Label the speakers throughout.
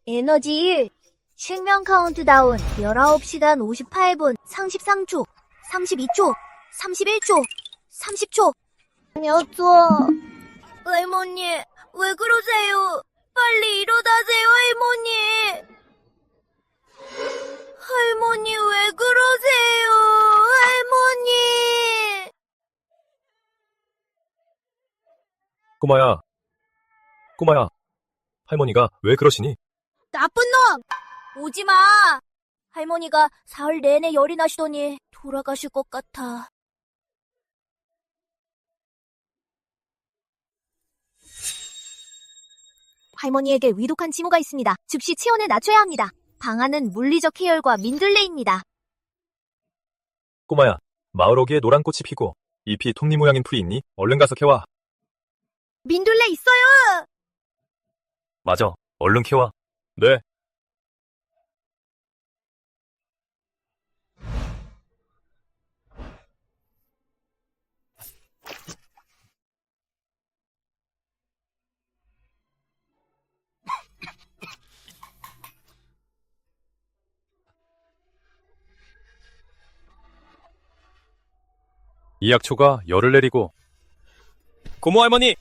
Speaker 1: 에너지 1. 생명 카운트다운 19시간 58분 33초, 32초, 31초, 30초. 몇 초? 할머니, 왜 그러세요? 빨리 일어나세요, 할머니. 할머니, 왜 그러세요? 할머니.
Speaker 2: 꼬마야, 할머니가 왜 그러시니?
Speaker 1: 나쁜 놈! 오지 마! 할머니가 사흘 내내 열이 나시더니 돌아가실 것 같아. 할머니에게 위독한 징후가 있습니다. 즉시 체온을 낮춰야 합니다. 방안은 물리적 해열과 민들레입니다.
Speaker 2: 꼬마야, 마을 어귀에 노란 꽃이 피고 잎이 톱니 모양인 풀이 있니? 얼른 가서 캐와.
Speaker 1: 민들레 있어요!
Speaker 2: 맞아, 얼른 캐와. 네. 이 약초가 열을 내리고. 고모 할머니!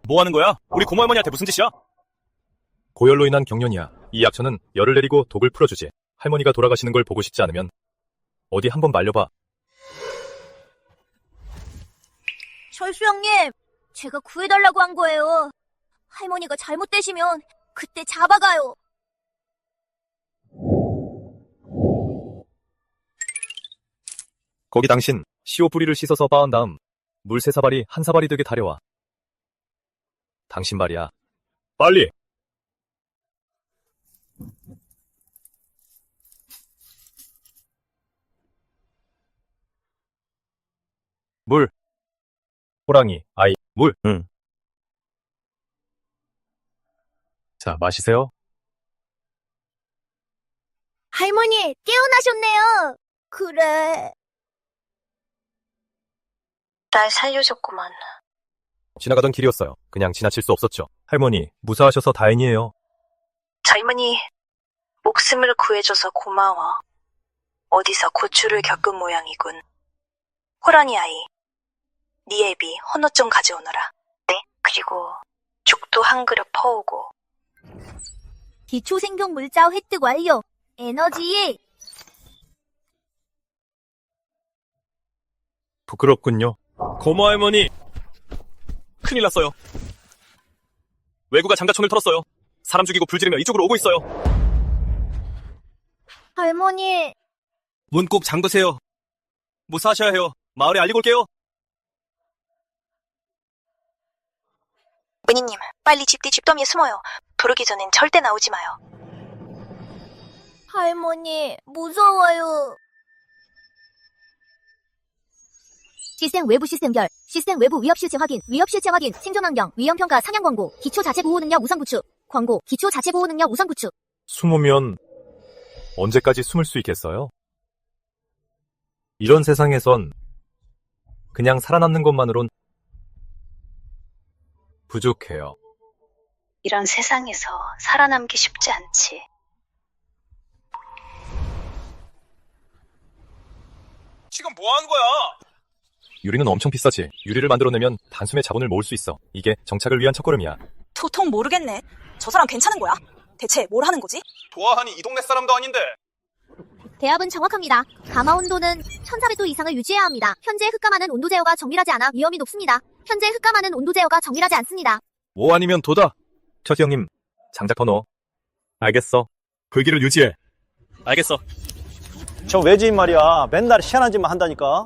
Speaker 2: 뭐 하는 거야? 우리 고모 할머니한테 무슨 짓이야? 고열로 인한 경련이야. 이 약초는 열을 내리고 독을 풀어주지. 할머니가 돌아가시는 걸 보고 싶지 않으면 어디 한번 말려봐.
Speaker 1: 철수 형님, 제가 구해달라고 한 거예요. 할머니가 잘못되시면 그때 잡아가요.
Speaker 2: 거기 당신 시오 뿌리를 씻어서 빻은 다음 물 3사발이 1사발이 되게 달여와. 당신 말이야. 빨리! 물. 호랑이, 아이, 물. 응. 자, 마시세요.
Speaker 1: 할머니, 깨어나셨네요. 그래.
Speaker 3: 날 살려줬구만.
Speaker 2: 지나가던 길이었어요. 그냥 지나칠 수 없었죠. 할머니, 무사하셔서 다행이에요.
Speaker 3: 젊은이, 목숨을 구해줘서 고마워. 어디서 고초를 겪은 모양이군. 호랑이 아이, 네 애비 헌옷 좀 가져오너라. 네, 그리고 죽도 한 그릇 퍼오고.
Speaker 1: 기초생존 물자 획득 완료. 에너지.
Speaker 2: 부끄럽군요. 고모 할머니! 큰일 났어요. 외구가 장자촌을 털었어요. 사람 죽이고 불 지르며 이쪽으로 오고 있어요.
Speaker 1: 할머니.
Speaker 2: 문 꼭 잠그세요. 무사하셔야 해요. 마을에 알리고 올게요.
Speaker 3: 은희님, 빨리 집 뒤 집더미에 숨어요. 도르기 전엔 절대 나오지 마요.
Speaker 1: 할머니, 무서워요. 시스템 외부 시스템 결, 시스템 외부 위협 실체 확인, 위협 실체 확인, 생존 환경, 위험 평가 상향 광고, 기초 자체 보호 능력 우선 구축, 광고, 기초 자체 보호 능력 우선 구축.
Speaker 2: 숨으면 언제까지 숨을 수 있겠어요? 이런 세상에선 그냥 살아남는 것만으론 부족해요.
Speaker 3: 이런 세상에서 살아남기 쉽지 않지.
Speaker 2: 지금 뭐 하는 거야? 유리는 엄청 비싸지. 유리를 만들어내면 단숨에 자본을 모을 수 있어. 이게 정착을 위한 첫걸음이야.
Speaker 4: 도통 모르겠네. 저 사람 괜찮은 거야? 대체 뭘 하는 거지?
Speaker 2: 도화하니 이 동네 사람도 아닌데.
Speaker 1: 대합은 정확합니다. 가마 온도는 1400도 이상을 유지해야 합니다. 현재 흑가마는 온도 제어가 정밀하지 않아 위험이 높습니다. 현재 흑가마는 온도 제어가 정밀하지 않습니다.
Speaker 2: 뭐 아니면 도다. 철수 형님, 장작 더 넣어. 알겠어. 불길을 유지해. 알겠어.
Speaker 5: 저 외지인 말이야. 맨날 희한한 짓만 한다니까.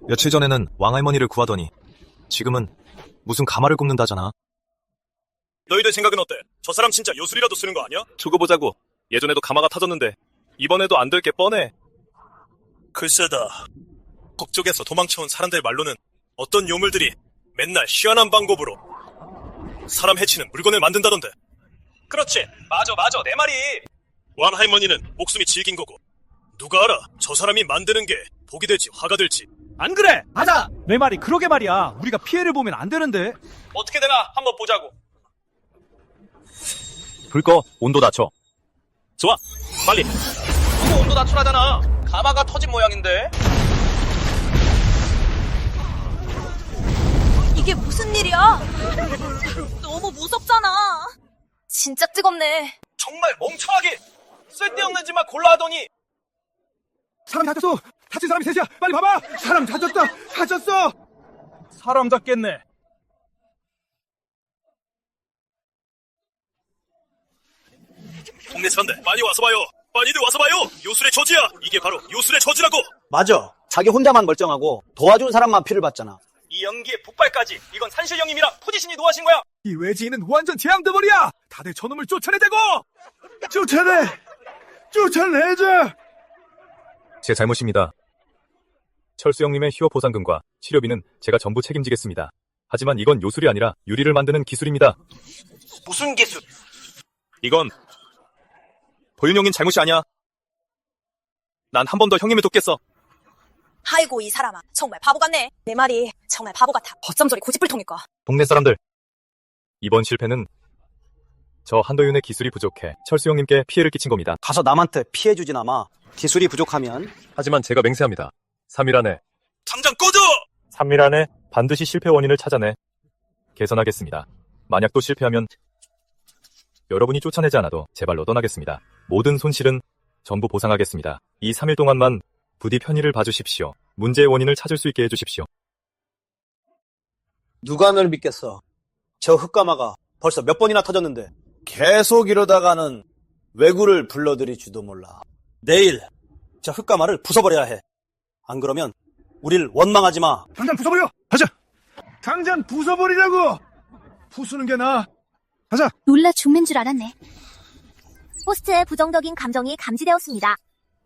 Speaker 2: 며칠 전에는 왕할머니를 구하더니 지금은 무슨 가마를 굽는다잖아. 너희들 생각은 어때? 저 사람 진짜 요술이라도 쓰는 거 아니야? 두고 보자고. 예전에도 가마가 타졌는데 이번에도 안 될 게 뻔해. 글쎄다. 북쪽에서 도망쳐온 사람들 말로는 어떤 요물들이 맨날 희한한 방법으로 사람 해치는 물건을 만든다던데. 그렇지. 맞아 내 말이. 왕할머니는 목숨이 질긴 거고 누가 알아 저 사람이 만드는 게 복이 될지 화가 될지.
Speaker 6: 안 그래?
Speaker 7: 맞아.
Speaker 6: 내 말이 그러게 말이야. 우리가 피해를 보면 안 되는데.
Speaker 2: 어떻게 되나 한번 보자고. 불 꺼. 온도 낮춰. 좋아. 빨리. 이거 온도 낮추라잖아. 가마가 터진 모양인데.
Speaker 4: 이게 무슨 일이야? 너무 무섭잖아. 진짜 뜨겁네.
Speaker 2: 정말 멍청하게 쓸데없는 짓만 골라 하더니.
Speaker 7: 사람 다쳤어. 다친 사람이 셋이야. 빨리 봐봐. 사람 다쳤다. 다쳤어.
Speaker 6: 사람 잡겠네.
Speaker 2: 동네 사람들 많이 와서 봐요. 많이들 와서 봐요. 요술의 저지야. 이게 바로 요술의 저지라고.
Speaker 5: 맞아. 자기 혼자만 멀쩡하고 도와준 사람만 피를 봤잖아.
Speaker 2: 이 연기의 폭발까지 이건 산실형님이랑 포지신이 노하신 거야.
Speaker 7: 이 외지인은 완전 재앙드벌이야. 다들 저놈을 쫓아내자고. 쫓아내자.
Speaker 2: 제 잘못입니다. 철수 형님의 휴업 보상금과 치료비는 제가 전부 책임지겠습니다. 하지만 이건 요술이 아니라 유리를 만드는 기술입니다. 무슨 기술? 이건 도윤 형님 잘못이 아니야. 난 한 번 더 형님을 돕겠어.
Speaker 4: 아이고 이 사람아 정말 바보 같네. 내 말이 정말 바보 같아. 어쩜 저리 고집불통일까.
Speaker 2: 동네 사람들, 이번 실패는 저 한도윤의 기술이 부족해 철수 형님께 피해를 끼친 겁니다.
Speaker 5: 가서 남한테 피해 주진 않아. 기술이 부족하면.
Speaker 2: 하지만 제가 맹세합니다. 3일 안에 당장 꺼져! 3일 안에 반드시 실패 원인을 찾아내 개선하겠습니다. 만약 또 실패하면 여러분이 쫓아내지 않아도 제 발로 떠나겠습니다. 모든 손실은 전부 보상하겠습니다. 이 3일 동안만 부디 편의를 봐주십시오. 문제의 원인을 찾을 수 있게 해주십시오.
Speaker 5: 누가 널 믿겠어. 저 흑가마가 벌써 몇 번이나 터졌는데 계속 이러다가는 외구를 불러들일지도 몰라. 내일 저 흑가마를 부숴버려야 해. 안 그러면 우릴 원망하지 마.
Speaker 7: 당장 부숴버려. 가자. 당장 부숴버리라고. 부수는 게 나아. 가자.
Speaker 1: 놀라 죽는 줄 알았네. 호스트의 부정적인 감정이 감지되었습니다.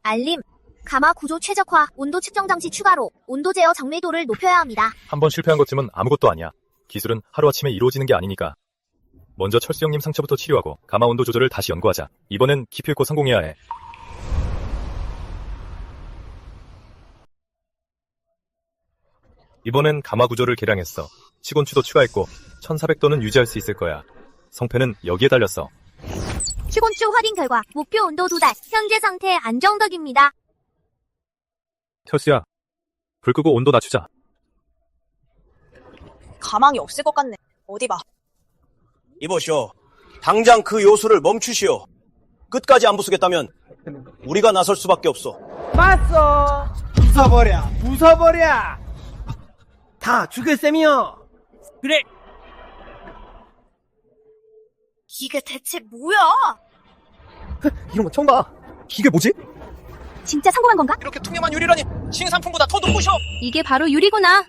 Speaker 1: 알림. 가마 구조 최적화, 온도 측정 장치 추가로 온도 제어 정밀도를 높여야 합니다.
Speaker 2: 한번 실패한 것쯤은 아무것도 아니야. 기술은 하루아침에 이루어지는 게 아니니까. 먼저 철수 형님 상처부터 치료하고 가마 온도 조절을 다시 연구하자. 이번엔 기필코 성공해야 해. 이번엔 가마 구조를 개량했어. 시곤추도 추가했고 1400도는 유지할 수 있을 거야. 성패는 여기에 달렸어.
Speaker 1: 시곤추 확인 결과 목표 온도 도달, 현재 상태 안정적입니다.
Speaker 2: 철수야, 불 끄고 온도 낮추자.
Speaker 4: 가망이 없을 것 같네. 어디 봐.
Speaker 5: 이보시오. 당장 그 요술을 멈추시오. 끝까지 안 부수겠다면 우리가 나설 수밖에 없어.
Speaker 7: 맞어. 부숴버려. 다 죽일 셈이요.
Speaker 6: 그래.
Speaker 4: 이게 대체 뭐야?
Speaker 7: 이런 거 처음 봐. 이게 뭐지?
Speaker 1: 진짜 성공한 건가?
Speaker 2: 이렇게 투명한 유리라니 신상품보다 더 눈부셔.
Speaker 1: 이게 바로 유리구나.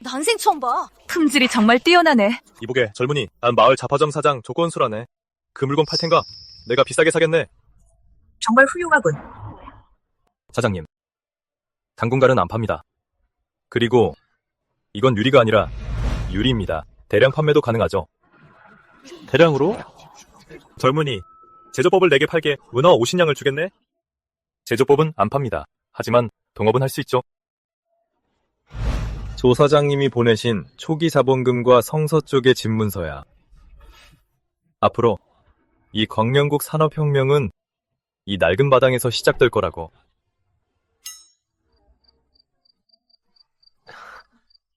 Speaker 4: 난생 처음 봐.
Speaker 8: 품질이 정말 뛰어나네.
Speaker 2: 이보게 젊은이, 난 마을 자파점 사장 조건수라네. 그 물건 팔 텐가? 내가 비싸게 사겠네.
Speaker 8: 정말 훌륭하군.
Speaker 2: 사장님, 당분간은 안 팝니다. 그리고 이건 유리가 아니라 유리입니다. 대량 판매도 가능하죠. 대량으로? 젊은이, 제조법을 내게 팔게 은어 50냥을 주겠네? 제조법은 안 팝니다. 하지만 동업은 할 수 있죠. 조 사장님이 보내신 초기 자본금과 성서 쪽의 집문서야. 앞으로 이 광명국 산업혁명은 이 낡은 바닥에서 시작될 거라고.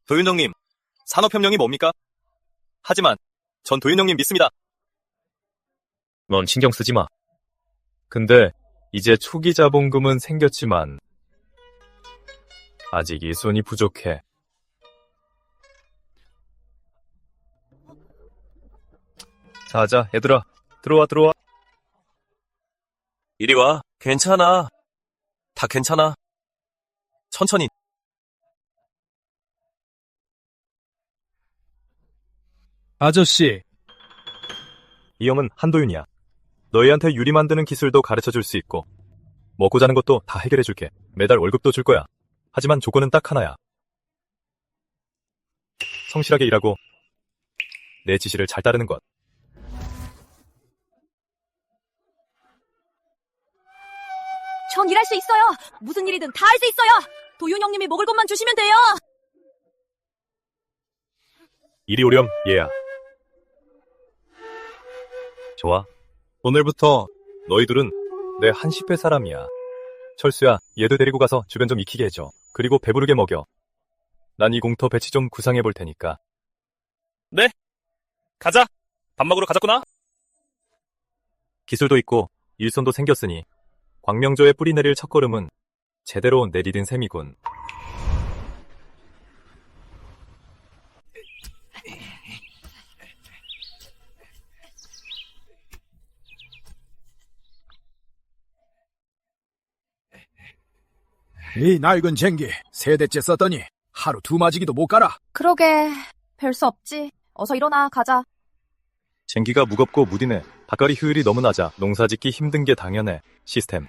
Speaker 2: 도윤 형님, 산업혁명이 뭡니까? 하지만 전 도윤 형님 믿습니다. 넌 신경 쓰지 마. 근데 이제 초기 자본금은 생겼지만 아직 이 손이 부족해. 자자, 얘들아, 들어와. 이리 와. 괜찮아. 다 괜찮아. 천천히.
Speaker 6: 아저씨,
Speaker 2: 이 형은 한도윤이야. 너희한테 유리 만드는 기술도 가르쳐줄 수 있고 먹고 자는 것도 다 해결해줄게. 매달 월급도 줄 거야. 하지만 조건은 딱 하나야. 성실하게 일하고 내 지시를 잘 따르는 것.
Speaker 1: 전 일할 수 있어요. 무슨 일이든 다 할 수 있어요.
Speaker 4: 도윤 형님이 먹을 것만 주시면 돼요.
Speaker 2: 이리 오렴, 얘야. 좋아. 오늘부터 너희들은 내 한시패 사람이야. 철수야, 얘도 데리고 가서 주변 좀 익히게 해줘. 그리고 배부르게 먹여. 난 이 공터 배치 좀 구상해 볼 테니까. 네, 가자. 밥 먹으러 가자꾸나. 기술도 있고 일손도 생겼으니 광명조에 뿌리 내릴 첫걸음은 제대로 내디딘 셈이군.
Speaker 7: 이 낡은 쟁기 세대째 썼더니 하루 두 마지기도 못 가라.
Speaker 8: 그러게, 별 수 없지. 어서 일어나, 가자.
Speaker 2: 쟁기가 무겁고 무디네. 밭갈이 효율이 너무 낮아. 농사짓기 힘든 게 당연해. 시스템.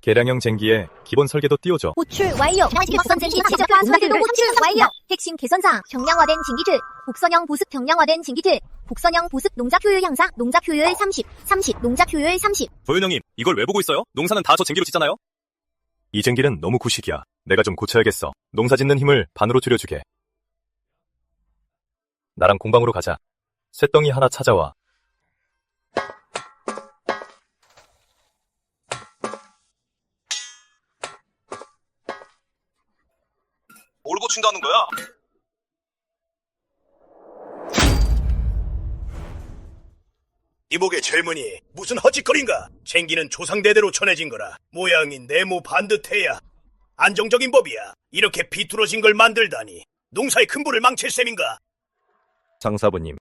Speaker 2: 계량형 쟁기에 기본 설계도 띄워줘.
Speaker 1: 호출 완료. 곡선 쟁기 최적화 농사들도 호출 완료. 핵심 개선사항 경량화된 쟁기틀, 곡선형 보습 경량화된 쟁기틀, 곡선형 보습 농작 효율 향상, 농작 효율 30, 농작 효율 30.
Speaker 2: 도윤 형님, 이걸 왜 보고 있어요? 농사는 다 저 쟁기로 짓잖아요? 이 쟁기는 너무 구식이야. 내가 좀 고쳐야겠어. 농사 짓는 힘을 반으로 줄여주게. 나랑 공방으로 가자. 쇳덩이 하나 찾아와. 뭘 고친다는 거야?
Speaker 5: 이복의 젊은이 무슨 헛짓거린가? 쟁기는 조상대대로 전해진 거라 모양이 네모 반듯해야 안정적인 법이야. 이렇게 비뚤어진 걸 만들다니 농사의 근본을 망칠 셈인가?
Speaker 2: 장사부님,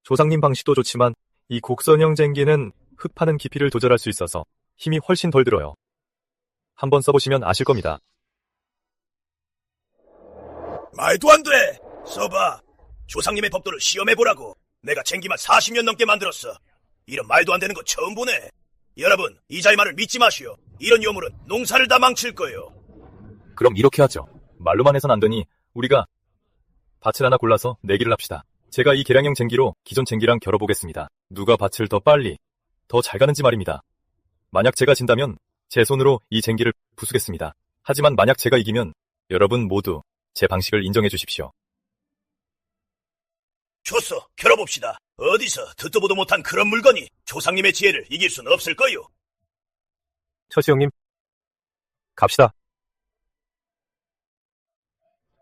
Speaker 2: 조상님 방식도 좋지만 이 곡선형 쟁기는 흙 파는 깊이를 조절할 수 있어서 힘이 훨씬 덜 들어요. 한번 써보시면 아실 겁니다.
Speaker 5: 말도 안 돼. 써봐. 조상님의 법도를 시험해보라고. 내가 쟁기만 40년 넘게 만들었어. 이런 말도 안 되는 거 처음 보네. 여러분, 이자의 말을 믿지 마시오. 이런 요물은 농사를 다 망칠 거예요.
Speaker 2: 그럼 이렇게 하죠. 말로만 해선 안 되니 우리가 밭을 하나 골라서 내기를 합시다. 제가 이 계량형 쟁기로 기존 쟁기랑 겨뤄보겠습니다. 누가 밭을 더 빨리, 더 잘 가는지 말입니다. 만약 제가 진다면 제 손으로 이 쟁기를 부수겠습니다. 하지만 만약 제가 이기면 여러분 모두 제 방식을 인정해 주십시오.
Speaker 5: 좋소. 겨뤄봅시다. 어디서 듣도 보도 못한 그런 물건이 조상님의 지혜를 이길 수는 없을 거요.
Speaker 2: 처시 형님, 갑시다.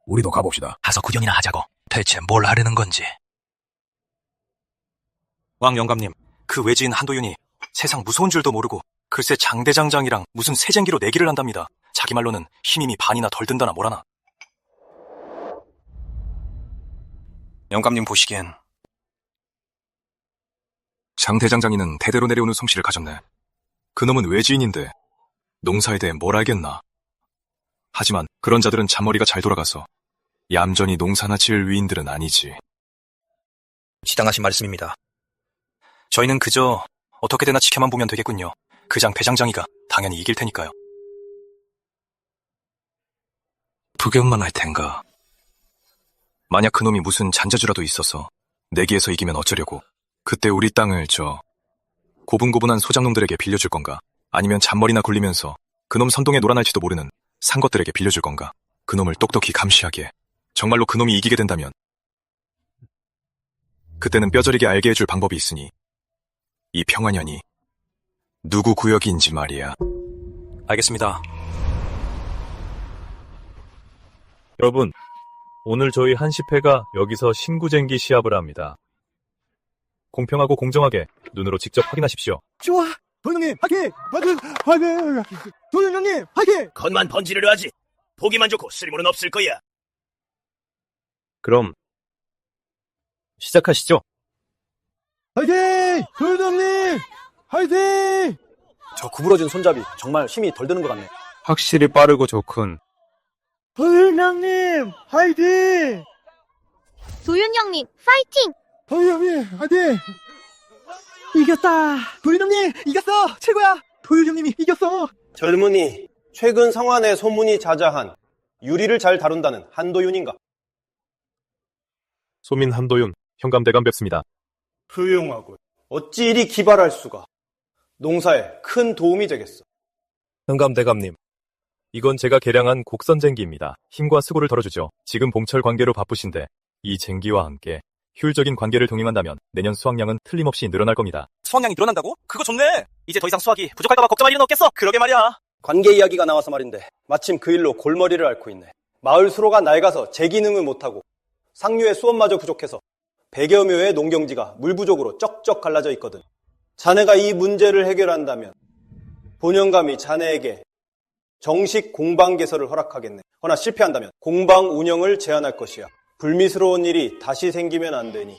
Speaker 7: 우리도 가봅시다.
Speaker 9: 가서 구경이나 하자고. 대체 뭘 하려는 건지.
Speaker 2: 왕 영감님, 그 외지인 한도윤이 세상 무서운 줄도 모르고 글쎄 장대장장이랑 무슨 새쟁기로 내기를 한답니다. 자기 말로는 힘이 반이나 덜 든다나 뭐라나. 영감님 보시기엔 장대장장이는 대대로 내려오는 솜씨를 가졌네. 그놈은 외지인인데 농사에 대해 뭘 알겠나. 하지만 그런 자들은 잔머리가 잘 돌아가서 얌전히 농사나 지을 위인들은 아니지.
Speaker 9: 지당하신 말씀입니다.
Speaker 2: 저희는 그저 어떻게 되나 지켜만 보면 되겠군요. 그 장 대장장이가 당연히 이길 테니까요. 부견만 할 텐가. 만약 그놈이 무슨 잔재주라도 있어서 내기에서 이기면 어쩌려고. 그때 우리 땅을 고분고분한 소장놈들에게 빌려줄 건가? 아니면 잔머리나 굴리면서 그놈 선동에 놀아날지도 모르는 산 것들에게 빌려줄 건가? 그놈을 똑똑히 감시하기에 정말로 그놈이 이기게 된다면 그때는 뼈저리게 알게 해줄 방법이 있으니 이 평안년이 누구 구역인지 말이야. 알겠습니다. 여러분, 오늘 저희 한시패가 여기서 신구쟁기 시합을 합니다. 공평하고 공정하게 눈으로 직접 확인하십시오.
Speaker 7: 좋아. 도현님 화이팅! 화이팅! 도현님 화이팅!
Speaker 5: 겉만 번지르르 하지. 보기만 좋고 쓸모는 없을 거야.
Speaker 2: 그럼 시작하시죠.
Speaker 7: 화이팅! 도현님 화이팅!
Speaker 5: 저 구부러진 손잡이 정말 힘이 덜 드는 것 같네.
Speaker 6: 확실히 빠르고 좋군.
Speaker 7: 도현님 화이팅!
Speaker 1: 도윤 형님 파이팅!
Speaker 7: 도현님 화이팅! 이겼다. 도현님 이겼어. 최고야. 도현님이 이겼어.
Speaker 5: 젊은이, 최근 성안에 소문이 자자한 유리를 잘 다룬다는 한도윤인가?
Speaker 2: 소민 한도윤, 현감대감 뵙습니다.
Speaker 5: 훌륭하군. 어찌 이리 기발할 수가. 농사에 큰 도움이 되겠어.
Speaker 9: 현감대감님,
Speaker 2: 이건 제가 개량한 곡선 쟁기입니다. 힘과 수고를 덜어주죠. 지금 봄철 관계로 바쁘신데 이 쟁기와 함께 효율적인 관계를 동행한다면 내년 수확량은 틀림없이 늘어날 겁니다.
Speaker 5: 수확량이 늘어난다고? 그거 좋네. 이제 더 이상 수확이 부족할까봐 걱정할 일은 없겠어. 그러게 말이야. 관계 이야기가 나와서 말인데 마침 그 일로 골머리를 앓고 있네. 마을 수로가 낡아서 제 기능을 못하고 상류의 수원마저 부족해서 100여 묘의 농경지가 물 부족으로 쩍쩍 갈라져 있거든. 자네가 이 문제를 해결한다면 본영감이 자네에게 정식 공방 개설을 허락하겠네. 허나 실패한다면 공방 운영을 제한할 것이야. 불미스러운 일이 다시 생기면 안 되니.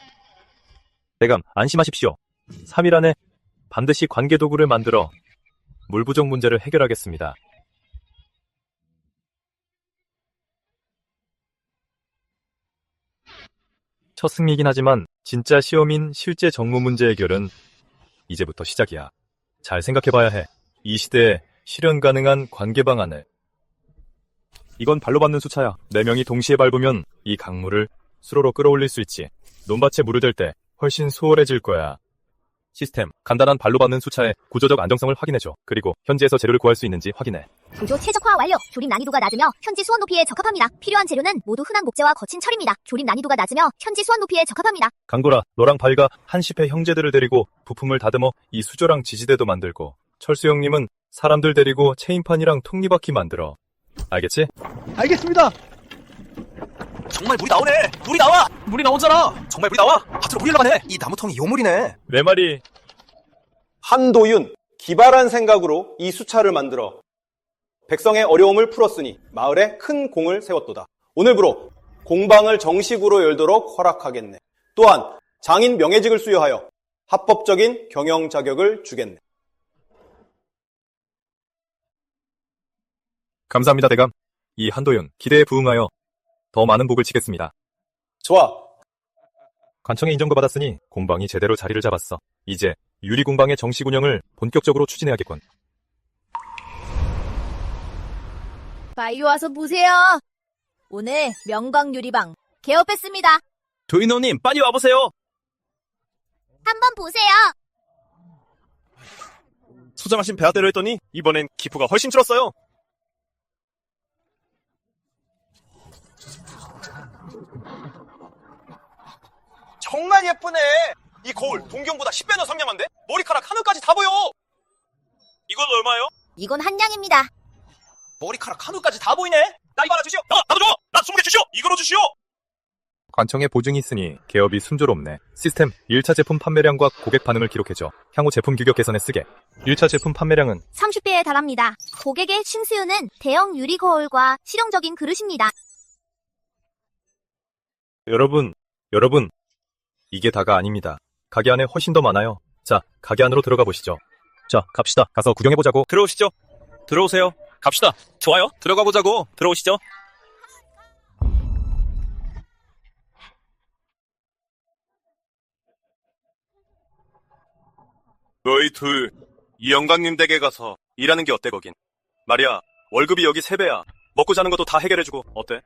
Speaker 2: 대감, 안심하십시오. 3일 안에 반드시 관계 도구를 만들어 물 부족 문제를 해결하겠습니다. 첫 승리이긴 하지만 진짜 시험인 실제 정무 문제 해결은 이제부터 시작이야. 잘 생각해봐야 해. 이 시대에 실현 가능한 관계 방안을. 이건 발로 밟는 수차야. 4명이 동시에 밟으면 이 강물을 수로로 끌어올릴 수 있지. 논밭에 물을 댈 때 훨씬 수월해질 거야. 시스템, 간단한 발로 밟는 수차의 구조적 안정성을 확인해줘. 그리고 현지에서 재료를 구할 수 있는지 확인해.
Speaker 1: 구조 최적화 완료. 조립 난이도가 낮으며 현지 수원 높이에 적합합니다. 필요한 재료는 모두 흔한 목재와 거친 철입니다. 조립 난이도가 낮으며 현지 수원 높이에 적합합니다.
Speaker 2: 강도라, 너랑 발가 한십의 형제들을 데리고 부품을 다듬어 이 수조랑 지지대도 만들고, 철수 형님은 사람들 데리고 체인판이랑 톱니바퀴 만들어. 알겠지?
Speaker 7: 알겠습니다.
Speaker 5: 정말 물이 나오네. 물이 나와. 물이 나오잖아. 정말 물이 나와. 밭으로 물이 흘러가네. 이 나무통이 요물이네.
Speaker 2: 내 말이.
Speaker 5: 한도윤, 기발한 생각으로 이 수차를 만들어 백성의 어려움을 풀었으니 마을에 큰 공을 세웠도다. 오늘부로 공방을 정식으로 열도록 허락하겠네. 또한 장인 명예직을 수여하여 합법적인 경영 자격을 주겠네.
Speaker 2: 감사합니다, 대감. 이 한도윤, 기대에 부응하여 더 많은 복을 치겠습니다.
Speaker 5: 좋아.
Speaker 2: 관청의 인정도 받았으니 공방이 제대로 자리를 잡았어. 이제 유리공방의 정식 운영을 본격적으로 추진해야겠군.
Speaker 1: 빨리 와서 보세요. 오늘 명광유리방 개업했습니다.
Speaker 2: 도인호님, 빨리 와보세요.
Speaker 1: 한번 보세요.
Speaker 2: 수정하신 배아대로 했더니 이번엔 기포가 훨씬 줄었어요.
Speaker 5: 정말 예쁘네. 이 거울 동경보다 10배는 선명한데? 머리카락 하늘까지 다 보여. 이건 얼마예요?
Speaker 1: 이건 한량입니다.
Speaker 5: 머리카락 하늘까지 다 보이네. 나 이거 하나 주시오. 나도 줘. 나도 20개 주시오. 이거로 주시오.
Speaker 2: 관청에 보증이 있으니 개업이 순조롭네. 시스템 1차 제품 판매량과 고객 반응을 기록해줘. 향후 제품 규격 개선에 쓰게. 1차 제품 판매량은
Speaker 1: 30배에 달합니다. 고객의 층수유는 대형 유리 거울과 실용적인 그릇입니다.
Speaker 2: 여러분, 이게 다가 아닙니다. 가게 안에 훨씬 더 많아요. 자, 가게 안으로 들어가 보시죠. 자, 갑시다. 가서 구경해보자고. 들어오시죠. 들어오세요. 갑시다. 좋아요. 들어가 보자고. 들어오시죠.
Speaker 10: 너희 둘, 이 영감님 댁에 가서 일하는 게 어때 거긴? 말이야, 월급이 여기 3배야. 먹고 자는 것도 다 해결해주고, 어때?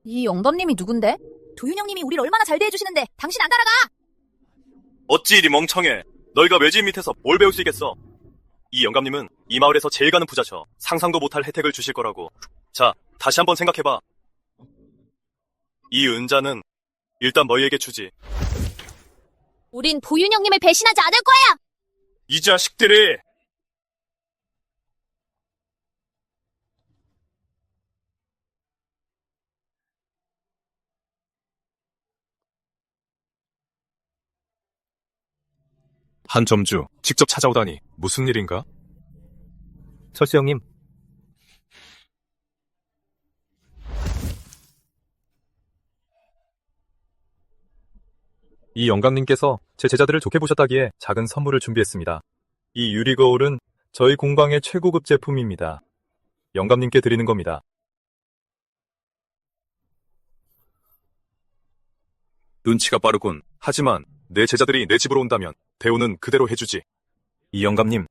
Speaker 8: 이 영감님이 누군데?
Speaker 1: 도윤 형님이 우리를 얼마나 잘 대해주시는데 당신 안 따라가!
Speaker 10: 어찌 이리 멍청해. 너희가 외지인 밑에서 뭘 배울 수 있겠어? 이 영감님은 이 마을에서 제일 가는 부자셔. 상상도 못할 혜택을 주실 거라고. 자, 다시 한번 생각해봐. 이 은자는 일단 너희에게 주지.
Speaker 1: 우린 도윤 형님을 배신하지 않을 거야!
Speaker 10: 이 자식들이!
Speaker 2: 한 점주, 직접 찾아오다니 무슨 일인가? 철수 형님. 이 영감님께서 제 제자들을 좋게 보셨다기에 작은 선물을 준비했습니다. 이 유리거울은 저희 공방의 최고급 제품입니다. 영감님께 드리는 겁니다. 눈치가 빠르군. 하지만 내 제자들이 내 집으로 온다면 대우는 그대로 해주지. 이 영감님,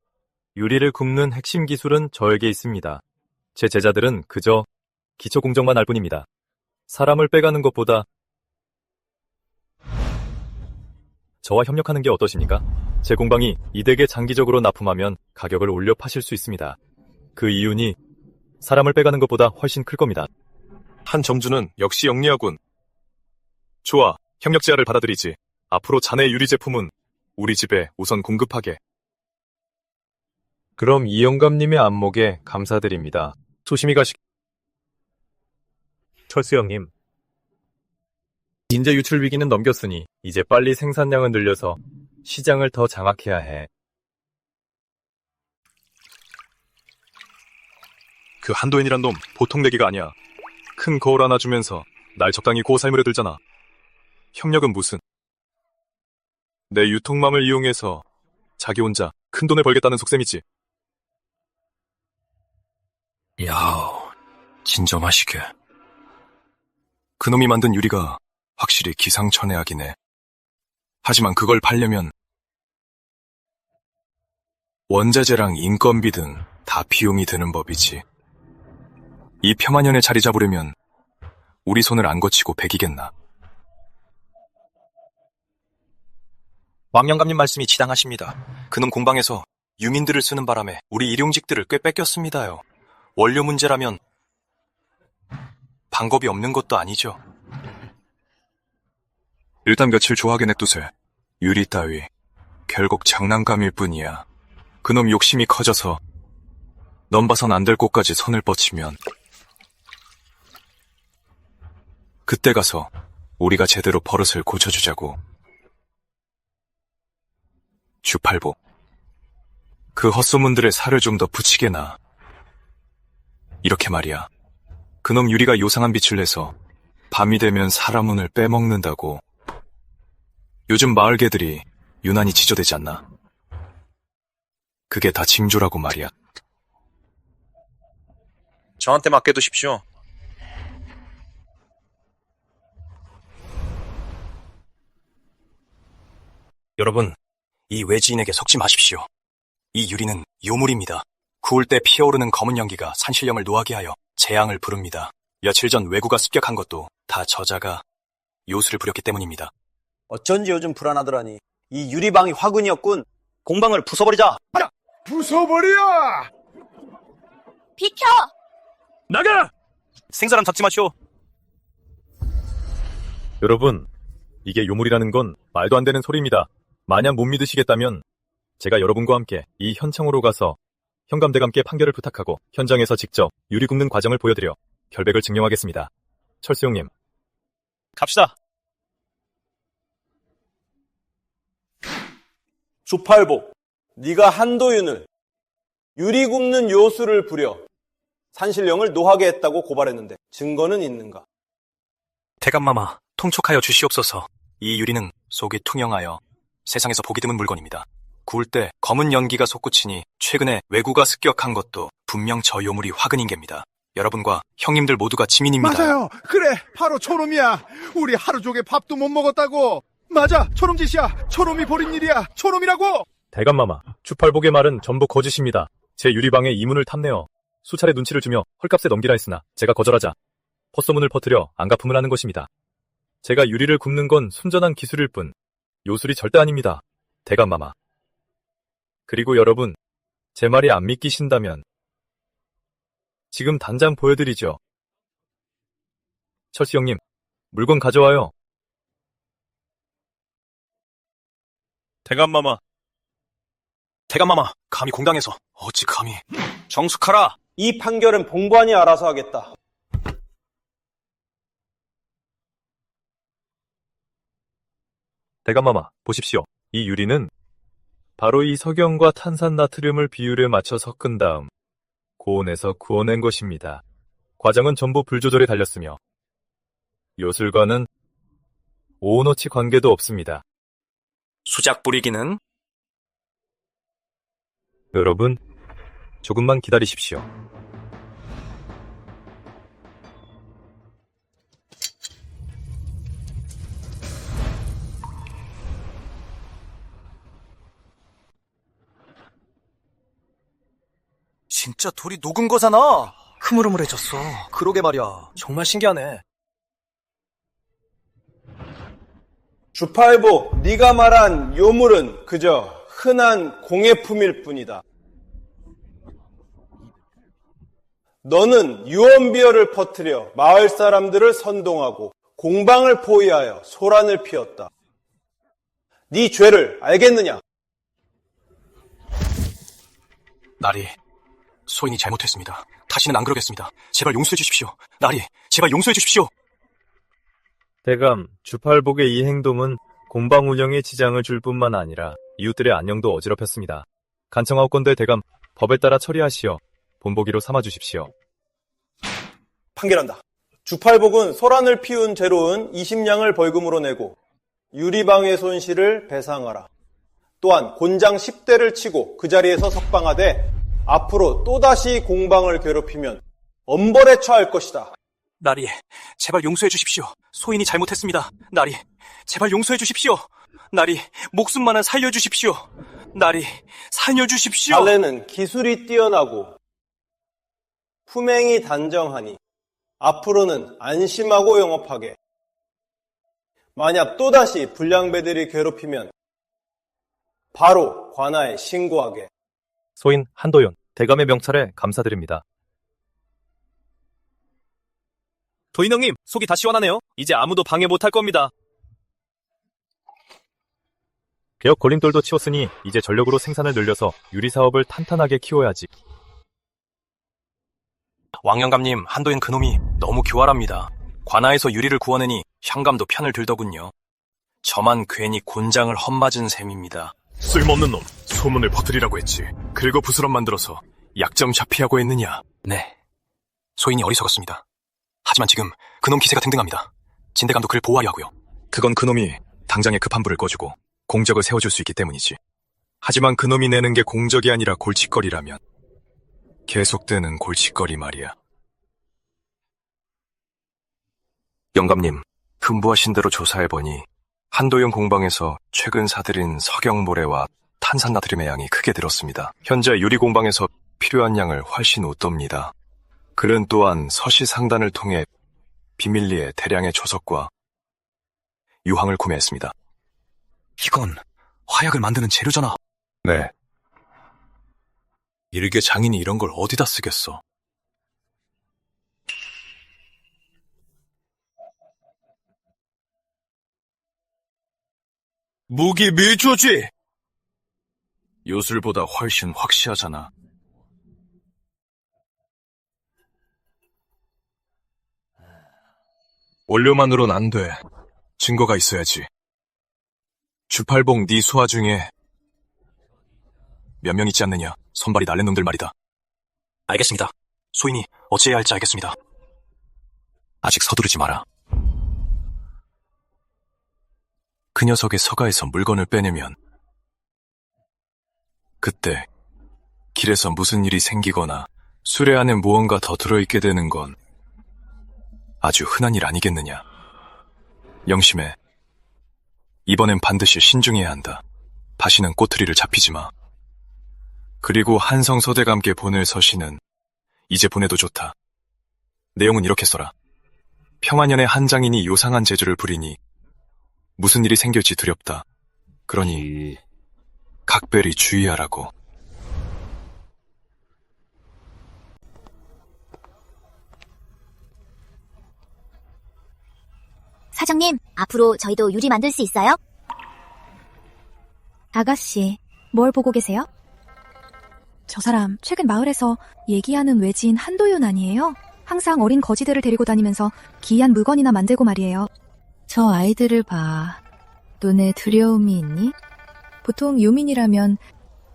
Speaker 2: 유리를 굽는 핵심 기술은 저에게 있습니다. 제 제자들은 그저 기초 공정만 알 뿐입니다. 사람을 빼가는 것보다 저와 협력하는 게 어떠십니까? 제 공방이 이 댁에 장기적으로 납품하면 가격을 올려 파실 수 있습니다. 그 이윤이 사람을 빼가는 것보다 훨씬 클 겁니다. 한 점주는 역시 영리하군. 좋아, 협력 제안을 받아들이지. 앞으로 자네 유리 제품은 우리 집에 우선 공급하게. 그럼 이 영감님의 안목에 감사드립니다. 조심히 가시. 철수 형님. 인재 유출 위기는 넘겼으니 이제 빨리 생산량을 늘려서 시장을 더 장악해야 해. 그 한도인이란 놈 보통 내기가 아니야. 큰 거울 하나 주면서 날 적당히 고살물에 들잖아. 협력은 무슨. 내 유통망을 이용해서 자기 혼자 큰 돈을 벌겠다는 속셈이지.
Speaker 10: 야우, 진정하시게. 그놈이 만든 유리가 확실히 기상천외하긴 해. 하지만 그걸 팔려면 원자재랑 인건비 등 다 비용이 드는 법이지. 이 평안연에 자리 잡으려면 우리 손을 안 거치고 배기겠나. 왕영감님 말씀이 지당하십니다. 그놈 공방에서 유민들을 쓰는 바람에 우리 일용직들을 꽤 뺏겼습니다요. 원료 문제라면 방법이 없는 것도 아니죠. 일단 며칠 좋아하게 냅두세. 유리 따위 결국 장난감일 뿐이야. 그놈 욕심이 커져서 넘봐선 안 될 곳까지 선을 뻗치면 그때 가서 우리가 제대로 버릇을 고쳐주자고. 주팔보, 그 헛소문들의 살을 좀 더 붙이게나. 이렇게 말이야. 그놈 유리가 요상한 빛을 내서 밤이 되면 사람 운을 빼먹는다고. 요즘 마을 개들이 유난히 지저대지 않나? 그게 다 징조라고 말이야.
Speaker 9: 저한테 맡겨두십시오.
Speaker 10: 여러분, 이 외지인에게 속지 마십시오. 이 유리는 요물입니다. 구울 때 피어오르는 검은 연기가 산신령을 노하게 하여 재앙을 부릅니다. 며칠 전 왜구가 습격한 것도 다 저자가 요술을 부렸기 때문입니다.
Speaker 5: 어쩐지 요즘 불안하더라니. 이 유리방이 화근이었군. 공방을 부숴버리자.
Speaker 7: 부숴버려!
Speaker 8: 비켜!
Speaker 2: 나가!
Speaker 10: 생사람 잡지 마시오.
Speaker 2: 여러분, 이게 요물이라는 건 말도 안 되는 소리입니다. 만약 못 믿으시겠다면 제가 여러분과 함께 이 현창으로 가서 현감대감께 판결을 부탁하고 현장에서 직접 유리 굽는 과정을 보여드려 결백을 증명하겠습니다. 철수 형님,
Speaker 10: 갑시다.
Speaker 5: 주팔복, 네가 한도윤을 유리 굽는 요술을 부려 산신령을 노하게 했다고 고발했는데 증거는 있는가?
Speaker 10: 대감마마, 통촉하여 주시옵소서. 이 유리는 속이 투명하여 세상에서 보기 드문 물건입니다. 구울 때 검은 연기가 솟구치니 최근에 왜구가 습격한 것도 분명 저 요물이 화근인 겁니다. 여러분과 형님들 모두가 지민입니다.
Speaker 7: 맞아요. 그래, 바로 저놈이야. 우리 하루 종일 밥도 못 먹었다고. 맞아, 저놈 짓이야. 저놈이 벌인 일이야. 저놈이라고.
Speaker 2: 대감마마, 주팔복의 말은 전부 거짓입니다. 제 유리방에 이문을 탐내어 수차례 눈치를 주며 헐값에 넘기라 했으나 제가 거절하자 헛소문을 퍼뜨려 안가품을 하는 것입니다. 제가 유리를 굽는 건 순전한 기술일 뿐 요술이 절대 아닙니다. 대감마마. 그리고 여러분, 제 말이 안 믿기신다면 지금 당장 보여드리죠. 철수 형님, 물건 가져와요.
Speaker 10: 대감마마, 감히 공당에서 어찌 감히. 정숙하라.
Speaker 5: 이 판결은 봉관이 알아서 하겠다.
Speaker 2: 대감마마, 보십시오. 이 유리는 바로 이 석영과 탄산나트륨을 비율에 맞춰 섞은 다음 고온에서 구워낸 것입니다. 과정은 전부 불조절에 달렸으며 요술과는 오너치 관계도 없습니다.
Speaker 10: 수작 부리기는?
Speaker 2: 여러분, 조금만 기다리십시오.
Speaker 9: 진짜 돌이 녹은 거잖아. 흐물흐물해졌어. 그러게 말이야. 정말 신기하네.
Speaker 5: 주팔복, 네가 말한 요물은 그저 흔한 공예품일 뿐이다. 너는 유언비어를 퍼뜨려 마을 사람들을 선동하고 공방을 포위하여 소란을 피웠다. 네 죄를 알겠느냐?
Speaker 2: 나리, 소인이 잘못했습니다. 다시는 안 그러겠습니다. 제발 용서해 주십시오. 나리, 제발 용서해 주십시오.
Speaker 6: 대감, 주팔복의 이 행동은 공방 운영에 지장을 줄 뿐만 아니라 이웃들의 안녕도 어지럽혔습니다. 간청하옵건대 대감, 법에 따라 처리하시어 본보기로 삼아주십시오.
Speaker 5: 판결한다. 주팔복은 소란을 피운 죄로는 20냥을 벌금으로 내고 유리방의 손실을 배상하라. 또한 곤장 10대를 치고 그 자리에서 석방하되 앞으로 또다시 공방을 괴롭히면 엄벌에 처할 것이다.
Speaker 2: 나리, 제발 용서해 주십시오. 소인이 잘못했습니다. 나리, 제발 용서해 주십시오. 나리, 목숨만은 살려주십시오. 나리, 살려주십시오.
Speaker 5: 달래는 기술이 뛰어나고 품행이 단정하니 앞으로는 안심하고 영업하게. 만약 또다시 불량배들이 괴롭히면 바로 관아에 신고하게.
Speaker 6: 소인 한도윤, 대감의 명찰에 감사드립니다.
Speaker 2: 도인형님, 속이 다 시원하네요. 이제 아무도 방해 못할 겁니다.
Speaker 6: 개혁 걸림돌도 치웠으니 이제 전력으로 생산을 늘려서 유리사업을 탄탄하게 키워야지.
Speaker 2: 왕영감님, 한도인 그놈이 너무 교활합니다. 관아에서 유리를 구워내니 향감도 편을 들더군요. 저만 괜히 곤장을 헛맞은 셈입니다. 쓸모없는 놈, 소문을 퍼뜨리라고 했지. 긁어부스럼 만들어서 약점 잡히하고 했느냐? 네, 소인이 어리석었습니다. 하지만 지금 그놈 기세가 등등합니다. 진대감도 그를 보호하려 하고요. 그건 그놈이 당장에 급한 불을 꺼주고 공적을 세워줄 수 있기 때문이지. 하지만 그놈이 내는 게 공적이 아니라 골칫거리라면 계속되는 골칫거리 말이야. 영감님, 분부하신 대로 조사해보니 한도영 공방에서 최근 사들인 석영모래와 탄산나트륨의 양이 크게 늘었습니다. 현재 유리공방에서 필요한 양을 훨씬 웃돕니다. 그는 또한 서시상단을 통해 비밀리에 대량의 조석과 유황을 구매했습니다. 이건 화약을 만드는 재료잖아. 네. 일개 장인이 이런 걸 어디다 쓰겠어? 무기 밀조지! 요술보다 훨씬 확실하잖아. 원료만으론 안 돼. 증거가 있어야지. 주팔복 네 수하 중에 몇 명 있지 않느냐? 손발이 날랜 놈들 말이다. 알겠습니다. 소인이 어찌해야 할지 알겠습니다. 아직 서두르지 마라. 그 녀석의 서가에서 물건을 빼내면 그때 길에서 무슨 일이 생기거나 수레 안에 무언가 더 들어있게 되는 건 아주 흔한 일 아니겠느냐. 영심해. 이번엔 반드시 신중해야 한다. 다시는 꼬투리를 잡히지 마. 그리고 한성서대가 함께 보낼 서신은 이제 보내도 좋다. 내용은 이렇게 써라. 평안년의 한 장인이 요상한 재주를 부리니 무슨 일이 생길지 두렵다. 그러니 각별히 주의하라고.
Speaker 1: 사장님, 앞으로 저희도 유리 만들 수 있어요?
Speaker 8: 아가씨, 뭘 보고 계세요? 저 사람 최근 마을에서 얘기하는 외지인 한도윤 아니에요? 항상 어린 거지들을 데리고 다니면서 기이한 물건이나 만들고 말이에요. 저 아이들을 봐. 눈에 두려움이 있니? 보통 요민이라면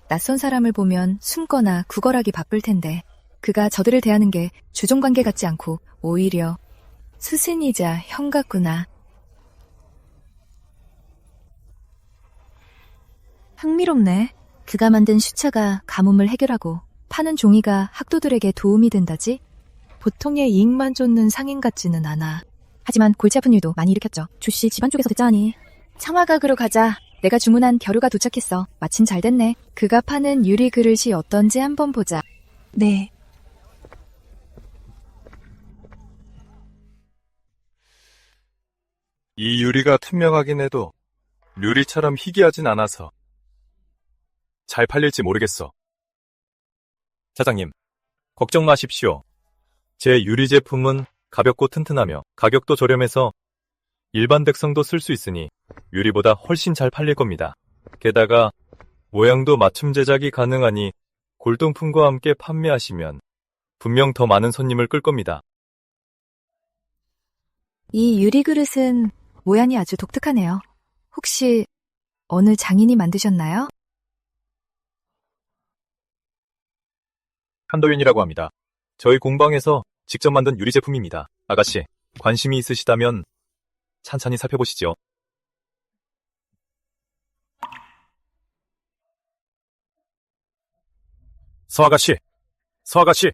Speaker 8: 낯선 사람을 보면 숨거나 구걸하기 바쁠 텐데 그가 저들을 대하는 게 주종관계 같지 않고 오히려 스승이자 형 같구나. 흥미롭네. 그가 만든 슈차가 가뭄을 해결하고 파는 종이가 학도들에게 도움이 된다지? 보통의 이익만 쫓는 상인 같지는 않아. 하지만 골치 아픈 일도 많이 일으켰죠. 주씨 집안 쪽에서 듣자하니. 청화각으로 가자. 내가 주문한 벼루가 도착했어. 마침 잘 됐네. 그가 파는 유리 그릇이 어떤지 한번 보자. 네.
Speaker 6: 이 유리가 투명하긴 해도 유리처럼 희귀하진 않아서 잘 팔릴지 모르겠어. 사장님, 걱정 마십시오. 제 유리 제품은 가볍고 튼튼하며 가격도 저렴해서 일반 백성도 쓸 수 있으니 유리보다 훨씬 잘 팔릴 겁니다. 게다가 모양도 맞춤 제작이 가능하니 골동품과 함께 판매하시면 분명 더 많은 손님을 끌 겁니다.
Speaker 8: 이 유리 그릇은 모양이 아주 독특하네요. 혹시 어느 장인이 만드셨나요?
Speaker 6: 한도윤이라고 합니다. 저희 공방에서 직접 만든 유리 제품입니다. 아가씨, 관심이 있으시다면 찬찬히 살펴보시죠.
Speaker 2: 서아가씨, 서아가씨.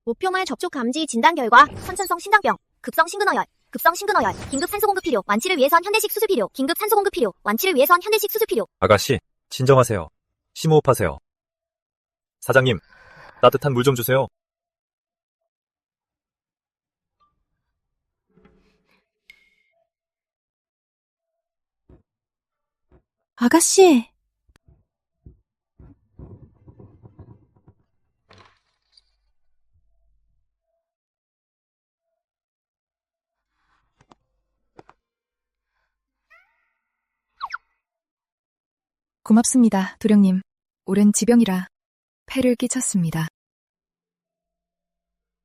Speaker 1: 목표물 접촉 감지 진단 결과 선천성 심장병, 급성 심근어열, 급성 심근어열, 긴급 산소 공급 필요, 완치를 위해선 현대식 수술 필요, 긴급 산소 공급 필요, 완치를 위해선 현대식 수술 필요.
Speaker 6: 아가씨, 진정하세요. 심호흡하세요. 사장님, 따뜻한 물 좀 주세요.
Speaker 8: 아가씨! 고맙습니다, 도령님. 오랜 지병이라 폐를 끼쳤습니다.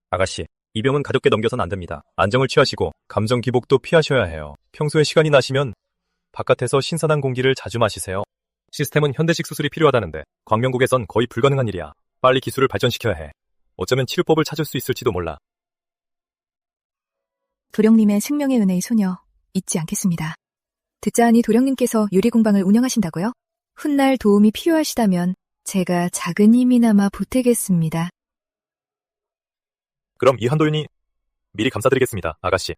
Speaker 6: 아가씨, 이 병은 가볍게 넘겨선 안 됩니다. 안정을 취하시고 감정 기복도 피하셔야 해요. 평소에 시간이 나시면 바깥에서 신선한 공기를 자주 마시세요. 시스템은 현대식 수술이 필요하다는데 광명국에선 거의 불가능한 일이야. 빨리 기술을 발전시켜야 해. 어쩌면 치료법을 찾을 수 있을지도 몰라.
Speaker 8: 도령님의 생명의 은혜의 소녀 잊지 않겠습니다. 듣자 하니 도령님께서 유리공방을 운영하신다고요? 훗날 도움이 필요하시다면 제가 작은 힘이나마 보태겠습니다.
Speaker 6: 그럼 이 한도윤이 미리 감사드리겠습니다, 아가씨.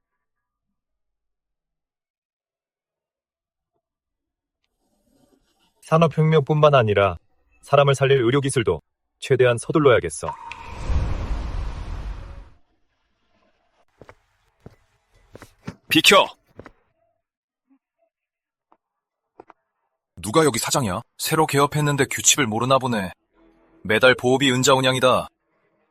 Speaker 6: 산업혁명뿐만 아니라 사람을 살릴 의료기술도 최대한 서둘러야겠어.
Speaker 10: 비켜! 누가 여기 사장이야? 새로 개업했는데 규칙을 모르나 보네. 매달 보호비 은자 운양이다.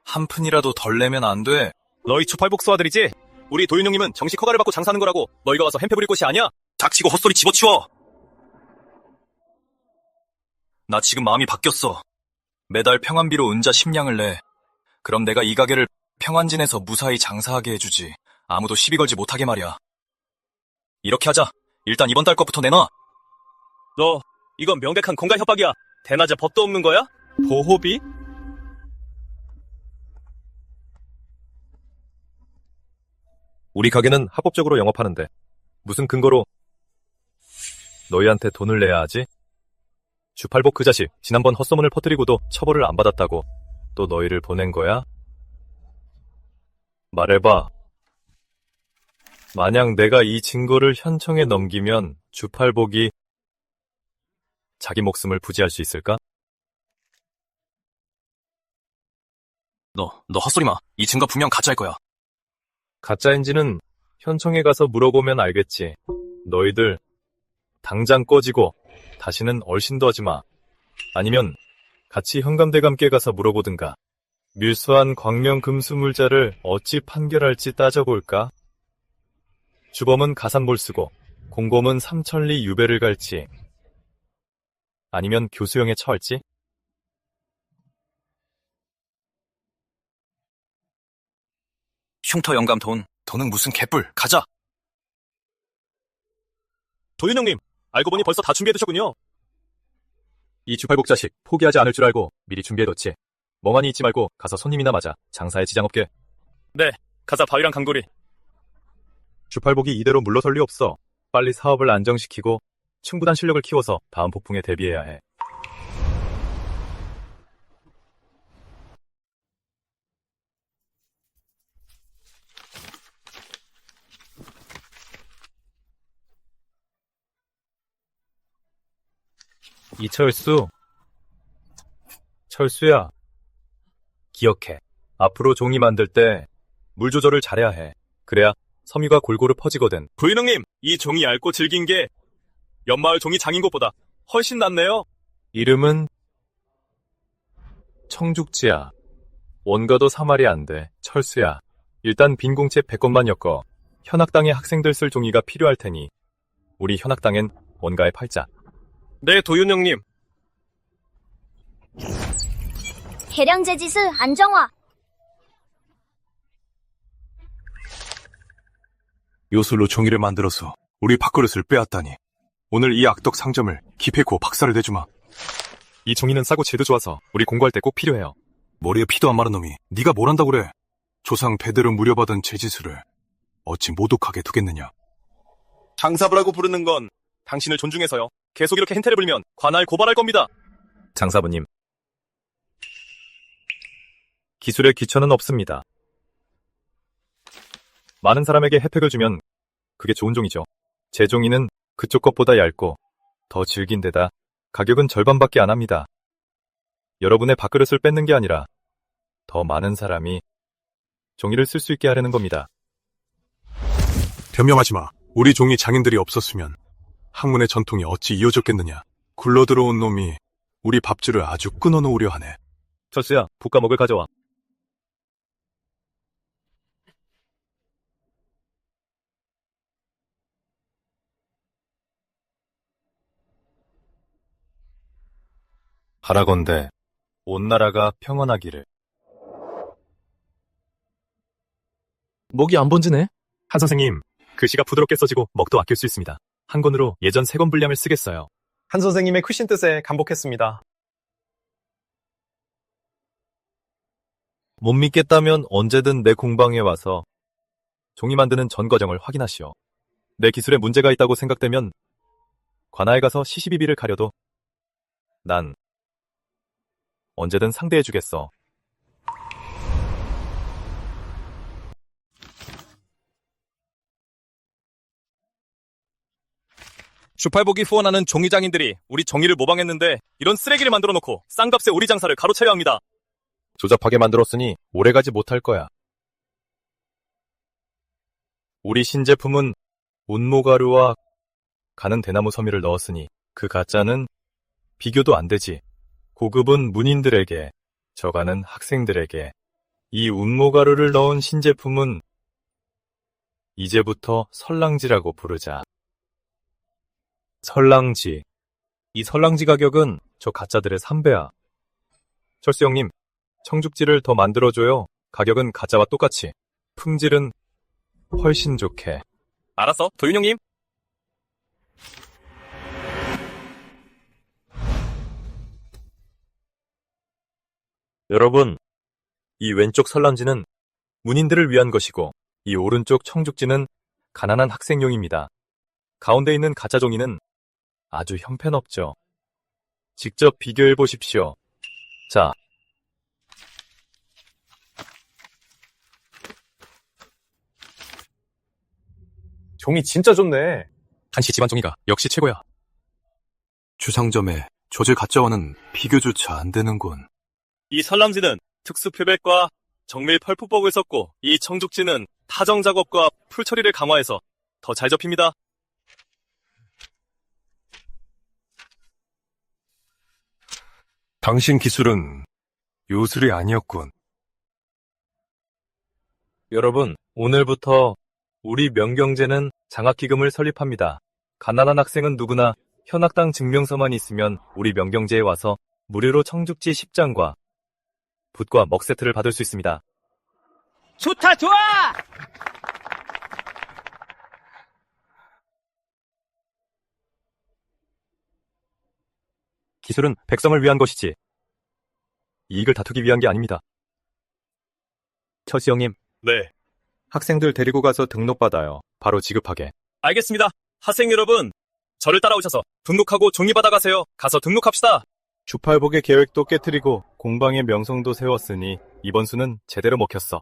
Speaker 10: 한 푼이라도 덜 내면 안 돼.
Speaker 2: 너희 추팔복수 아들이지? 우리 도윤 형님은 정식 허가를 받고 장사하는 거라고. 너희가 와서 햄패 부릴 곳이 아니야? 닥치고 헛소리 집어치워.
Speaker 10: 나 지금 마음이 바뀌었어. 매달 평안비로 은자 10냥을 내. 그럼 내가 이 가게를 평안진에서 무사히 장사하게 해주지. 아무도 시비 걸지 못하게 말이야. 이렇게 하자. 일단 이번 달 것부터 내놔.
Speaker 2: 너 이건 명백한 공갈 협박이야. 대낮에 법도 없는 거야? 보호비?
Speaker 6: 우리 가게는 합법적으로 영업하는데 무슨 근거로 너희한테 돈을 내야 하지? 주팔복 그 자식 지난번 헛소문을 퍼뜨리고도 처벌을 안 받았다고 또 너희를 보낸 거야? 말해봐. 만약 내가 이 증거를 현청에 넘기면 주팔복이 자기 목숨을 부지할 수 있을까?
Speaker 10: 너 헛소리 마. 이 증거 분명 가짜일 거야.
Speaker 6: 가짜인지는 현청에 가서 물어보면 알겠지. 너희들 당장 꺼지고 다시는 얼씬도 하지 마. 아니면 같이 현감대감께 가서 물어보든가. 밀수한 광명금수물자를 어찌 판결할지 따져볼까? 주범은 가산몰 쓰고 공범은 삼천리 유배를 갈지 아니면 교수형에 처할지?
Speaker 10: 흉터 영감 돈은 무슨 개뿔. 가자.
Speaker 2: 도윤 형님, 알고 보니 벌써 다 준비해두셨군요.
Speaker 6: 이 주팔복 자식 포기하지 않을 줄 알고 미리 준비해뒀지. 멍하니 있지 말고 가서 손님이나 맞아. 장사에 지장 없게.
Speaker 2: 네, 가자 바위랑 강돌이.
Speaker 6: 주팔복이 이대로 물러설 리 없어. 빨리 사업을 안정시키고 충분한 실력을 키워서 다음 폭풍에 대비해야 해. 이철수. 철수야. 기억해. 앞으로 종이 만들 때 물 조절을 잘해야 해. 그래야 섬유가 골고루 퍼지거든.
Speaker 2: 도윤 형님, 이 종이 얇고 질긴 게 옆마을 종이 장인 것보다 훨씬 낫네요.
Speaker 6: 이름은 청죽지야. 원가도 3알이 안 돼. 철수야. 일단 빈 공채 100건만 엮어. 현악당의 학생들 쓸 종이가 필요할 테니 우리 현악당엔 원가에 팔자.
Speaker 2: 네, 도윤 형님.
Speaker 1: 계량제지스 안정화.
Speaker 10: 요술로 종이를 만들어서 우리 밥그릇을 빼앗다니. 오늘 이 악덕 상점을 기필코 박살을 내주마.
Speaker 6: 이 종이는 싸고 질도 좋아서 우리 공부할 때 꼭 필요해요.
Speaker 10: 머리에 피도 안 마른 놈이 네가 뭘 한다고 그래. 조상 대대로 물려받은 제지수를 어찌 모독하게 두겠느냐.
Speaker 2: 장사부라고 부르는 건 당신을 존중해서요. 계속 이렇게 행태를 불면 관할 고발할 겁니다.
Speaker 6: 장사부님. 기술에 귀천은 없습니다. 많은 사람에게 혜택을 주면 그게 좋은 종이죠. 제 종이는 그쪽 것보다 얇고 더 질긴 데다 가격은 절반밖에 안 합니다. 여러분의 밥그릇을 뺏는 게 아니라 더 많은 사람이 종이를 쓸 수 있게 하려는 겁니다.
Speaker 10: 변명하지 마. 우리 종이 장인들이 없었으면 학문의 전통이 어찌 이어졌겠느냐. 굴러들어온 놈이 우리 밥줄을 아주 끊어놓으려 하네.
Speaker 6: 철수야, 붓과목을 가져와. 바라건대 온 나라가 평안하기를. 목이 안 번지네? 한 선생님, 글씨가 부드럽게 써지고 먹도 아낄 수 있습니다. 한 권으로 예전 3권 분량을 쓰겠어요.
Speaker 2: 한 선생님의 크신 뜻에 감복했습니다.
Speaker 6: 못 믿겠다면 언제든 내 공방에 와서 종이 만드는 전 과정을 확인하시오. 내 기술에 문제가 있다고 생각되면 관아에 가서 시시비비를 가려도 난 언제든 상대해주겠어.
Speaker 2: 주팔복이 후원하는 종이장인들이 우리 정의를 모방했는데 이런 쓰레기를 만들어 놓고 싼값에 우리 장사를 가로채려 합니다.
Speaker 6: 조잡하게 만들었으니 오래가지 못할 거야. 우리 신제품은 운모가루와 가는 대나무 섬유를 넣었으니 그 가짜는 비교도 안 되지. 고급은 문인들에게, 저가는 학생들에게. 이 운모가루를 넣은 신제품은 이제부터 설랑지라고 부르자. 설랑지. 이 설랑지 가격은 저 가짜들의 3배야. 철수 형님, 청죽지를 더 만들어줘요. 가격은 가짜와 똑같이. 품질은 훨씬 좋게.
Speaker 2: 알았어, 도윤 형님.
Speaker 6: 여러분, 이 왼쪽 설랑지는 문인들을 위한 것이고 이 오른쪽 청죽지는 가난한 학생용입니다. 가운데 있는 가짜 종이는 아주 형편없죠. 직접 비교해 보십시오. 자,
Speaker 2: 종이 진짜 좋네.
Speaker 6: 한시 집안 종이가 역시 최고야.
Speaker 10: 주상점에 조질 가짜와는 비교조차 안 되는군.
Speaker 2: 이 설람지는 특수 표백과 정밀 펄프법을 썼고 이 청죽지는 타정 작업과 풀 처리를 강화해서 더 잘 접힙니다.
Speaker 10: 당신 기술은 요술이 아니었군.
Speaker 6: 여러분, 오늘부터 우리 명경제는 장학기금을 설립합니다. 가난한 학생은 누구나 현악당 증명서만 있으면 우리 명경제에 와서 무료로 청죽지 10장과 붓과 먹 세트를 받을 수 있습니다.
Speaker 11: 좋다, 좋아!
Speaker 6: 기술은 백성을 위한 것이지 이익을 다투기 위한 게 아닙니다. 철수 형님.
Speaker 2: 네.
Speaker 6: 학생들 데리고 가서 등록받아요. 바로 지급하게.
Speaker 2: 알겠습니다. 학생 여러분, 저를 따라오셔서 등록하고 종이 받아가세요. 가서 등록합시다.
Speaker 6: 주팔복의 계획도 깨트리고 공방의 명성도 세웠으니 이번 수는 제대로 먹혔어.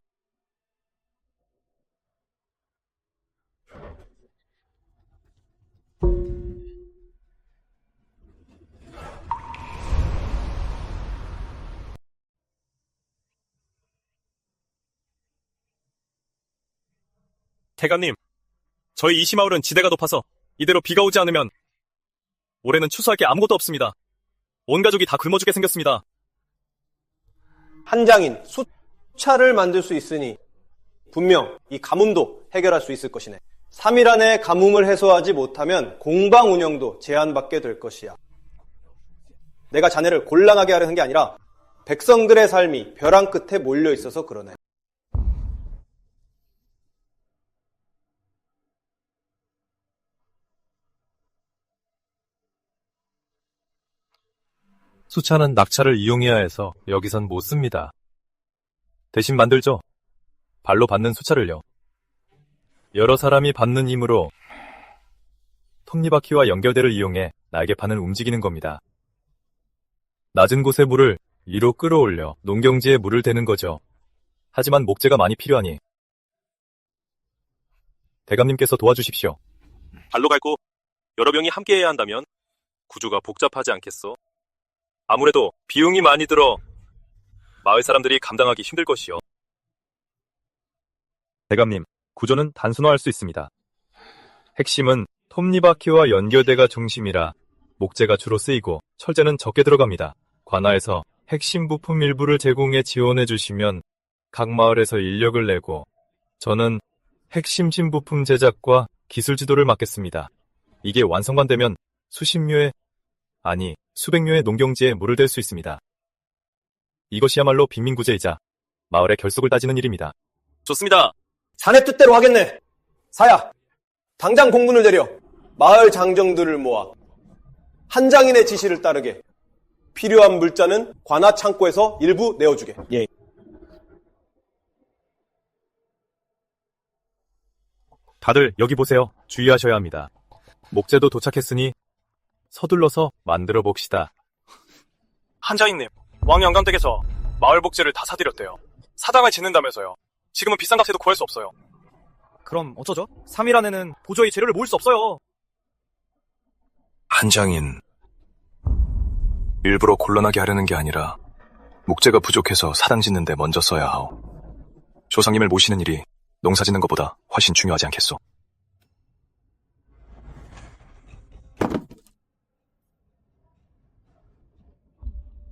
Speaker 2: 대감님, 저희 이시마을은 지대가 높아서 이대로 비가 오지 않으면 올해는 추수할 게 아무것도 없습니다. 온 가족이 다 굶어 죽게 생겼습니다.
Speaker 5: 한장인 수차를 만들 수 있으니 분명 이 가뭄도 해결할 수 있을 것이네. 3일 안에 가뭄을 해소하지 못하면 공방 운영도 제한받게 될 것이야. 내가 자네를 곤란하게 하려는 게 아니라 백성들의 삶이 벼랑 끝에 몰려 있어서 그러네.
Speaker 6: 수차는 낙차를 이용해야 해서 여기선 못 씁니다. 대신 만들죠. 발로 받는 수차를요. 여러 사람이 받는 힘으로 톱니바퀴와 연결대를 이용해 날개판을 움직이는 겁니다. 낮은 곳의 물을 위로 끌어올려 농경지에 물을 대는 거죠. 하지만 목재가 많이 필요하니 대감님께서 도와주십시오.
Speaker 2: 발로 갈고 여러 명이 함께 해야 한다면 구조가 복잡하지 않겠어? 아무래도 비용이 많이 들어 마을 사람들이 감당하기 힘들 것이요.
Speaker 6: 대감님, 구조는 단순화할 수 있습니다. 핵심은 톱니바퀴와 연결대가 중심이라 목재가 주로 쓰이고 철제는 적게 들어갑니다. 관아에서 핵심 부품 일부를 제공해 지원해 주시면 각 마을에서 인력을 내고 저는 핵심 신부품 제작과 기술 지도를 맡겠습니다. 이게 완성만 되면 수십 묘의, 아니 수백 묘의 농경지에 물을 댈 수 있습니다. 이것이야말로 빈민구제이자 마을의 결속을 따지는 일입니다.
Speaker 2: 좋습니다.
Speaker 5: 자네 뜻대로 하겠네. 사야, 당장 공문을 내려 마을 장정들을 모아 한장인의 지시를 따르게 필요한 물자는 관아 창고에서 일부 내어주게. 예.
Speaker 6: 다들 여기 보세요. 주의하셔야 합니다. 목재도 도착했으니 서둘러서 만들어 봅시다.
Speaker 2: 한자인님, 왕 영감댁에서 마을 복제를 다 사드렸대요. 사당을 짓는다면서요. 지금은 비싼 값에도 구할 수 없어요.
Speaker 9: 그럼 어쩌죠? 3일 안에는 도저히 재료를 모을 수 없어요.
Speaker 10: 한장인, 일부러 곤란하게 하려는 게 아니라 목재가 부족해서 사당 짓는데 먼저 써야 하오. 조상님을 모시는 일이 농사 짓는 것보다 훨씬 중요하지 않겠소?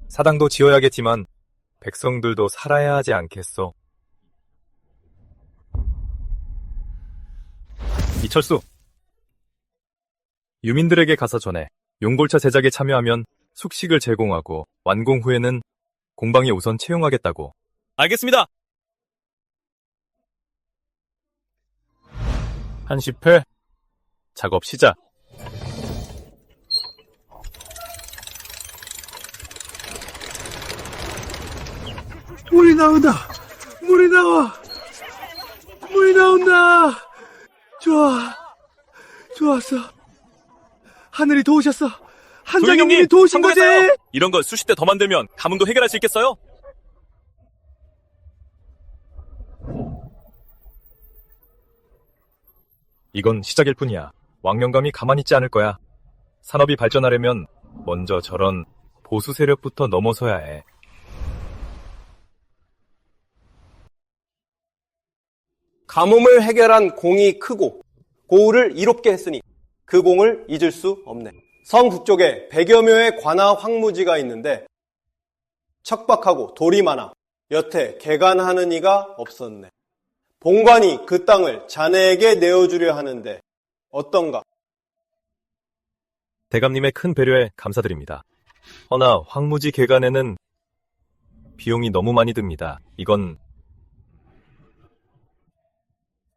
Speaker 6: 사당도 지어야겠지만 백성들도 살아야 하지 않겠소? 이철수, 유민들에게 가서 전해 용골차 제작에 참여하면 숙식을 제공하고 완공 후에는 공방에 우선 채용하겠다고.
Speaker 2: 알겠습니다.
Speaker 6: 한시패, 작업 시작.
Speaker 7: 물이 나온다. 물이 나와. 물이 나온다. 좋았어. 하늘이 도우셨어. 한장님이 도우신 거지.
Speaker 2: 이런 거 수십 대 더 만들면 가뭄도 해결할 수 있겠어요?
Speaker 6: 이건 시작일 뿐이야. 왕영감이 가만히 있지 않을 거야. 산업이 발전하려면 먼저 저런 보수 세력부터 넘어서야 해.
Speaker 5: 가뭄을 해결한 공이 크고 고을을 이롭게 했으니 그 공을 잊을 수 없네. 성 북쪽에 100여 묘의 관아 황무지가 있는데 척박하고 돌이 많아 여태 개간하는 이가 없었네. 본관이 그 땅을 자네에게 내어주려 하는데 어떤가?
Speaker 6: 대감님의 큰 배려에 감사드립니다. 허나 황무지 개간에는 비용이 너무 많이 듭니다. 이건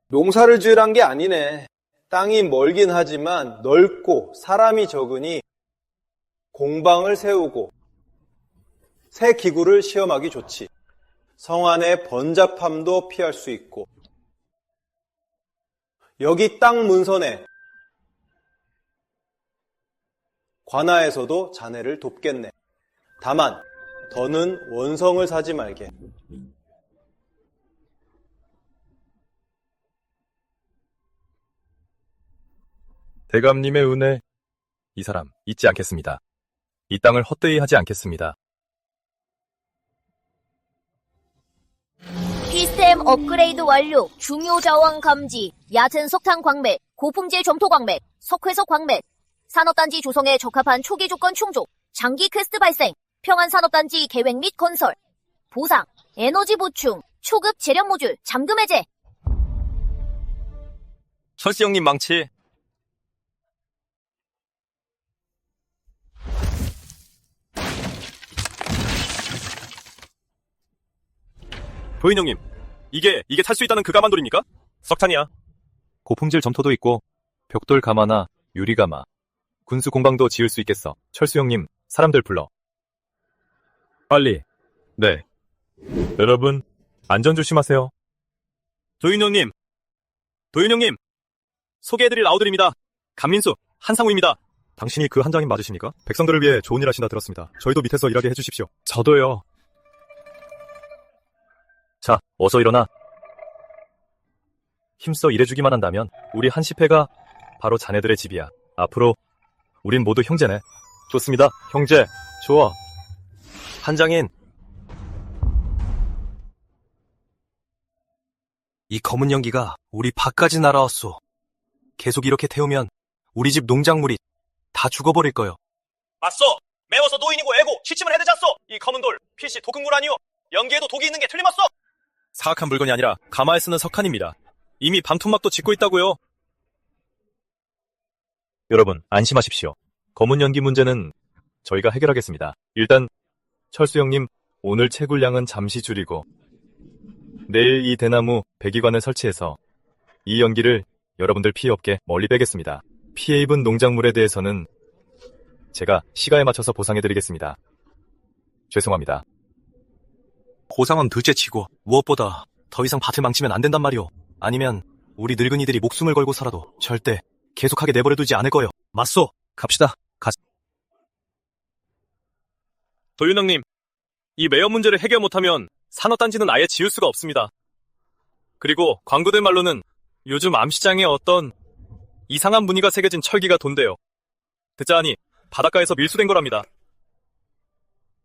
Speaker 5: 농사를 지으란 게 아니네. 땅이 멀긴 하지만 넓고 사람이 적으니 공방을 세우고 새 기구를 시험하기 좋지. 성 안의 번잡함도 피할 수 있고 여기 땅 문선에 관아에서도 자네를 돕겠네. 다만 더는 원성을 사지 말게.
Speaker 6: 대감님의 은혜, 이 사람 잊지 않겠습니다. 이 땅을 헛되이 하지 않겠습니다.
Speaker 1: 시스템 업그레이드 완료. 중요 자원 감지. 얕은 석탄 광맥, 고품질 점토 광맥, 석회석 광맥. 산업단지 조성에 적합한 초기 조건 충족. 장기 퀘스트 발생. 평안 산업단지 계획 및 건설. 보상, 에너지 보충, 초급 재련 모듈, 잠금 해제.
Speaker 2: 철수 형님 망치. 도인 형님, 이게 탈 수 있다는 그 가만돌입니까? 석탄이야.
Speaker 6: 고품질 점토도 있고 벽돌 가마나 유리 가마, 군수 공방도 지을 수 있겠어. 철수 형님, 사람들 불러. 빨리. 네. 여러분, 안전 조심하세요.
Speaker 2: 도인 형님, 소개해드릴 아우들입니다. 감민수, 한상우입니다.
Speaker 6: 당신이 그 한장님 맞으십니까? 백성들을 위해 좋은 일 하신다 들었습니다. 저희도 밑에서 일하게 해주십시오. 저도요. 자, 어서 일어나. 힘써 일해주기만 한다면 우리 한시패가 바로 자네들의 집이야. 앞으로 우린 모두 형제네. 좋습니다. 형제. 좋아. 한장인.
Speaker 9: 이 검은 연기가 우리 밭까지 날아왔소. 계속 이렇게 태우면 우리 집 농작물이 다 죽어버릴 거요.
Speaker 2: 맞소! 매워서 노인이고 애고 시침을 해대잖소! 이 검은 돌, 필시 독극물 아니오! 연기에도 독이 있는 게 틀림없소!
Speaker 6: 사악한 물건이 아니라 가마에 쓰는 석탄입니다. 이미 방토막도 짓고 있다고요. 여러분, 안심하십시오. 검은 연기 문제는 저희가 해결하겠습니다. 일단 철수 형님, 오늘 채굴량은 잠시 줄이고 내일 이 대나무 배기관을 설치해서 이 연기를 여러분들 피해 없게 멀리 빼겠습니다. 피해 입은 농작물에 대해서는 제가 시가에 맞춰서 보상해드리겠습니다. 죄송합니다.
Speaker 9: 보상은 둘째치고 무엇보다 더 이상 밭을 망치면 안 된단 말이오. 아니면 우리 늙은이들이 목숨을 걸고 살아도 절대 계속하게 내버려두지 않을 거요. 맞소. 갑시다.
Speaker 2: 도윤 형님, 이 매연 문제를 해결 못하면 산업단지는 아예 지을 수가 없습니다. 그리고 광부들 말로는 요즘 암시장에 어떤 이상한 무늬가 새겨진 철기가 돈대요. 듣자하니 바닷가에서 밀수된 거랍니다.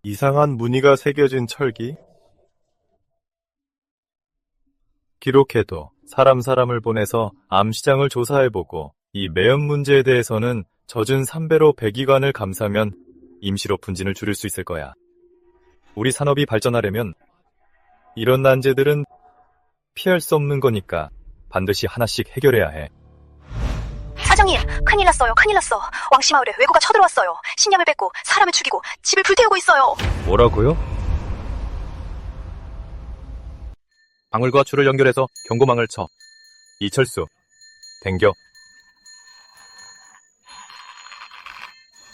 Speaker 6: 이상한 무늬가 새겨진 철기? 기록해도 사람을 보내서 암시장을 조사해보고 이 매연 문제에 대해서는 젖은 3배로 배기관을 감싸면 임시로 분진을 줄일 수 있을 거야. 우리 산업이 발전하려면 이런 난제들은 피할 수 없는 거니까 반드시 하나씩 해결해야 해.
Speaker 3: 사장님, 큰일 났어요. 왕시마을에 왜구가 쳐들어왔어요. 식량을 뺏고 사람을 죽이고 집을 불태우고 있어요.
Speaker 6: 뭐라고요? 방울과 줄을 연결해서 경고망을 쳐. 이철수, 댕겨.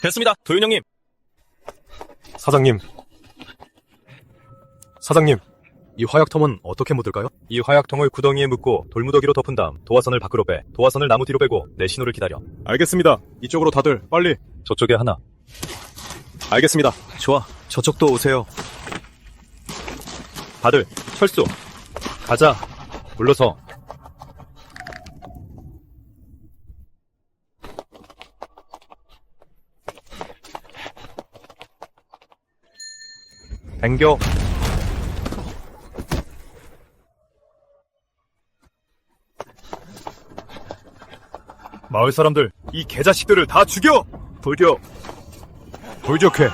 Speaker 2: 됐습니다, 도윤 형님.
Speaker 6: 사장님, 이 화약통은 어떻게 묻을까요? 이 화약통을 구덩이에 묻고 돌무더기로 덮은 다음 도화선을 밖으로 빼. 도화선을 나무 뒤로 빼고 내 신호를 기다려. 알겠습니다. 이쪽으로 다들 빨리. 저쪽에 하나. 알겠습니다.
Speaker 9: 좋아. 저쪽도 오세요.
Speaker 6: 다들 철수. 가자. 물러서. 댕겨. 마을 사람들, 이 개자식들을 다 죽여! 불격해.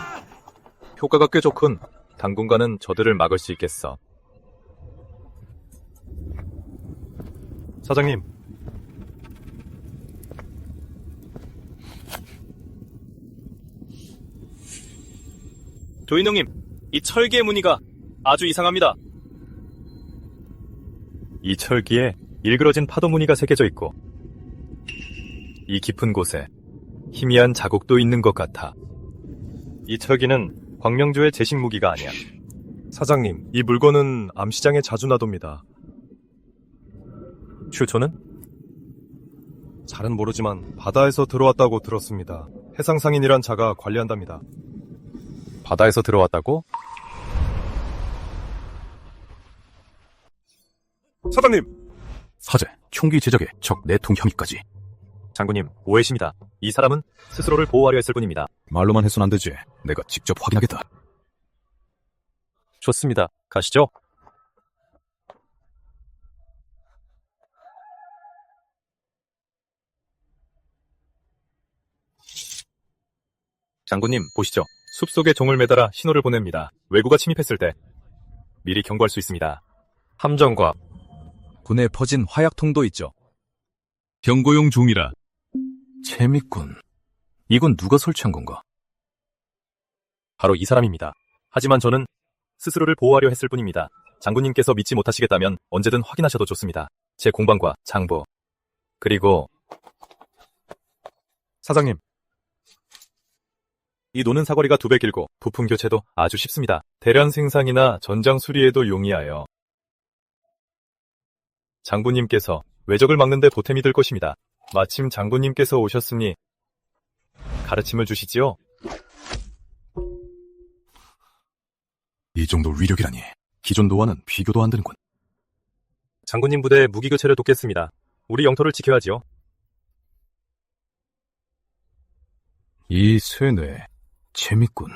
Speaker 6: 효과가 꽤 좋군. 당분간은 저들을 막을 수 있겠어. 사장님.
Speaker 2: 도인 형님, 이 철기의 무늬가 아주 이상합니다.
Speaker 6: 이 철기에 일그러진 파도 무늬가 새겨져 있고 이 깊은 곳에 희미한 자국도 있는 것 같아. 이 철기는 광명조의 제식 무기가 아니야. 사장님, 이 물건은 암시장에 자주 놔둡니다. 출처는? 잘은 모르지만 바다에서 들어왔다고 들었습니다. 해상상인이란 자가 관리한답니다. 바다에서 들어왔다고? 사장님! 사제, 총기 제작에 적 4통 혐의까지. 장군님, 오해십니다. 이 사람은 스스로를 보호하려 했을 뿐입니다. 말로만 해선 안 되지. 내가 직접 확인하겠다. 좋습니다. 가시죠. 장군님, 보시죠. 숲속에 종을 매달아 신호를 보냅니다. 왜구가 침입했을 때. 미리 경고할 수 있습니다. 함정과
Speaker 12: 군에 퍼진 화약통도 있죠. 경고용 종이라.
Speaker 9: 재밌군. 이건 누가 설치한 건가?
Speaker 6: 바로 이 사람입니다. 하지만 저는 스스로를 보호하려 했을 뿐입니다. 장군님께서 믿지 못하시겠다면 언제든 확인하셔도 좋습니다. 제 공방과 장부, 그리고 사장님, 이 노는 사거리가 2배 길고 부품 교체도 아주 쉽습니다. 대량 생산이나 전장 수리에도 용이하여 장군님께서 외적을 막는 데 보탬이 될 것입니다. 마침 장군님께서 오셨으니 가르침을 주시지요?
Speaker 9: 이 정도 위력이라니. 기존 노와는 비교도 안 되는군.
Speaker 6: 장군님 부대 무기 교체를 돕겠습니다. 우리 영토를 지켜야지요.
Speaker 9: 이 쇠뇌, 재밌군.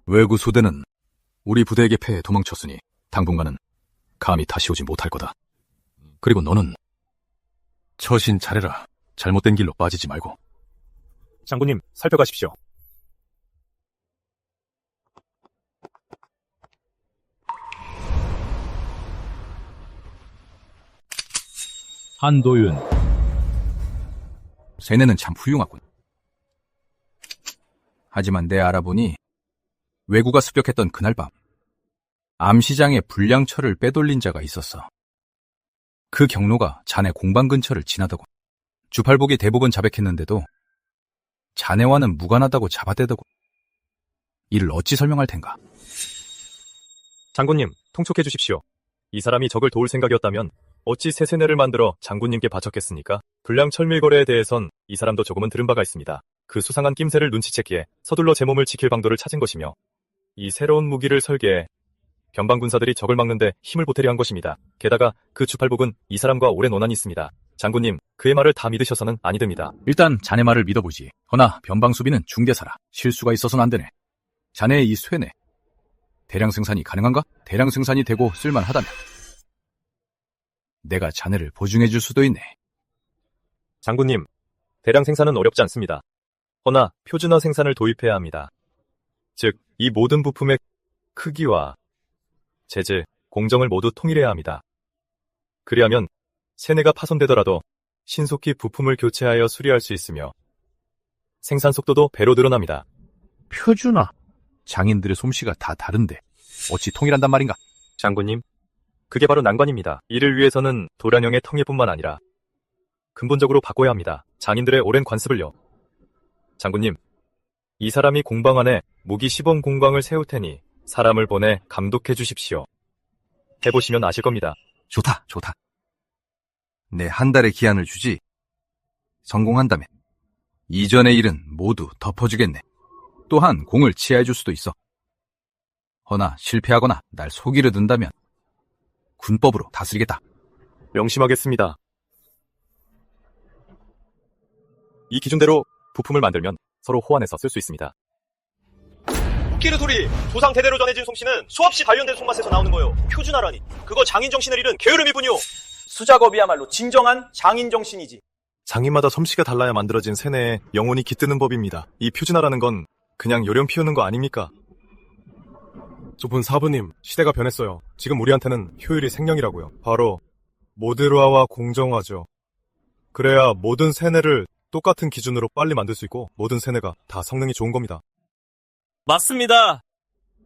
Speaker 9: 외구 소대는 우리 부대에게 패해 도망쳤으니 당분간은 감히 다시 오지 못할 거다. 그리고 너는 처신 잘해라. 잘못된 길로 빠지지 말고.
Speaker 6: 장군님, 살펴가십시오.
Speaker 12: 한도윤.
Speaker 13: 세네는 참 훌륭하군. 하지만 내 알아보니 왜구가 습격했던 그날 밤 암시장에 불량철을 빼돌린 자가 있었어. 그 경로가 자네 공방 근처를 지나더군. 주팔복이 대부분 자백했는데도 자네와는 무관하다고 잡아대더군. 이를 어찌 설명할 텐가?
Speaker 6: 장군님, 통촉해 주십시오. 이 사람이 적을 도울 생각이었다면 어찌 새 세뇌를 만들어 장군님께 바쳤겠습니까? 불량 철밀 거래에 대해선 이 사람도 조금은 들은 바가 있습니다. 그 수상한 낌새를 눈치챘기에 서둘러 제 몸을 지킬 방도를 찾은 것이며 이 새로운 무기를 설계해 변방 군사들이 적을 막는데 힘을 보태려 한 것입니다. 게다가 그 주팔복은 이 사람과 오랜 원한이 있습니다. 장군님, 그의 말을 다 믿으셔서는 아니 됩니다.
Speaker 13: 일단 자네 말을 믿어보지. 허나 변방수비는 중대사라. 실수가 있어서는 안 되네. 자네의 이 쇠뇌, 대량 생산이 가능한가? 대량 생산이 되고 쓸만하다면 내가 자네를 보증해줄 수도 있네.
Speaker 6: 장군님, 대량 생산은 어렵지 않습니다. 허나 표준화 생산을 도입해야 합니다. 즉, 이 모든 부품의 크기와 재질, 공정을 모두 통일해야 합니다. 그리하면 세뇌가 파손되더라도 신속히 부품을 교체하여 수리할 수 있으며 생산 속도도 배로 늘어납니다.
Speaker 13: 표준화. 장인들의 솜씨가 다 다른데 어찌 통일한단 말인가?
Speaker 6: 장군님, 그게 바로 난관입니다. 이를 위해서는 도량형의 통일뿐만 아니라 근본적으로 바꿔야 합니다. 장인들의 오랜 관습을요. 장군님, 이 사람이 공방 안에 무기 시범 공방을 세울 테니 사람을 보내 감독해 주십시오. 해보시면 아실 겁니다.
Speaker 13: 좋다, 좋다. 내 한 달의 기한을 주지. 성공한다면 이전의 일은 모두 덮어주겠네. 또한 공을 치하해줄 수도 있어. 허나 실패하거나 날 속이려 든다면 군법으로 다스리겠다.
Speaker 6: 명심하겠습니다. 이 기준대로 부품을 만들면 서로 호환해서 쓸 수 있습니다.
Speaker 2: 웃기는 소리! 조상 대대로 전해진 솜씨는 수없이 단련된 손맛에서 나오는 거요. 표준화라니. 그거 장인 정신을 잃은 게으름일 뿐이요.
Speaker 5: 수작업이야말로 진정한 장인 정신이지.
Speaker 2: 장인마다 솜씨가 달라야 만들어진 세뇌에 영혼이 깃드는 법입니다. 이 표준화라는 건 그냥 요령 피우는 거 아닙니까? 좁은 사부님, 시대가 변했어요. 지금 우리한테는 효율이 생명이라고요. 바로 모듈화와 공정화죠. 그래야 모든 세뇌를 똑같은 기준으로 빨리 만들 수 있고 모든 세뇌가 다 성능이 좋은 겁니다.
Speaker 11: 맞습니다.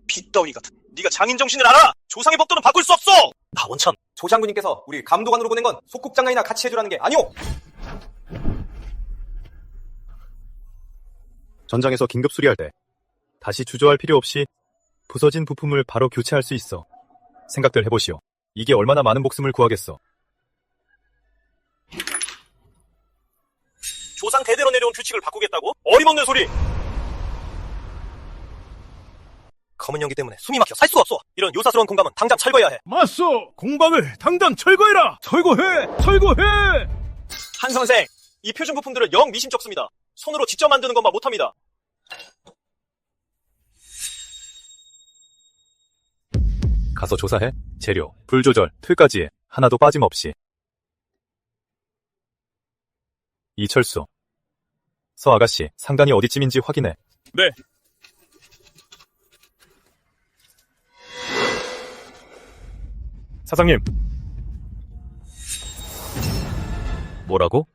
Speaker 2: 핏더위 같은. 네가 장인 정신을 알아! 조상의 법도는 바꿀 수 없어! 나 원천.
Speaker 5: 조 장군님께서 우리 감독관으로 보낸 건 속국장관이나 같이 해주라는 게 아니오!
Speaker 6: 전장에서 긴급 수리할 때 다시 주저할 필요 없이 부서진 부품을 바로 교체할 수 있어. 생각들 해보시오. 이게 얼마나 많은 목숨을 구하겠어.
Speaker 2: 조상 대대로 내려온 규칙을 바꾸겠다고? 어림없는 소리! 검은 연기 때문에 숨이 막혀 살 수가 없어. 이런 요사스러운 공감은 당장 철거해야 해.
Speaker 7: 맞소! 공방을 당장 철거해라! 철거해! 철거해!
Speaker 2: 한 선생, 이 표준 부품들은 영 미심쩍습니다. 손으로 직접 만드는 것만 못합니다.
Speaker 6: 가서 조사해. 재료, 불 조절, 틀까지 하나도 빠짐없이. 이철수, 서 아가씨, 상단이 어디쯤인지 확인해.
Speaker 2: 네.
Speaker 6: 사장님. 뭐라고?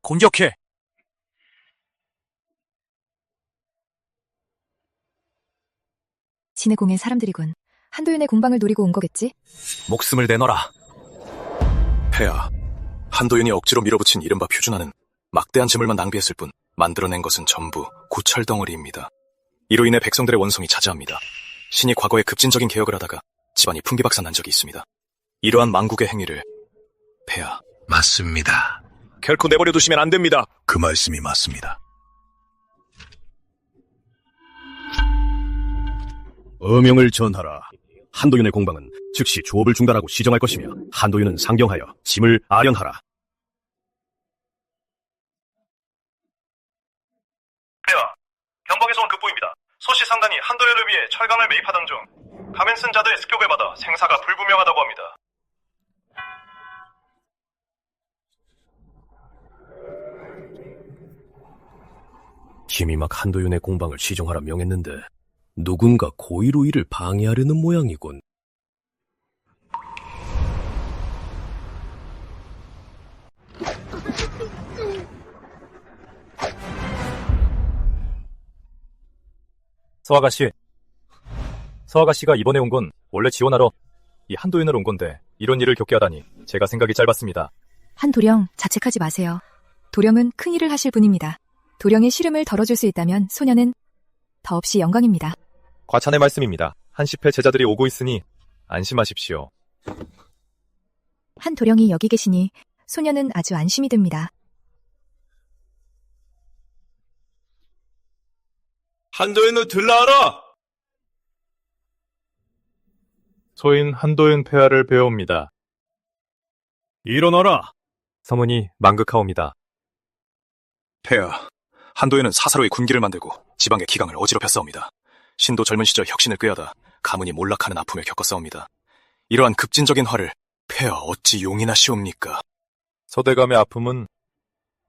Speaker 9: 공격해!
Speaker 8: 진해공의 사람들이군. 한도윤의 공방을 노리고 온 거겠지?
Speaker 10: 목숨을 내놔라. 폐하, 한도윤이 억지로 밀어붙인 이른바 표준화는 막대한 재물만 낭비했을 뿐 만들어낸 것은 전부 고철덩어리입니다. 이로 인해 백성들의 원성이 자자합니다. 신이 과거에 급진적인 개혁을 하다가 집안이 풍비박산 난 적이 있습니다. 이러한 망국의 행위를 폐하.
Speaker 14: 맞습니다.
Speaker 2: 결코 내버려 두시면 안 됩니다.
Speaker 14: 그 말씀이 맞습니다.
Speaker 15: 어명을 전하라. 한도윤의 공방은 즉시 조업을 중단하고 시정할 것이며 한도윤은 상경하여 짐을 아련하라.
Speaker 2: 폐하, 변방에서 온 급보입니다. 소시 상단이 한도윤을 위해 철강을 매입하던 중 가면 쓴 자들의 습격을 받아 생사가 불분명하다고 합니다.
Speaker 15: 짐이 막 한도윤의 공방을 시정하라 명했는데 누군가 고의로 이를 방해하려는 모양이군.
Speaker 6: 서아가씨가 이번에 온 건 원래 지원하러 이 한도윤을 온 건데 이런 일을 겪게 하다니 제가 생각이 짧았습니다.
Speaker 8: 한도령, 자책하지 마세요. 도령은 큰 일을 하실 분입니다. 도령의 시름을 덜어줄 수 있다면 소녀는 더없이 영광입니다.
Speaker 6: 과찬의 말씀입니다. 한시패 제자들이 오고 있으니 안심하십시오.
Speaker 8: 한도령이 여기 계시니 소녀는 아주 안심이 됩니다.
Speaker 2: 한도윤을 들라하라!
Speaker 6: 소인 한도윤 폐하를 배웁니다.
Speaker 15: 일어나라!
Speaker 6: 서문이 망극하옵니다.
Speaker 10: 폐하, 한도윤은 사사로이 군기를 만들고 지방의 기강을 어지럽혔사옵니다. 신도 젊은 시절 혁신을 꾀하다 가문이 몰락하는 아픔을 겪었사옵니다. 이러한 급진적인 화를 폐하 어찌 용인하 시옵니까?
Speaker 6: 서대감의 아픔은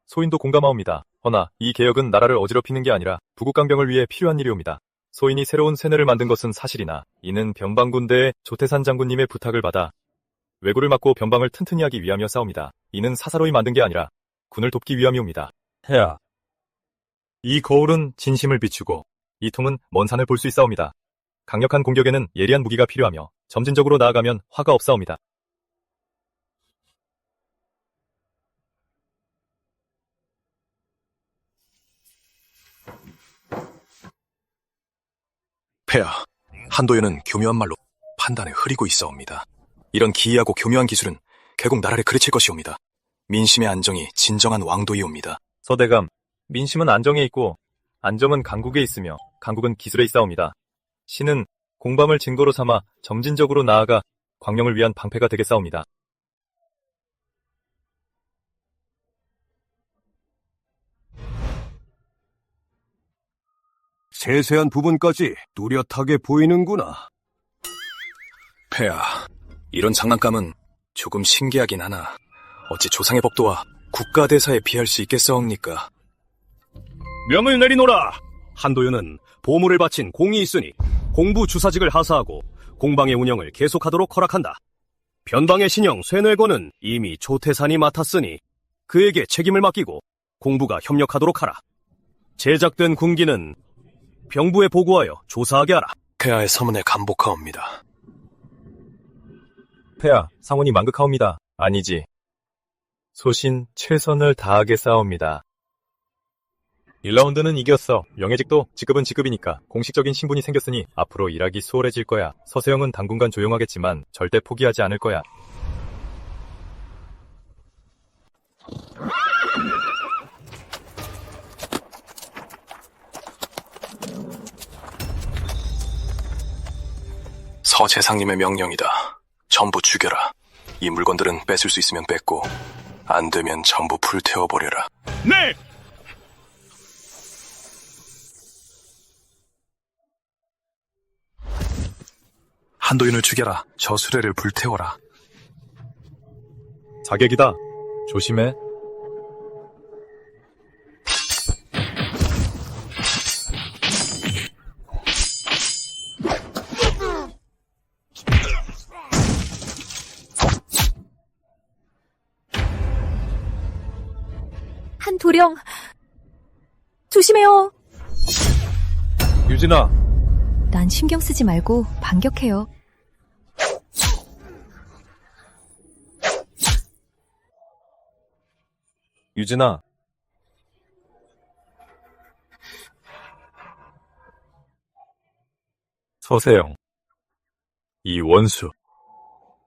Speaker 6: 소인도 공감하옵니다. 허나 이 개혁은 나라를 어지럽히는 게 아니라 부국강병을 위해 필요한 일이옵니다. 소인이 새로운 세뇌를 만든 것은 사실이나 이는 변방군대의 조태산 장군님의 부탁을 받아 왜구를 막고 변방을 튼튼히 하기 위함이었사옵니다. 이는 사사로이 만든 게 아니라 군을 돕기 위함이옵니다.
Speaker 15: 폐하,
Speaker 6: 이 거울은 진심을 비추고 이 통은 먼 산을 볼 수 있사옵니다. 강력한 공격에는 예리한 무기가 필요하며 점진적으로 나아가면 화가 없사옵니다.
Speaker 10: 폐하, 한도윤은 교묘한 말로 판단을 흐리고 있사옵니다. 이런 기이하고 교묘한 기술은 결국 나라를 그르칠 것이옵니다. 민심의 안정이 진정한 왕도이옵니다.
Speaker 6: 서대감, 민심은 안정에 있고 안정은 강국에 있으며 강국은 기술에 있사옵니다. 신은 공방을 증거로 삼아 점진적으로 나아가 광명을 위한 방패가 되겠사옵니다.
Speaker 15: 세세한 부분까지 뚜렷하게 보이는구나.
Speaker 10: 폐하, 이런 장난감은 조금 신기하긴 하나 어찌 조상의 법도와 국가대사에 비할 수 있겠사옵니까?
Speaker 15: 명을 내리노라. 한도윤은 보물을 바친 공이 있으니 공부 주사직을 하사하고 공방의 운영을 계속하도록 허락한다. 변방의 신형 쇠뇌고는 이미 조태산이 맡았으니 그에게 책임을 맡기고 공부가 협력하도록 하라. 제작된 군기는 병부에 보고하여 조사하게 하라.
Speaker 10: 폐하의 서문에 감복하옵니다.
Speaker 6: 폐하, 상원이 망극하옵니다. 아니지. 소신 최선을 다하게 싸웁니다. 1라운드는 이겼어. 영예직도 직급은 직급이니까 공식적인 신분이 생겼으니 앞으로 일하기 수월해질 거야. 서세영은 당분간 조용하겠지만 절대 포기하지 않을 거야.
Speaker 10: 서재상님의 명령이다. 전부 죽여라. 이 물건들은 뺏을 수 있으면 뺏고 안 되면 전부 불태워버려라.
Speaker 15: 네!
Speaker 10: 한도윤을 죽여라. 저 수레를 불태워라.
Speaker 6: 자객이다. 조심해.
Speaker 8: 한도령, 조심해요.
Speaker 6: 유진아,
Speaker 8: 난 신경 쓰지 말고 반격해요.
Speaker 6: 유진아. 서세영, 이 원수,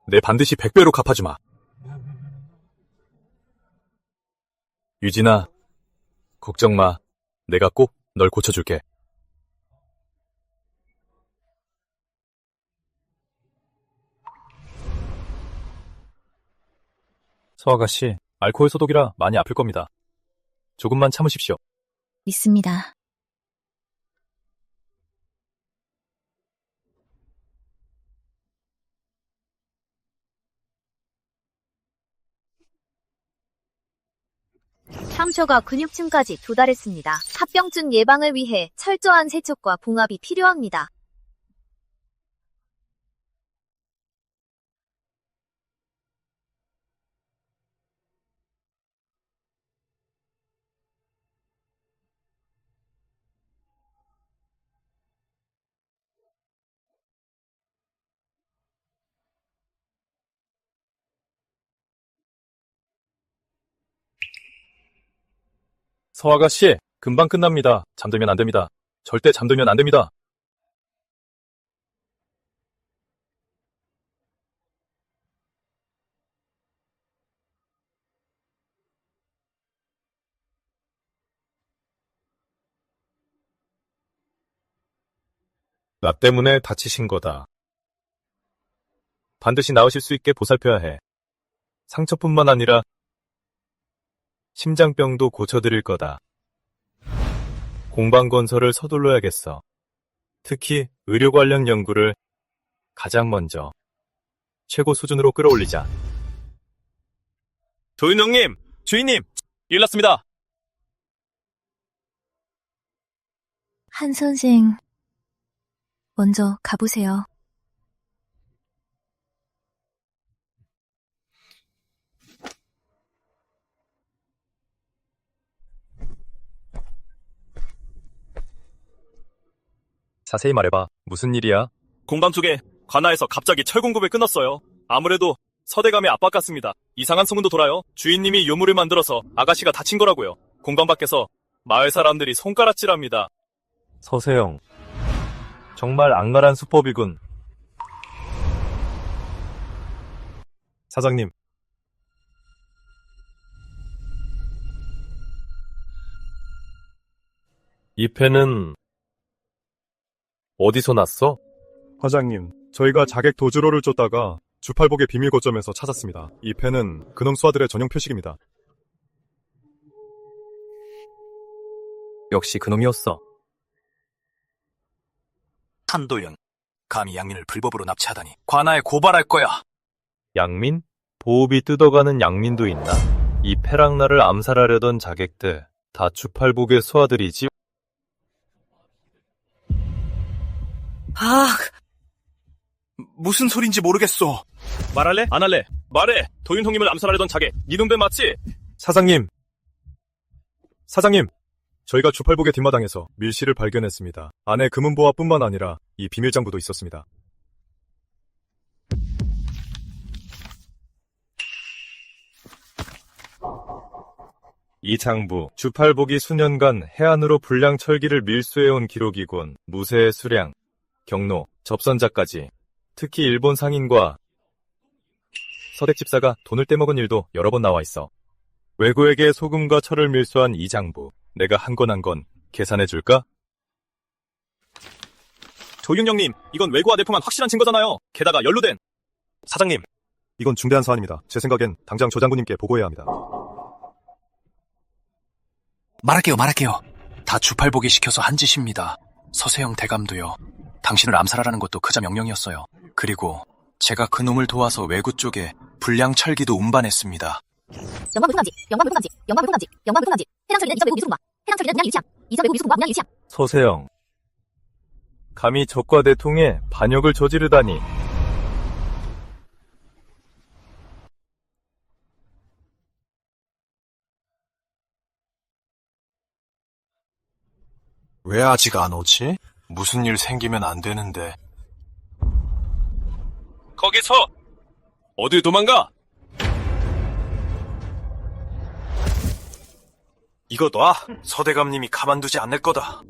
Speaker 6: 내 반드시 100배로 갚아주마. 유진아, 걱정 마. 내가 꼭 널 고쳐줄게. 서 아가씨, 알코올 소독이라 많이 아플 겁니다. 조금만 참으십시오.
Speaker 8: 믿습니다.
Speaker 1: 상처가 근육층까지 도달했습니다. 합병증 예방을 위해 철저한 세척과 봉합이 필요합니다.
Speaker 6: 서 아가씨, 금방 끝납니다. 잠들면 안 됩니다. 절대 잠들면 안 됩니다. 나 때문에 다치신 거다. 반드시 나으실 수 있게 보살펴야 해. 상처뿐만 아니라 심장병도 고쳐드릴 거다. 공방건설을 서둘러야겠어. 특히 의료 관련 연구를 가장 먼저 최고 수준으로 끌어올리자. 조윤영님, 주인님, 일 났습니다.
Speaker 8: 한 선생, 먼저 가보세요.
Speaker 6: 자세히 말해봐. 무슨 일이야?
Speaker 2: 공방 쪽에 관아에서 갑자기 철 공급이 끊었어요. 아무래도 서대감의 압박 같습니다. 이상한 소문도 돌아요. 주인님이 요물을 만들어서 아가씨가 다친 거라고요. 공방 밖에서 마을 사람들이 손가락질합니다.
Speaker 6: 서세영, 정말 악랄한 수법이군. 사장님. 이 펜은 어디서 났어?
Speaker 16: 과장님, 저희가 자객 도주로를 쫓다가 주팔복의 비밀 고점에서 찾았습니다. 이 펜은 그놈 수하들의 전용 표식입니다.
Speaker 6: 역시 그놈이었어.
Speaker 14: 한도연, 감히 양민을 불법으로 납치하다니 관아에 고발할 거야.
Speaker 6: 양민? 보업이 뜯어가는 양민도 있나? 이 페랑나를 암살하려던 자객들 다 주팔복의 수하들이지?
Speaker 2: 무슨 소린지 모르겠어. 말할래? 안 할래? 말해. 도윤 형님을 암살하려던 자객, 네 눈배 맞지?
Speaker 16: 사장님, 저희가 주팔복의 뒷마당에서 밀실을 발견했습니다. 안에 금은보화뿐만 아니라 이 비밀장부도 있었습니다.
Speaker 6: 이 장부, 주팔복이 수년간 해안으로 불량 철기를 밀수해온 기록이군. 무쇠의 수량, 경로, 접선자까지. 특히 일본 상인과 서댁 집사가 돈을 떼먹은 일도 여러 번 나와 있어. 외구에게 소금과 철을 밀수한 이 장부, 내가 한 건 한 건 계산해줄까?
Speaker 2: 조윤영님, 이건 외구와 내포만 확실한 증거잖아요. 게다가 연루된.
Speaker 16: 사장님, 이건 중대한 사안입니다. 제 생각엔 당장 조 장군님께 보고해야 합니다.
Speaker 14: 말할게요. 다 주팔복이 시켜서 한 짓입니다. 서세영 대감도요. 당신을 암살하라는 것도 그자 명령이었어요. 그리고 제가 그놈을 도와서 외구 쪽에 불량 철기도 운반했습니다.
Speaker 1: 영광불통감지. 해당 처리는 이전 외구 미수공과. 해당 처리는 문양 일치함. 이전 외구 미수공과 문양 일치함.
Speaker 6: 서세영, 감히 적과 내통해 반역을 저지르다니.
Speaker 10: 왜 아직 안 오지? 무슨 일 생기면 안 되는데.
Speaker 2: 거기 서! 어딜 도망가?
Speaker 10: 이거 놔! 서대감님이 가만두지 않을 거다.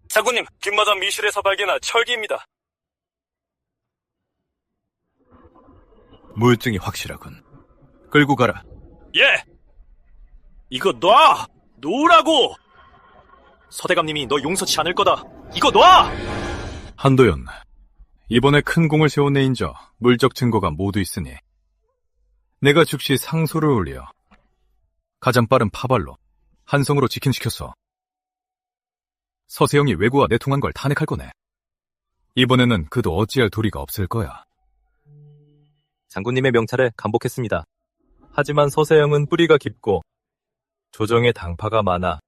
Speaker 2: 장군님, 김마담 미실에서 발견한 철기입니다.
Speaker 13: 물증이 확실하군. 끌고 가라.
Speaker 2: 예! 이거 놔! 놓으라고! 서대감님이 너 용서치 않을 거다. 이거 놔!
Speaker 13: 한도연, 이번에 큰 공을 세운 애인저 물적 증거가 모두 있으니 내가 즉시 상소를 올려 가장 빠른 파발로 한성으로 직행시켰어. 서세영이 외구와 내통한 걸 탄핵할 거네. 이번에는 그도 어찌할 도리가 없을 거야.
Speaker 6: 장군님의 명찰에 감복했습니다. 하지만 서세영은 뿌리가 깊고 조정에 당파가 많아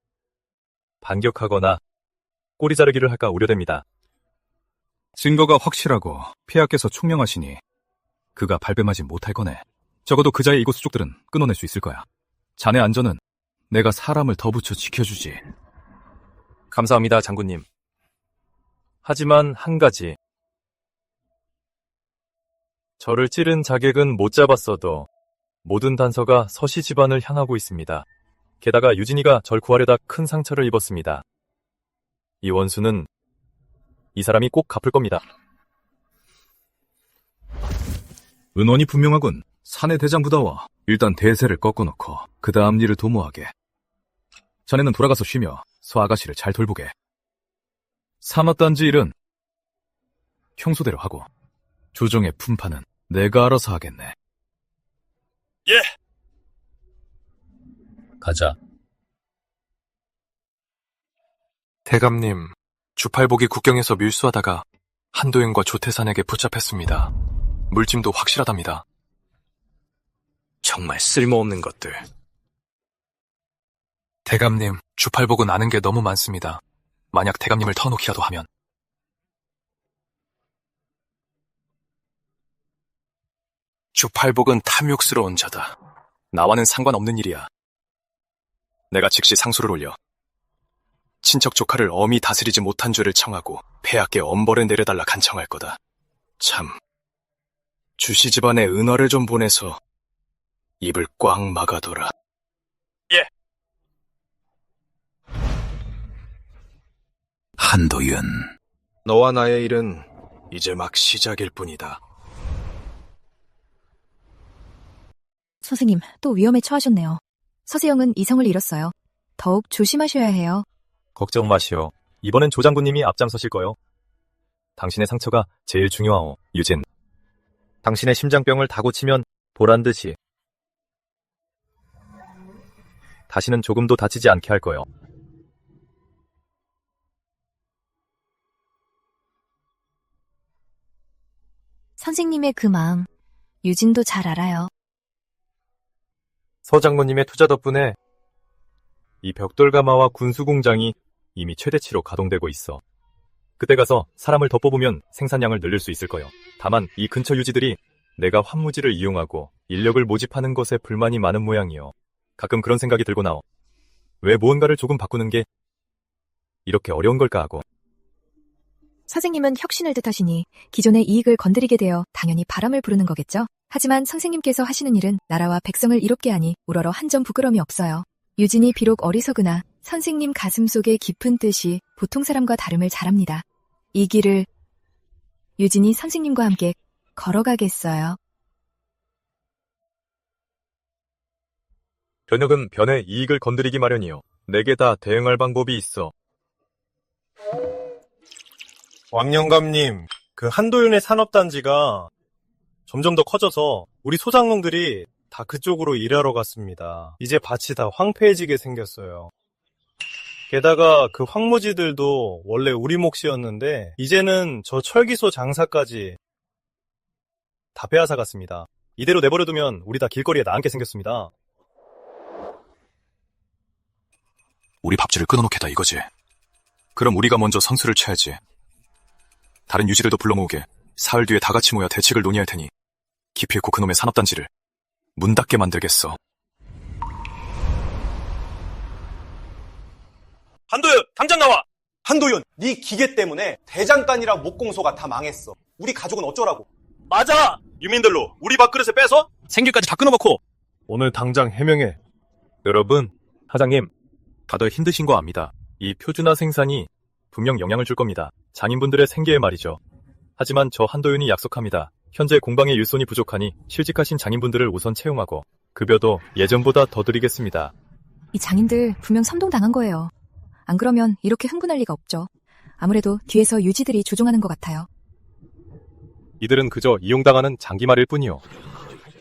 Speaker 6: 반격하거나 꼬리 자르기를 할까 우려됩니다.
Speaker 13: 증거가 확실하고 폐하께서 총명하시니 그가 발뺌하지 못할 거네. 적어도 그자의 이곳 수족들은 끊어낼 수 있을 거야. 자네 안전은 내가 사람을 더 붙여 지켜주지.
Speaker 6: 감사합니다, 장군님. 하지만 한 가지. 저를 찌른 자객은 못 잡았어도 모든 단서가 서씨 집안을 향하고 있습니다. 게다가 유진이가 절 구하려다 큰 상처를 입었습니다. 이 원수는 이 사람이 꼭 갚을 겁니다.
Speaker 13: 은원이 분명하군. 사내 대장부다와 일단 대세를 꺾어놓고 그 다음 일을 도모하게. 자네는 돌아가서 쉬며 서 아가씨를 잘 돌보게. 산업단지 일은 평소대로 하고 조정의 품판은 내가 알아서 하겠네.
Speaker 2: 예!
Speaker 13: 가자.
Speaker 10: 대감님, 주팔복이 국경에서 밀수하다가 한도연과 조태산에게 붙잡혔습니다. 물짐도 확실하답니다.
Speaker 14: 정말 쓸모없는 것들.
Speaker 10: 대감님, 주팔복은 아는 게 너무 많습니다. 만약 대감님을 터놓기라도 하면. 주팔복은 탐욕스러운 자다. 나와는 상관없는 일이야. 내가 즉시 상소를 올려 친척 조카를 엄히 다스리지 못한 죄를 청하고 폐하께 엄벌에 내려달라 간청할 거다. 참, 주씨 집안에 은화를 좀 보내서 입을 꽉 막아둬라.
Speaker 2: 예.
Speaker 10: 한도윤, 너와 나의 일은 이제 막 시작일 뿐이다.
Speaker 8: 선생님, 또 위험에 처하셨네요. 서세영은 이성을 잃었어요. 더욱 조심하셔야 해요.
Speaker 6: 걱정 마시오. 이번엔 조장군님이 앞장서실 거요. 당신의 상처가 제일 중요하오, 유진. 당신의 심장병을 다 고치면 보란듯이 다시는 조금도 다치지 않게 할 거요.
Speaker 8: 선생님의 그 마음, 유진도 잘 알아요.
Speaker 6: 서장군님의 투자 덕분에 이 벽돌가마와 군수공장이 이미 최대치로 가동되고 있어. 그때 가서 사람을 더 뽑으면 생산량을 늘릴 수 있을 거요. 다만 이 근처 유지들이 내가 환무지를 이용하고 인력을 모집하는 것에 불만이 많은 모양이요. 가끔 그런 생각이 들고 나오. 왜 무언가를 조금 바꾸는 게 이렇게 어려운 걸까 하고.
Speaker 8: 선생님은 혁신을 뜻하시니 기존의 이익을 건드리게 되어 당연히 바람을 부르는 거겠죠? 하지만 선생님께서 하시는 일은 나라와 백성을 이롭게 하니 우러러 한 점 부끄러움이 없어요. 유진이 비록 어리석으나 선생님 가슴속의 깊은 뜻이 보통 사람과 다름을 잘합니다. 이 길을 유진이 선생님과 함께 걸어가겠어요.
Speaker 6: 변혁은 변의 이익을 건드리기 마련이요. 내게 다 대응할 방법이 있어.
Speaker 5: 왕영감님, 그 한도윤의 산업단지가 점점 더 커져서 우리 소장농들이 다 그쪽으로 일하러 갔습니다. 이제 밭이 다 황폐해지게 생겼어요. 게다가 그 황무지들도 원래 우리 몫이었는데 이제는 저 철기소 장사까지 다 빼앗아 갔습니다. 이대로 내버려두면 우리 다 길거리에 나앉게 생겼습니다.
Speaker 10: 우리 밥줄을 끊어놓겠다 이거지. 그럼 우리가 먼저 선수를 쳐야지. 다른 유지들도 불러 모으게 사흘 뒤에 다 같이 모여 대책을 논의할 테니 기필코 그놈의 산업단지를 문 닫게 만들겠어.
Speaker 2: 한도윤, 당장 나와!
Speaker 5: 한도윤, 네 기계 때문에 대장간이랑 목공소가 다 망했어. 우리 가족은 어쩌라고?
Speaker 2: 맞아! 유민들로 우리 밥그릇에 빼서
Speaker 10: 생길까지 다 끊어먹고.
Speaker 16: 오늘 당장 해명해.
Speaker 6: 여러분, 사장님, 다들 힘드신 거 압니다. 이 표준화 생산이 분명 영향을 줄 겁니다. 장인분들의 생계에 말이죠. 하지만 저 한도윤이 약속합니다. 현재 공방의 일손이 부족하니 실직하신 장인분들을 우선 채용하고 급여도 예전보다 더 드리겠습니다.
Speaker 8: 이 장인들 분명 선동당한 거예요. 안 그러면 이렇게 흥분할 리가 없죠. 아무래도 뒤에서 유지들이 조종하는 것 같아요.
Speaker 16: 이들은 그저 이용당하는 장기말일 뿐이요.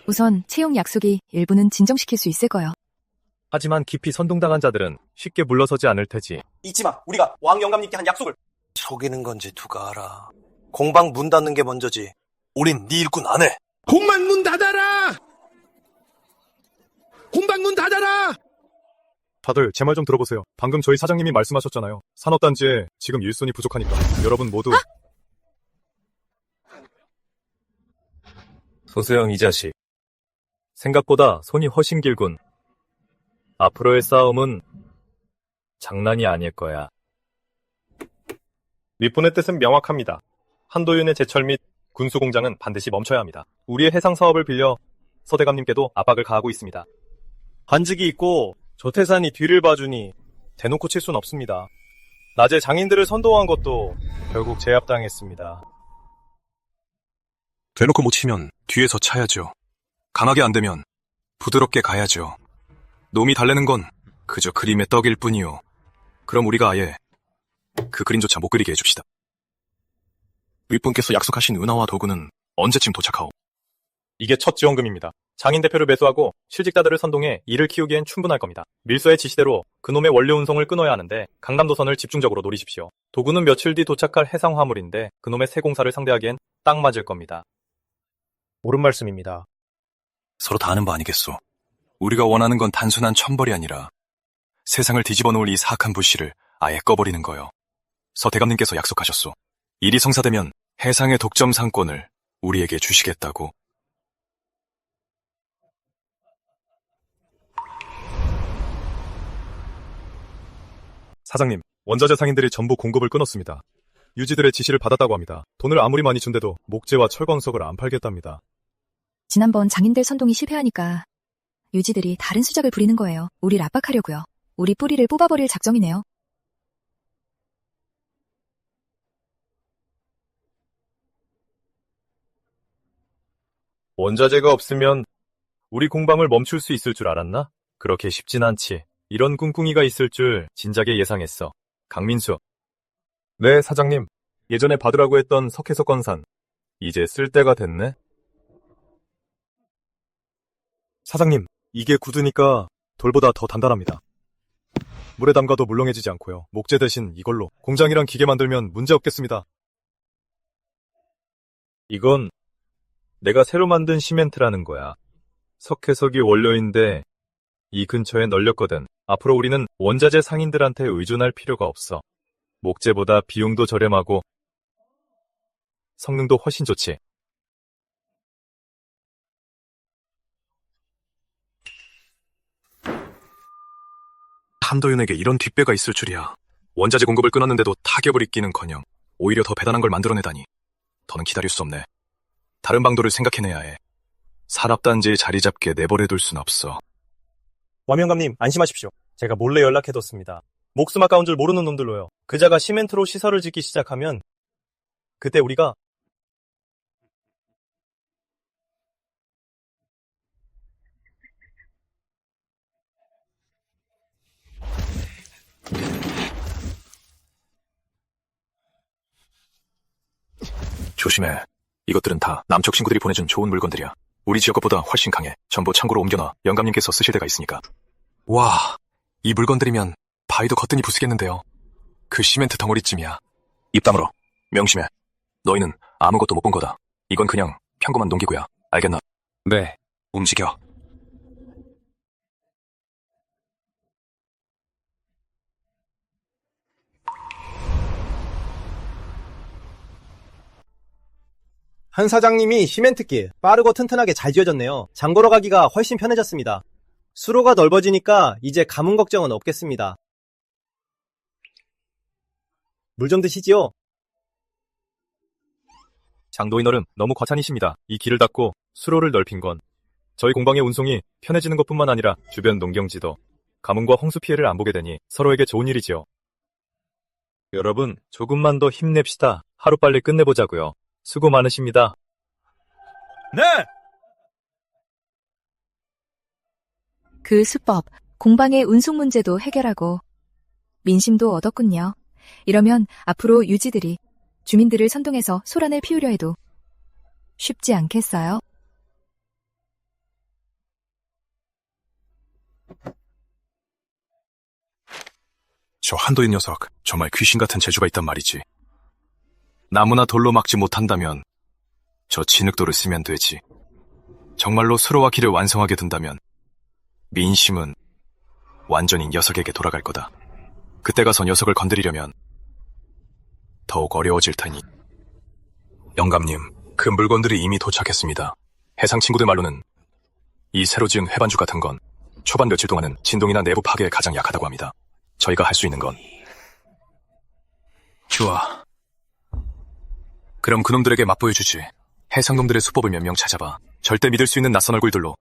Speaker 8: 우선 채용 약속이 일부는 진정시킬 수 있을 거요.
Speaker 6: 하지만 깊이 선동당한 자들은 쉽게 물러서지 않을 테지.
Speaker 5: 잊지 마. 우리가 왕 영감님께 한 약속을.
Speaker 17: 속이는 건지 누가 알아. 공방 문 닫는 게 먼저지. 우린 네 일꾼 안 해.
Speaker 7: 공방문 닫아라! 공방문 닫아라!
Speaker 16: 다들 제 말 좀 들어보세요. 방금 저희 사장님이 말씀하셨잖아요. 산업단지에 지금 일손이 부족하니까 여러분 모두.
Speaker 6: 소수영 이 자식. 생각보다 손이 훨씬 길군. 앞으로의 싸움은 장난이 아닐 거야.
Speaker 16: 윗분의 뜻은 명확합니다. 한도윤의 제철 및 군수공장은 반드시 멈춰야 합니다. 우리의 해상 사업을 빌려 서대감님께도 압박을 가하고 있습니다.
Speaker 2: 관직이 있고 조태산이 뒤를 봐주니 대놓고 칠 순 없습니다. 낮에 장인들을 선동한 것도 결국 제압당했습니다.
Speaker 10: 대놓고 못 치면 뒤에서 차야죠. 강하게 안 되면 부드럽게 가야죠. 놈이 달래는 건 그저 그림의 떡일 뿐이요. 그럼 우리가 아예 그 그림조차 못 그리게 해줍시다. 윗분께서 약속하신 은하와 도구는 언제쯤 도착하오?
Speaker 16: 이게 첫 지원금입니다. 장인 대표를 매수하고 실직자들을 선동해 일을 키우기엔 충분할 겁니다. 밀서의 지시대로 그놈의 원료 운송을 끊어야 하는데 강남도선을 집중적으로 노리십시오. 도구는 며칠 뒤 도착할 해상 화물인데 그놈의 새 공사를 상대하기엔 딱 맞을 겁니다.
Speaker 2: 옳은 말씀입니다.
Speaker 10: 서로 다 아는 바 아니겠소. 우리가 원하는 건 단순한 천벌이 아니라 세상을 뒤집어 놓을 이 사악한 불씨를 아예 꺼버리는 거요. 서 대감님께서 약속하셨소. 일이 성사되면 해상의 독점 상권을 우리에게 주시겠다고.
Speaker 16: 사장님, 원자재 상인들이 전부 공급을 끊었습니다. 유지들의 지시를 받았다고 합니다. 돈을 아무리 많이 준대도 목재와 철광석을 안 팔겠답니다.
Speaker 8: 지난번 장인들 선동이 실패하니까 유지들이 다른 수작을 부리는 거예요. 우리를 압박하려고요. 우리 뿌리를 뽑아버릴 작정이네요.
Speaker 6: 원자재가 없으면 우리 공방을 멈출 수 있을 줄 알았나? 그렇게 쉽진 않지. 이런 꿍꿍이가 있을 줄 진작에 예상했어. 강민수.
Speaker 16: 네, 사장님. 예전에 받으라고 했던 석회석 건산. 이제 쓸 때가 됐네. 사장님, 이게 굳으니까 돌보다 더 단단합니다. 물에 담가도 물렁해지지 않고요. 목재 대신 이걸로 공장이랑 기계 만들면 문제 없겠습니다.
Speaker 6: 이건 내가 새로 만든 시멘트라는 거야. 석회석이 원료인데 이 근처에 널렸거든. 앞으로 우리는 원자재 상인들한테 의존할 필요가 없어. 목재보다 비용도 저렴하고 성능도 훨씬 좋지.
Speaker 10: 한도윤에게 이런 뒷배가 있을 줄이야. 원자재 공급을 끊었는데도 타격을 입기는커녕 오히려 더 대단한 걸 만들어내다니. 더는 기다릴 수 없네. 다른 방도를 생각해내야 해. 산업단지에 자리 잡게 내버려둘 순 없어.
Speaker 2: 와명감님, 안심하십시오. 제가 몰래 연락해뒀습니다. 목숨 아까운 줄 모르는 놈들로요. 그자가 시멘트로 시설을 짓기 시작하면 그때 우리가
Speaker 10: 조심해. 이것들은 다 남쪽 친구들이 보내준 좋은 물건들이야. 우리 지역 것보다 훨씬 강해. 전부 창고로 옮겨놔. 영감님께서 쓰실 데가 있으니까. 와, 이 물건들이면 바위도 거뜬히 부수겠는데요. 그 시멘트 덩어리쯤이야. 입 다물어. 명심해. 너희는 아무것도 못 본 거다. 이건 그냥 평범한 농기구야. 알겠나?
Speaker 13: 네.
Speaker 10: 움직여.
Speaker 18: 한 사장님이 시멘트길 빠르고 튼튼하게 잘 지어졌네요. 장보러 가기가 훨씬 편해졌습니다. 수로가 넓어지니까 이제 가뭄 걱정은 없겠습니다. 물 좀 드시지요.
Speaker 6: 장도인 얼음 너무 과찬이십니다. 이 길을 닫고 수로를 넓힌 건 저희 공방의 운송이 편해지는 것뿐만 아니라 주변 농경지도 가뭄과 홍수 피해를 안 보게 되니 서로에게 좋은 일이지요. 여러분, 조금만 더 힘냅시다. 하루빨리 끝내보자고요. 수고 많으십니다.
Speaker 15: 네!
Speaker 8: 그 수법, 공방의 운송 문제도 해결하고 민심도 얻었군요. 이러면 앞으로 유지들이 주민들을 선동해서 소란을 피우려 해도 쉽지 않겠어요?
Speaker 10: 저 한도인 녀석 정말 귀신 같은 재주가 있단 말이지. 나무나 돌로 막지 못한다면 저 진흙돌을 쓰면 되지. 정말로 수로와 길을 완성하게 된다면 민심은 완전히 녀석에게 돌아갈 거다. 그때 가서 녀석을 건드리려면 더욱 어려워질 테니. 영감님, 그 물건들이 이미 도착했습니다. 해상 친구들 말로는 이 새로 지은 회반주 같은 건 초반 며칠 동안은 진동이나 내부 파괴에 가장 약하다고 합니다. 저희가 할 수 있는 건 좋아. 그럼 그놈들에게 맛보여주지. 해상놈들의 수법을 몇 명 찾아봐. 절대 믿을 수 있는 낯선 얼굴들로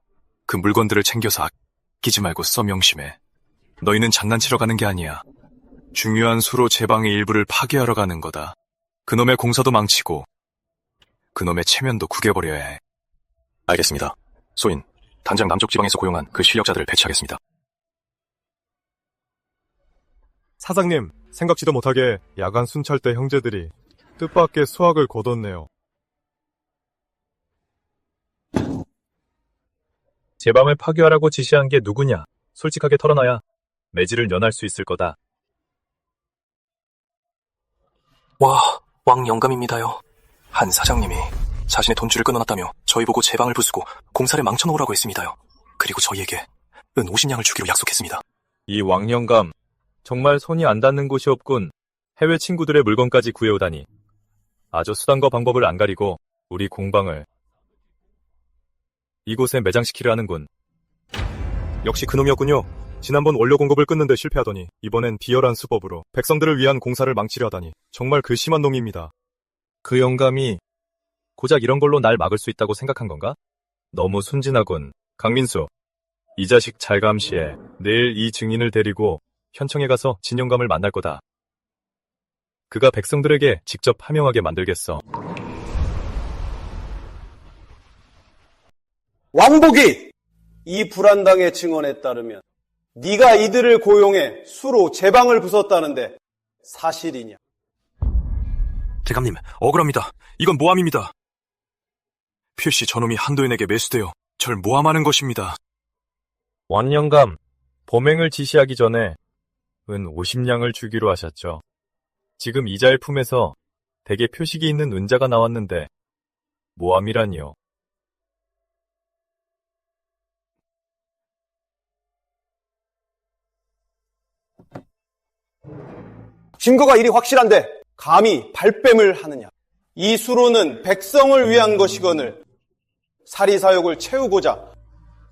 Speaker 10: 그 물건들을 챙겨서 아끼지 말고 써 명심해. 너희는 장난치러 가는 게 아니야. 중요한 수로 제방의 일부를 파괴하러 가는 거다. 그놈의 공사도 망치고 그놈의 체면도 구겨버려야 해. 알겠습니다. 소인, 당장 남쪽 지방에서 고용한 그 실력자들을 배치하겠습니다.
Speaker 16: 사장님, 생각지도 못하게 야간 순찰 때 형제들이 뜻밖의 수확을 거뒀네요. 제방을 파괴하라고 지시한 게 누구냐? 솔직하게 털어놔야 매질을 면할 수 있을 거다.
Speaker 14: 와, 왕 영감입니다요. 한 사장님이 자신의 돈줄을 끊어놨다며 저희 보고 제방을 부수고 공사를 망쳐놓으라고 했습니다요. 그리고 저희에게 은 50냥을 주기로 약속했습니다.
Speaker 6: 이 왕영감, 정말 손이 안 닿는 곳이 없군. 해외 친구들의 물건까지 구해오다니. 아주 수단과 방법을 안 가리고 우리 공방을 이곳에 매장시키려 하는군.
Speaker 16: 역시 그놈이었군요. 지난번 원료 공급을 끊는데 실패하더니 이번엔 비열한 수법으로 백성들을 위한 공사를 망치려 하다니 정말 그 심한 놈입니다.
Speaker 6: 그 영감이 고작 이런 걸로 날 막을 수 있다고 생각한 건가? 너무 순진하군. 강민수, 이 자식 잘 감시해. 내일 이 증인을 데리고 현청에 가서 진영감을 만날 거다. 그가 백성들에게 직접 하명하게 만들겠어.
Speaker 5: 왕복이! 이 불안당의 증언에 따르면 네가 이들을 고용해 수로 제방을 부쉈다는데 사실이냐?
Speaker 10: 대감님, 억울합니다. 이건 모함입니다. 필시 저놈이 한도인에게 매수되어 절 모함하는 것입니다.
Speaker 6: 왕영감, 범행을 지시하기 전에 은 50냥을 주기로 하셨죠. 지금 이자의 품에서 대개 표식이 있는 은자가 나왔는데 모함이라니요.
Speaker 5: 증거가 이리 확실한데 감히 발뺌을 하느냐? 이 수로는 백성을 위한 것이거늘 사리사욕을 채우고자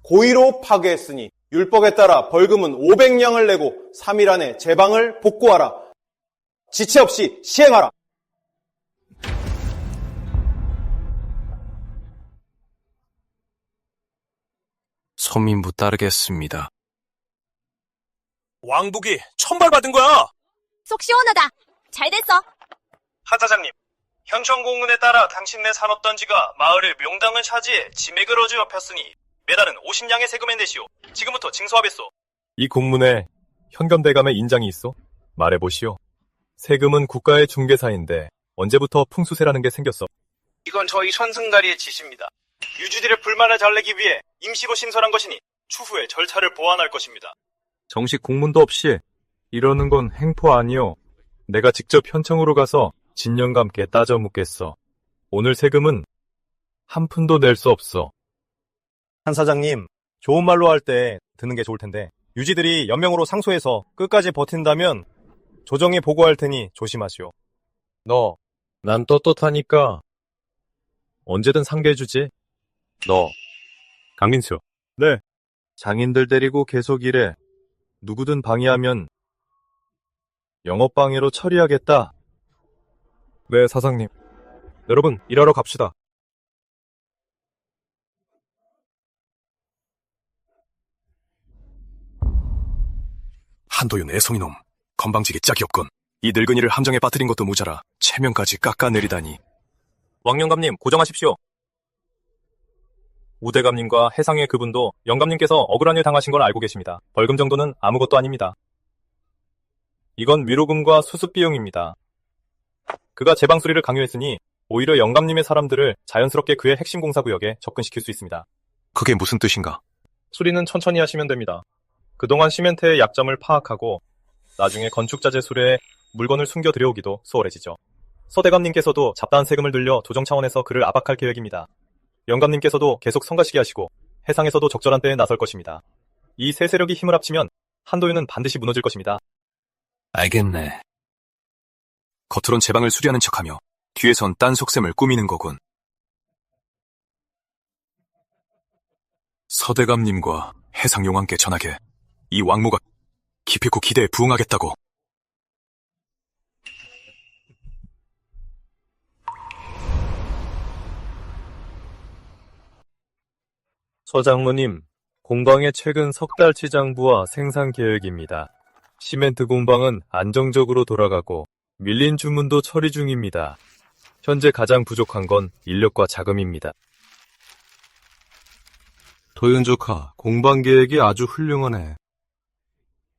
Speaker 5: 고의로 파괴했으니 율법에 따라 벌금은 500냥을 내고 3일 안에 제방을 복구하라. 지체 없이 시행하라.
Speaker 10: 서민부 따르겠습니다.
Speaker 2: 왕복이 천벌받은 거야!
Speaker 1: 속 시원하다. 잘 됐어.
Speaker 2: 한 사장님, 현천공문에 따라 당신네 산업단지가 마을의 명당을 차지해 지맥을 어지럽혔으니 매달은 50냥의 세금을 내시오. 지금부터 징수하겠소.
Speaker 6: 이 공문에 현겸대감의 인장이 있어? 말해보시오. 세금은 국가의 중개사인데 언제부터 풍수세라는 게 생겼어?
Speaker 2: 이건 저희 선승가리의 지시입니다. 유주들의 불만을 달래기 위해 임시로 신설한 것이니 추후에 절차를 보완할 것입니다.
Speaker 6: 정식 공문도 없이 이러는 건 행포 아니오. 내가 직접 현청으로 가서 진영감께 따져 묻겠어. 오늘 세금은 한 푼도 낼 수 없어.
Speaker 18: 한 사장님, 좋은 말로 할 때 듣는 게 좋을 텐데 유지들이 연명으로 상소해서 끝까지 버틴다면 조정에 보고할 테니 조심하시오.
Speaker 6: 너, 난 떳떳하니까 언제든 상대해주지. 너, 강민수.
Speaker 18: 네.
Speaker 6: 장인들 데리고 계속 일해. 누구든 방해하면 영업방해로 처리하겠다.
Speaker 18: 네, 사장님. 여러분, 일하러 갑시다.
Speaker 10: 한도윤 애송이놈, 건방지게 짝이 없건. 이 늙은이를 함정에 빠뜨린 것도 모자라 체면까지 깎아내리다니.
Speaker 16: 왕영감님, 고정하십시오. 우대감님과 해상의 그분도 영감님께서 억울한 일 당하신 걸 알고 계십니다. 벌금 정도는 아무것도 아닙니다. 이건 위로금과 수습 비용입니다. 그가 제방수리를 강요했으니 오히려 영감님의 사람들을 자연스럽게 그의 핵심 공사구역에 접근시킬 수 있습니다.
Speaker 10: 그게 무슨 뜻인가?
Speaker 16: 수리는 천천히 하시면 됩니다. 그동안 시멘트의 약점을 파악하고 나중에 건축자재 수레에 물건을 숨겨 들여오기도 수월해지죠. 서대감님께서도 잡다한 세금을 늘려 조정 차원에서 그를 압박할 계획입니다. 영감님께서도 계속 성가시게 하시고 해상에서도 적절한 때에 나설 것입니다. 이 세 세력이 힘을 합치면 한도윤은 반드시 무너질 것입니다.
Speaker 10: 알겠네. 겉으론 제방을 수리하는 척하며 뒤에선 딴 속셈을 꾸미는 거군. 서대감님과 해상용왕께 전하게 이 왕모가 기필코 기대에 부응하겠다고.
Speaker 6: 서장로님, 공방의 최근 석 달치 장부와 생산 계획입니다. 시멘트 공방은 안정적으로 돌아가고 밀린 주문도 처리 중입니다. 현재 가장 부족한 건 인력과 자금입니다.
Speaker 19: 도윤 조카, 공방 계획이 아주 훌륭하네.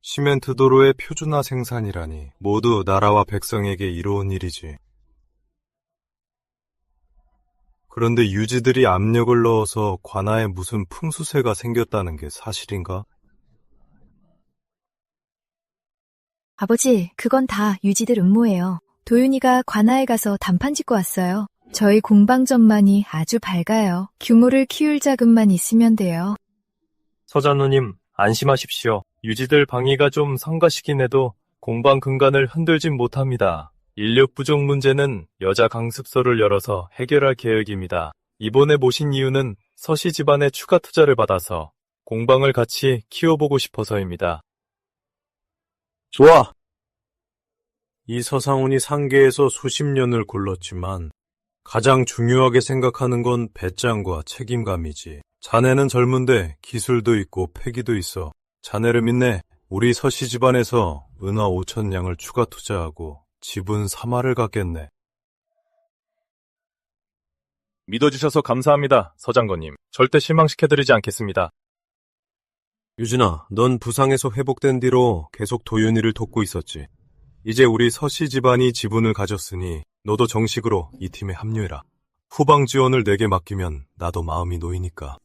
Speaker 19: 시멘트 도로의 표준화 생산이라니 모두 나라와 백성에게 이로운 일이지. 그런데 유지들이 압력을 넣어서 관아에 무슨 풍수세가 생겼다는 게 사실인가?
Speaker 8: 아버지, 그건 다 유지들 음모예요. 도윤이가 관아에 가서 단판 짓고 왔어요. 저희 공방전만이 아주 밝아요. 규모를 키울 자금만 있으면 돼요.
Speaker 6: 서장로님, 안심하십시오. 유지들 방위가 좀 성가시긴 해도 공방 근간을 흔들진 못합니다. 인력 부족 문제는 여자 강습소를 열어서 해결할 계획입니다. 이번에 모신 이유는 서씨 집안의 추가 투자를 받아서 공방을 같이 키워보고 싶어서입니다.
Speaker 19: 좋아. 이 서상훈이 상계에서 수십 년을 굴렀지만 가장 중요하게 생각하는 건 배짱과 책임감이지. 자네는 젊은데 기술도 있고 패기도 있어. 자네를 믿네. 우리 서씨 집안에서 은화 5,000냥을 추가 투자하고 지분 3할을 갖겠네.
Speaker 6: 믿어주셔서 감사합니다, 서장관님. 절대 실망시켜드리지 않겠습니다.
Speaker 19: 유진아, 넌 부상에서 회복된 뒤로 계속 도윤이를 돕고 있었지. 이제 우리 서씨 집안이 지분을 가졌으니 너도 정식으로 이 팀에 합류해라. 후방 지원을 내게 맡기면 나도 마음이 놓이니까.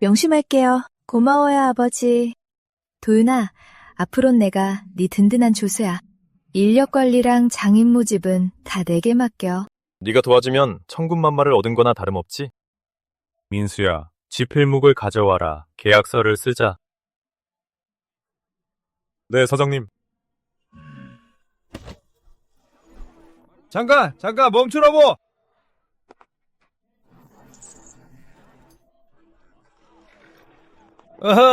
Speaker 8: 명심할게요. 고마워요, 아버지. 도윤아, 앞으론 내가 네 든든한 조수야. 인력 관리랑 장인 모집은 다 내게 맡겨.
Speaker 6: 네가 도와주면 천군만마를 얻은 거나 다름없지? 민수야, 지필묵을 가져와라. 계약서를 쓰자.
Speaker 18: 네, 사장님. 잠깐 멈추라고!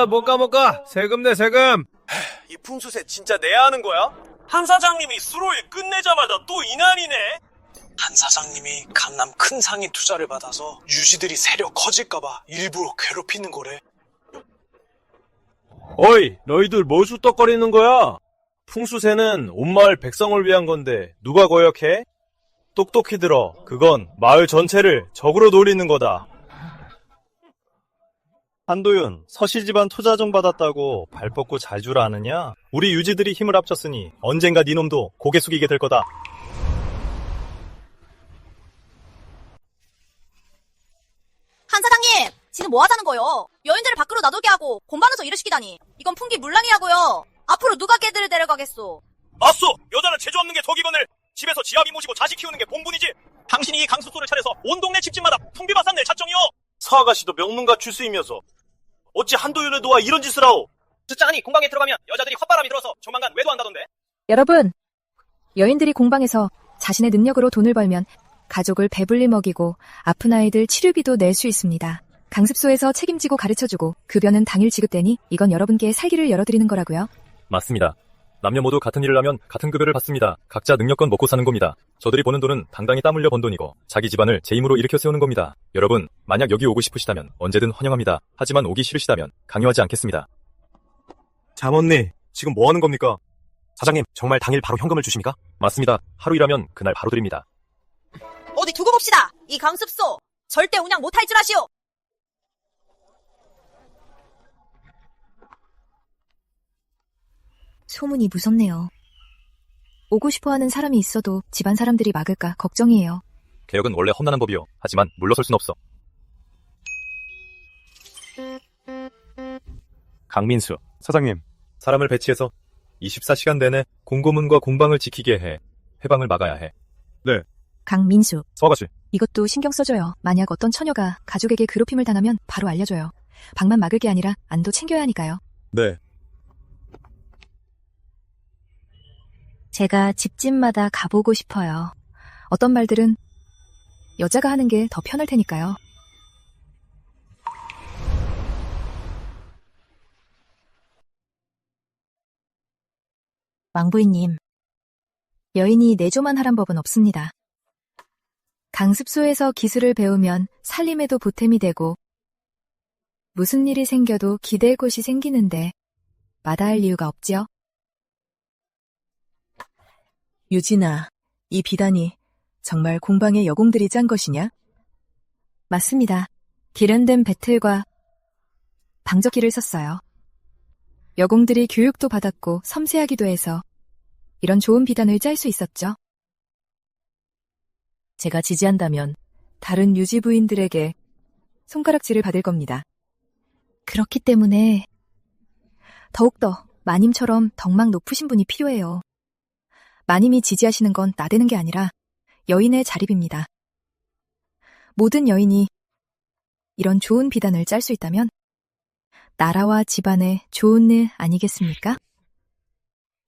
Speaker 18: 못 가. 세금 내, 세금!
Speaker 5: 이 풍수세 진짜 내야 하는 거야?
Speaker 2: 한 사장님이 수로일 끝내자마자 또 이난이네.
Speaker 17: 한 사장님이 강남 큰 상인 투자를 받아서 유지들이 세력 커질까봐 일부러 괴롭히는 거래.
Speaker 18: 어이, 너희들 뭘 쑥덕거리는 거야? 풍수세는 온 마을 백성을 위한 건데 누가 거역해? 똑똑히 들어. 그건 마을 전체를 적으로 노리는 거다. 한도윤, 서씨 집안 투자 좀 받았다고 발 뻗고 잘 줄 아느냐? 우리 유지들이 힘을 합쳤으니 언젠가 네 놈도 고개 숙이게 될 거다.
Speaker 3: 한 사장님, 지금 뭐 하자는 거요? 여인들을 밖으로 나돌게 하고 공방에서 일을 시키다니. 이건 풍기물랑이라고요. 앞으로 누가 걔들을 데려가겠소?
Speaker 2: 맞소! 여자는 재주 없는 게 덕이거늘 집에서 지아비 모시고 자식 키우는 게 본분이지. 당신이 이 강습소를 차려서 온 동네 집집마다 풍비바산 낼 작정이요.
Speaker 5: 서아가씨도 명문가 출수이면서 어찌 한도윤을 도와 이런 짓을 하오?
Speaker 2: 듣자하니 공방에 들어가면 여자들이 헛바람이 들어서 조만간 외도한다던데.
Speaker 8: 여러분, 여인들이 공방에서 자신의 능력으로 돈을 벌면 가족을 배불리 먹이고 아픈 아이들 치료비도 낼 수 있습니다. 강습소에서 책임지고 가르쳐주고 급여는 당일 지급되니 이건 여러분께 살기를 열어드리는 거라고요.
Speaker 6: 맞습니다.
Speaker 16: 남녀 모두 같은 일을 하면 같은 급여를 받습니다. 각자 능력껏 먹고 사는 겁니다. 저들이 버는 돈은 당당히 땀 흘려 번 돈이고 자기 집안을 제 힘으로 일으켜 세우는 겁니다. 여러분, 만약 여기 오고 싶으시다면 언제든 환영합니다. 하지만 오기 싫으시다면 강요하지 않겠습니다.
Speaker 2: 잠언니, 지금 뭐 하는 겁니까? 사장님, 정말 당일 바로 현금을 주십니까?
Speaker 16: 맞습니다. 하루 일하면 그날 바로 드립니다.
Speaker 3: 어디 두고 봅시다. 이 강습소 절대 운영 못할 줄 아시오.
Speaker 8: 소문이 무섭네요. 오고 싶어하는 사람이 있어도 집안 사람들이 막을까 걱정이에요.
Speaker 16: 개혁은 원래 험난한 법이요. 하지만 물러설 순 없어.
Speaker 2: 강민수, 사장님.
Speaker 16: 사람을 배치해서 24시간 내내 공고문과 공방을 지키게 해. 해방을 막아야 해.
Speaker 2: 네.
Speaker 8: 강민수.
Speaker 2: 서아가씨.
Speaker 8: 이것도 신경 써줘요. 만약 어떤 처녀가 가족에게 괴롭힘을 당하면 바로 알려줘요. 방만 막을 게 아니라 안도 챙겨야 하니까요.
Speaker 2: 네.
Speaker 8: 제가 집집마다 가보고 싶어요. 어떤 말들은 여자가 하는 게 더 편할 테니까요. 왕부인님, 여인이 내조만 하란 법은 없습니다. 강습소에서 기술을 배우면 살림에도 보탬이 되고 무슨 일이 생겨도 기댈 곳이 생기는데 마다할 이유가 없지요.
Speaker 20: 유진아, 이 비단이 정말 공방의 여공들이 짠 것이냐?
Speaker 8: 맞습니다. 기련된 배틀과 방적기를 썼어요. 여공들이 교육도 받았고 섬세하기도 해서 이런 좋은 비단을 짤 수 있었죠.
Speaker 20: 제가 지지한다면 다른 유지 부인들에게 손가락질을 받을 겁니다.
Speaker 8: 그렇기 때문에 더욱더 마님처럼 덕망 높으신 분이 필요해요. 마님이 지지하시는 건 나대는 게 아니라 여인의 자립입니다. 모든 여인이 이런 좋은 비단을 짤 수 있다면 나라와 집안의 좋은 일 아니겠습니까?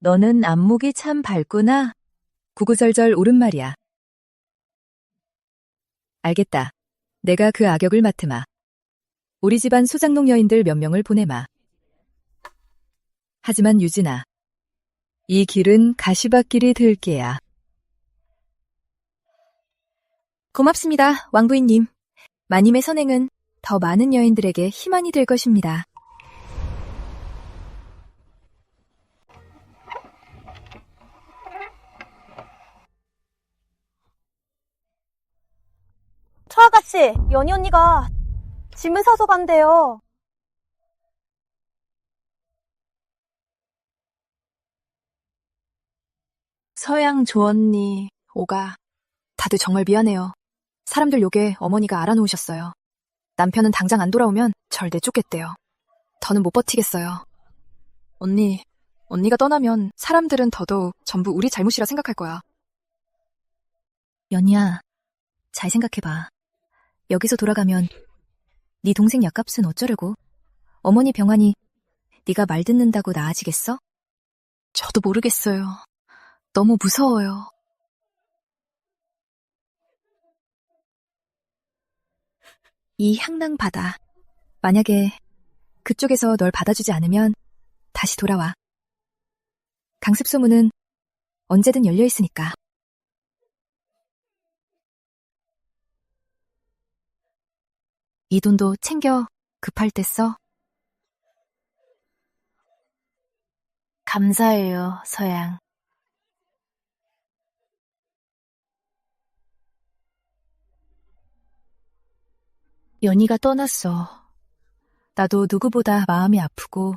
Speaker 20: 너는 안목이 참 밝구나. 구구절절 옳은 말이야. 알겠다. 내가 그 악역을 맡으마. 우리 집안 소장농 여인들 몇 명을 보내마. 하지만 유진아, 이 길은 가시밭길이 될 게야.
Speaker 8: 고맙습니다, 왕부인님. 마님의 선행은 더 많은 여인들에게 희망이 될 것입니다.
Speaker 3: 처아가씨, 연희 언니가 짐을 사서 간대요.
Speaker 8: 서양 조언니, 오가. 다들 정말 미안해요. 사람들 욕에 어머니가 알아놓으셨어요. 남편은 당장 안 돌아오면 절대 쫓겠대요. 더는 못 버티겠어요. 언니가 떠나면 사람들은 더더욱 전부 우리 잘못이라 생각할 거야. 연희야, 잘 생각해봐. 여기서 돌아가면 네 동생 약값은 어쩌려고? 어머니 병환이 네가 말 듣는다고 나아지겠어? 저도 모르겠어요. 너무 무서워요. 이 향랑 바다. 만약에 그쪽에서 널 받아주지 않으면 다시 돌아와. 강습소문은 언제든 열려 있으니까. 이 돈도 챙겨 급할 때 써. 감사해요, 서양. 연희가 떠났어. 나도 누구보다 마음이 아프고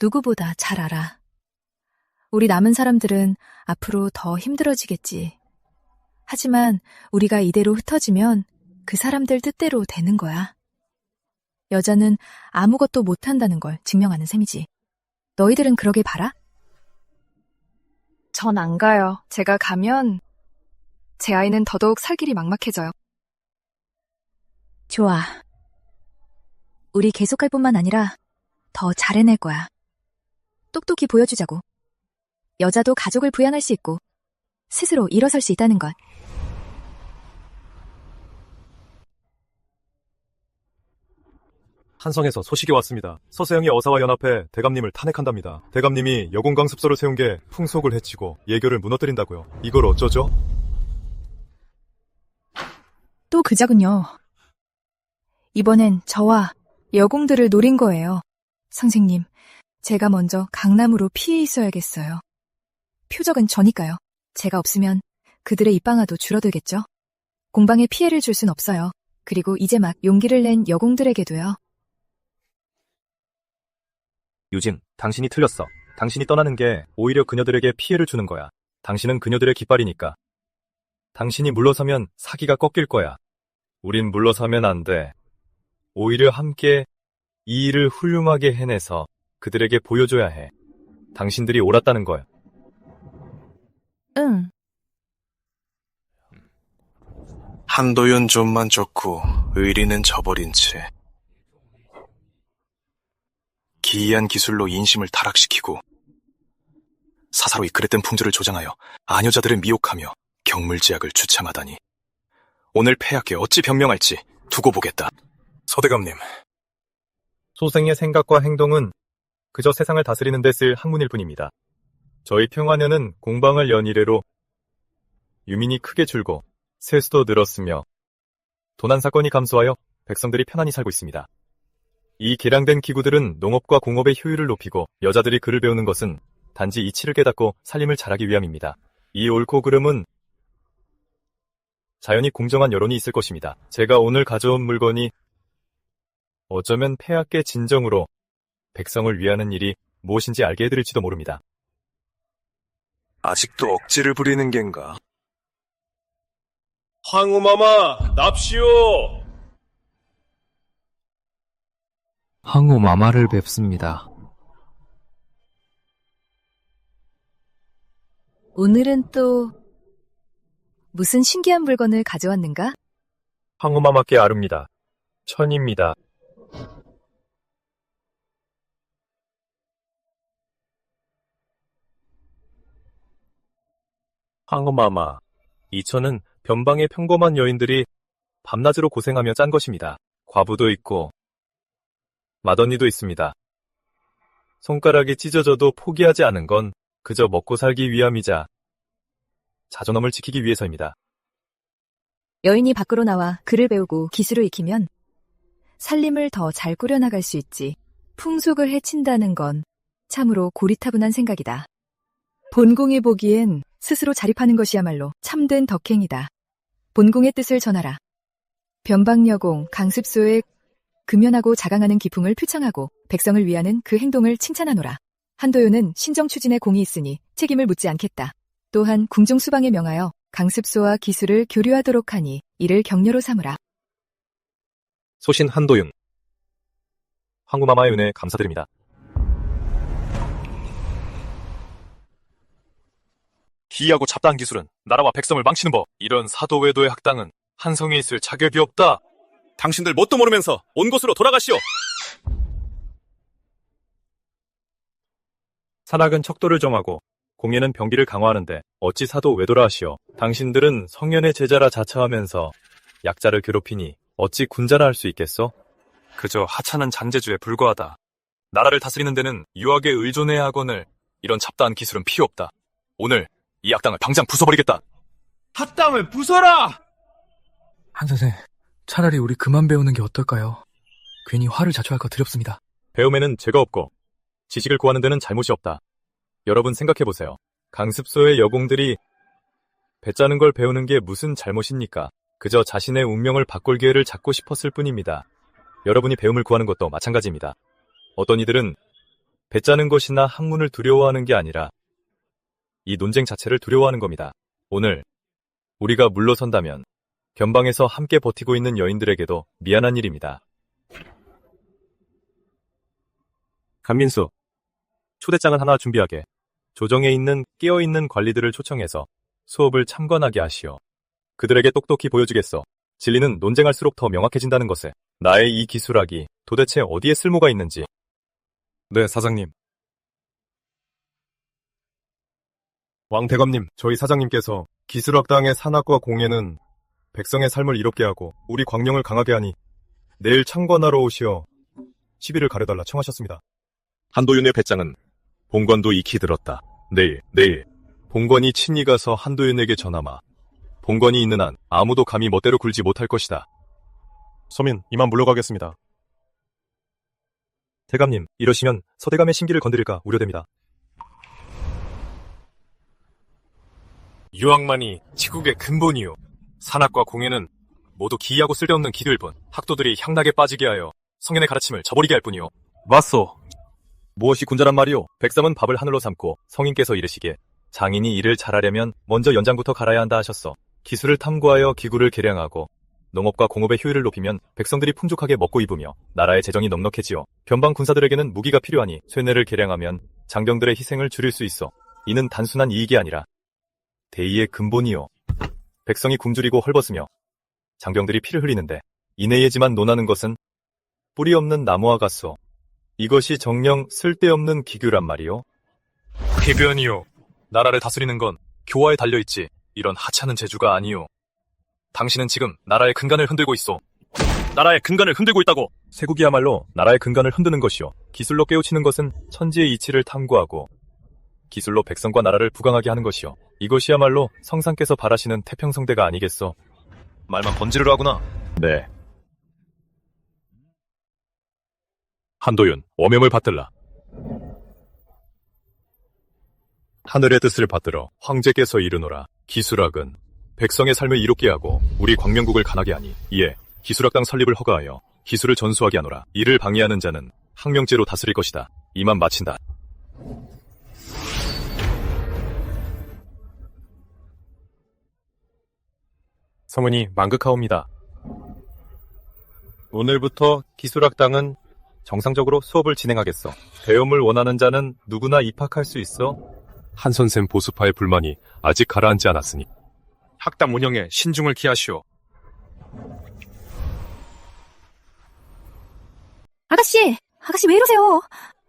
Speaker 8: 누구보다 잘 알아. 우리 남은 사람들은 앞으로 더 힘들어지겠지. 하지만 우리가 이대로 흩어지면 그 사람들 뜻대로 되는 거야. 여자는 아무것도 못한다는 걸 증명하는 셈이지. 너희들은 그러길 바라? 전 안 가요. 제가 가면 제 아이는 더더욱 살 길이 막막해져요. 좋아. 우리 계속할 뿐만 아니라 더 잘해낼 거야. 똑똑히 보여주자고. 여자도 가족을 부양할 수 있고 스스로 일어설 수 있다는 걸.
Speaker 16: 한성에서 소식이 왔습니다. 서세영이 어사와 연합해 대감님을 탄핵한답니다. 대감님이 여공강 습소를 세운 게 풍속을 해치고 예교를 무너뜨린다고요. 이걸 어쩌죠?
Speaker 8: 또 그자군요. 이번엔 저와 여공들을 노린 거예요. 선생님, 제가 먼저 강남으로 피해 있어야겠어요. 표적은 저니까요. 제가 없으면 그들의 입방아도 줄어들겠죠. 공방에 피해를 줄 순 없어요. 그리고 이제 막 용기를 낸 여공들에게도요.
Speaker 16: 유진, 당신이 틀렸어. 당신이 떠나는 게 오히려 그녀들에게 피해를 주는 거야. 당신은 그녀들의 깃발이니까. 당신이 물러서면 사기가 꺾일 거야. 우린 물러서면 안 돼. 오히려 함께 이 일을 훌륭하게 해내서 그들에게 보여줘야 해. 당신들이 옳았다는 거야.
Speaker 8: 응.
Speaker 10: 한도윤 좀만 쫓고 의리는 저버린 채 기이한 기술로 인심을 타락시키고 사사로이 그릇된 풍조를 조장하여 아녀자들을 미혹하며 경물지약을 주창하다니 오늘 폐하께 어찌 변명할지 두고 보겠다. 서대감님.
Speaker 16: 소생의 생각과 행동은 그저 세상을 다스리는 데 쓸 학문일 뿐입니다. 저희 평화년은 공방을 연 이래로 유민이 크게 줄고 세수도 늘었으며 도난사건이 감소하여 백성들이 편안히 살고 있습니다. 이 개량된 기구들은 농업과 공업의 효율을 높이고 여자들이 글을 배우는 것은 단지 이치를 깨닫고 살림을 잘하기 위함입니다. 이 옳고 그름은 자연히 공정한 여론이 있을 것입니다. 제가 오늘 가져온 물건이 어쩌면 폐하께 진정으로 백성을 위하는 일이 무엇인지 알게 해드릴지도 모릅니다.
Speaker 10: 아직도 억지를 부리는 겐가?
Speaker 18: 황후마마, 납시오!
Speaker 21: 황후 마마를 뵙습니다.
Speaker 8: 오늘은 또 무슨 신기한 물건을 가져왔는가?
Speaker 16: 황후마마께 아릅니다. 천입니다. 황후마마, 이 천은 변방의 평범한 여인들이 밤낮으로 고생하며 짠 것입니다. 과부도 있고 맏언니도 있습니다. 손가락이 찢어져도 포기하지 않은 건 그저 먹고 살기 위함이자 자존감을 지키기 위해서입니다.
Speaker 8: 여인이 밖으로 나와 글을 배우고 기술을 익히면 살림을 더 잘 꾸려나갈 수 있지. 풍속을 해친다는 건 참으로 고리타분한 생각이다. 본공이 보기엔 스스로 자립하는 것이야말로 참된 덕행이다. 본공의 뜻을 전하라. 변방여공 강습소에 금연하고 자강하는 기풍을 표창하고 백성을 위하는 그 행동을 칭찬하노라. 한도요는 신정 추진에 공이 있으니 책임을 묻지 않겠다. 또한 궁중 수방에 명하여 강습소와 기술을 교류하도록 하니 이를 격려로 삼으라.
Speaker 16: 소신 한도윤. 황후마마의 은혜 감사드립니다. 기이하고 잡다한 기술은 나라와 백성을 망치는 법. 이런 사도외도의 학당은 한성에 있을 자격이 없다. 당신들 뭣도 모르면서 온 곳으로 돌아가시오. 산악은 척도를 정하고 공예는 병기를 강화하는데 어찌 사도외도라 하시오. 당신들은 성현의 제자라 자처하면서 약자를 괴롭히니 어찌 군자라 할 수 있겠소? 그저 하찮은 잔재주에 불과하다. 나라를 다스리는 데는 유학에 의존해야 하거늘 이런 잡다한 기술은 필요 없다. 오늘 이 악당을 당장 부숴버리겠다.
Speaker 18: 학당을 부숴라!
Speaker 14: 한선생, 차라리 우리 그만 배우는 게 어떨까요? 괜히 화를 자초할까 두렵습니다.
Speaker 16: 배움에는 죄가 없고 지식을 구하는 데는 잘못이 없다. 여러분 생각해보세요. 강습소의 여공들이 배 짜는 걸 배우는 게 무슨 잘못입니까? 그저 자신의 운명을 바꿀 기회를 잡고 싶었을 뿐입니다. 여러분이 배움을 구하는 것도 마찬가지입니다. 어떤 이들은 배 짜는 것이나 학문을 두려워하는 게 아니라 이 논쟁 자체를 두려워하는 겁니다. 오늘 우리가 물러선다면 변방에서 함께 버티고 있는 여인들에게도 미안한 일입니다. 간민수, 초대장을 하나 준비하게. 조정에 있는 깨어있는 관리들을 초청해서 수업을 참관하게 하시오. 그들에게 똑똑히 보여주겠어. 진리는 논쟁할수록 더 명확해진다는 것에 나의 이 기술학이 도대체 어디에 쓸모가 있는지. 네, 사장님. 왕대감님, 저희 사장님께서 기술학당의 산학과 공예는 백성의 삶을 이롭게 하고 우리 광령을 강하게 하니 내일 참관하러 오시어 시비를 가려달라 청하셨습니다.
Speaker 2: 한도윤의 배짱은 본관도 익히 들었다. 내일
Speaker 16: 본관이 친히 가서 한도윤에게 전하마. 본관이 있는 한 아무도 감히 멋대로 굴지 못할 것이다.
Speaker 2: 서민, 이만 물러가겠습니다.
Speaker 16: 대감님, 이러시면 서대감의 심기를 건드릴까 우려됩니다.
Speaker 10: 유학만이 치국의 근본이요. 산악과 공예는 모두 기이하고 쓸데없는 기도일 뿐 학도들이 향락에 빠지게 하여 성현의 가르침을 저버리게 할 뿐이요.
Speaker 16: 맞소. 무엇이 군자란 말이오? 백성은 밥을 하늘로 삼고 성인께서 이르시기에 장인이 일을 잘하려면 먼저 연장부터 갈아야 한다 하셨어. 기술을 탐구하여 기구를 개량하고 농업과 공업의 효율을 높이면 백성들이 풍족하게 먹고 입으며 나라의 재정이 넉넉해지어 변방 군사들에게는 무기가 필요하니 쇠뇌를 개량하면 장병들의 희생을 줄일 수 있어. 이는 단순한 이익이 아니라 대의의 근본이요. 백성이 굶주리고 헐벗으며 장병들이 피를 흘리는데 이내에지만 논하는 것은 뿌리 없는 나무와 같소. 이것이 정녕 쓸데없는 기규란 말이요.
Speaker 10: 궤변이요. 나라를 다스리는 건 교화에 달려있지 이런 하찮은 재주가 아니요. 당신은 지금 나라의 근간을 흔들고 있어. 나라의 근간을 흔들고 있다고.
Speaker 16: 세국이야말로 나라의 근간을 흔드는 것이요. 기술로 깨우치는 것은 천지의 이치를 탐구하고 기술로 백성과 나라를 부강하게 하는 것이요. 이것이야말로 성상께서 바라시는 태평성대가 아니겠소.
Speaker 2: 말만 번지르르 하구나.
Speaker 16: 네.
Speaker 2: 한도윤, 어명을 받들라.
Speaker 16: 하늘의 뜻을 받들어 황제께서 이르노라. 기술학은 백성의 삶을 이롭게 하고 우리 광명국을 강하게 하니 이에 기술학당 설립을 허가하여 기술을 전수하게 하노라. 이를 방해하는 자는 항명죄로 다스릴 것이다. 이만 마친다.
Speaker 6: 성은이 만극하옵니다. 오늘부터 기술학당은 정상적으로 수업을 진행하겠어. 배움을 원하는 자는 누구나 입학할 수 있어.
Speaker 10: 한 선생 보수파의 불만이 아직 가라앉지 않았으니
Speaker 14: 학당 운영에 신중을 기하시오.
Speaker 8: 아가씨 왜 이러세요?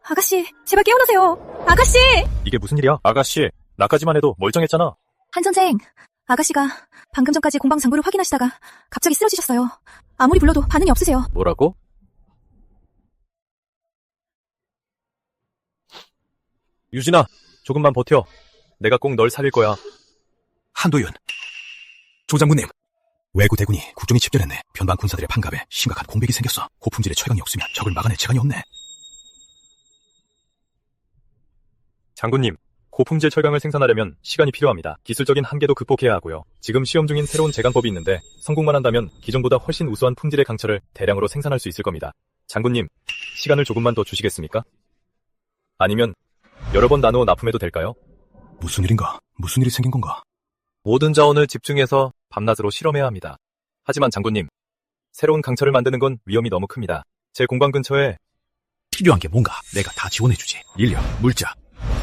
Speaker 8: 아가씨, 제발 깨어나세요. 아가씨!
Speaker 16: 이게 무슨 일이야? 아가씨, 나까지만 해도 멀쩡했잖아.
Speaker 8: 한 선생, 아가씨가 방금 전까지 공방 장부를 확인하시다가 갑자기 쓰러지셨어요. 아무리 불러도 반응이 없으세요.
Speaker 16: 뭐라고? 유진아, 조금만 버텨. 내가 꼭 널 살릴 거야.
Speaker 13: 한도윤, 조장군님, 외구 대군이 국정에 집결했네. 변방 군사들의 반갑에 심각한 공백이 생겼어. 고품질의 철강이 없으면 적을 막아낼 재간이 없네.
Speaker 16: 장군님, 고품질 철강을 생산하려면 시간이 필요합니다. 기술적인 한계도 극복해야 하고요. 지금 시험 중인 새로운 재간법이 있는데 성공만 한다면 기존보다 훨씬 우수한 품질의 강철을 대량으로 생산할 수 있을 겁니다. 장군님, 시간을 조금만 더 주시겠습니까? 아니면 여러 번 나누어 납품해도 될까요?
Speaker 13: 무슨 일인가? 무슨 일이 생긴 건가?
Speaker 16: 모든 자원을 집중해서 밤낮으로 실험해야 합니다. 하지만 장군님, 새로운 강철을 만드는 건 위험이 너무 큽니다. 제 공방 근처에
Speaker 13: 필요한 게 뭔가 내가 다 지원해주지. 인력, 물자,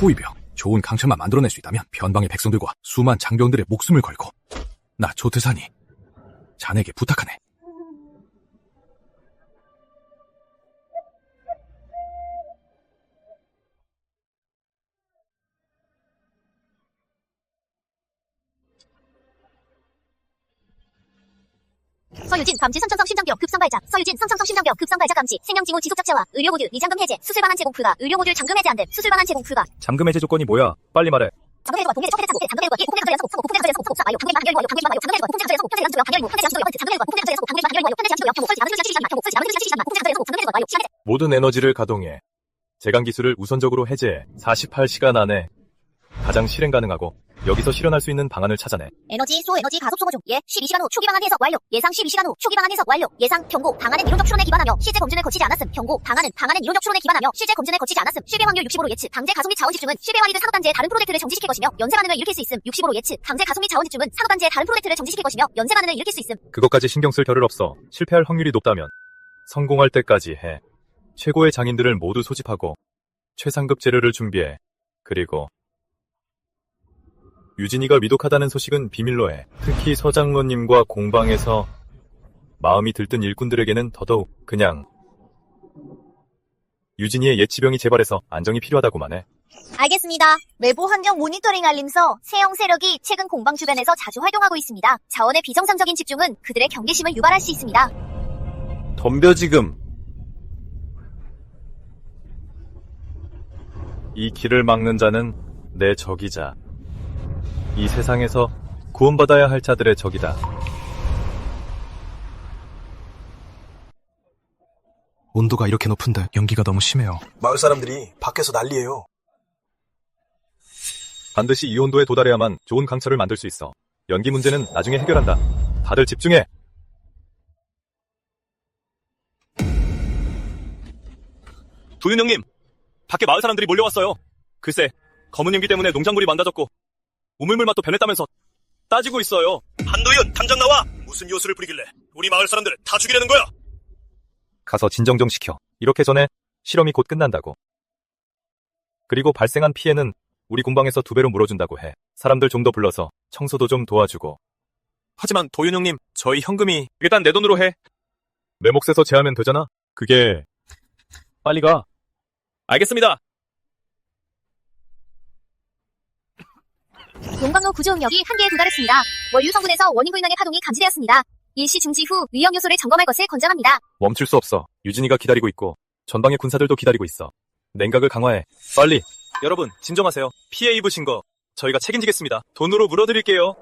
Speaker 13: 호위병, 좋은 강철만 만들어낼 수 있다면 변방의 백성들과 수만 장병들의 목숨을 걸고 나 조태사니 자네에게 부탁하네.
Speaker 1: 서유진 감지 선천성 심장병 급상발작. 서유진 선천성 심장병 급상발작 감지. 생명징후 지속적체화. 의료 모듈 미장금 해제. 수술 반환 제공 불가. 의료 모듈 잠금 해제 안 됨. 수술 반환 제공 불가.
Speaker 16: 잠금 해제 조건이 뭐야? 빨리 말해.
Speaker 1: 잠금 해제와 동계 척해제 잠금 해제 잠금 해제와 고품질 강철 연속 고품질 강철 연속 고품질 강철 연속 고품질 강철 연속 고품질 강철 연속 고품질 강철 연속 고품질 강철 연속 고품질 강철 연속 고품질 강철 연속 고품질 강철 연속 고품질 강철 연속 고품질 강철 연속 고품질 강철 연속 고품질 강철 연속 고품질 강철 연속
Speaker 16: 모든 에너지를 가동해 재간 기술을 우선적으로 해제해 48시간 안에 가장 실행 가능하고 여기서 실현할 수 있는 방안을 찾아내.
Speaker 1: 에너지 소 에너지 가속 소모 중. 예 12시간 후 초기 방안 해석 완료. 예상 12시간 후 초기 방안 해석 완료. 예상 경고 방안은 이론적 추론에 기반하며 실제 검증을 거치지 않았음. 경고 방안은 이론적 추론에 기반하며 실제 검증을 거치지 않았음. 실패 확률 65로 예측. 강제 가속 및 자원 집중은 실패 완리를 산업단지의 다른 프로젝트를 정지시킬 것이며 연쇄 반응을 일으킬 수 있음. 65로 예측. 강제 가속 및 자원 집중은 산업단지의 다른 프로젝트를 정지시킬 것이며 연쇄 반응을 일으킬 수 있음.
Speaker 16: 그것까지 신경 쓸 겨를 없어. 실패할 확률이 높다면 성공할 때까지 해. 최고의 장인들을 모두 소집하고 최상급 재료를 준비해. 그리고 유진이가 위독하다는 소식은 비밀로 해. 특히 서장로님과 공방에서 마음이 들뜬 일꾼들에게는 더더욱. 그냥 유진이의 예치병이 재발해서 안정이 필요하다고만 해.
Speaker 1: 알겠습니다. 외부 환경 모니터링 알림서 세형 세력이 최근 공방 주변에서 자주 활동하고 있습니다. 자원의 비정상적인 집중은 그들의 경계심을 유발할 수 있습니다.
Speaker 18: 덤벼 지금.
Speaker 6: 이 길을 막는 자는 내 적이자 이 세상에서 구원받아야 할 자들의 적이다.
Speaker 14: 온도가 이렇게 높은데 연기가 너무 심해요.
Speaker 17: 마을 사람들이 밖에서 난리예요.
Speaker 6: 반드시 이 온도에 도달해야만 좋은 강철을 만들 수 있어. 연기 문제는 나중에 해결한다. 다들 집중해.
Speaker 2: 도윤 형님, 밖에 마을 사람들이 몰려왔어요. 글쎄, 검은 연기 때문에 농작물이 망가졌고 우물물 맛도 변했다면서 따지고 있어요. 한도윤, 당장 나와! 무슨 요술을 부리길래 우리 마을 사람들을 다 죽이려는 거야?
Speaker 6: 가서 진정 좀 시켜. 이렇게 전에 실험이 곧 끝난다고. 그리고 발생한 피해는 우리 공방에서 2배로 물어준다고 해. 사람들 좀 더 불러서 청소도 좀 도와주고.
Speaker 2: 하지만 도윤 형님, 저희 현금이 일단 내 돈으로 해.
Speaker 6: 내 몫에서 제하면 되잖아. 그게... 빨리 가.
Speaker 2: 알겠습니다.
Speaker 1: 용광로 구조응력이 한계에 도달했습니다. 원유 성분에서 원인 불명의 파동이 감지되었습니다. 일시 중지 후 위험 요소를 점검할 것을 권장합니다.
Speaker 6: 멈출 수 없어. 유진이가 기다리고 있고 전방의 군사들도 기다리고 있어. 냉각을 강화해. 빨리.
Speaker 2: 여러분, 진정하세요. 피해 입으신 거 저희가 책임지겠습니다. 돈으로 물어드릴게요.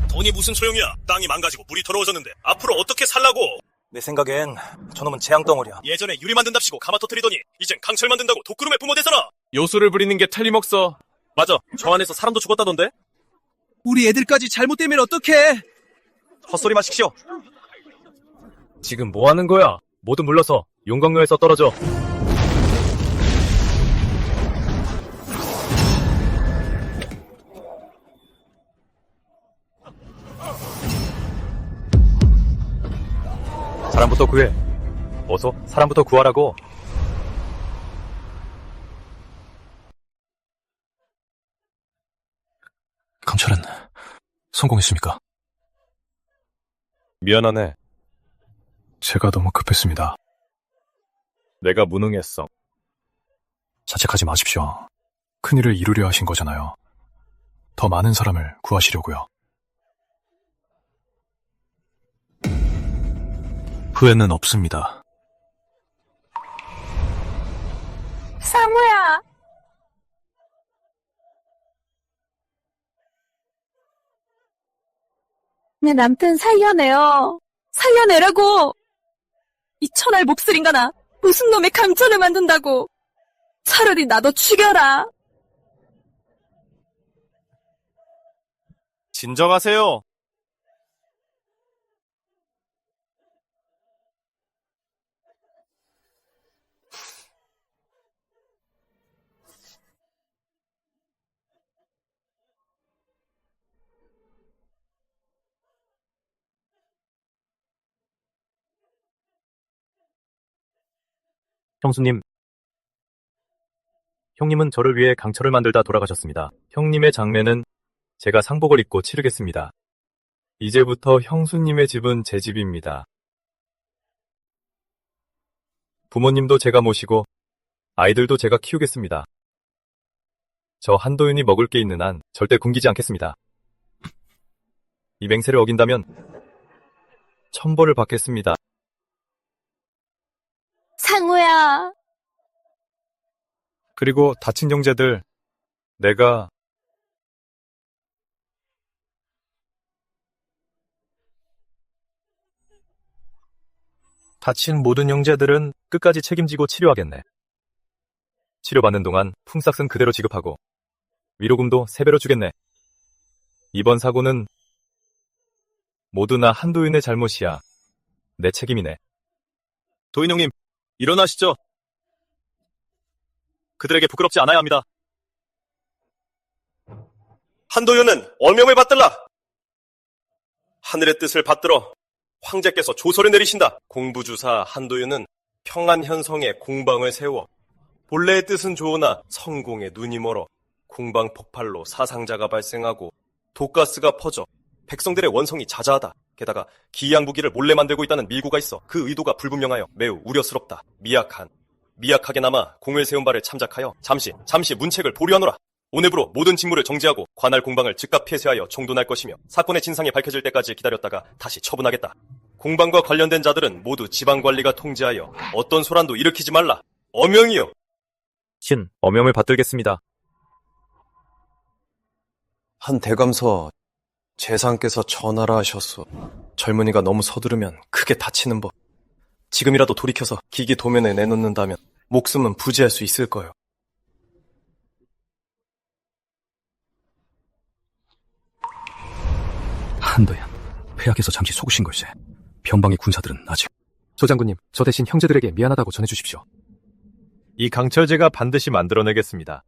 Speaker 2: 돈이 무슨 소용이야. 땅이 망가지고 물이 더러워졌는데 앞으로 어떻게 살라고.
Speaker 5: 내 생각엔 저놈은 재앙덩어리야.
Speaker 2: 예전에 유리 만든답시고 가마 터뜨리더니 이젠 강철 만든다고 독구름에 뿜어대잖아.
Speaker 16: 요술을 부리는 게 틀림없어.
Speaker 2: 맞아, 저 안에서 사람도 죽었다던데.
Speaker 14: 우리 애들까지 잘못되면 어떡해?
Speaker 2: 헛소리 마십시오.
Speaker 6: 지금 뭐 하는 거야? 모두 물러서 용광로에서 떨어져. 사람부터 구해. 어서 사람부터 구하라고.
Speaker 14: 강철은 성공했습니까?
Speaker 6: 미안하네.
Speaker 14: 제가 너무 급했습니다.
Speaker 6: 내가 무능했어.
Speaker 14: 자책하지 마십시오. 큰일을 이루려 하신 거잖아요. 더 많은 사람을 구하시려고요. 후회는 없습니다.
Speaker 4: 상우야. 내 남편 살려내요. 살려내라고. 이 천할 몹쓸인간아. 무슨 놈의 강철을 만든다고. 차라리 나도 죽여라.
Speaker 2: 진정하세요.
Speaker 6: 형수님, 형님은 저를 위해 강철을 만들다 돌아가셨습니다. 형님의 장례는 제가 상복을 입고 치르겠습니다. 이제부터 형수님의 집은 제 집입니다. 부모님도 제가 모시고 아이들도 제가 키우겠습니다. 저 한도윤이 먹을 게 있는 한 절대 굶기지 않겠습니다. 이 맹세를 어긴다면 천벌을 받겠습니다.
Speaker 4: 상우야.
Speaker 6: 그리고 다친 형제들, 내가 다친 모든 형제들은 끝까지 책임지고 치료하겠네. 치료받는 동안 품삯은 그대로 지급하고 위로금도 3배로 주겠네. 이번 사고는 모두 나 한도윤의 잘못이야. 내 책임이네.
Speaker 2: 도윤 형님, 일어나시죠. 그들에게 부끄럽지 않아야 합니다. 한도윤은 얼명을 받들라. 하늘의 뜻을 받들어 황제께서 조서를 내리신다. 공부주사 한도윤은 평안현성에 공방을 세워 본래의 뜻은 좋으나 성공에 눈이 멀어 공방 폭발로 사상자가 발생하고 독가스가 퍼져 백성들의 원성이 자자하다. 게다가 기이한 무기를 몰래 만들고 있다는 밀고가 있어 그 의도가 불분명하여 매우 우려스럽다. 미약하게나마 공을 세운 바를 참작하여 잠시 문책을 보류하노라. 오늘부로 모든 직무를 정지하고 관할 공방을 즉각 폐쇄하여 총돈할 것이며 사건의 진상이 밝혀질 때까지 기다렸다가 다시 처분하겠다. 공방과 관련된 자들은 모두 지방관리가 통제하여 어떤 소란도 일으키지 말라. 어명이여.
Speaker 16: 신 어명을 받들겠습니다.
Speaker 10: 한 대감서 재상께서 전하라 하셨소. 젊은이가 너무 서두르면 크게 다치는 법. 지금이라도 돌이켜서 기기 도면에 내놓는다면 목숨은 부지할 수 있을 거요.
Speaker 9: 한도연, 폐하께서 잠시 속으신 걸세. 변방의 군사들은 아직... 소장군님, 저 대신 형제들에게 미안하다고 전해주십시오.
Speaker 16: 이 강철제가 반드시 만들어내겠습니다.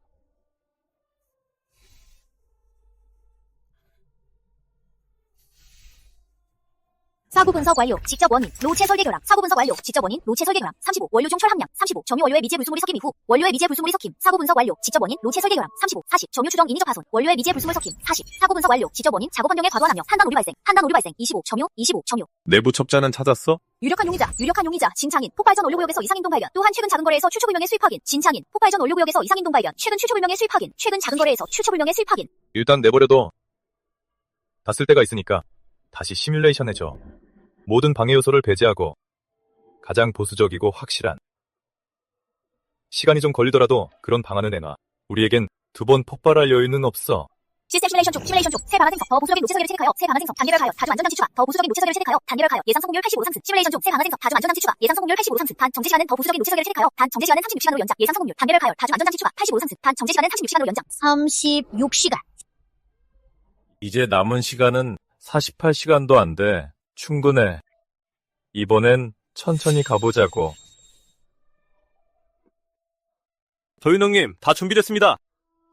Speaker 1: 사고 분석 완료. 직접 원인. 로체 설계 결합. 사고 분석 완료. 직접 원인. 로체 설계 결합. 35. 원료 중 철 함량. 35. 점유 원료의 미지의 불순물이 섞임 이후. 원료의 미지의 불순물이 섞임. 사고 분석 완료. 직접 원인. 로체 설계 결합. 35. 40. 점유 추정 인위적 파손. 원료의 미지의 불순물 섞임. 40. 사고 분석 완료. 직접 원인. 작업 환경의 과도한 압력. 판단 오류 발생. 판단 오류 발생. 25. 점유. 25. 점유.
Speaker 16: 내부 첩자는 찾았어?
Speaker 1: 유력한 용의자, 진창인, 폭발 전 원료구역에서 이상 행동 발견. 또한 최근 작은 거래에서 출처불명의 수입 확인. 진창인, 폭발 전 원료구역에서 이상 행동 발견. 최근 출처불명의 수입 확인. 최근 작은 거래에서 출처불명의 수입 확인.
Speaker 16: 일단 내버려둬. 다 쓸 때가 있으니까 다시 시뮬레이션 해줘. 모든 방해 요소를 배제하고 가장 보수적이고 확실한, 시간이 좀 걸리더라도 그런 방안을 내놔. 우리에겐 두 번 폭발할 여유는 없어.
Speaker 1: 시스템 시뮬레이션 중, 새 방안 생성, 더 보수적인 로체 설계를 체득하여, 새 방안 생성, 단계별 가여, 다중 안전장치 추가, 더 보수적인 로체 설계를 체득하여, 단계별 가여, 예상 성공률 85 상승, 시뮬레이션 중, 새 방안 생성, 다중 안전장치 추가, 예상 성공률 85 상승, 단 정제 시간은 더 보수적인 로체 설계를 체득하여, 단 정제 시간은 36시간으로 연장, 예상 성공률, 단계별 가여, 다중 안전장치 추가, 85 상승, 단 정제 시간은 36시간으로 연장. 36시간.
Speaker 16: 이제 남은 시간은 48시간도 안 돼. 충분해. 이번엔 천천히 가보자고. 도윤 형님, 다 준비됐습니다.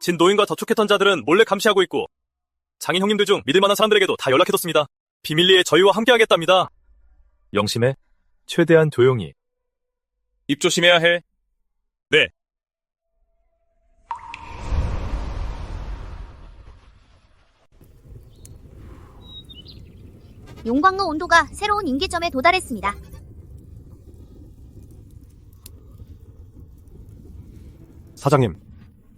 Speaker 16: 진 노인과 저촉했던 자들은 몰래 감시하고 있고, 장인 형님들 중 믿을 만한 사람들에게도 다 연락해뒀습니다. 비밀리에 저희와 함께하겠답니다. 영심해. 최대한 조용히. 입 조심해야 해. 네.
Speaker 1: 용광로 온도가 새로운 임계점에 도달했습니다.
Speaker 16: 사장님,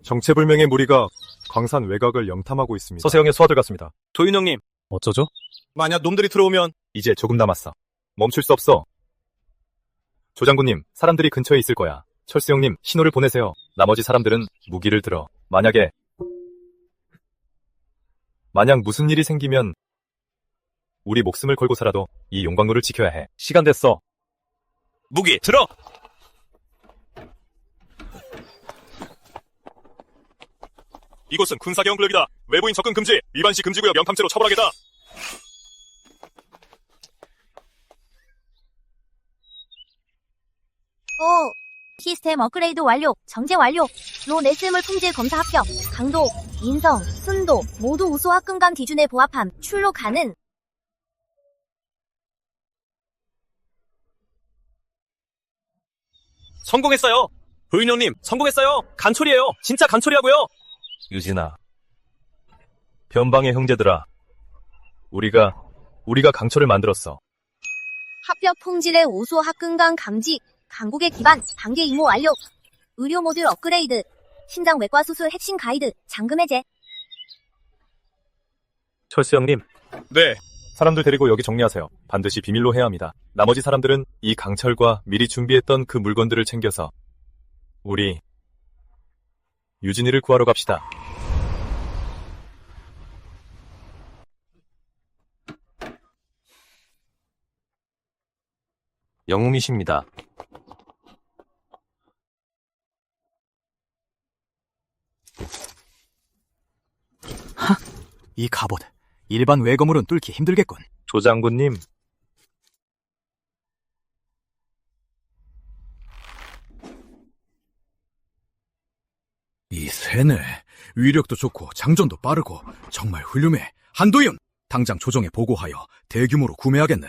Speaker 16: 정체불명의 무리가 광산 외곽을 영탐하고 있습니다. 서세영의 수하들 같습니다. 도윤 형님, 어쩌죠? 만약 놈들이 들어오면 이제 조금 남았어. 멈출 수 없어. 조장군님, 사람들이 근처에 있을 거야. 철수 형님, 신호를 보내세요. 나머지 사람들은 무기를 들어. 만약 무슨 일이 생기면 우리 목숨을 걸고서라도 이 용광로를 지켜야 해. 시간 됐어. 무기 들어! 이곳은 군사개헌 구역이다. 외부인 접근 금지, 일반시 금지구역 영탐죄로 처벌하겠다.
Speaker 1: 시스템 업그레이드 완료. 정제 완료. 로 내수물 품질 검사 합격. 강도, 인성, 순도 모두 우수 합금강 기준에 부합함. 출로 가능.
Speaker 16: 성공했어요. 도윤 형님, 성공했어요. 간철이에요. 진짜 간철이라고요. 유진아, 변방의 형제들아, 우리가 강철을 만들었어.
Speaker 1: 합격 품질의 우수 합금강 감지. 강국의 기반. 단계 임무 완료. 의료 모듈 업그레이드. 심장 외과 수술 핵심 가이드. 잠금 해제.
Speaker 16: 철수 형님. 네. 사람들 데리고 여기 정리하세요. 반드시 비밀로 해야 합니다. 나머지 사람들은 이 강철과 미리 준비했던 그 물건들을 챙겨서 우리 유진이를 구하러 갑시다.
Speaker 10: 영웅이십니다.
Speaker 13: 이 갑옷, 일반 외검으로는 뚫기 힘들겠군.
Speaker 16: 조장군님.
Speaker 13: 이 새네, 위력도 좋고 장전도 빠르고 정말 훌륭해. 한도윤, 당장 조정에 보고하여 대규모로 구매하겠네.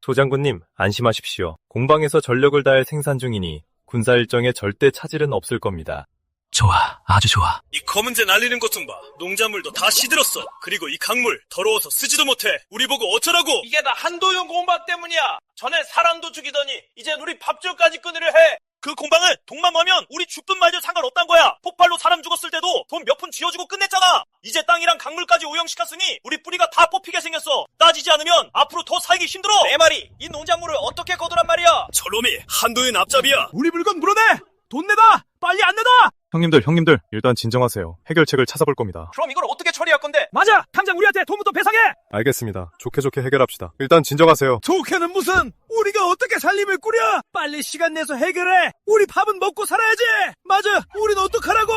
Speaker 16: 조장군님, 안심하십시오. 공방에서 전력을 다해 생산 중이니 군사 일정에 절대 차질은 없을 겁니다.
Speaker 13: 좋아, 아주 좋아.
Speaker 2: 이 검은재 날리는 것 좀 봐. 농작물도 다 시들었어. 그리고 이 강물 더러워서 쓰지도 못해. 우리 보고 어쩌라고.
Speaker 18: 이게 다 한도윤 공방 때문이야. 전에 사람도 죽이더니 이젠 우리 밥줄까지 끊으려 해.
Speaker 2: 그 공방을 돈만 모으면 우리 죽든 말든 상관없단 거야. 폭발로 사람 죽었을 때도 돈 몇 푼 쥐어주고 끝냈잖아. 이제 땅이랑 강물까지 오염시켰으니 우리 뿌리가 다 뽑히게 생겼어. 따지지 않으면 앞으로 더 살기 힘들어.
Speaker 18: 내 말이 이 농작물을 어떻게 거두란 말이야.
Speaker 2: 저놈이 한도윤 앞잡이야.
Speaker 18: 우리 물건 물어내.
Speaker 15: 돈 내다! 빨리 안 내다!
Speaker 16: 형님들, 일단 진정하세요. 해결책을 찾아볼 겁니다.
Speaker 15: 그럼 이걸 어떻게 처리할 건데? 맞아! 당장 우리한테 돈부터 배상해!
Speaker 16: 알겠습니다. 좋게 해결합시다. 일단 진정하세요.
Speaker 15: 좋게는 무슨! 우리가 어떻게 살림을 꾸려! 빨리 시간 내서 해결해! 우리 밥은 먹고 살아야지! 맞아! 우린 어떡하라고!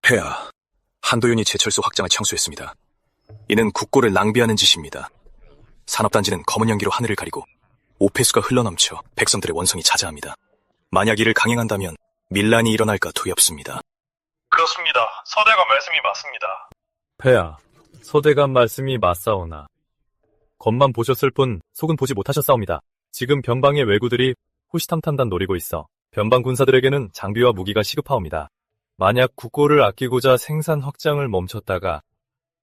Speaker 10: 폐하, 한도윤이 제철소 확장을 청수했습니다. 이는 국고를 낭비하는 짓입니다. 산업단지는 검은 연기로 하늘을 가리고 오폐수가 흘러넘쳐 백성들의 원성이 자자합니다. 만약 이를 강행한다면 밀란이 일어날까 두렵습니다.
Speaker 2: 그렇습니다. 서대관 말씀이 맞습니다.
Speaker 6: 폐하, 서대관 말씀이 맞사오나 겉만 보셨을 뿐 속은 보지 못하셨사옵니다. 지금 변방의 왜구들이 호시탐탐단 노리고 있어 변방 군사들에게는 장비와 무기가 시급하옵니다. 만약 국고를 아끼고자 생산 확장을 멈췄다가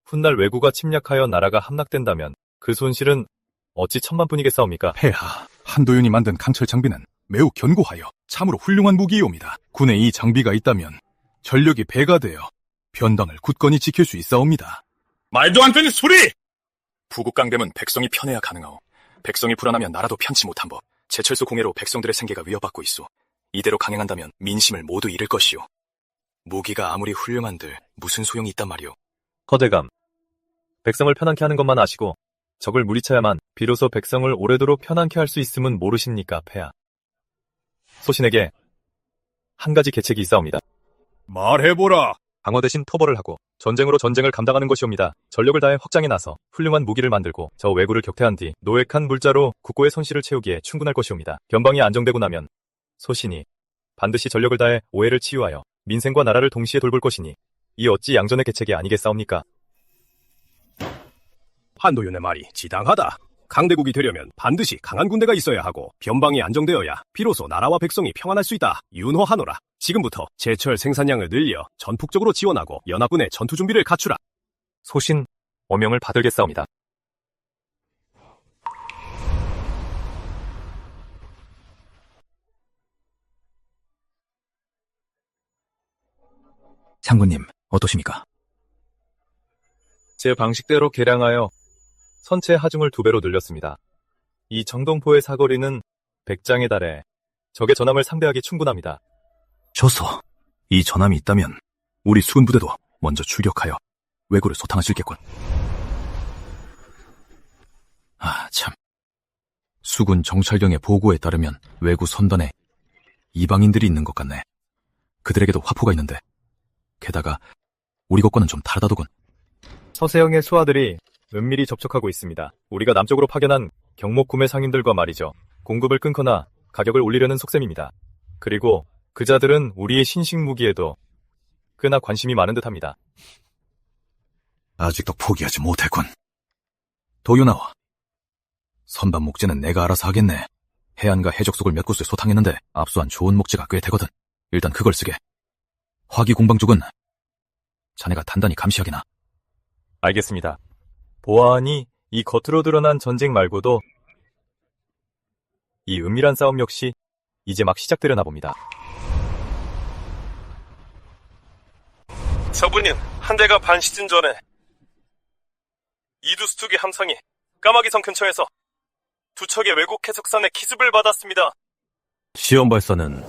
Speaker 6: 훗날 왜구가 침략하여 나라가 함락된다면 그 손실은 어찌 천만뿐이겠사옵니까?
Speaker 13: 폐하, 한도윤이 만든 강철 장비는 매우 견고하여 참으로 훌륭한 무기이옵니다. 군에 이 장비가 있다면 전력이 배가 되어 변방을 굳건히 지킬 수 있사옵니다.
Speaker 10: 말도 안 되는 소리! 부국강대문 백성이 편해야 가능하오. 백성이 불안하면 나라도 편치 못한 법. 제철소 공해로 백성들의 생계가 위협받고 있소. 이대로 강행한다면 민심을 모두 잃을 것이오. 무기가 아무리 훌륭한들 무슨 소용이 있단 말이오.
Speaker 6: 허대감, 백성을 편안케 하는 것만 아시고 적을 무리쳐야만 비로소 백성을 오래도록 편안케 할 수 있음은 모르십니까, 폐하? 소신에게 한 가지 계책이 있사옵니다.
Speaker 15: 말해보라.
Speaker 6: 방어 대신 토벌을 하고 전쟁으로 전쟁을 감당하는 것이옵니다. 전력을 다해 확장에 나서 훌륭한 무기를 만들고 저 왜구를 격퇴한 뒤 노획한 물자로 국고의 손실을 채우기에 충분할 것이옵니다. 변방이 안정되고 나면 소신이 반드시 전력을 다해 오해를 치유하여 민생과 나라를 동시에 돌볼 것이니 이 어찌 양전의 계책이 아니겠사옵니까?
Speaker 15: 한도윤의 말이 지당하다. 강대국이 되려면 반드시 강한 군대가 있어야 하고 변방이 안정되어야 비로소 나라와 백성이 평안할 수 있다. 윤호하노라. 지금부터 제철 생산량을 늘려 전폭적으로 지원하고 연합군의 전투 준비를 갖추라.
Speaker 6: 소신, 어명을 받들겠사옵니다.
Speaker 13: 장군님, 어떠십니까?
Speaker 6: 제 방식대로 계량하여 선체 하중을 2배로 늘렸습니다. 이 정동포의 사거리는 100장에 달해 적의 전함을 상대하기 충분합니다.
Speaker 13: 좋소. 이 전함이 있다면 우리 수군 부대도 먼저 출격하여 왜구를 소탕할 수 있겠군. 참. 수군 정찰경의 보고에 따르면 왜구 선단에 이방인들이 있는 것 같네. 그들에게도 화포가 있는데 게다가 우리 것과는 좀 다르다더군.
Speaker 6: 서세영의 수하들이 은밀히 접촉하고 있습니다. 우리가 남쪽으로 파견한 경목 구매 상인들과 말이죠. 공급을 끊거나 가격을 올리려는 속셈입니다. 그리고 그자들은 우리의 신식 무기에도 꽤나 관심이 많은 듯합니다.
Speaker 13: 아직도 포기하지 못했군. 도윤아와 선반 목재는 내가 알아서 하겠네. 해안과 해적속을 몇 곳을 소탕했는데 압수한 좋은 목재가 꽤 되거든. 일단 그걸 쓰게. 화기 공방 쪽은 자네가 단단히 감시하게나.
Speaker 6: 알겠습니다. 보아하니 이 겉으로 드러난 전쟁 말고도 이 은밀한 싸움 역시 이제 막 시작되려나 봅니다.
Speaker 2: 서부님, 한 대가 반 시즌 전에 이두스투기 함상이 까마귀성 근처에서 2척의 외국 해석선의 기습을 받았습니다.
Speaker 13: 시험 발사는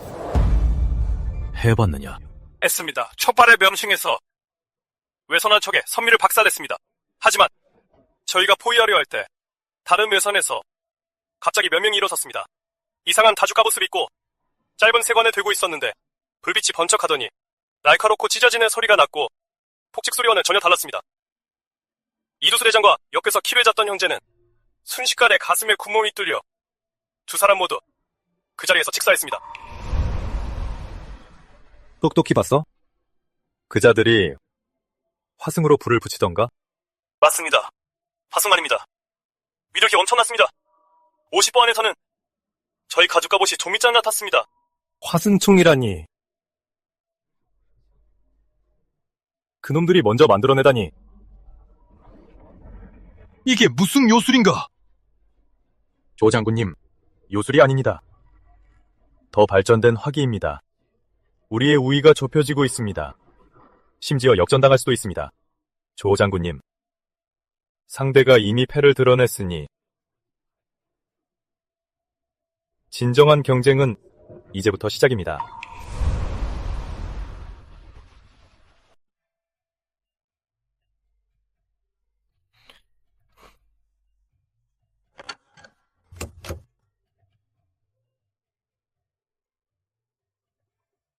Speaker 13: 해봤느냐?
Speaker 2: 했습니다. 첫발의 명칭에서 외선한 척에 선미를 박살냈습니다. 하지만 저희가 포위하려 할 때 다른 외선에서 갑자기 몇 명이 일어섰습니다. 이상한 다주 갑옷을 입고 짧은 세관에 들고 있었는데 불빛이 번쩍하더니 날카롭고 찢어지는 소리가 났고 폭직 소리와는 전혀 달랐습니다. 이두수 대장과 옆에서 키를 잡던 형제는 순식간에 가슴에 구멍이 뚫려 2사람 모두 그 자리에서 직사했습니다.
Speaker 6: 똑똑히 봤어? 그자들이 화승으로 불을 붙이던가?
Speaker 2: 맞습니다. 화승만입니다. 위력이 엄청났습니다. 50보 안에서는 저희 가죽 갑옷이 조미장 같았습니다.
Speaker 6: 화승총이라니. 그놈들이 먼저 만들어내다니.
Speaker 13: 이게 무슨 요술인가?
Speaker 6: 조 장군님, 요술이 아닙니다. 더 발전된 화기입니다. 우리의 우위가 좁혀지고 있습니다. 심지어 역전당할 수도 있습니다. 조 장군님, 상대가 이미 패를 드러냈으니 진정한 경쟁은 이제부터 시작입니다.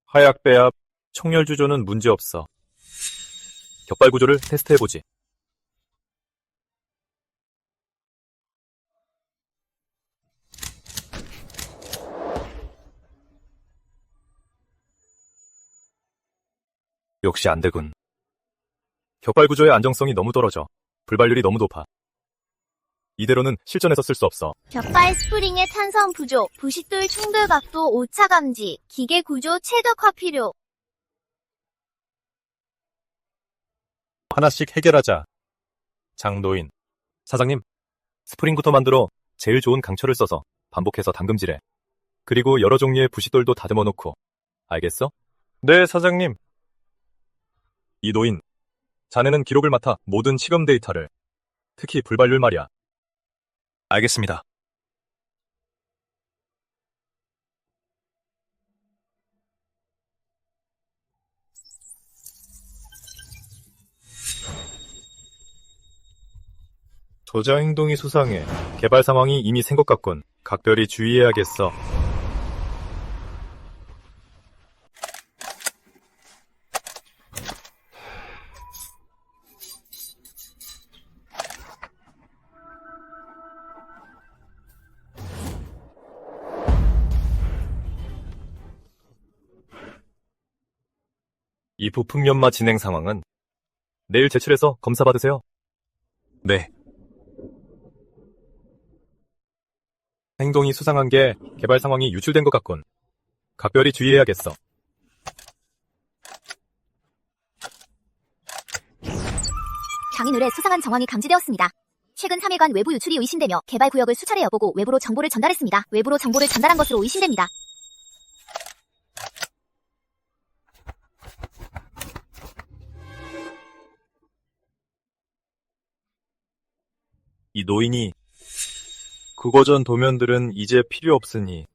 Speaker 6: 화약 배합, 촉열 주조는 문제없어. 격발 구조를 테스트해보지. 역시 안 되군. 격발 구조의 안정성이 너무 떨어져. 불발률이 너무 높아. 이대로는 실전에서 쓸 수 없어.
Speaker 1: 격발 스프링의 탄성 부족, 부싯돌 충돌 각도 오차 감지, 기계 구조 최적화 필요.
Speaker 16: 하나씩 해결하자. 장노인. 사장님, 스프링부터 만들어 제일 좋은 강철을 써서 반복해서 담금질해. 그리고 여러 종류의 부싯돌도 다듬어 놓고. 알겠어? 네, 사장님. 이 노인, 자네는 기록을 맡아 모든 시험 데이터를, 특히 불발률 말이야.
Speaker 10: 알겠습니다.
Speaker 6: 저자 행동이 수상해. 개발 상황이 이미 센 것 같군. 각별히 주의해야겠어. 이 부품 연마 진행 상황은 내일 제출해서 검사 받으세요.
Speaker 10: 네.
Speaker 6: 행동이 수상한 게 개발 상황이 유출된 것 같군. 각별히 주의해야겠어.
Speaker 1: 장인 의뢰 수상한 정황이 감지되었습니다. 최근 3일간 외부 유출이 의심되며 개발 구역을 수차례 엿보고 외부로 정보를 전달했습니다. 외부로 정보를 전달한 것으로 의심됩니다.
Speaker 6: 이 노인이 국어전 도면들은 이제 필요 없으니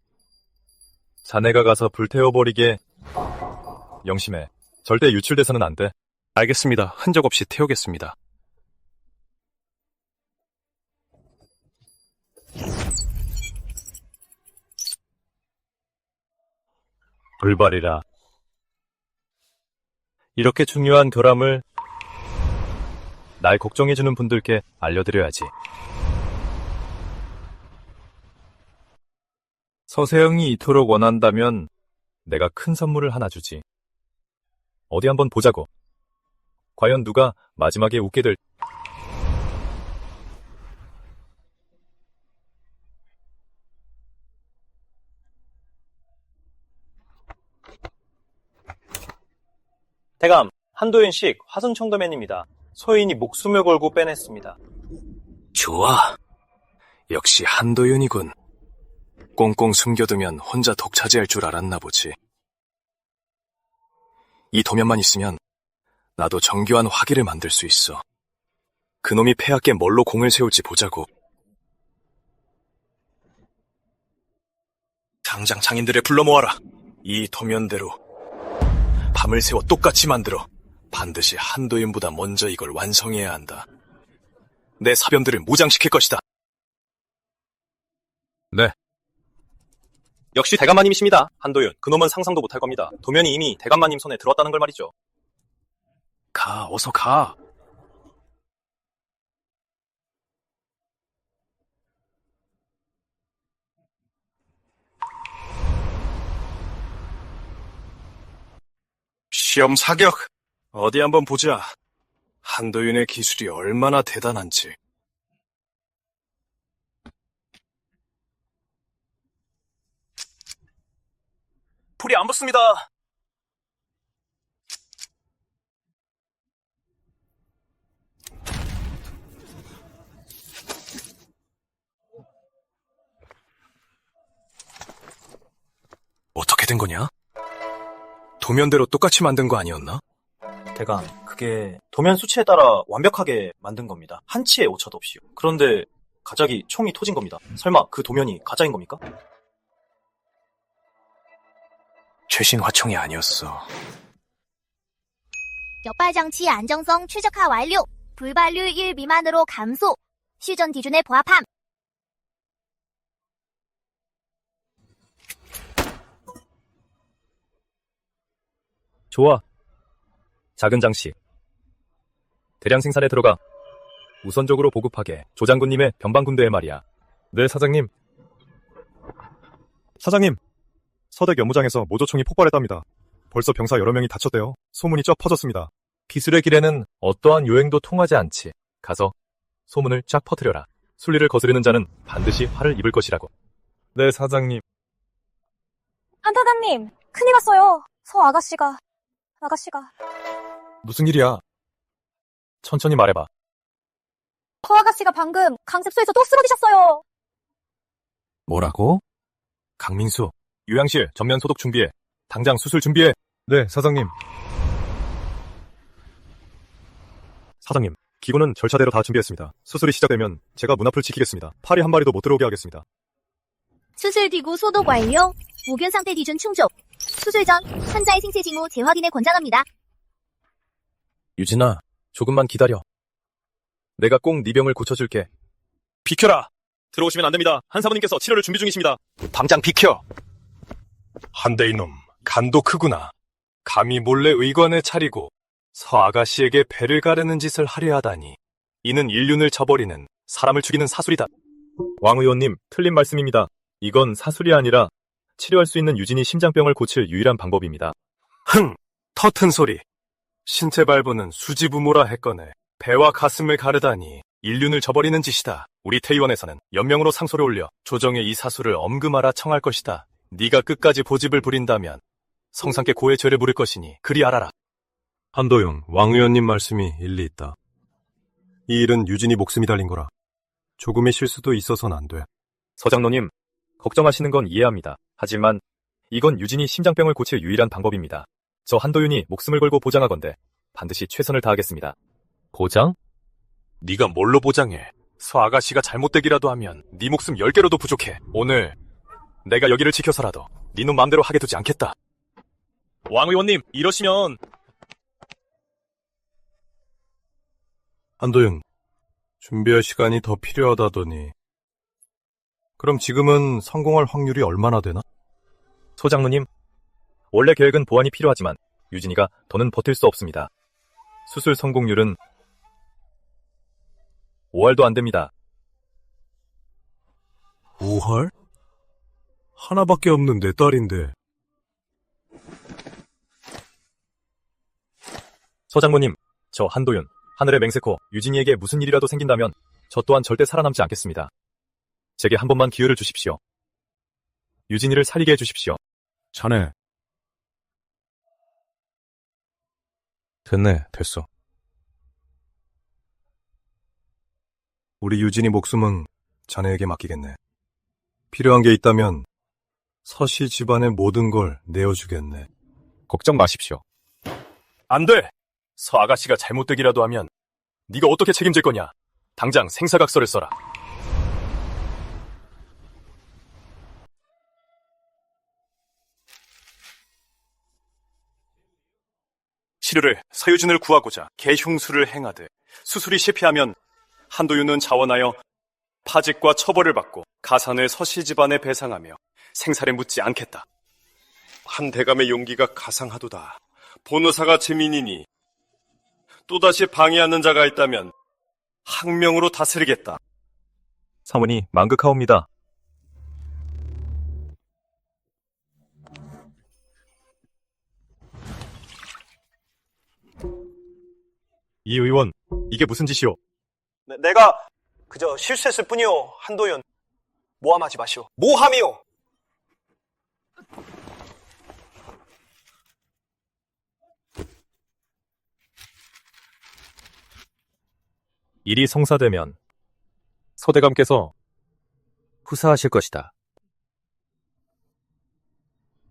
Speaker 6: 자네가 가서 불태워버리게. 영심해. 절대 유출돼서는 안 돼.
Speaker 10: 알겠습니다. 흔적 없이 태우겠습니다.
Speaker 6: 불발이라. 이렇게 중요한 결함을 날 걱정해주는 분들께 알려드려야지. 서세영이 이토록 원한다면 내가 큰 선물을 하나 주지. 어디 한번 보자고. 과연 누가 마지막에 웃게 될...
Speaker 18: 대감, 한도윤식 화순청도맨입니다. 소인이 목숨을 걸고 빼냈습니다.
Speaker 14: 좋아. 역시 한도윤이군. 꽁꽁 숨겨두면 혼자 독차지할 줄 알았나 보지. 이 도면만 있으면 나도 정교한 화기를 만들 수 있어. 그놈이 폐하께 뭘로 공을 세울지 보자고. 당장 장인들을 불러 모아라. 이 도면대로 밤을 새워 똑같이 만들어 반드시 한도윤보다 먼저 이걸 완성해야 한다. 내 사변들을 무장시킬 것이다.
Speaker 16: 네. 역시 대감마님이십니다. 한도윤, 그놈은 상상도 못할 겁니다. 도면이 이미 대감마님 손에 들어왔다는 걸 말이죠.
Speaker 14: 가, 어서 가. 시험 사격! 어디 한번 보자. 한도윤의 기술이 얼마나 대단한지.
Speaker 16: 불이 안 붙습니다.
Speaker 14: 어떻게 된 거냐? 도면대로 똑같이 만든 거 아니었나?
Speaker 5: 대감, 그게 도면 수치에 따라 완벽하게 만든 겁니다. 한치의 오차도 없이요. 그런데 갑자기 총이 터진 겁니다. 설마 그 도면이 가짜인 겁니까?
Speaker 14: 최신 화총이 아니었어.
Speaker 1: 격발 장치 안정성 최적화 완료. 불발률 1 미만으로 감소. 실전 기준에 부합함.
Speaker 6: 좋아. 작은 장씨. 대량 생산에 들어가. 우선적으로 보급하게. 조장군님의 변방군대에 말이야. 네, 사장님. 사장님, 서댁 연무장에서 모조총이 폭발했답니다. 벌써 병사 여러 명이 다쳤대요. 소문이 쫙 퍼졌습니다. 기술의 길에는 어떠한 요행도 통하지 않지. 가서 소문을 쫙 퍼뜨려라. 순리를 거스르는 자는 반드시 화를 입을 것이라고. 네, 사장님.
Speaker 4: 한 사장님, 큰일 났어요. 서 아가씨가.
Speaker 6: 무슨 일이야? 천천히 말해봐.
Speaker 4: 서 아가씨가 방금 강습소에서 또 쓰러지셨어요.
Speaker 6: 뭐라고? 강민수, 요양실 전면 소독 준비해. 당장 수술 준비해. 네, 사장님. 사장님, 기구는 절차대로 다 준비했습니다. 수술이 시작되면 제가 문 앞을 지키겠습니다. 파리 한 마리도 못 들어오게 하겠습니다.
Speaker 1: 수술 기구 소독 완료. 무균 상태 기준 충족. 수술 전 환자의 생체 징후 재확인에 권장합니다.
Speaker 6: 유진아, 조금만 기다려. 내가 꼭 네 병을 고쳐줄게.
Speaker 2: 비켜라! 들어오시면 안 됩니다. 한 사모님께서 치료를 준비 중이십니다.
Speaker 14: 당장 비켜!
Speaker 19: 한대 이놈, 간도 크구나. 감히 몰래 의관에 차리고 서 아가씨에게 배를 가르는 짓을 하려 하다니.
Speaker 6: 이는 인륜을 저버리는 사람을 죽이는 사술이다. 왕 의원님, 틀린 말씀입니다. 이건 사술이 아니라 치료할 수 있는 유진이 심장병을 고칠 유일한 방법입니다.
Speaker 19: 흥! 터튼 소리. 신체 발부는 수지부모라 했거늘 배와 가슴을 가르다니.
Speaker 6: 인륜을 저버리는 짓이다. 우리 태의원에서는 연명으로 상소를 올려 조정의 이 사술을 엄금하라 청할 것이다. 네가 끝까지 고집을 부린다면 성상께 고의 죄를 물을 것이니 그리 알아라.
Speaker 19: 한도윤, 왕 의원님 말씀이 일리 있다. 이 일은 유진이 목숨이 달린 거라. 조금의 실수도 있어서는 안 돼.
Speaker 6: 서장로님, 걱정하시는 건 이해합니다. 하지만 이건 유진이 심장병을 고칠 유일한 방법입니다. 저 한도윤이 목숨을 걸고 보장하건대 반드시 최선을 다하겠습니다. 보장?
Speaker 19: 네가 뭘로 보장해?
Speaker 6: 서 아가씨가 잘못되기라도 하면 네 목숨 10개로도 부족해. 오늘 내가 여기를 지켜서라도 네 놈 마음대로 하게 두지 않겠다.
Speaker 2: 왕 의원님, 이러시면...
Speaker 19: 한도윤, 준비할 시간이 더 필요하다더니. 그럼 지금은 성공할 확률이 얼마나 되나?
Speaker 6: 소장로님, 원래 계획은 보완이 필요하지만 유진이가 더는 버틸 수 없습니다. 수술 성공률은 5할도 안 됩니다.
Speaker 19: 5할? 하나밖에 없는 내 딸인데.
Speaker 6: 서장로님, 저 한도윤, 하늘의 맹세코 유진이에게 무슨 일이라도 생긴다면 저 또한 절대 살아남지 않겠습니다. 제게 한 번만 기회를 주십시오. 유진이를 살리게 해주십시오.
Speaker 19: 자네. 됐어. 우리 유진이 목숨은 자네에게 맡기겠네. 필요한 게 있다면 서씨 집안의 모든 걸 내어주겠네.
Speaker 6: 걱정 마십시오. 안 돼! 서 아가씨가 잘못되기라도 하면 네가 어떻게 책임질 거냐? 당장 생사각서를 써라.
Speaker 2: 치료를 서유진을 구하고자 개흉수를 행하되 수술이 실패하면 한도윤은 자원하여 파직과 처벌을 받고 가산을 서씨 집안에 배상하며 생사를 묻지 않겠다.
Speaker 21: 한 대감의 용기가 가상하도다. 본의사가 제민이니 또다시 방해하는 자가 있다면 항명으로 다스리겠다.
Speaker 6: 사모니 만극하옵니다. 이 의원, 이게 무슨 짓이오?
Speaker 5: 내가 그저 실수했을 뿐이오, 한도윤. 모함하지 마시오. 모함이오!
Speaker 6: 일이 성사되면 서대감께서 후사하실 것이다.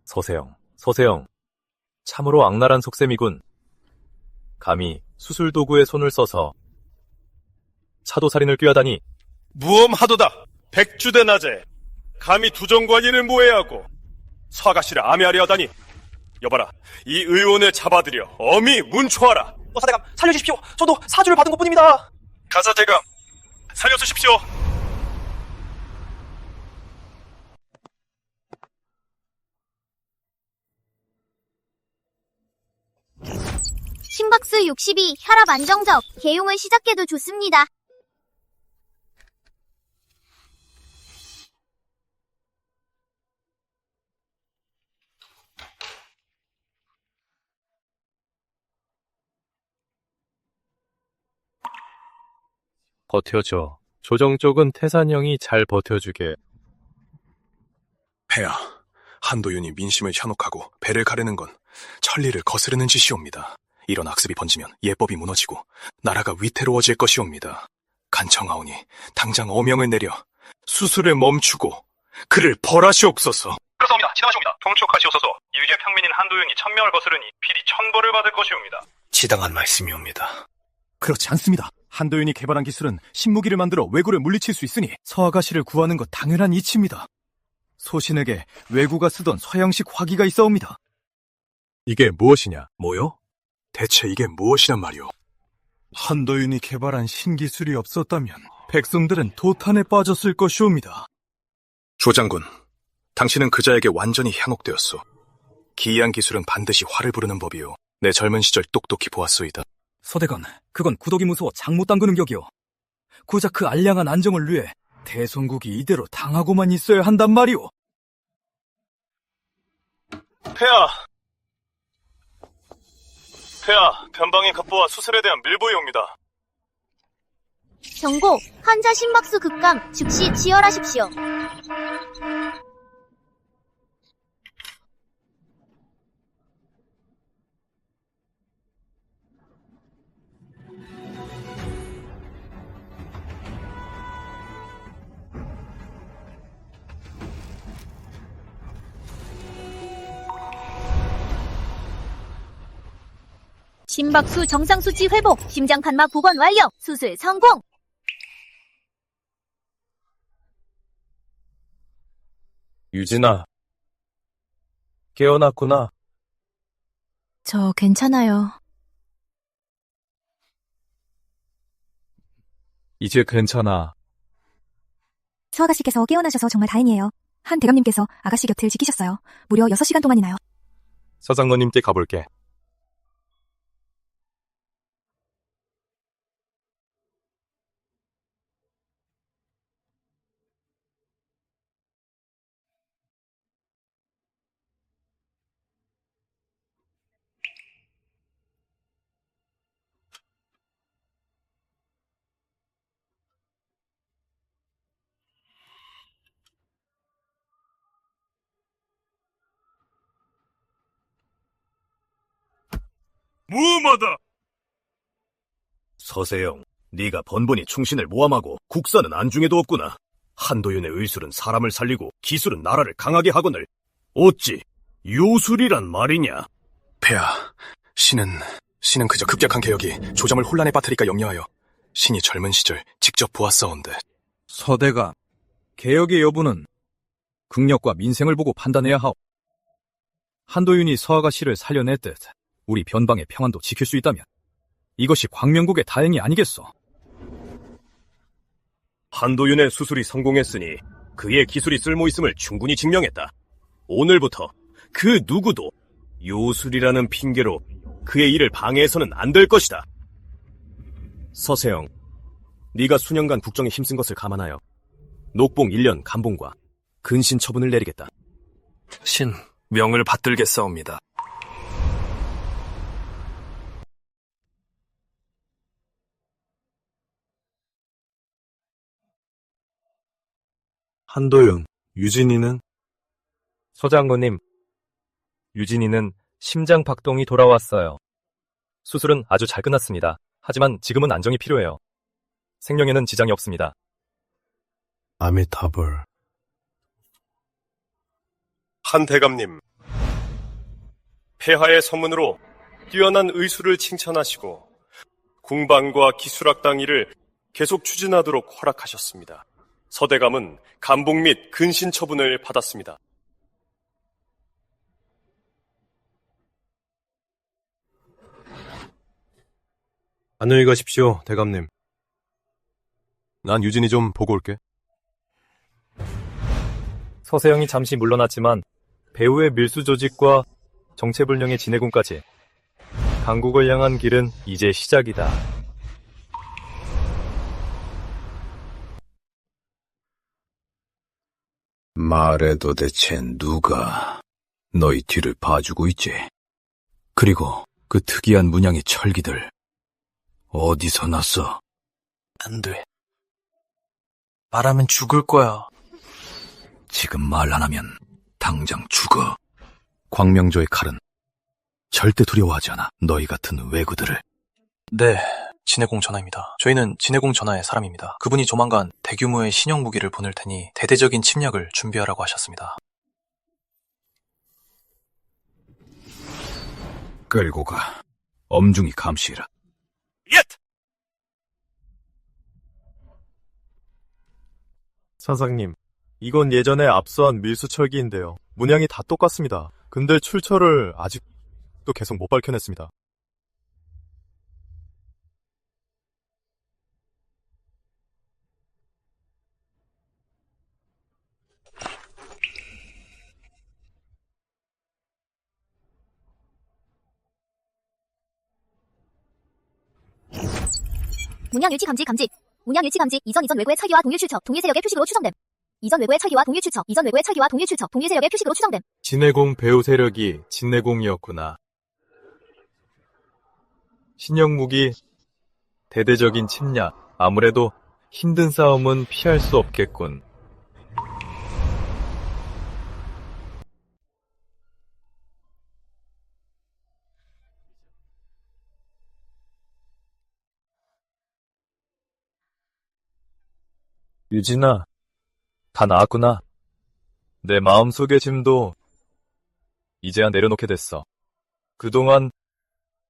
Speaker 6: 서세영, 참으로 악랄한 속셈이군. 감히 수술도구에 손을 써서 차도살인을 꾀하다니.
Speaker 21: 무엄하도다. 백주대 낮에 감히 두정관인을 모해하고 서아가씨를 암해하려 하다니 여봐라, 이 의원을 잡아들여 엄히 문초하라.
Speaker 5: 사대감, 살려주십시오. 저도 사주를 받은 것뿐입니다.
Speaker 21: 가사 대감, 살려주십시오.
Speaker 1: 심박수 62, 혈압 안정적, 개용을 시작해도 좋습니다.
Speaker 6: 버텨줘. 조정 쪽은 태산형이 잘 버텨주게.
Speaker 10: 폐하, 한도윤이 민심을 현혹하고 배를 가르는 건 천리를 거스르는 짓이옵니다. 이런 악습이 번지면 예법이 무너지고 나라가 위태로워질 것이옵니다. 간청하오니 당장 어명을 내려 수술을 멈추고 그를 벌하시옵소서.
Speaker 16: 그렇사옵니다. 지당하시옵니다. 통촉하시옵소서. 일개 평민인 한도윤이 1000명을 거스르니 필히 천벌을 받을 것이옵니다.
Speaker 10: 지당한 말씀이옵니다.
Speaker 12: 그렇지 않습니다. 한도윤이 개발한 기술은 신무기를 만들어 왜구를 물리칠 수 있으니 서아가시를 구하는 것 당연한 이치입니다. 소신에게 왜구가 쓰던 서양식 화기가 있어옵니다.
Speaker 9: 이게 무엇이냐?
Speaker 10: 뭐요? 대체 이게 무엇이란 말이오?
Speaker 12: 한도윤이 개발한 신기술이 없었다면 백성들은 도탄에 빠졌을 것이옵니다.
Speaker 10: 조장군, 당신은 그자에게 완전히 향옥되었소. 기이한 기술은 반드시 화를 부르는 법이오. 내 젊은 시절 똑똑히 보았소이다.
Speaker 13: 서대감, 그건 구독이 무서워 장 못 담그는 격이오. 고작 그 알량한 안정을 위해 대성국이 이대로 당하고만 있어야 한단 말이오.
Speaker 16: 폐하, 변방의 급보와 수술에 대한 밀보이옵니다.
Speaker 1: 경고, 환자 심박수 급감, 즉시 지혈하십시오. 심박수 정상 수치 회복, 심장 판막 복원 완료, 수술 성공!
Speaker 18: 유진아, 깨어났구나.
Speaker 8: 저 괜찮아요.
Speaker 6: 이제 괜찮아.
Speaker 8: 수아가씨께서 깨어나셔서 정말 다행이에요. 한 대감님께서 아가씨 곁을 지키셨어요. 무려 6시간 동안이나요.
Speaker 6: 서장로님께 가볼게.
Speaker 15: 무엄하다.
Speaker 22: 서세영, 네가 번번이 충신을 모함하고 국사는 안중에도 없구나. 한도윤의 의술은 사람을 살리고 기술은 나라를 강하게 하거늘 어찌 요술이란 말이냐?
Speaker 10: 폐하, 신은 그저 급격한 개혁이 조정을 혼란에 빠뜨릴까 염려하여 신이 젊은 시절 직접 보았사온데.
Speaker 13: 서대감, 개혁의 여부는 국력과 민생을 보고 판단해야 하오. 한도윤이 서아가씨를 살려냈듯 우리 변방의 평안도 지킬 수 있다면 이것이 광명국의 다행이 아니겠소.
Speaker 15: 한도윤의 수술이 성공했으니 그의 기술이 쓸모있음을 충분히 증명했다. 오늘부터 그 누구도 요술이라는 핑계로 그의 일을 방해해서는 안 될 것이다. 서세영, 네가 수년간 국정에 힘쓴 것을 감안하여 녹봉 1년 감봉과 근신 처분을 내리겠다.
Speaker 10: 신, 명을 받들겠사옵니다.
Speaker 19: 한도윤, 유진이는?
Speaker 6: 서장로님, 유진이는 심장 박동이 돌아왔어요. 수술은 아주 잘 끝났습니다. 하지만 지금은 안정이 필요해요. 생명에는 지장이 없습니다.
Speaker 19: 아미타불.
Speaker 21: 한 대감님, 폐하의 서문으로 뛰어난 의술을 칭찬하시고 궁방과 기술학 당일을 계속 추진하도록 허락하셨습니다. 서대감은 감봉 및 근신 처분을 받았습니다.
Speaker 19: 안녕히 가십시오, 대감님.
Speaker 9: 난 유진이 좀 보고 올게.
Speaker 6: 서세영이 잠시 물러났지만 배후의 밀수 조직과 정체불명의 진해군까지 강국을 향한 길은 이제 시작이다.
Speaker 13: 말해 도대체 누가 너희 뒤를 봐주고 있지? 그리고 그 특이한 문양의 철기들 어디서 났어?
Speaker 14: 안 돼. 말하면 죽을 거야.
Speaker 13: 지금 말 안 하면 당장 죽어. 광명조의 칼은 절대 두려워하지 않아. 너희 같은 왜구들을.
Speaker 14: 네, 진해공 전하입니다. 저희는 진해공 전하의 사람입니다. 그분이 조만간 대규모의 신형 무기를 보낼 테니 대대적인 침략을 준비하라고 하셨습니다.
Speaker 13: 끌고 가. 엄중히 감시해라.
Speaker 6: 사장님, 이건 예전에 압수한 밀수철기인데요. 문양이 다 똑같습니다. 근데 출처를 아직도 계속 못 밝혀냈습니다.
Speaker 1: 문양 일치 감지. 문양 일치 감지. 이전 외구의 철기와 동일 출처, 동일 세력의 표식으로 추정됨. 이전 외구의 철기와 동일 출처, 동일 세력의 표식으로 추정됨.
Speaker 6: 진해공 배후 세력이 진해공이었구나. 신형 무기, 대대적인 침략. 아무래도 힘든 싸움은 피할 수 없겠군. 유진아, 다 나았구나. 내 마음속의 짐도 이제야 내려놓게 됐어. 그동안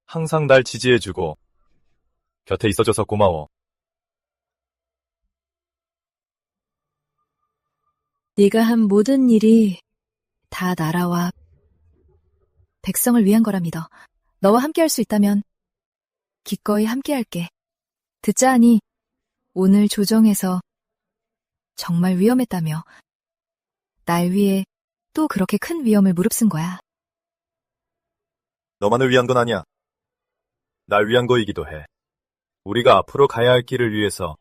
Speaker 6: 항상 날 지지해주고 곁에 있어줘서 고마워.
Speaker 8: 네가 한 모든 일이 다 나라와 백성을 위한 거라 믿어. 너와 함께할 수 있다면 기꺼이 함께할게. 듣자 하니 오늘 조정에서 정말 위험했다며 날 위해 또 그렇게 큰 위험을 무릅쓴 거야.
Speaker 6: 너만을 위한 건 아니야. 날 위한 거이기도 해. 우리가 앞으로 가야 할 길을 위해서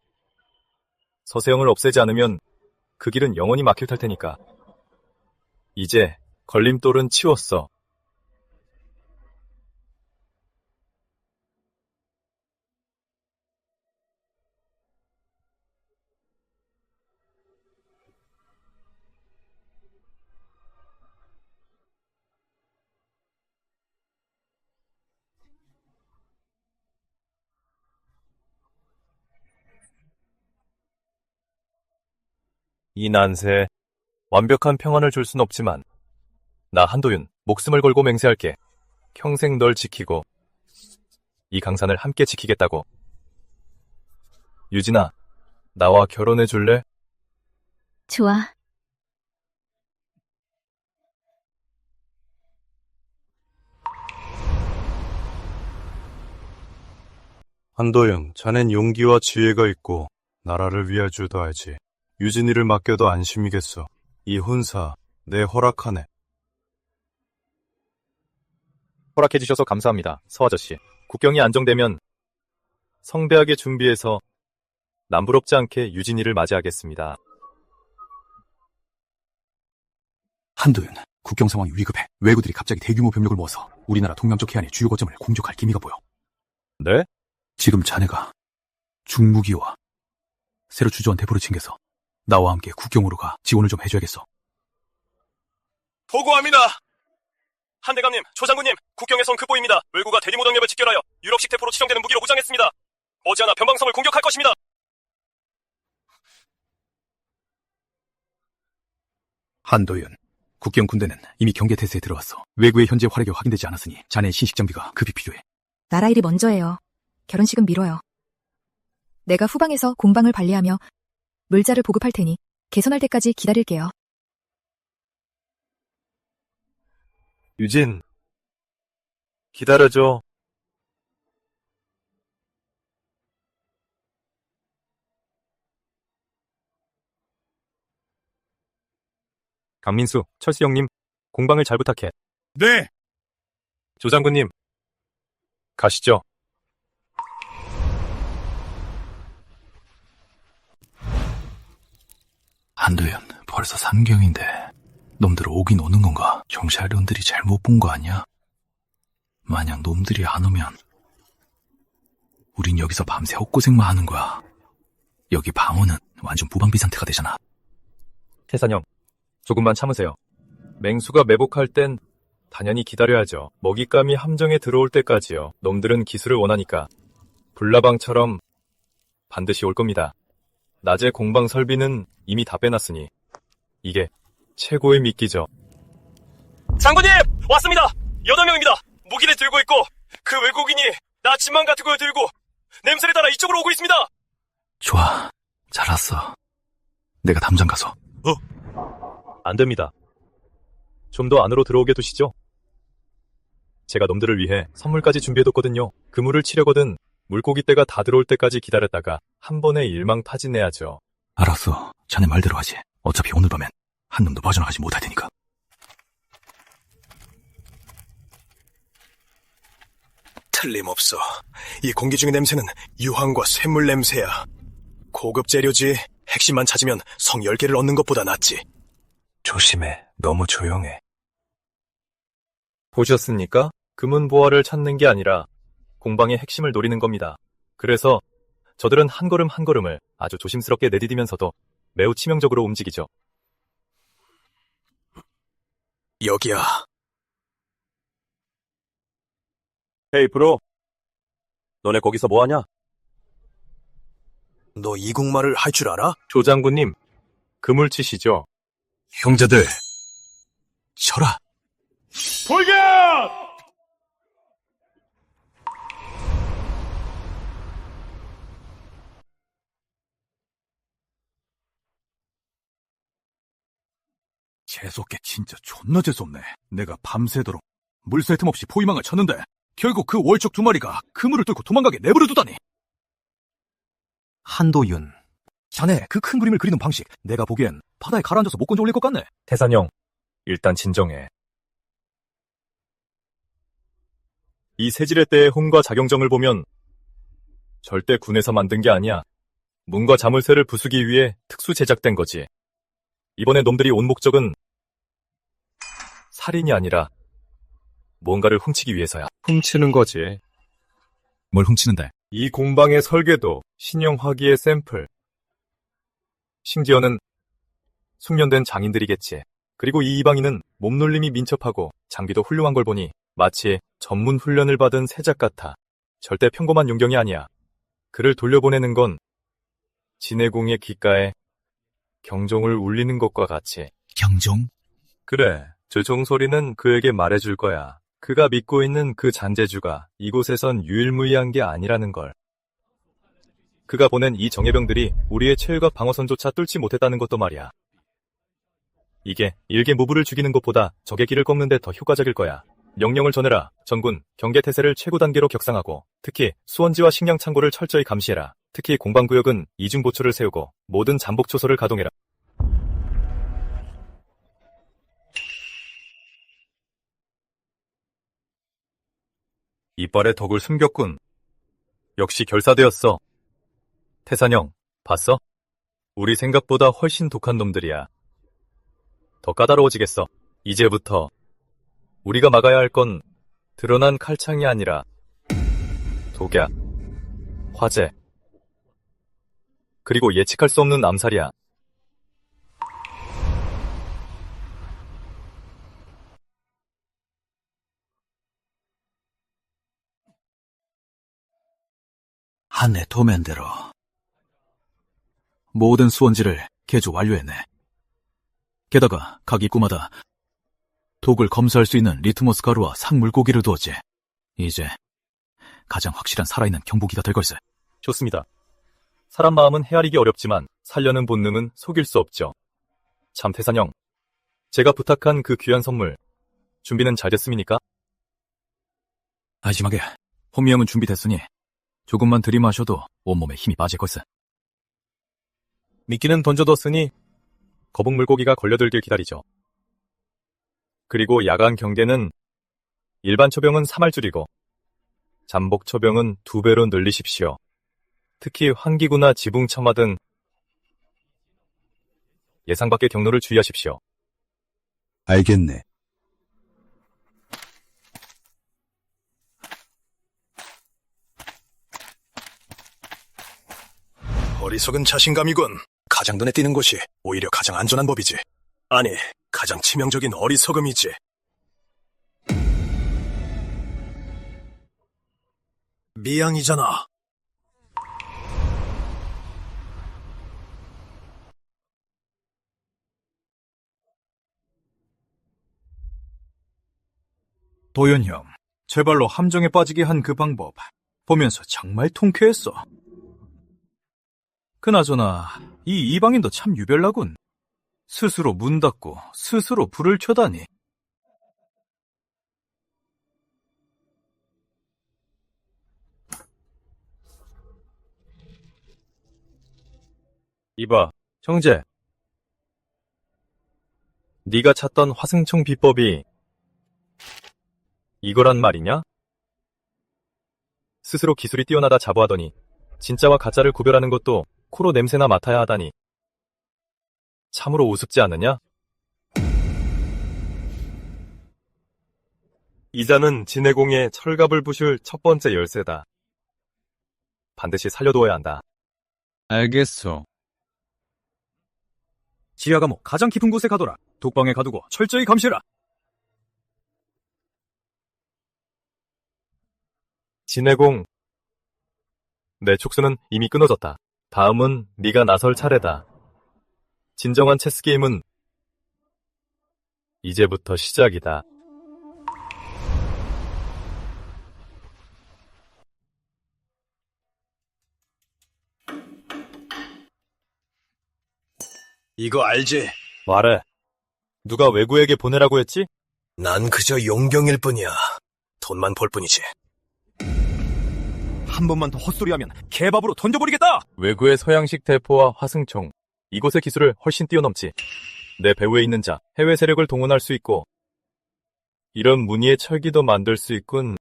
Speaker 6: 서세영을 없애지 않으면 그 길은 영원히 막힐 테니까. 이제 걸림돌은 치웠어. 이 난세에 완벽한 평안을 줄 순 없지만 나 한도윤 목숨을 걸고 맹세할게. 평생 널 지키고 이 강산을 함께 지키겠다고. 유진아, 나와 결혼해 줄래?
Speaker 8: 좋아.
Speaker 19: 한도영, 자넨 용기와 지혜가 있고 나라를 위할 줄도 알지. 유진이를 맡겨도 안심이겠어. 이 혼사 내 허락하네.
Speaker 6: 허락해주셔서 감사합니다, 서아저씨. 국경이 안정되면 성대하게 준비해서 남부럽지 않게 유진이를 맞이하겠습니다.
Speaker 13: 한도윤, 국경 상황이 위급해. 왜구들이 갑자기 대규모 병력을 모아서 우리나라 동남쪽 해안의 주요 거점을 공격할 기미가 보여.
Speaker 6: 네?
Speaker 13: 지금 자네가 중무기와 새로 주저한 대포를 챙겨서 나와 함께 국경으로 가 지원을 좀 해줘야겠어.
Speaker 2: 보고합니다. 한대감님, 조장군님, 국경에선 급보입니다. 왜구가 대리모당협을 직결하여 유럽식 대포로 치정되는 무기로 무장했습니다. 머지않아 변방성을 공격할 것입니다.
Speaker 13: 한도윤, 국경 군대는 이미 경계태세에 들어왔어. 왜구의 현재 활약이 확인되지 않았으니 자네의 신식 장비가 급히 필요해.
Speaker 8: 나라 일이 먼저예요. 결혼식은 미뤄요. 내가 후방에서 공방을 관리하며 물자를 보급할 테니 개선할 때까지 기다릴게요.
Speaker 6: 유진, 기다려줘. 강민수, 철수 형님, 공방을 잘 부탁해.
Speaker 22: 네.
Speaker 6: 조장군님, 가시죠.
Speaker 14: 한도현, 벌써 삼경인데 놈들 오긴 오는 건가? 경찰들이 잘못 본 거 아니야? 만약 놈들이 안 오면 우린 여기서 밤새 헛고생만 하는 거야. 여기 방어는 완전 무방비 상태가 되잖아.
Speaker 6: 태산형, 조금만 참으세요. 맹수가 매복할 땐 당연히 기다려야죠. 먹잇감이 함정에 들어올 때까지요. 놈들은 기술을 원하니까. 불나방처럼 반드시 올 겁니다. 낮에 공방 설비는 이미 다 빼놨으니 이게 최고의 미끼죠.
Speaker 21: 장군님! 왔습니다! 8명입니다! 무기를 들고 있고 그 외국인이 나침반 같은 걸 들고 냄새를 따라 이쪽으로 오고 있습니다!
Speaker 14: 좋아, 잘 왔어. 내가 담장 가서.
Speaker 6: 안 됩니다. 좀 더 안으로 들어오게 두시죠. 제가 놈들을 위해 선물까지 준비해뒀거든요. 그물을 치려거든 물고기 떼가 다 들어올 때까지 기다렸다가 한 번에 일망타진해야죠.
Speaker 14: 알았어, 자네 말대로 하지. 어차피 오늘 밤엔 한 놈도 빠져나가지 못할 테니까.
Speaker 22: 틀림없어. 이 공기 중의 냄새는 유황과 쇳물 냄새야. 고급 재료지. 핵심만 찾으면 성 10개를 얻는 것보다 낫지.
Speaker 10: 조심해. 너무 조용해.
Speaker 6: 보셨습니까? 금은 보화를 찾는 게 아니라 공방의 핵심을 노리는 겁니다. 그래서 저들은 한 걸음 한 걸음을 아주 조심스럽게 내디디면서도 매우 치명적으로 움직이죠.
Speaker 22: 여기야.
Speaker 18: 헤이 브로, 너네 거기서 뭐하냐?
Speaker 22: 너 이국말을 할 줄 알아?
Speaker 6: 조장군님, 그물 치시죠.
Speaker 14: 형제들, 쳐라.
Speaker 21: 돌격!
Speaker 12: 재수없게 진짜 존나 재수없네. 내가 밤새도록 물새 틈 없이 포위망을 쳤는데 결국 그 월척 2마리가 그물을 뚫고 도망가게 내버려 두다니. 한도윤, 자네 그 큰 그림을 그리는 방식 내가 보기엔 바다에 가라앉아서 못 건져 올릴 것 같네.
Speaker 6: 태산형, 일단 진정해. 이 세질의 때의 혼과 작용정을 보면 절대 군에서 만든 게 아니야. 문과 자물쇠를 부수기 위해 특수 제작된 거지. 이번에 놈들이 온 목적은 살인이 아니라 뭔가를 훔치기 위해서야. 훔치는 거지.
Speaker 13: 뭘 훔치는데?
Speaker 6: 이 공방의 설계도, 신형 화기의 샘플. 심지어는 숙련된 장인들이겠지. 그리고 이 이방인은 몸놀림이 민첩하고 장비도 훌륭한 걸 보니 마치 전문 훈련을 받은 세작 같아. 절대 평범한 용경이 아니야. 그를 돌려보내는 건 진해공의 귓가에 경종을 울리는 것과 같이.
Speaker 13: 경종?
Speaker 6: 그래, 저 종소리는 그에게 말해줄 거야. 그가 믿고 있는 그 잔재주가 이곳에선 유일무이한 게 아니라는 걸. 그가 보낸 이 정예병들이 우리의 체육과 방어선조차 뚫지 못했다는 것도 말이야. 이게 일개 무부를 죽이는 것보다 적의 길을 꺾는 데 더 효과적일 거야. 명령을 전해라. 전군, 경계태세를 최고 단계로 격상하고 특히 수원지와 식량 창고를 철저히 감시해라. 특히 공방구역은 이중보초를 세우고 모든 잠복초소를 가동해라. 이빨에 덕을 숨겼군. 역시 결사되었어. 태산형, 봤어? 우리 생각보다 훨씬 독한 놈들이야. 더 까다로워지겠어. 이제부터 우리가 막아야 할 건 드러난 칼창이 아니라 독약, 화재, 그리고 예측할 수 없는 암살이야.
Speaker 14: 한해 도면대로 모든 수원지를 개조 완료했네. 게다가 각 입구마다 독을 검사할 수 있는 리트머스 가루와 상물고기를 두었지. 이제 가장 확실한 살아있는 경보기가 될 걸세.
Speaker 6: 좋습니다. 사람 마음은 헤아리기 어렵지만 살려는 본능은 속일 수 없죠. 참 태산형, 제가 부탁한 그 귀한 선물 준비는 잘 됐습니까?
Speaker 14: 안심하게, 혼미형은 준비됐으니 조금만 들이마셔도 온몸에 힘이 빠질 걸세.
Speaker 6: 미끼는 던져뒀으니 거북물고기가 걸려들길 기다리죠. 그리고 야간 경계는 일반 초병은 3할 줄이고 잠복 초병은 2배로 늘리십시오. 특히 환기구나 지붕 처마 등 예상 밖의 경로를 주의하십시오.
Speaker 7: 알겠네.
Speaker 22: 어리석은 자신감이군. 가장 눈에 띄는 곳이 오히려 가장 안전한 법이지. 아니, 가장 치명적인 어리석음이지. 미양이잖아.
Speaker 13: 도연 형, 제발로 함정에 빠지게 한 그 방법 보면서 정말 통쾌했어. 그나저나 이 이방인도 참 유별나군. 스스로 문 닫고 스스로 불을 켜다니.
Speaker 6: 이봐, 형제. 네가 찾던 화승총 비법이 이거란 말이냐? 스스로 기술이 뛰어나다 자부하더니 진짜와 가짜를 구별하는 것도 코로 냄새나 맡아야 하다니 참으로 우습지 않느냐? 이 잔은 진해공의 철갑을 부술 첫 번째 열쇠다. 반드시 살려두어야 한다.
Speaker 13: 알겠어. 지하 감옥 가장 깊은 곳에 가둬라. 독방에 가두고 철저히 감시해라.
Speaker 6: 진해공, 내 촉수는 이미 끊어졌다. 다음은 네가 나설 차례다. 진정한 체스 게임은 이제부터 시작이다.
Speaker 22: 이거 알지?
Speaker 6: 말해. 누가 외구에게 보내라고 했지?
Speaker 22: 난 그저 용병일 뿐이야. 돈만 벌 뿐이지.
Speaker 13: 한 번만 더 헛소리하면 개밥으로 던져버리겠다!
Speaker 6: 외구의 서양식 대포와 화승총, 이곳의 기술을 훨씬 뛰어넘지. 내 배후에 있는 자, 해외 세력을 동원할 수 있고 이런 무늬의 철기도 만들 수 있군.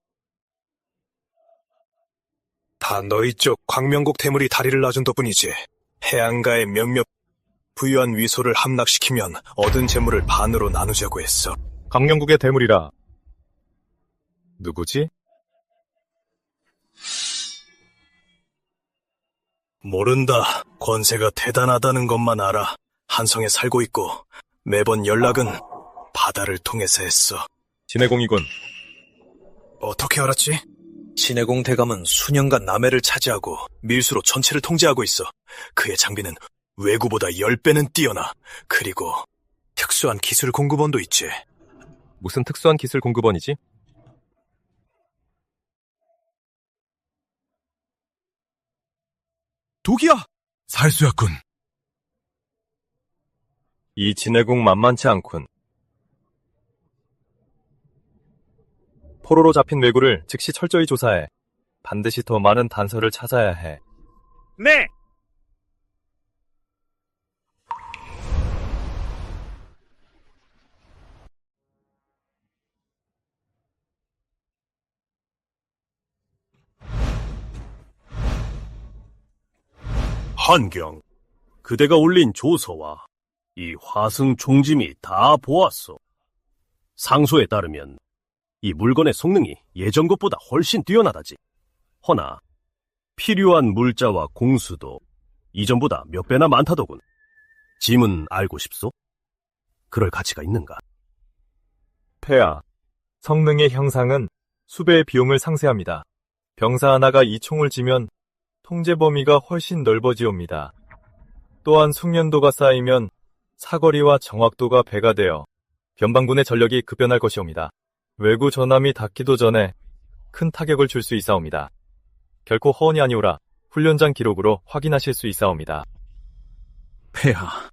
Speaker 22: 다 너희 쪽 광명국 대물이 다리를 놔준 덕분이지. 해안가의 몇몇 부유한 위소를 함락시키면 얻은 재물을 반으로 나누자고 했어.
Speaker 6: 광명국의 대물이라. 누구지?
Speaker 22: 모른다. 권세가 대단하다는 것만 알아. 한성에 살고 있고 매번 연락은 바다를 통해서 했어.
Speaker 6: 진해공이군.
Speaker 22: 어떻게 알았지? 진해공 대감은 수년간 남해를 차지하고 밀수로 전체를 통제하고 있어. 그의 장비는 외구보다 10배는 뛰어나. 그리고 특수한 기술 공급원도 있지.
Speaker 6: 무슨 특수한 기술 공급원이지?
Speaker 13: 독이야! 살수였군.
Speaker 6: 이 진해공 만만치 않군. 포로로 잡힌 외구를 즉시 철저히 조사해. 반드시 더 많은 단서를 찾아야 해.
Speaker 18: 네!
Speaker 15: 한경, 그대가 올린 조서와 이 화승 총짐이 다 보았소. 상소에 따르면 이 물건의 성능이 예전 것보다 훨씬 뛰어나다지. 허나 필요한 물자와 공수도 이전보다 몇 배나 많다더군. 짐은 알고 싶소? 그럴 가치가 있는가?
Speaker 6: 폐하, 성능의 향상은 수배의 비용을 상쇄합니다. 병사 하나가 이 총을 쥐면 통제 범위가 훨씬 넓어지옵니다. 또한 숙련도가 쌓이면 사거리와 정확도가 배가 되어 변방군의 전력이 급변할 것이옵니다. 외구 전함이 닿기도 전에 큰 타격을 줄 수 있사옵니다. 결코 허언이 아니오라 훈련장 기록으로 확인하실 수 있사옵니다.
Speaker 13: 폐하,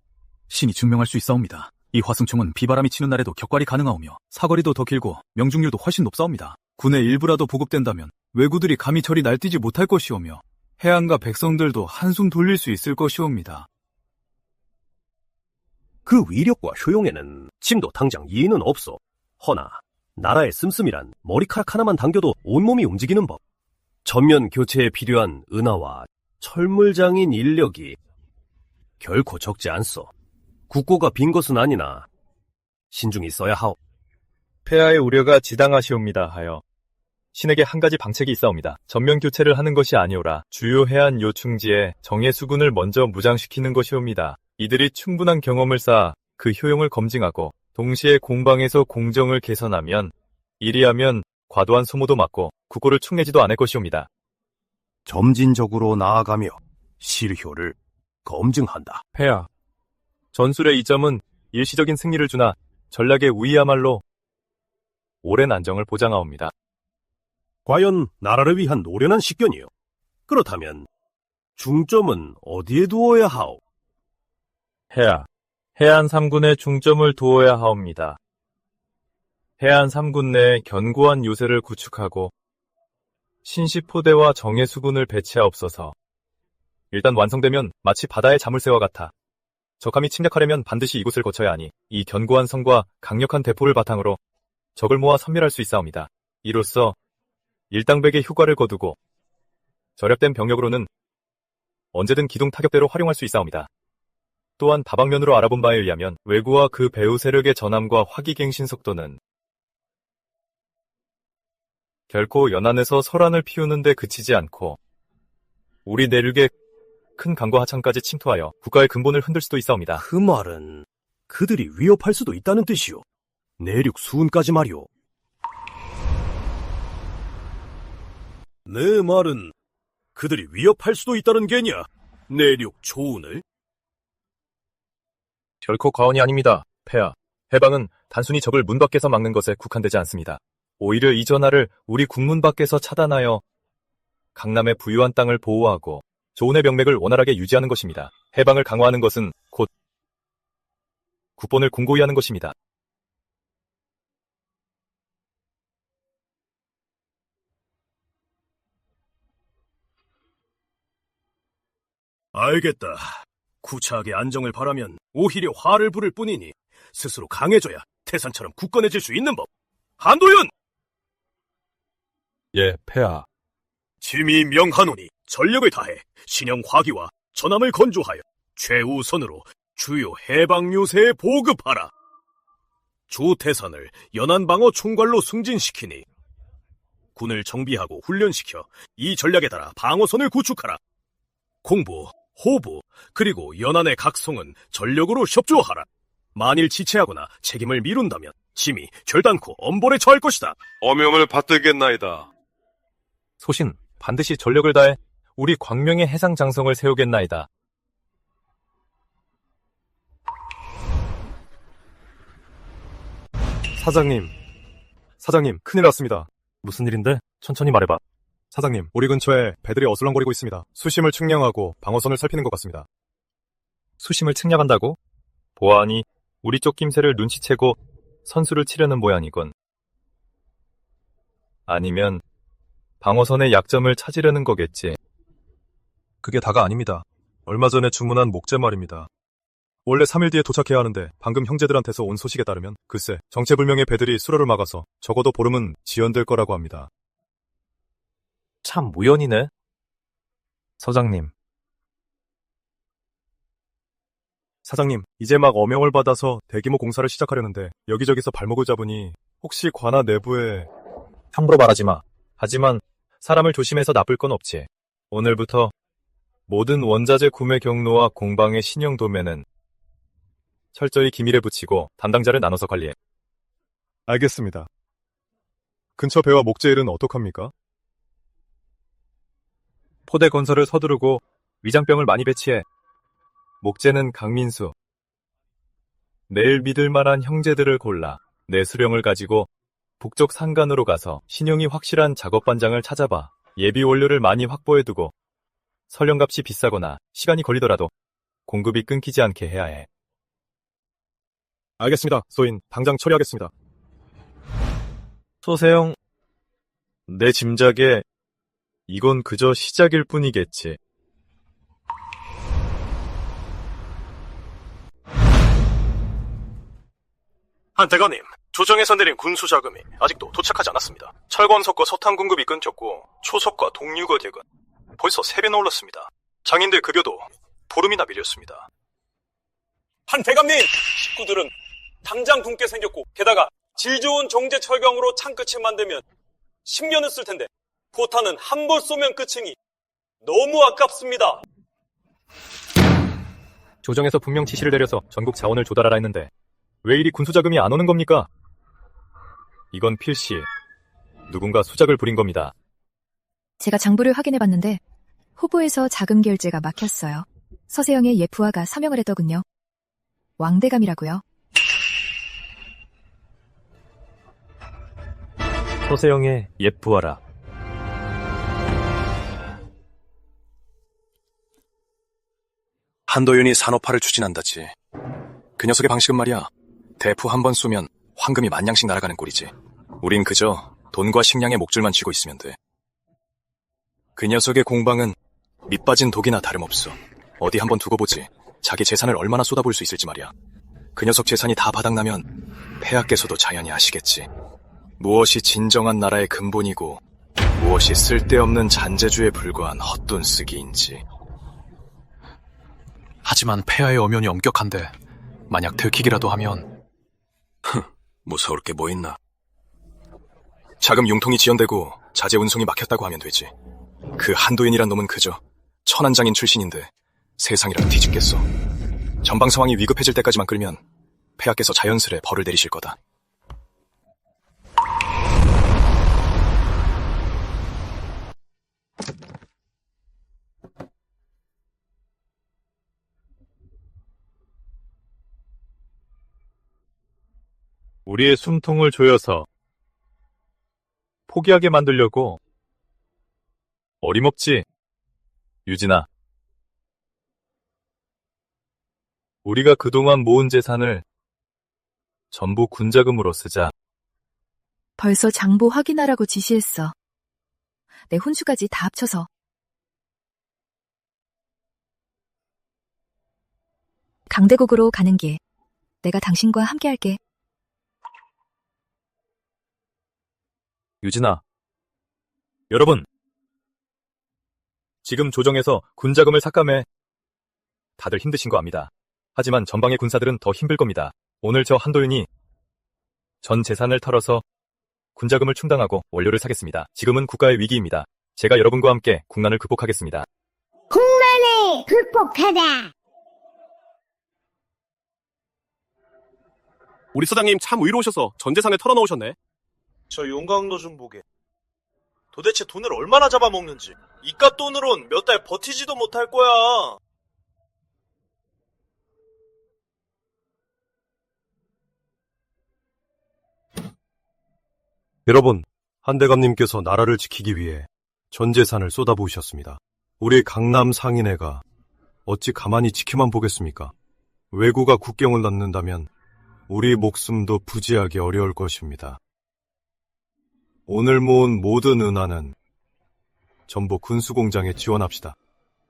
Speaker 13: 신이 증명할 수 있사옵니다. 이 화승총은 비바람이 치는 날에도 격발이 가능하오며 사거리도 더 길고 명중률도 훨씬 높사옵니다. 군의 일부라도 보급된다면 외구들이 감히 저리 날뛰지 못할 것이오며 해안가 백성들도 한숨 돌릴 수 있을 것이옵니다.
Speaker 15: 그 위력과 효용에는 지금도 당장 이의는 없어. 허나 나라의 씀씀이란 머리카락 하나만 당겨도 온몸이 움직이는 법. 전면 교체에 필요한 은하와 철물장인 인력이 결코 적지 않소. 국고가 빈 것은 아니나 신중히 써야 하오.
Speaker 6: 폐하의 우려가 지당하시옵니다 하여 신에게 한 가지 방책이 있사옵니다. 전면 교체를 하는 것이 아니오라 주요 해안 요충지에 정예 수군을 먼저 무장시키는 것이옵니다. 이들이 충분한 경험을 쌓아 그 효용을 검증하고 동시에 공방에서 공정을 개선하면 이리하면 과도한 소모도 막고 국고를 축내지도 않을 것이옵니다.
Speaker 15: 점진적으로 나아가며 실효를 검증한다.
Speaker 6: 폐하, 전술의 이점은 일시적인 승리를 주나 전략의 우위야말로 오랜 안정을 보장하옵니다.
Speaker 15: 과연 나라를 위한 노련한 식견이요. 그렇다면 중점은 어디에 두어야 하오?
Speaker 6: 폐하, 해안 3군에 중점을 두어야 하옵니다. 해안 3군 내에 견고한 요새를 구축하고 신시포대와 정예수군을 배치하옵소서. 일단 완성되면 마치 바다의 자물쇠와 같아 적함이 침략하려면 반드시 이곳을 거쳐야 하니 이 견고한 성과 강력한 대포를 바탕으로 적을 모아 섬멸할 수 있사옵니다. 이로써 일당백의 효과를 거두고 절약된 병력으로는 언제든 기동 타격대로 활용할 수 있사옵니다. 또한 다방면으로 알아본 바에 의하면 왜구와 그 배후 세력의 전함과 화기갱신 속도는 결코 연안에서 설안을 피우는 데 그치지 않고 우리 내륙의 큰 강과 하천까지 침투하여 국가의 근본을 흔들 수도 있사옵니다.
Speaker 15: 그 말은 그들이 위협할 수도 있다는 뜻이오. 내륙 수은까지 말이오. 내 말은 그들이 위협할 수도 있다는 게냐? 내륙 조운을?
Speaker 6: 결코 과언이 아닙니다. 폐하, 해방은 단순히 적을 문 밖에서 막는 것에 국한되지 않습니다. 오히려 이 전하를 우리 국문 밖에서 차단하여 강남의 부유한 땅을 보호하고 조운의 명맥을 원활하게 유지하는 것입니다. 해방을 강화하는 것은 곧 국본을 공고히 하는 것입니다.
Speaker 15: 알겠다. 구차하게 안정을 바라면 오히려 화를 부를 뿐이니 스스로 강해져야 태산처럼 굳건해질 수 있는 법. 한도윤!
Speaker 9: 예, 폐하.
Speaker 15: 짐이 명하노니 전력을 다해 신형 화기와 전함을 건조하여 최우선으로 주요 해방 요새에 보급하라. 조태산을 연안방어 총괄로 승진시키니 군을 정비하고 훈련시켜 이 전략에 따라 방어선을 구축하라. 공부, 호부, 그리고 연안의 각성은 전력으로 협조하라. 만일 지체하거나 책임을 미룬다면 짐이 결단코 엄벌에 처할 것이다.
Speaker 11: 어명을 받들겠나이다.
Speaker 6: 소신, 반드시 전력을 다해 우리 광명의 해상 장성을 세우겠나이다.
Speaker 16: 사장님, 큰일 났습니다. 무슨 일인데? 천천히 말해봐. 사장님, 우리 근처에 배들이 어슬렁거리고 있습니다. 수심을 측량하고 방어선을 살피는 것 같습니다. 수심을 측량한다고? 보아하니 우리 쪽 김새를 눈치채고 선수를 치려는 모양이군. 아니면 방어선의 약점을 찾으려는 거겠지. 그게 다가 아닙니다. 얼마 전에 주문한 목재 말입니다. 원래 3일 뒤에 도착해야 하는데 방금 형제들한테서 온 소식에 따르면 글쎄 정체불명의 배들이 수로를 막아서 적어도 보름은 지연될 거라고 합니다. 참 우연이네. 사장님, 이제 막 어명을 받아서 대규모 공사를 시작하려는데 여기저기서 발목을 잡으니 혹시 관아 내부에... 함부로 말하지 마. 하지만 사람을 조심해서 나쁠 건 없지. 오늘부터 모든 원자재 구매 경로와 공방의 신형 도매는 철저히 기밀에 붙이고 담당자를 나눠서 관리해. 알겠습니다. 근처 배와 목재 일은 어떡합니까? 포대 건설을 서두르고 위장병을 많이 배치해. 목재는 강민수. 내일 믿을 만한 형제들을 골라 내 수령을 가지고 북쪽 산간으로 가서 신용이 확실한 작업반장을 찾아봐. 예비 원료를 많이 확보해두고 설령값이 비싸거나 시간이 걸리더라도 공급이 끊기지 않게 해야 해. 알겠습니다. 소인, 당장 처리하겠습니다. 소세영, 내 짐작에 이건 그저 시작일 뿐이겠지.
Speaker 15: 한태관님,
Speaker 21: 조정에서 내린 군수 자금이 아직도 도착하지 않았습니다. 철권석과 석탄 공급이 끊겼고 초석과 동류거객은 벌써 3배나 올랐습니다. 장인들 급여도 보름이나 밀렸습니다. 한 대감님! 식구들은 당장 굶게 생겼고 게다가 질 좋은 정제 철강으로 창끝을 만들면 10년은 쓸 텐데 포탄은 한 번 쏘면 끝이니 너무 아깝습니다.
Speaker 16: 조정에서 분명 지시를 내려서 전국 자원을 조달하라 했는데 왜 이리 군수자금이 안 오는 겁니까? 이건 필시 누군가 수작을 부린 겁니다.
Speaker 8: 제가 장부를 확인해봤는데 후보에서 자금 결제가 막혔어요. 서세영의 예부하가 서명을 했더군요. 왕대감이라고요.
Speaker 16: 서세영의 예부하라.
Speaker 14: 한도윤이 산업화를 추진한다지. 그 녀석의 방식은 말이야. 대포 한 번 쏘면 황금이 만냥씩 날아가는 꼴이지. 우린 그저 돈과 식량의 목줄만 쥐고 있으면 돼. 그 녀석의 공방은 밑빠진 독이나 다름없어. 어디 한번 두고 보지. 자기 재산을 얼마나 쏟아부을 수 있을지 말이야. 그 녀석 재산이 다 바닥나면 폐하께서도 자연히 아시겠지. 무엇이 진정한 나라의 근본이고 무엇이 쓸데없는 잔재주에 불과한 헛돈 쓰기인지. 하지만 폐하의 엄연이 엄격한데 만약 들키기라도 하면 무서울 게 뭐 있나. 자금 융통이 지연되고 자재 운송이 막혔다고 하면 되지. 그 한도윤이란 놈은 그저 천한장인 출신인데 세상이라 뒤집겠어. 전방 상황이 위급해질 때까지만 끌면 폐하께서 자연스레 벌을 내리실 거다.
Speaker 16: 우리의 숨통을 조여서 포기하게 만들려고 어림없지, 유진아. 우리가 그동안 모은 재산을 전부 군자금으로 쓰자.
Speaker 8: 벌써 장부 확인하라고 지시했어. 내 혼수까지 다 합쳐서. 강대국으로 가는 길, 내가 당신과 함께할게.
Speaker 16: 유진아, 여러분, 지금 조정에서 군자금을 삭감해 다들 힘드신 거 압니다. 하지만 전방의 군사들은 더 힘들 겁니다. 오늘 저 한도윤이 전 재산을 털어서 군자금을 충당하고 원료를 사겠습니다. 지금은 국가의 위기입니다. 제가 여러분과 함께 국난을 극복하겠습니다.
Speaker 3: 국난을 극복하다.
Speaker 21: 우리 서장님 참 의로우셔서 전 재산을 털어놓으셨네.
Speaker 5: 저 용광로 좀 보게. 도대체 돈을 얼마나 잡아먹는지. 이깟 돈으론 몇 달 버티지도 못할 거야.
Speaker 19: 여러분, 한대감님께서 나라를 지키기 위해 전 재산을 쏟아부으셨습니다. 우리 강남 상인회가 어찌 가만히 지켜만 보겠습니까? 왜구가 국경을 닫는다면 우리 목숨도 부지하기 어려울 것입니다. 오늘 모은 모든 은하는 전부 군수공장에 지원합시다.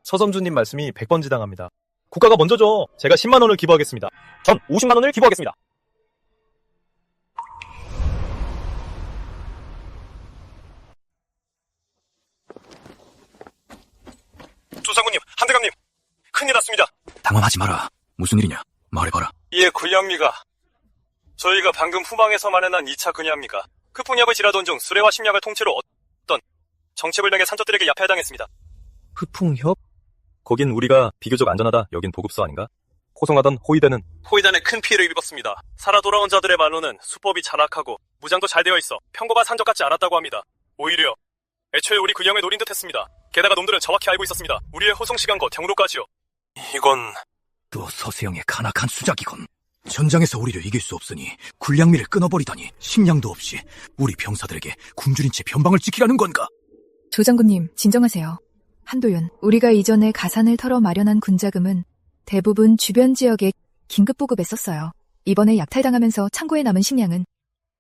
Speaker 16: 서점주님 말씀이 100번 지당합니다. 국가가 먼저죠. 제가 10만 원을 기부하겠습니다. 전 50만 원을 기부하겠습니다.
Speaker 21: 조상군님, 한대감님, 큰일 났습니다.
Speaker 14: 당황하지 마라. 무슨 일이냐? 말해봐라.
Speaker 21: 예, 군량미가. 저희가 방금 후방에서 만해난 2차 근야입니까? 흑풍약을 지라던 중 수레와 심약을 통째로 어떤 정체불명의 산적들에게 약탈당했습니다.
Speaker 16: 흑풍협? 거긴 우리가 비교적 안전하다. 여긴 보급소 아닌가? 호송하던 호위대는
Speaker 21: 호위단에 큰 피해를 입었습니다. 살아 돌아온 자들의 말로는 수법이 잔악하고 무장도 잘 되어 있어 평범한 산적 같지 않았다고 합니다. 오히려 애초에 우리 근영을 노린 듯했습니다. 게다가 놈들은 정확히 알고 있었습니다. 우리의 호송 시간과 경로까지요.
Speaker 14: 이건 또 서세영의 간악한 수작이건. 전장에서 우리를 이길 수 없으니 군량미를 끊어버리다니 식량도 없이 우리 병사들에게 굶주린 채 변방을 지키라는 건가?
Speaker 8: 조장군님, 진정하세요. 한도윤, 우리가 이전에 가산을 털어 마련한 군자금은 대부분 주변 지역에 긴급보급에 썼어요. 이번에 약탈당하면서 창고에 남은 식량은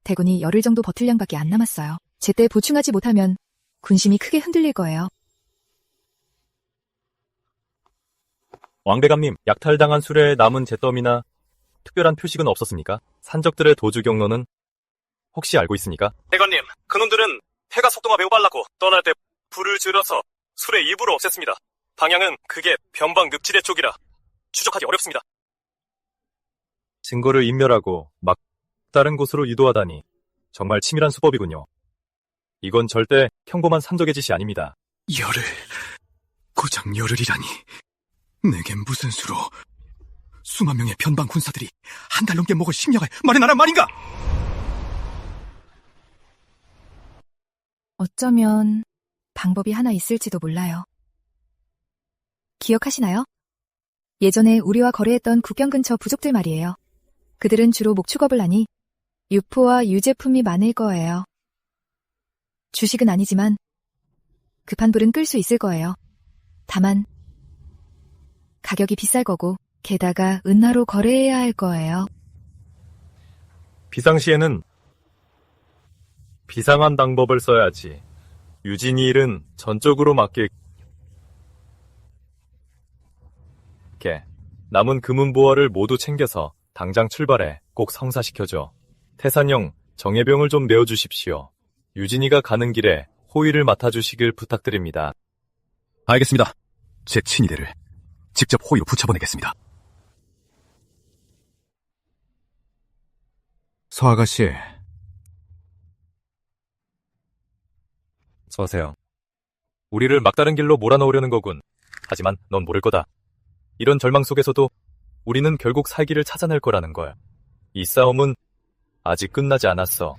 Speaker 8: 대군이 열흘 정도 버틸 양밖에 안 남았어요. 제때 보충하지 못하면 군심이 크게 흔들릴 거예요.
Speaker 16: 왕대감님, 약탈당한 수레에 남은 잿더미나 특별한 표식은 없었습니까? 산적들의 도주 경로는 혹시 알고 있습니까?
Speaker 2: 대관님, 그놈들은 해가 속도가 매우 빨라고 떠날 때 불을 질러서 술의 일부를 없앴습니다. 방향은 그게 변방 늪지대 쪽이라 추적하기 어렵습니다.
Speaker 16: 증거를 인멸하고 막 다른 곳으로 유도하다니 정말 치밀한 수법이군요. 이건 절대 평범한 산적의 짓이 아닙니다.
Speaker 9: 열흘, 고작 열흘이라니. 내겐 무슨 수로 수만 명의 변방 군사들이 한 달 넘게 먹을 식량을 마련하란 말인가?
Speaker 8: 어쩌면 방법이 하나 있을지도 몰라요. 기억하시나요? 예전에 우리와 거래했던 국경 근처 부족들 말이에요. 그들은 주로 목축업을 하니 유포와 유제품이 많을 거예요. 주식은 아니지만 급한 불은 끌 수 있을 거예요. 다만 가격이 비쌀 거고 게다가 은하로 거래해야 할 거예요.
Speaker 16: 비상시에는 비상한 방법을 써야지. 유진이 일은 전적으로 맡길게. 남은 금은보화를 모두 챙겨서 당장 출발해 꼭 성사시켜줘. 태산형, 정예병을 좀 내어주십시오. 유진이가 가는 길에 호위를 맡아주시길 부탁드립니다.
Speaker 9: 알겠습니다. 제 친위대를 직접 호위로 붙여보내겠습니다. 서아가씨,
Speaker 16: 서세요. 우리를 막다른 길로 몰아넣으려는 거군. 하지만 넌 모를 거다. 이런 절망 속에서도 우리는 결국 살기를 찾아낼 거라는 걸. 이 싸움은 아직 끝나지 않았어.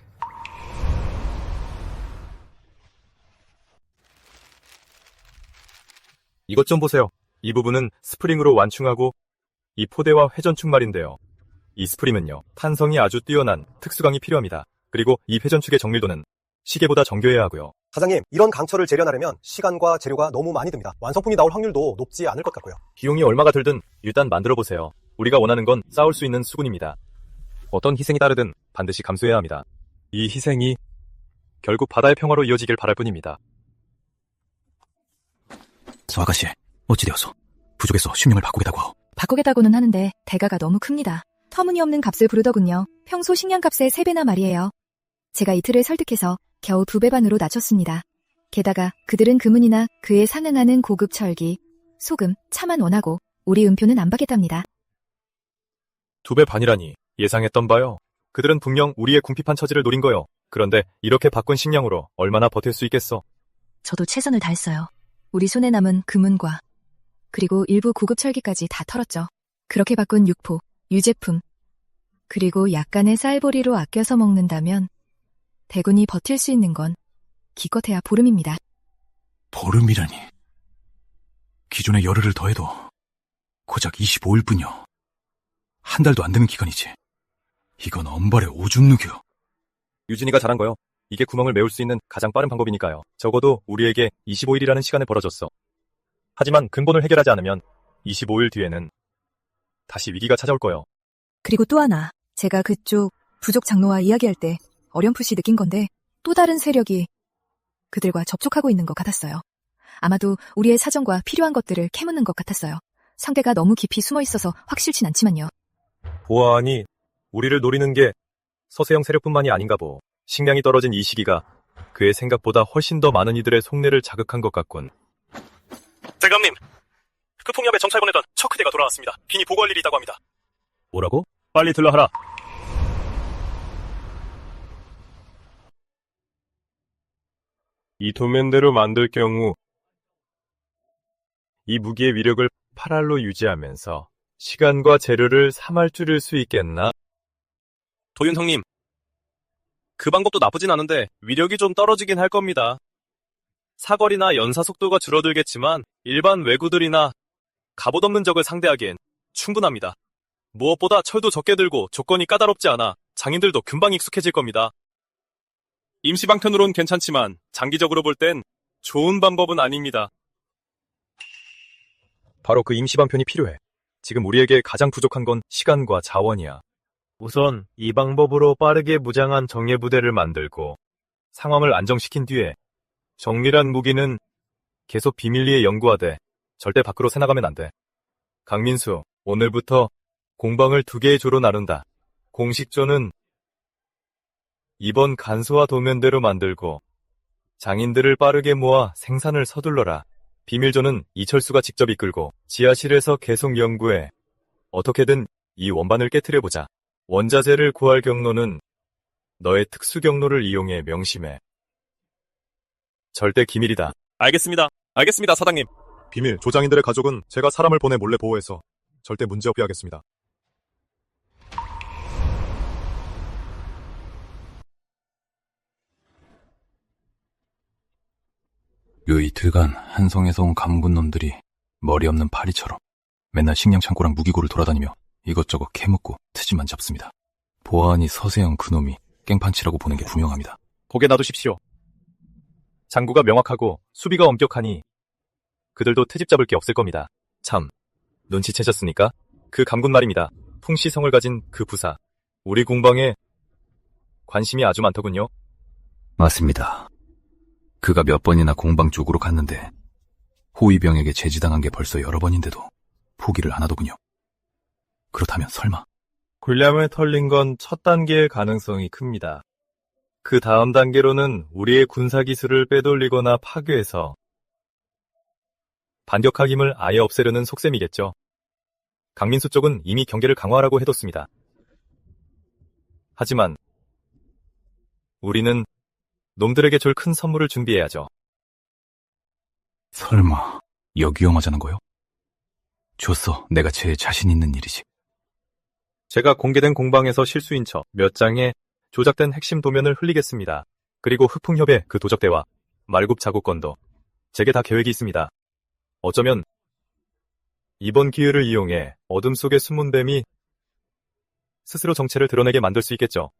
Speaker 16: 이것 좀 보세요. 이 부분은 스프링으로 완충하고 이 포대와 회전축 말인데요. 이 스프링은요, 탄성이 아주 뛰어난 특수강이 필요합니다. 그리고 이 회전축의 정밀도는 시계보다 정교해야 하고요.
Speaker 17: 사장님, 이런 강철을 재련하려면 시간과 재료가 너무 많이 듭니다. 완성품이 나올 확률도 높지 않을 것 같고요.
Speaker 16: 비용이 얼마가 들든 일단 만들어보세요. 우리가 원하는 건 싸울 수 있는 수군입니다. 어떤 희생이 따르든 반드시 감수해야 합니다. 이 희생이 결국 바다의 평화로 이어지길 바랄 뿐입니다.
Speaker 9: 서아가씨, 어찌되어서 부족에서 슈명을 바꾸겠다고?
Speaker 8: 바꾸겠다고는 하는데 대가가 너무 큽니다. 터무니없는 값을 부르더군요. 평소 식량값의 3배나 말이에요. 제가 이틀을 설득해서 겨우 2배 반으로 낮췄습니다. 게다가 그들은 금은이나 그에 상응하는 고급 철기, 소금, 차만 원하고 우리 은표는 안 받겠답니다.
Speaker 16: 2배 반이라니 예상했던 바요. 그들은 분명 우리의 궁핍한 처지를 노린 거요. 그런데 이렇게 바꾼 식량으로 얼마나 버틸 수 있겠어?
Speaker 8: 저도 최선을 다했어요. 우리 손에 남은 금은과 그리고 일부 고급 철기까지 다 털었죠. 그렇게 바꾼 육포, 유제품, 그리고 약간의 쌀보리로 아껴서 먹는다면 대군이 버틸 수 있는 건 기껏해야 보름입니다.
Speaker 9: 보름이라니. 기존의 열흘을 더해도 고작 25일뿐이요. 한 달도 안 되는 기간이지. 이건 엄발의 오줌 누기요.
Speaker 16: 유진이가 잘한 거요. 이게 구멍을 메울 수 있는 가장 빠른 방법이니까요. 적어도 우리에게 25일이라는 시간을 벌어줬어. 하지만 근본을 해결하지 않으면 25일 뒤에는 다시 위기가 찾아올 거예요.
Speaker 8: 그리고 또 하나, 제가 그쪽 부족 장로와 이야기할 때 어렴풋이 느낀 건데 또 다른 세력이 그들과 접촉하고 있는 것 같았어요. 아마도 우리의 사정과 필요한 것들을 캐묻는 것 같았어요. 상대가 너무 깊이 숨어 있어서 확실치 않지만요.
Speaker 16: 보아하니 우리를 노리는 게 서세형 세력뿐만이 아닌가 보. 식량이 떨어진 이 시기가 그의 생각보다 훨씬 더 많은 이들의 속내를 자극한 것 같군.
Speaker 2: 대감님, 그 폭염에 정찰 보내던 척크대가 돌아왔습니다. 빈이 보고할 일이 있다고 합니다.
Speaker 15: 뭐라고? 빨리 들러하라.
Speaker 18: 이 도면대로 만들 경우 이 무기의 위력을 8알로 유지하면서 시간과 재료를 3알 줄일 수 있겠나?
Speaker 2: 도윤성님, 그 방법도 나쁘진 않은데 위력이 좀 떨어지긴 할 겁니다. 사거리나 연사 속도가 줄어들겠지만 일반 왜구들이나 갑옷 없는 적을 상대하기엔 충분합니다. 무엇보다 철도 적게 들고 조건이 까다롭지 않아 장인들도 금방 익숙해질 겁니다. 임시방편으론 괜찮지만 장기적으로 볼 땐 좋은 방법은 아닙니다.
Speaker 16: 바로 그 임시방편이 필요해. 지금 우리에게 가장 부족한 건 시간과 자원이야.
Speaker 18: 우선 이 방법으로 빠르게 무장한 정예부대를 만들고
Speaker 16: 상황을 안정시킨 뒤에 정밀한 무기는 계속 비밀리에 연구하되 절대 밖으로 새나가면 안 돼. 강민수, 오늘부터 공방을 2개의 조로 나눈다. 공식조는
Speaker 6: 이번 간소화 도면대로 만들고 장인들을 빠르게 모아 생산을 서둘러라. 비밀조는 이철수가 직접 이끌고 지하실에서 계속 연구해 어떻게든 이 원반을 깨트려보자. 원자재를 구할 경로는 너의 특수 경로를 이용해 명심해. 절대 기밀이다.
Speaker 2: 알겠습니다. 알겠습니다, 사장님.
Speaker 16: 비밀, 조장인들의 가족은 제가 사람을 보내 몰래 보호해서 절대 문제없게 하겠습니다.
Speaker 13: 요 이틀간 한성에서 온 감군 놈들이 머리 없는 파리처럼 맨날 식량 창고랑 무기고를 돌아다니며 이것저것 캐묻고 트집만 잡습니다. 보아하니 서세영 그놈이 깽판치라고 보는 게 분명합니다.
Speaker 6: 고개 놔두십시오. 장구가 명확하고 수비가 엄격하니 그들도 트집 잡을 게 없을 겁니다. 참, 눈치채셨습니까? 그 감군 말입니다. 풍시성을 가진 그 부사. 우리 공방에 관심이 아주 많더군요.
Speaker 13: 맞습니다. 그가 몇 번이나 공방 쪽으로 갔는데 호위병에게 제지당한 게 벌써 여러 번인데도 포기를 안 하더군요. 그렇다면 설마
Speaker 6: 굴량을 털린 건 첫 단계의 가능성이 큽니다. 그 다음 단계로는 우리의 군사기술을 빼돌리거나 파괴해서 반격학 힘을 아예 없애려는 속셈이겠죠. 강민수 쪽은 이미 경계를 강화하라고 해뒀습니다. 하지만 우리는 놈들에게 줄 큰 선물을 준비해야죠.
Speaker 13: 설마 역위험하자는 거요? 줬어. 내가 제일 자신 있는 일이지.
Speaker 6: 제가 공개된 공방에서 실수인 척 몇 장의 조작된 핵심 도면을 흘리겠습니다. 그리고 흑풍협의 그 도적대와 말굽 자국건도 제게 다 계획이 있습니다. 어쩌면 이번 기회를 이용해 어둠 속의 숨은 뱀이 스스로 정체를 드러내게 만들 수 있겠죠.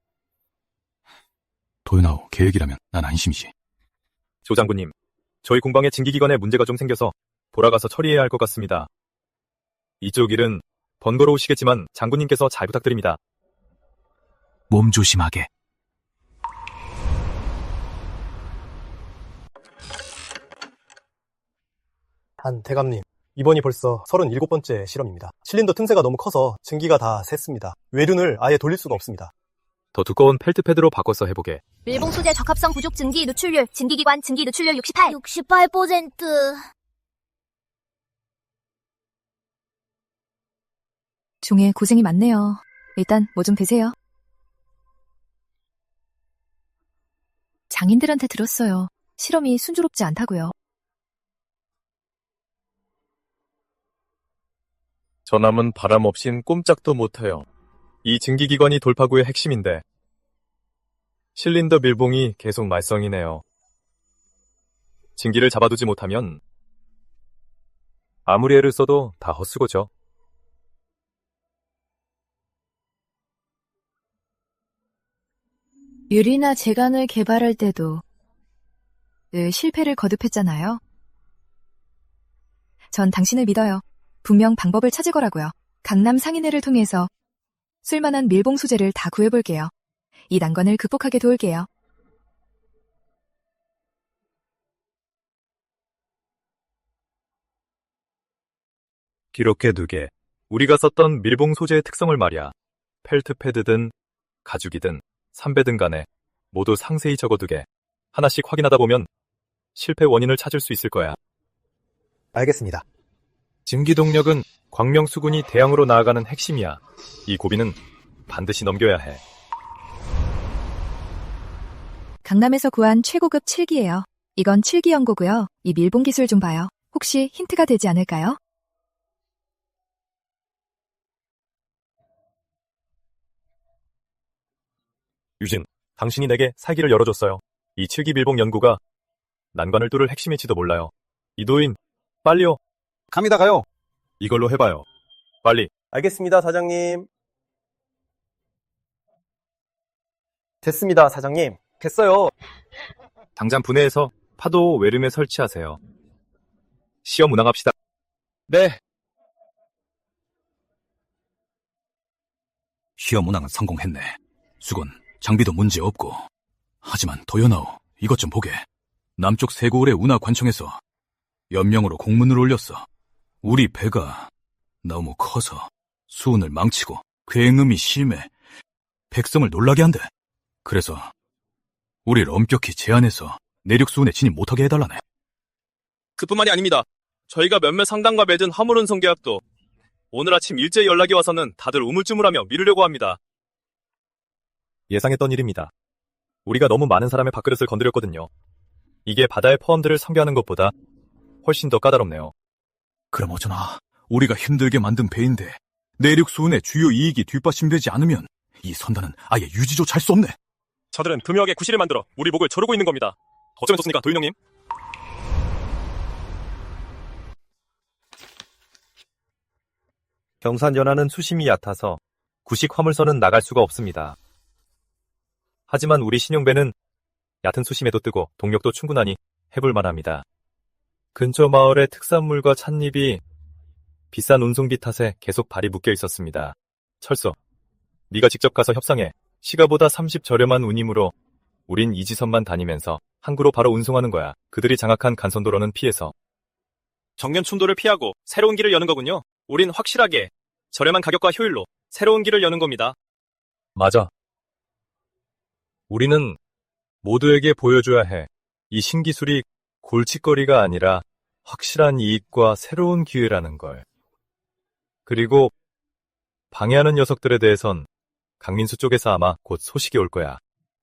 Speaker 13: 도연아오, 계획이라면 난 안심이지.
Speaker 6: 조장군님, 저희 공방에 징기기관에 문제가 좀 생겨서 돌아가서 처리해야 할 것 같습니다. 이쪽 일은 번거로우시겠지만 장군님께서 잘 부탁드립니다.
Speaker 13: 몸 조심하게.
Speaker 17: 대감님, 이번이 벌써 37번째 실험입니다. 실린더 틈새가 너무 커서 증기가 다 샜습니다. 외륜을 아예 돌릴 수가 없습니다.
Speaker 6: 더 두꺼운 펠트 패드로 바꿔서 해보게.
Speaker 1: 밀봉 소재 적합성 부족 증기 누출률, 증기기관 증기 누출률 68%.
Speaker 8: 종에 고생이 많네요. 일단 뭐 좀 드세요. 장인들한테 들었어요. 실험이 순조롭지 않다고요.
Speaker 6: 저남은 바람 없인 꼼짝도 못해요. 이 증기기관이 돌파구의 핵심인데 실린더 밀봉이 계속 말썽이네요. 증기를 잡아두지 못하면 아무리 애를 써도 다 헛수고죠.
Speaker 8: 유리나 재간을 개발할 때도 늘 실패를 거듭했잖아요. 전 당신을 믿어요. 분명 방법을 찾을 거라고요. 강남 상인회를 통해서 쓸만한 밀봉 소재를 다 구해볼게요. 이 난관을 극복하게 도울게요.
Speaker 6: 기록해두게. 우리가 썼던 밀봉 소재의 특성을 말이야. 펠트 패드든 가죽이든 삼배든 간에 모두 상세히 적어두게. 하나씩 확인하다 보면 실패 원인을 찾을 수 있을 거야.
Speaker 17: 알겠습니다.
Speaker 6: 증기 동력은 광명수군이 대항으로 나아가는 핵심이야. 이 고비는 반드시 넘겨야 해.
Speaker 8: 강남에서 구한 최고급 7기예요. 이건 7기 연고고요. 이 밀봉 기술 좀 봐요. 혹시 힌트가 되지 않을까요?
Speaker 6: 유진, 당신이 내게 살기를 열어줬어요. 이 7기 밀봉 연구가 난관을 뚫을 핵심일지도 몰라요. 이도인, 빨리요.
Speaker 5: 갑니다가요.
Speaker 6: 이걸로 해봐요. 빨리.
Speaker 17: 알겠습니다, 사장님. 됐습니다, 사장님. 됐어요.
Speaker 6: 당장 분해해서 파도 외름에 설치하세요. 시험 운항합시다. 네.
Speaker 13: 시험 운항은 성공했네. 수군, 장비도 문제 없고. 하지만 도연아오, 이것 좀 보게. 남쪽 세고을의 운하 관청에서 연명으로 공문을 올렸어. 우리 배가 너무 커서 수운을 망치고 굉음이 심해 백성을 놀라게 한대. 그래서
Speaker 9: 우리를 엄격히 제한해서 내륙 수운에 진입 못하게 해달라네.
Speaker 2: 그뿐만이 아닙니다. 저희가 몇몇 상당과 맺은 화물운송 계약도 오늘 아침 일제히 연락이 와서는 다들 우물쭈물하며 미루려고 합니다.
Speaker 16: 예상했던 일입니다. 우리가 너무 많은 사람의 밥그릇을 건드렸거든요. 이게 바다의 포함들을 상대하는 것보다 훨씬 더 까다롭네요.
Speaker 9: 그럼 어쩌나 우리가 힘들게 만든 배인데 내륙 수운의 주요 이익이 뒷받침되지 않으면 이 선단은 아예 유지조차 할 수 없네.
Speaker 2: 저들은 교묘하게 구실을 만들어 우리 목을 조르고 있는 겁니다. 어쩌면 좋습니까, 도윤 형님?
Speaker 6: 경산연안은 수심이 얕아서 구식 화물선은 나갈 수가 없습니다. 하지만 우리 신용배는 얕은 수심에도 뜨고 동력도 충분하니 해볼 만합니다. 근처 마을의 특산물과 찻잎이 비싼 운송비 탓에 계속 발이 묶여 있었습니다. 철수, 네가 직접 가서 협상해. 시가보다 30 저렴한 운임으로 우린 이지선만 다니면서 항구로 바로 운송하는 거야. 그들이 장악한 간선도로는 피해서.
Speaker 2: 정면 충돌을 피하고 새로운 길을 여는 거군요. 우린 확실하게 저렴한 가격과 효율로 새로운 길을 여는 겁니다.
Speaker 6: 맞아. 우리는 모두에게 보여줘야 해. 이 신기술이 골칫거리가 아니라 확실한 이익과 새로운 기회라는 걸. 그리고 방해하는 녀석들에 대해선 강민수 쪽에서 아마 곧 소식이 올 거야.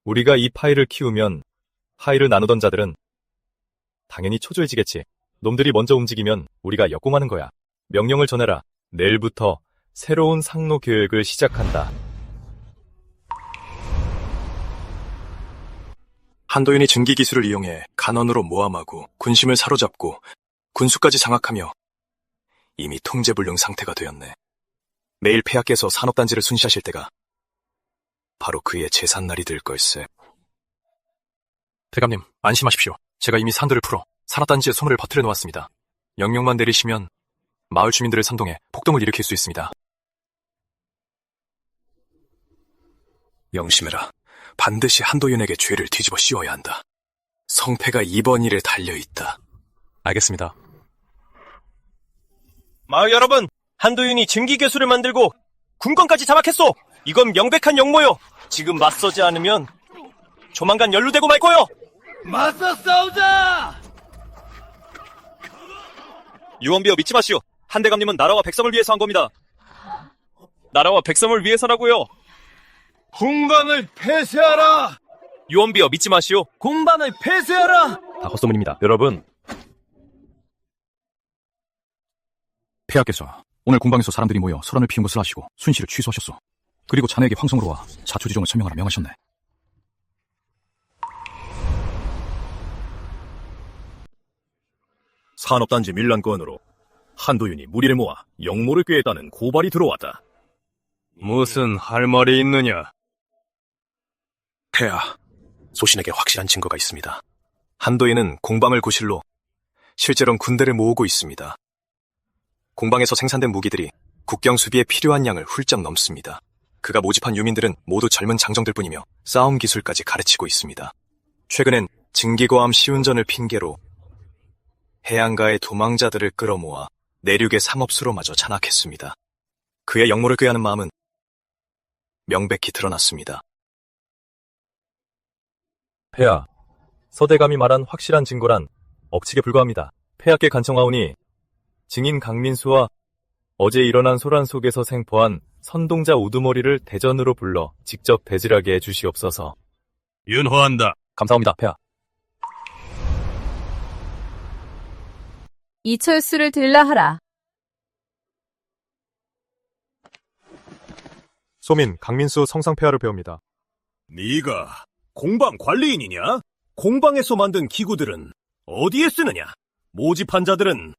Speaker 6: 우리가 이 파일을 키우면 파일을 나누던 자들은 당연히 초조해지겠지. 놈들이 먼저 움직이면 우리가 역공하는 거야. 명령을 전해라. 내일부터 새로운 상로 계획을 시작한다.
Speaker 21: 한도윤이 증기 기술을 이용해 간원으로 모함하고 군심을 사로잡고 군수까지 장악하며 이미 통제불능 상태가 되었네. 내일 폐하께서 산업단지를 순시하실 때가 바로 그의 제삿날이 될 걸세. 대감님, 안심하십시오. 제가 이미 산들을 풀어 산업단지에 소문을 퍼뜨려 놓았습니다. 명령만 내리시면 마을 주민들을 선동해 폭동을 일으킬 수 있습니다. 명심해라. 반드시 한도윤에게 죄를 뒤집어 씌워야 한다. 성패가 이번 일에 달려있다. 알겠습니다.
Speaker 15: 마을 여러분, 한도윤이 증기괴수를 만들고 군권까지 장악했소. 이건 명백한 역모요. 지금 맞서지 않으면 조만간 연루되고 말 거요.
Speaker 4: 맞서 싸우자!
Speaker 2: 유언비어 믿지 마시오. 한대감님은 나라와 백성을 위해서 한 겁니다. 나라와 백성을 위해서라고요.
Speaker 4: 공방을 폐쇄하라!
Speaker 2: 유언비어 믿지 마시오.
Speaker 4: 공방을 폐쇄하라!
Speaker 16: 다 헛소문입니다. 여러분,
Speaker 9: 폐하께서 오늘 공방에서 사람들이 모여 소란을 피운 것을 아시고 순시를 취소하셨소. 그리고 자네에게 황성으로 와 자초지종을 천명하라 명하셨네.
Speaker 15: 산업단지 밀란 건으로 한도윤이 무리를 모아 역모를 꾀했다는 고발이 들어왔다.
Speaker 19: 무슨 할 말이 있느냐?
Speaker 21: 폐하, 소신에게 확실한 증거가 있습니다. 한도윤은 공방을 구실로 실제로는 군대를 모으고 있습니다. 공방에서 생산된 무기들이 국경 수비에 필요한 양을 훌쩍 넘습니다. 그가 모집한 유민들은 모두 젊은 장정들 뿐이며 싸움 기술까지 가르치고 있습니다. 최근엔 증기고함 시운전을 핑계로 해안가의 도망자들을 끌어모아 내륙의 삼업수로마저 잔악했습니다. 그의 역모를 꾀하는 마음은 명백히 드러났습니다.
Speaker 6: 폐하, 서대감이 말한 확실한 증거란 억측에 불과합니다. 폐하께 간청하오니 증인 강민수와 어제 일어난 소란 속에서 생포한 선동자 우두머리를 대전으로 불러 직접 배질하게 해주시옵소서.
Speaker 19: 윤호한다.
Speaker 6: 감사합니다, 폐하.
Speaker 20: 이철수를 들라하라.
Speaker 16: 소민, 강민수 성상폐하를 배웁니다.
Speaker 15: 네가 공방 관리인이냐? 공방에서 만든 기구들은 어디에 쓰느냐? 모집한 자들은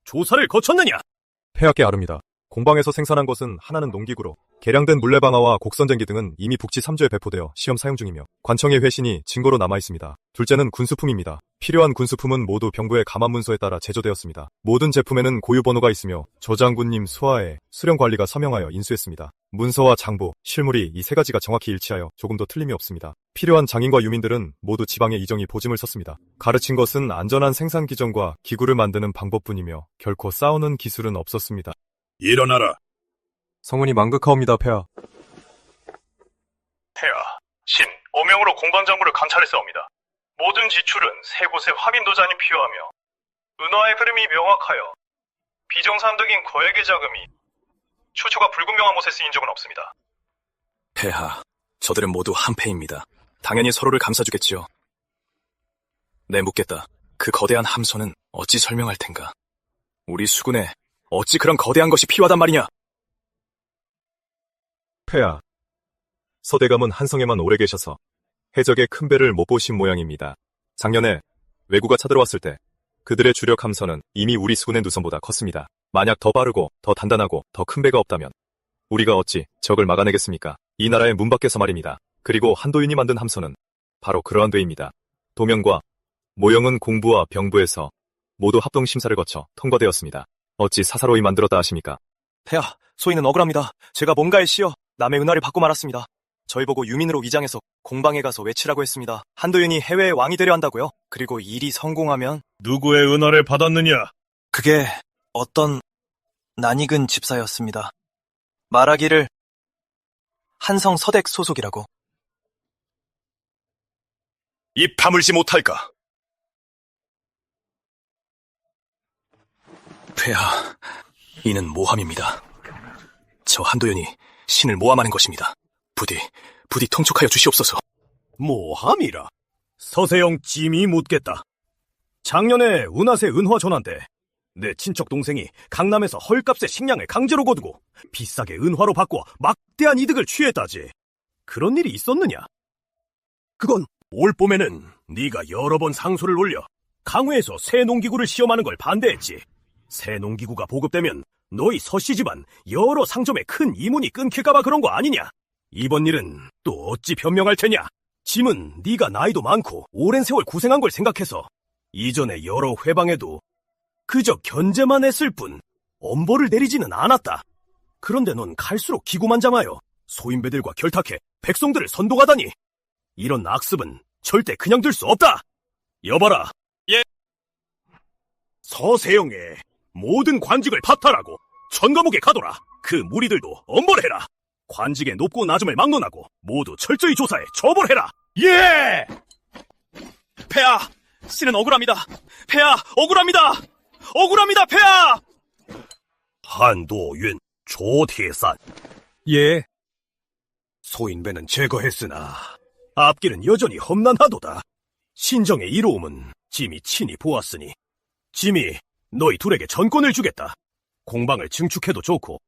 Speaker 15: 조사를 거쳤느냐?
Speaker 16: 폐하께 아릅니다. 공방에서 생산한 것은 하나는 농기구로 개량된 물레방아와 곡선쟁기 등은 이미 북지 3주에 배포되어 시험 사용 중이며 관청의 회신이 증거로 남아있습니다. 둘째는 군수품입니다. 필요한 군수품은 모두 병부의 감안문서에 따라 제조되었습니다. 모든 제품에는 고유번호가 있으며 조장군님 수하에 수령관리가 서명하여 인수했습니다. 문서와 장부, 실물이 이 세 가지가 정확히 일치하여 조금도 틀림이 없습니다. 필요한 장인과 유민들은 모두 지방의 이정이 보짐을 썼습니다. 가르친 것은 안전한 생산 기전과 기구를 만드는 방법뿐이며 결코 싸우는 기술은 없었습니다.
Speaker 11: 일어나라.
Speaker 16: 성운이 망극하옵니다, 폐하.
Speaker 21: 폐하, 신 어명으로 공방장부를 감찰했사옵니다. 모든 지출은 세 곳의 확인 도장이 필요하며 은화의 흐름이 명확하여 비정상적인 거액의 자금이 추초가 불분명한 곳에 쓰인 적은 없습니다.
Speaker 14: 폐하, 저들은 모두 한패입니다. 당연히 서로를 감싸주겠지요. 내 묻겠다. 그 거대한 함선은 어찌 설명할 텐가? 우리 수군에 어찌 그런 거대한 것이 필요하단 말이냐?
Speaker 6: 폐하, 서대감은 한성에만 오래 계셔서 해적의 큰 배를 못 보신 모양입니다. 작년에 왜구가 쳐들어왔을 때 그들의 주력 함선은 이미 우리 수군의 누선보다 컸습니다. 만약 더 빠르고 더 단단하고 더 큰 배가 없다면 우리가 어찌 적을 막아내겠습니까? 이 나라의 문 밖에서 말입니다. 그리고 한도윤이 만든 함선은 바로 그러한 배입니다. 도면과 모형은 공부와 병부에서 모두 합동 심사를 거쳐 통과되었습니다. 어찌 사사로이 만들었다 하십니까?
Speaker 14: 폐하, 소인은 억울합니다. 제가 뭔가에 씌어 남의 은화를 받고 말았습니다. 저희 보고 유민으로 위장해서 공방에 가서 외치라고 했습니다. 한도윤이 해외의 왕이 되려 한다고요? 그리고 일이 성공하면
Speaker 15: 누구의 은화를 받았느냐?
Speaker 14: 그게 어떤 낯익은 집사였습니다. 말하기를 한성 서댁 소속이라고.
Speaker 15: 입 다물지 못할까?
Speaker 14: 폐하, 이는 모함입니다. 저 한도윤이 신을 모함하는 것입니다. 부디 통촉하여 주시옵소서.
Speaker 15: 모함이라? 서세영 찜이 묻겠다. 작년에 은하세 은화 전환 때 내 친척 동생이 강남에서 헐값에 식량을 강제로 거두고 비싸게 은화로 바꿔 막대한 이득을 취했다지. 그런 일이 있었느냐? 그건 올 봄에는 네가 여러 번 상소를 올려 강회에서 새 농기구를 시험하는 걸 반대했지. 새 농기구가 보급되면 너희 서씨 집안 여러 상점에 큰 이문이 끊길까봐 그런 거 아니냐? 이번 일은 또 어찌 변명할 테냐? 짐은 네가 나이도 많고 오랜 세월 고생한 걸 생각해서 이전에 여러 회방에도 그저 견제만 했을 뿐 엄벌을 내리지는 않았다. 그런데 넌 갈수록 기고만장하여 소인배들과 결탁해 백성들을 선동하다니. 이런 악습은 절대 그냥 둘 수 없다. 여봐라.
Speaker 21: 예.
Speaker 15: 서세영의 모든 관직을 파탈하고 천감옥에 가둬라. 그 무리들도 엄벌해라. 관직의 높고 낮음을 막론하고 모두 철저히 조사해 처벌해라. 예!
Speaker 14: 폐하, 신은 억울합니다. 폐하, 억울합니다. 억울합니다, 폐하!
Speaker 15: 한도윤, 조태산.
Speaker 14: 예.
Speaker 15: 소인배는 제거했으나 앞길은 여전히 험난하도다. 신정의 이로움은 짐이 친히 보았으니 짐이 너희 둘에게 전권을 주겠다. 공방을 증축해도 좋고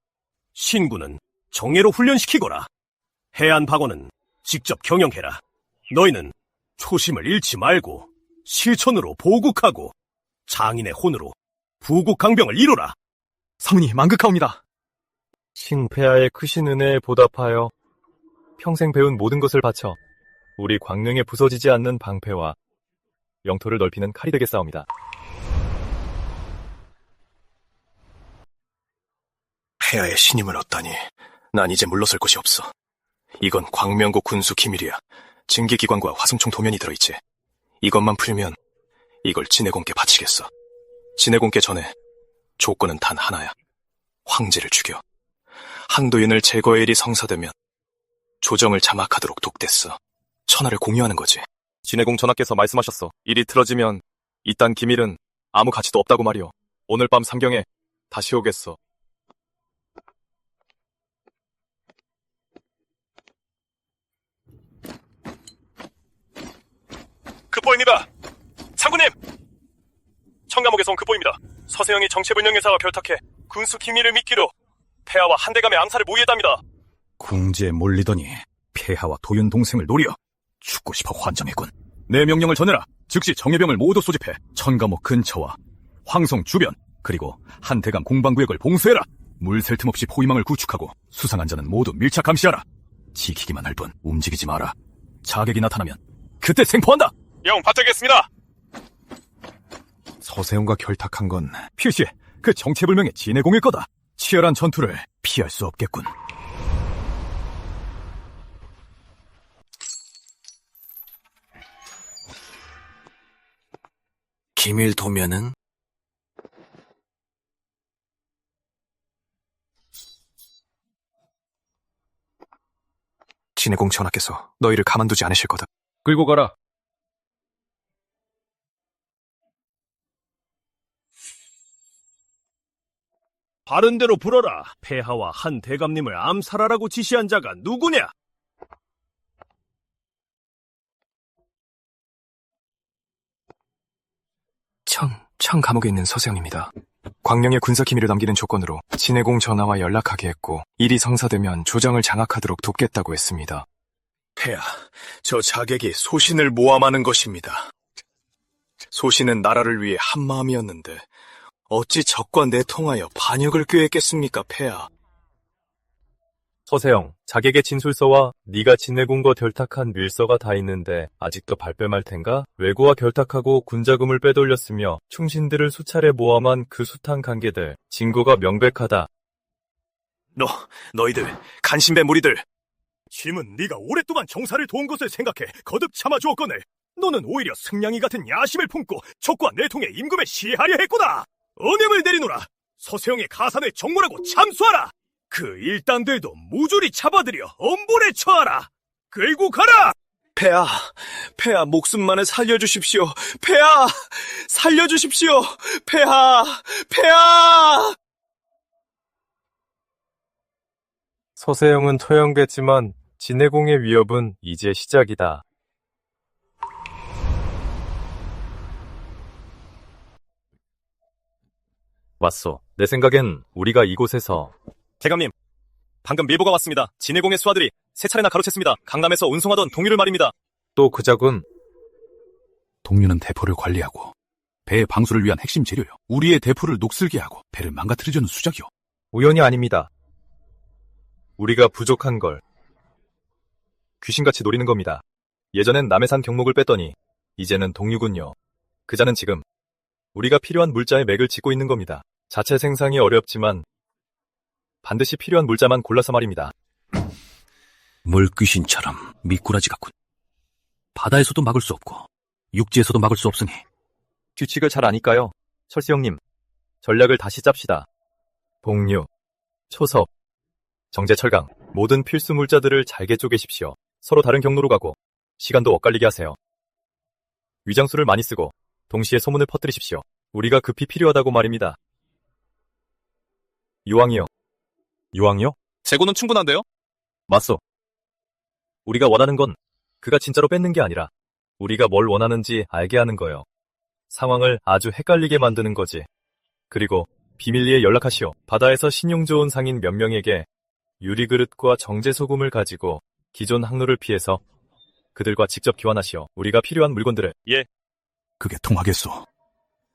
Speaker 15: 신군은 정예로 훈련시키거라. 해안 박원은 직접 경영해라. 너희는 초심을 잃지 말고 실천으로 보국하고 장인의 혼으로 부국강병을 이루라.
Speaker 14: 성은이 만극하옵니다.
Speaker 6: 신폐하의 크신 은혜에 보답하여 평생 배운 모든 것을 바쳐 우리 광릉에 부서지지 않는 방패와 영토를 넓히는 칼이 되겠사옵니다.
Speaker 14: 폐하의 신임을 얻다니 난 이제 물러설 곳이 없어. 이건 광명고 군수 기밀이야. 증기기관과 화승총 도면이 들어있지. 이것만 풀면 이걸 진해공께 바치겠어. 진해공께 전에 조건은 단 하나야. 황제를 죽여. 한도윤을 제거의 일이 성사되면 조정을 장악하도록 독댔어. 천하를 공유하는 거지.
Speaker 6: 진해공 전하께서 말씀하셨어. 일이 틀어지면 이딴 기밀은 아무 가치도 없다고 말이오. 오늘 밤 상경에 다시 오겠어.
Speaker 21: 급보입니다. 상구님! 청감옥에서 온 급보입니다. 서세영이 정체불명의사와 결탁해 군수 기밀을 미끼로 폐하와 한대감의 암살을 모의했답니다.
Speaker 13: 궁지에 몰리더니 폐하와 도윤 동생을 노려 죽고 싶어 환장했군. 내 명령을 전해라. 즉시 정예병을 모두 소집해 천감옥 근처와 황성 주변 그리고 한대감 공방구역을 봉쇄해라. 물샐 틈 없이 포위망을 구축하고 수상한 자는 모두 밀착 감시하라. 지키기만 할 뿐 움직이지 마라. 자객이 나타나면 그때 생포한다.
Speaker 21: 영 받들겠습니다.
Speaker 13: 서세웅과 결탁한 건 필시 그 정체불명의 진해공일 거다. 치열한 전투를 피할 수 없겠군.
Speaker 14: 기밀 도면은
Speaker 22: 진해공 전하께서 너희를 가만두지 않으실 거다.
Speaker 9: 끌고 가라.
Speaker 15: 바른 대로 불어라. 폐하와 한 대감님을 암살하라고 지시한 자가 누구냐?
Speaker 21: 청 감옥에 있는 서세영입니다. 광명의 군사 기밀을 남기는 조건으로 진해공 전하와 연락하게 했고 일이 성사되면 조정을 장악하도록 돕겠다고 했습니다.
Speaker 22: 폐하, 저 자객이 소신을 모함하는 것입니다. 소신은 나라를 위해 한마음이었는데 어찌 적과 내통하여 반역을 꾀했겠습니까, 폐하?
Speaker 6: 서세영, 자객의 진술서와 네가 진해공과 결탁한 밀서가 다 있는데 아직도 발뺌할 텐가? 왜구와 결탁하고 군자금을 빼돌렸으며 충신들을 수차례 모함한 그 숱한 관계들, 증거가 명백하다.
Speaker 22: 너희들, 간신배 무리들!
Speaker 15: 짐은 네가 오랫동안 정사를 도운 것을 생각해 거듭 참아주었거늘 너는 오히려 승냥이 같은 야심을 품고 적과 내통의 임금에 시해하려 했구나! 은행을 내리노라! 서세영의 가산을 정몰하고 참수하라! 그 일당들도 무조리 잡아들여 엄벌에 처하라! 끌고 가라!
Speaker 22: 폐하, 목숨만을 살려주십시오. 폐하! 살려주십시오. 폐하!
Speaker 6: 서세영은 토형됐지만 진해공의 위협은 이제 시작이다. 왔소. 내 생각엔 우리가 이곳에서
Speaker 2: 대감님, 방금 밀보가 왔습니다. 진해공의 수하들이 세 차례나 가로챘습니다. 강남에서 운송하던 동유를 말입니다.
Speaker 6: 또 그자군.
Speaker 13: 동유는 대포를 관리하고 배의 방수를 위한 핵심 재료요. 우리의 대포를 녹슬게 하고 배를 망가뜨리려는 수작이요.
Speaker 6: 우연이 아닙니다. 우리가 부족한 걸 귀신같이 노리는 겁니다. 예전엔 남해산 경목을 뺐더니 이제는 동유군요. 그자는 지금 우리가 필요한 물자의 맥을 짚고 있는 겁니다. 자체 생산이 어렵지만 반드시 필요한 물자만 골라서 말입니다.
Speaker 13: 물귀신처럼 미꾸라지 같군. 바다에서도 막을 수 없고 육지에서도 막을 수 없으니.
Speaker 6: 규칙을 잘 아니까요. 철수형님, 전략을 다시 짭시다. 복류, 초섭, 정제철강, 모든 필수 물자들을 잘게 쪼개십시오. 서로 다른 경로로 가고 시간도 엇갈리게 하세요. 위장수를 많이 쓰고 동시에 소문을 퍼뜨리십시오. 우리가 급히 필요하다고 말입니다. 유황이요. 유황이요?
Speaker 2: 재고는 충분한데요?
Speaker 6: 맞소. 우리가 원하는 건 그가 진짜로 뺏는 게 아니라 우리가 뭘 원하는지 알게 하는 거요. 상황을 아주 헷갈리게 만드는 거지. 그리고 비밀리에 연락하시오. 바다에서 신용 좋은 상인 몇 명에게 유리그릇과 정제소금을 가지고 기존 항로를 피해서 그들과 직접 교환하시오. 우리가 필요한 물건들을.
Speaker 2: 예.
Speaker 13: 그게 통하겠소.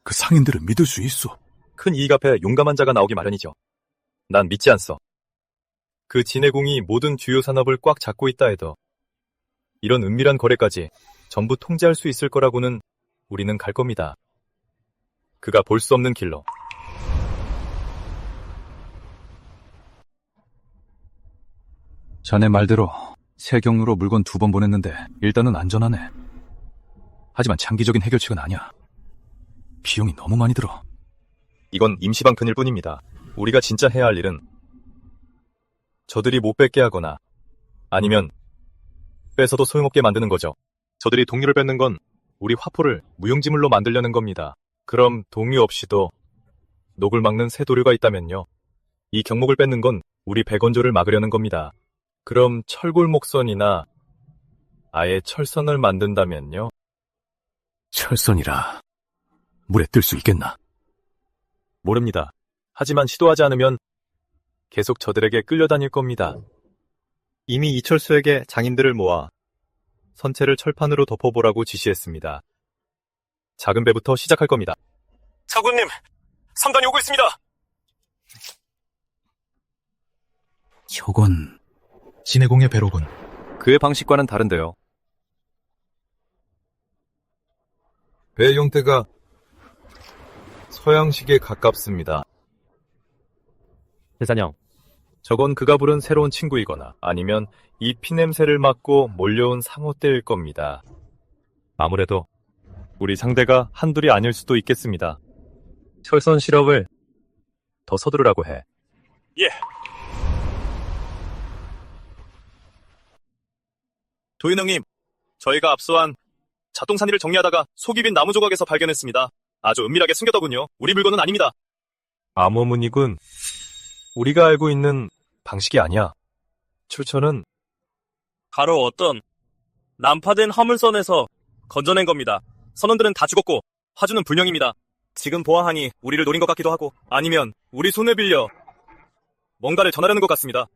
Speaker 13: 그 상인들을 믿을 수 있소.
Speaker 6: 큰 이익 앞에 용감한 자가 나오기 마련이죠. 난 믿지 않소. 그 진해공이 모든 주요 산업을 꽉 잡고 있다 해도 이런 은밀한 거래까지 전부 통제할 수 있을 거라고는 우리는 갈 겁니다. 그가 볼 수 없는 길로.
Speaker 13: 자네 말대로 새 경로로 물건 2번 보냈는데 일단은 안전하네. 하지만 장기적인 해결책은 아니야. 비용이 너무 많이 들어.
Speaker 6: 이건 임시방편일 뿐입니다. 우리가 진짜 해야 할 일은 저들이 못 뺏게 하거나 아니면 뺏어도 소용없게 만드는 거죠. 저들이 동유를 뺏는 건 우리 화포를 무용지물로 만들려는 겁니다. 그럼 동유 없이도 녹을 막는 새 도료가 있다면요. 이 경목을 뺏는 건 우리 백원조를 막으려는 겁니다. 그럼 철골목선이나 아예 철선을 만든다면요.
Speaker 13: 철선이라 물에 뜰 수 있겠나?
Speaker 6: 모릅니다. 하지만 시도하지 않으면 계속 저들에게 끌려다닐 겁니다. 이미 이철수에게 장인들을 모아 선체를 철판으로 덮어보라고 지시했습니다. 작은 배부터 시작할 겁니다.
Speaker 2: 사군님, 상단이 오고 있습니다.
Speaker 13: 저건
Speaker 14: 진해공의 배로군.
Speaker 6: 그의 방식과는 다른데요. 배 형태가 서양식에 가깝습니다. 대사령, 저건 그가 부른 새로운 친구이거나 아니면 이 피냄새를 맡고 몰려온 상어떼일 겁니다. 아무래도 우리 상대가 한둘이 아닐 수도 있겠습니다. 철선 실업을 더 서두르라고 해.
Speaker 2: 예. 도윤 형님, 저희가 압수한 잡동사니를 정리하다가 속이 빈 나무 조각에서 발견했습니다. 아주 은밀하게 숨겼더군요. 우리 물건은 아닙니다.
Speaker 16: 암호문이군. 우리가 알고 있는 방식이 아니야. 출처는
Speaker 2: 바로 어떤 난파된 화물선에서 건져낸 겁니다. 선원들은 다 죽었고 화주는 불명입니다. 지금 보아하니 우리를 노린 것 같기도 하고 아니면 우리 손을 빌려 뭔가를 전하려는 것 같습니다.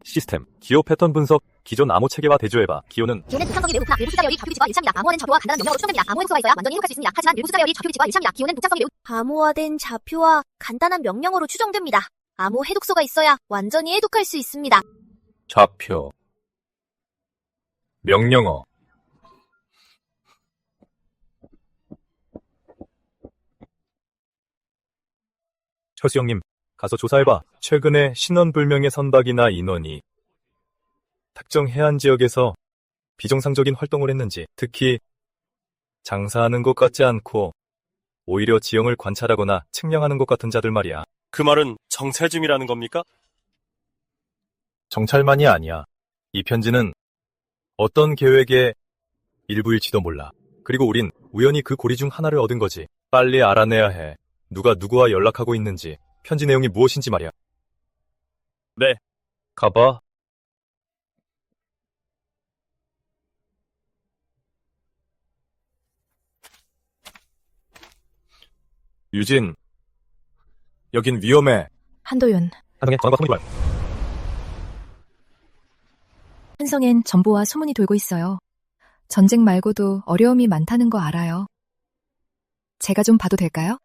Speaker 16: 시스템, 기호 패턴 분석, 기존 암호 체계와 대조해봐. 기호는
Speaker 1: 기호는 독창성이 매우 높으나 일부 숫자 배열이 좌표 위치와 일치합니다. 암호화된 좌표와 간단한 명령어로 추정됩니다. 암호 행수가 있어야 완전히 해독할 수 있습니다. 하지만 일부 숫자 배열이 좌표 위치와 일치합니다. 기호는 독창성이 매우
Speaker 10: 암호화된 좌표와 간단한 명령어로 추정됩니다. 암호 해독소가 있어야 완전히 해독할 수 있습니다.
Speaker 16: 좌표, 명령어, 철수 형님, 가서 조사해봐. 최근에 신원불명의 선박이나 인원이 특정 해안 지역에서 비정상적인 활동을 했는지, 특히 장사하는 것 같지 않고 오히려 지형을 관찰하거나 측량하는 것 같은 자들 말이야.
Speaker 2: 그 말은 정찰 중이라는 겁니까?
Speaker 16: 정찰만이 아니야. 이 편지는 어떤 계획의 일부일지도 몰라. 그리고 우린 우연히 그 고리 중 하나를 얻은 거지. 빨리 알아내야 해. 누가 누구와 연락하고 있는지, 편지 내용이 무엇인지 말이야.
Speaker 2: 네.
Speaker 16: 가봐. 유진, 여긴 위험해.
Speaker 8: 한도윤.
Speaker 16: 한동에 전화가 통하지 말고.
Speaker 8: 한성엔 정보와 소문이 돌고 있어요. 전쟁 말고도 어려움이 많다는 거 알아요. 제가 좀 봐도 될까요?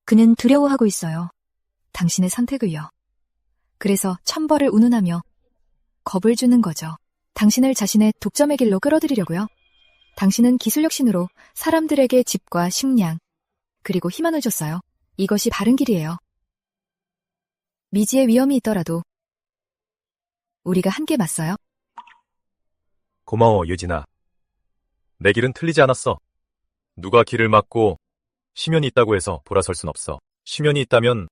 Speaker 8: 그는 두려워하고 있어요. 당신의 선택을요. 그래서 천벌을 운운하며 겁을 주는 거죠. 당신을 자신의 독점의 길로 끌어들이려고요. 당신은 기술력 신으로 사람들에게 집과 식량, 그리고 희망을 줬어요. 이것이 바른 길이에요. 미지의 위험이 있더라도 우리가 함께 맞서요.
Speaker 16: 고마워, 유진아. 내 길은 틀리지 않았어. 누가 길을 막고 심연이 있다고 해서 돌아설 순 없어. 심연이 있다면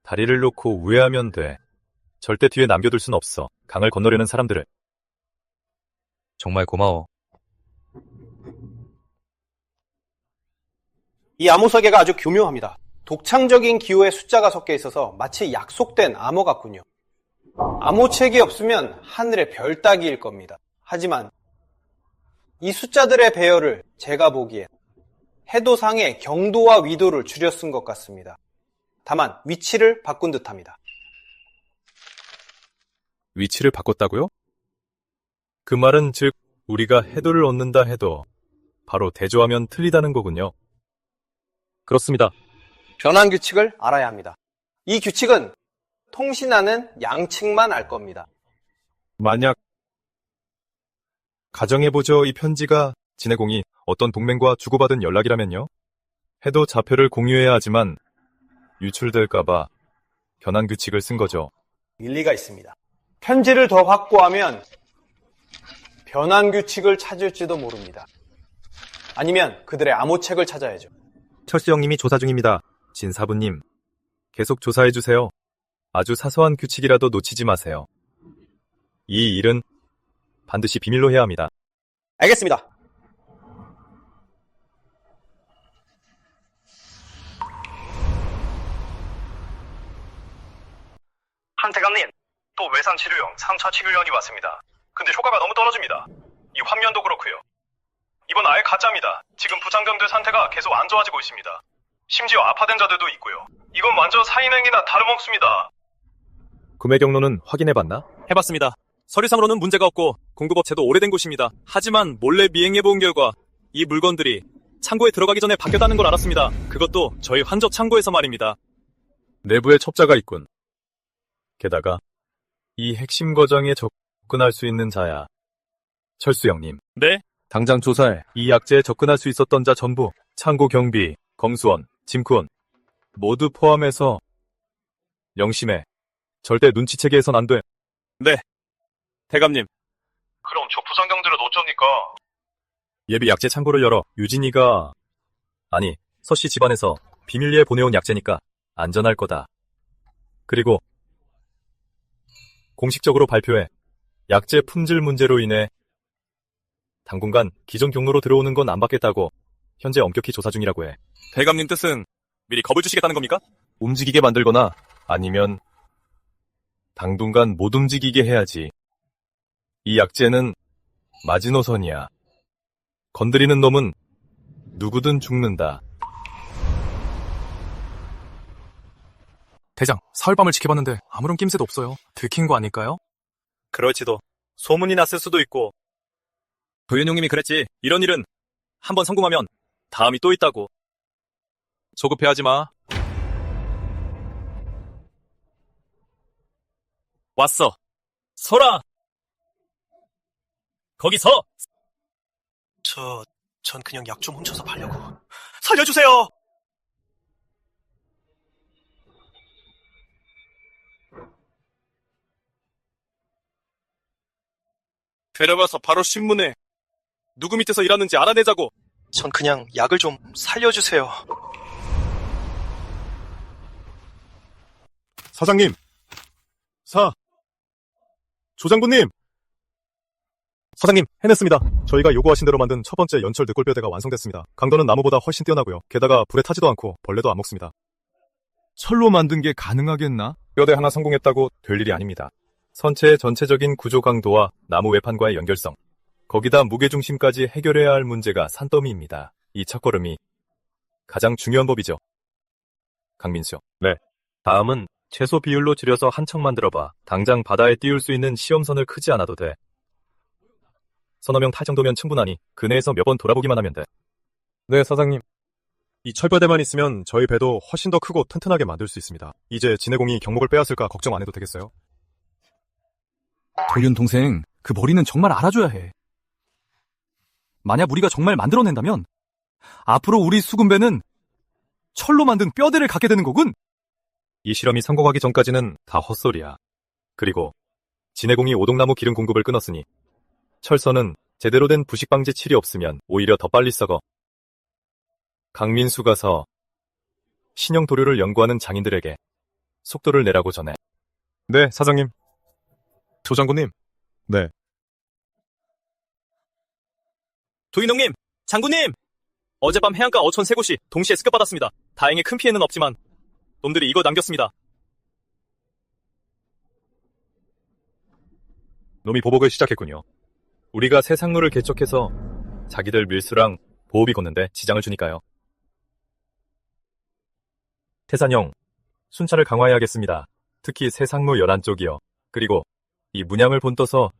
Speaker 16: 다리를 놓고 우회하면 돼. 절대 뒤에 남겨둘 순 없어. 강을 건너려는 사람들을. 정말 고마워.
Speaker 5: 이 암호 설계가 아주 교묘합니다. 독창적인 기호의 숫자가 섞여 있어서 마치 약속된 암호 같군요. 암호책이 없으면 하늘의 별 따기일 겁니다. 하지만 이 숫자들의 배열을 제가 보기엔 해도상의 경도와 위도를 줄여 쓴 것 같습니다. 다만 위치를 바꾼 듯합니다.
Speaker 16: 위치를 바꿨다고요? 그 말은 즉 우리가 해도를 얻는다 해도 바로 대조하면 틀리다는 거군요. 그렇습니다.
Speaker 5: 변환 규칙을 알아야 합니다. 이 규칙은 통신하는 양측만 알 겁니다.
Speaker 16: 만약 가정해보죠. 이 편지가 진해공이 어떤 동맹과 주고받은 연락이라면요. 해도 좌표를 공유해야 하지만 유출될까봐 변환 규칙을 쓴 거죠.
Speaker 5: 일리가 있습니다. 편지를 더 확보하면 변환 규칙을 찾을지도 모릅니다. 아니면 그들의 암호책을 찾아야죠.
Speaker 16: 철수 형님이 조사 중입니다. 진사부님, 계속 조사해주세요. 아주 사소한 규칙이라도 놓치지 마세요. 이 일은 반드시 비밀로 해야 합니다.
Speaker 5: 알겠습니다.
Speaker 21: 한태감님, 또 외산 치료용 3차 치료연이 왔습니다. 근데 효과가 너무 떨어집니다. 이 환면도 그렇고요. 이번 아예 가짜입니다. 지금 부상병들 상태가 계속 안 좋아지고 있습니다. 심지어 아파된 자들도 있고요. 이건 완전 사인행위나 다름없습니다.
Speaker 16: 구매 경로는 확인해봤나?
Speaker 2: 해봤습니다. 서류상으로는 문제가 없고 공급업체도 오래된 곳입니다. 하지만 몰래 미행해본 결과 이 물건들이 창고에 들어가기 전에 바뀌었다는 걸 알았습니다. 그것도 저희 환저 창고에서 말입니다.
Speaker 16: 내부에 첩자가 있군. 게다가 이 핵심 거정에 접근할 수 있는 자야. 철수 형님.
Speaker 2: 네?
Speaker 16: 당장 조사해. 이 약재에 접근할 수 있었던 자 전부 창고 경비, 검수원, 짐크원 모두 포함해서 명심해. 절대 눈치채게 해선 안 돼.
Speaker 2: 네. 대감님.
Speaker 21: 그럼 저 부상병들은 어쩝니까?
Speaker 16: 예비 약재 창고를 열어. 유진이가
Speaker 6: 아니, 서씨 집안에서 비밀리에 보내온 약재니까 안전할 거다. 그리고 공식적으로 발표해 약재 품질 문제로 인해 당분간 기존 경로로 들어오는 건 안 받겠다고 현재 엄격히 조사 중이라고 해.
Speaker 2: 대감님 뜻은 미리 겁을 주시겠다는 겁니까?
Speaker 6: 움직이게 만들거나 아니면 당분간 못 움직이게 해야지. 이 약재는 마지노선이야. 건드리는 놈은 누구든 죽는다.
Speaker 14: 대장, 사흘밤을 지켜봤는데 아무런 낌새도 없어요. 들킨 거 아닐까요?
Speaker 2: 그럴지도. 소문이 났을 수도 있고.
Speaker 6: 도윤용님이 그랬지. 이런 일은 한번 성공하면 다음이 또 있다고. 조급해하지 마.
Speaker 2: 왔어. 서라! 거기 서!
Speaker 22: 전 그냥 약 좀 훔쳐서 팔려고. 살려주세요!
Speaker 2: 데려가서 바로 신문에 누구 밑에서 일하는지 알아내자고.
Speaker 22: 전 그냥 약을 좀 살려주세요.
Speaker 18: 사장님! 조장군님! 사장님, 해냈습니다. 저희가 요구하신 대로 만든 첫 번째 연철 늑골뼈대가 완성됐습니다. 강도는 나무보다 훨씬 뛰어나고요. 게다가 불에 타지도 않고 벌레도 안 먹습니다.
Speaker 6: 철로 만든 게 가능하겠나? 뼈대 하나 성공했다고 될 일이 아닙니다. 선체의 전체적인 구조 강도와 나무 외판과의 연결성, 거기다 무게중심까지 해결해야 할 문제가 산더미입니다. 이 첫걸음이 가장 중요한 법이죠. 강민수. 네. 다음은 최소 비율로 줄여서 한 척 만들어봐. 당장 바다에 띄울 수 있는 시험선을 크지 않아도 돼. 서너 명 탈 정도면 충분하니 그 내에서 몇 번 돌아보기만 하면 돼.
Speaker 18: 네, 사장님. 이 철뼈대만 있으면 저희 배도 훨씬 더 크고 튼튼하게 만들 수 있습니다. 이제 진해공이 경목을 빼앗을까 걱정 안 해도 되겠어요?
Speaker 13: 도윤 동생, 그 머리는 정말 알아줘야 해. 만약 우리가 정말 만들어낸다면 앞으로 우리 수군배는 철로 만든 뼈대를 갖게 되는 거군.
Speaker 6: 이 실험이 성공하기 전까지는 다 헛소리야. 그리고 진해공이 오동나무 기름 공급을 끊었으니 철선은 제대로 된 부식 방지 칠이 없으면 오히려 더 빨리 썩어. 강민수 가서 신형 도료를 연구하는 장인들에게 속도를 내라고 전해.
Speaker 18: 네, 사장님. 조장군님. 네.
Speaker 2: 도인홍님! 장군님! 어젯밤 해안가 어촌 3곳이 동시에 습격받았습니다. 다행히 큰 피해는 없지만 놈들이 이거 남겼습니다.
Speaker 6: 놈이 보복을 시작했군요. 우리가 새 상로를 개척해서 자기들 밀수랑 보호비 걷는데 지장을 주니까요. 태산형, 순찰을 강화해야겠습니다. 특히 새 상로 연안 쪽이요. 그리고 이 문양을 본떠서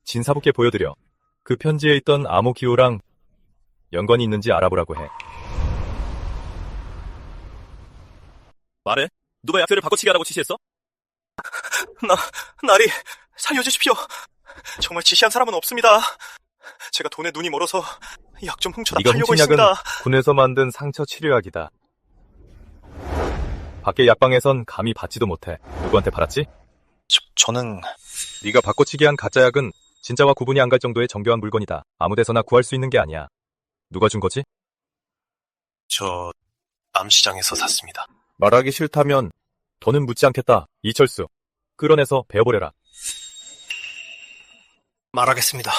Speaker 6: 진사부께 보여드려 그 편지에 있던 암호 기호랑 연관이 있는지 알아보라고 해.
Speaker 2: 말해? 누가 약재를 바꿔치기 하라고 지시했어?
Speaker 22: 나리, 살려주십시오. 정말 지시한 사람은 없습니다. 제가 돈에 눈이 멀어서 약 좀 훔쳐다
Speaker 6: 네가
Speaker 22: 팔려고
Speaker 6: 훔친 약은
Speaker 22: 있습니다.
Speaker 6: 군에서 만든 상처 치료약이다. 밖에 약방에선 감히 받지도 못해. 누구한테 팔았지?
Speaker 22: 저는...
Speaker 6: 네가 바꿔치기 한 가짜 약은 진짜와 구분이 안 갈 정도의 정교한 물건이다. 아무 데서나 구할 수 있는 게 아니야. 누가 준 거지?
Speaker 22: 저... 암시장에서 샀습니다.
Speaker 6: 말하기 싫다면 더는 묻지 않겠다. 이철수, 끌어내서 베어버려라.
Speaker 22: 말하겠습니다.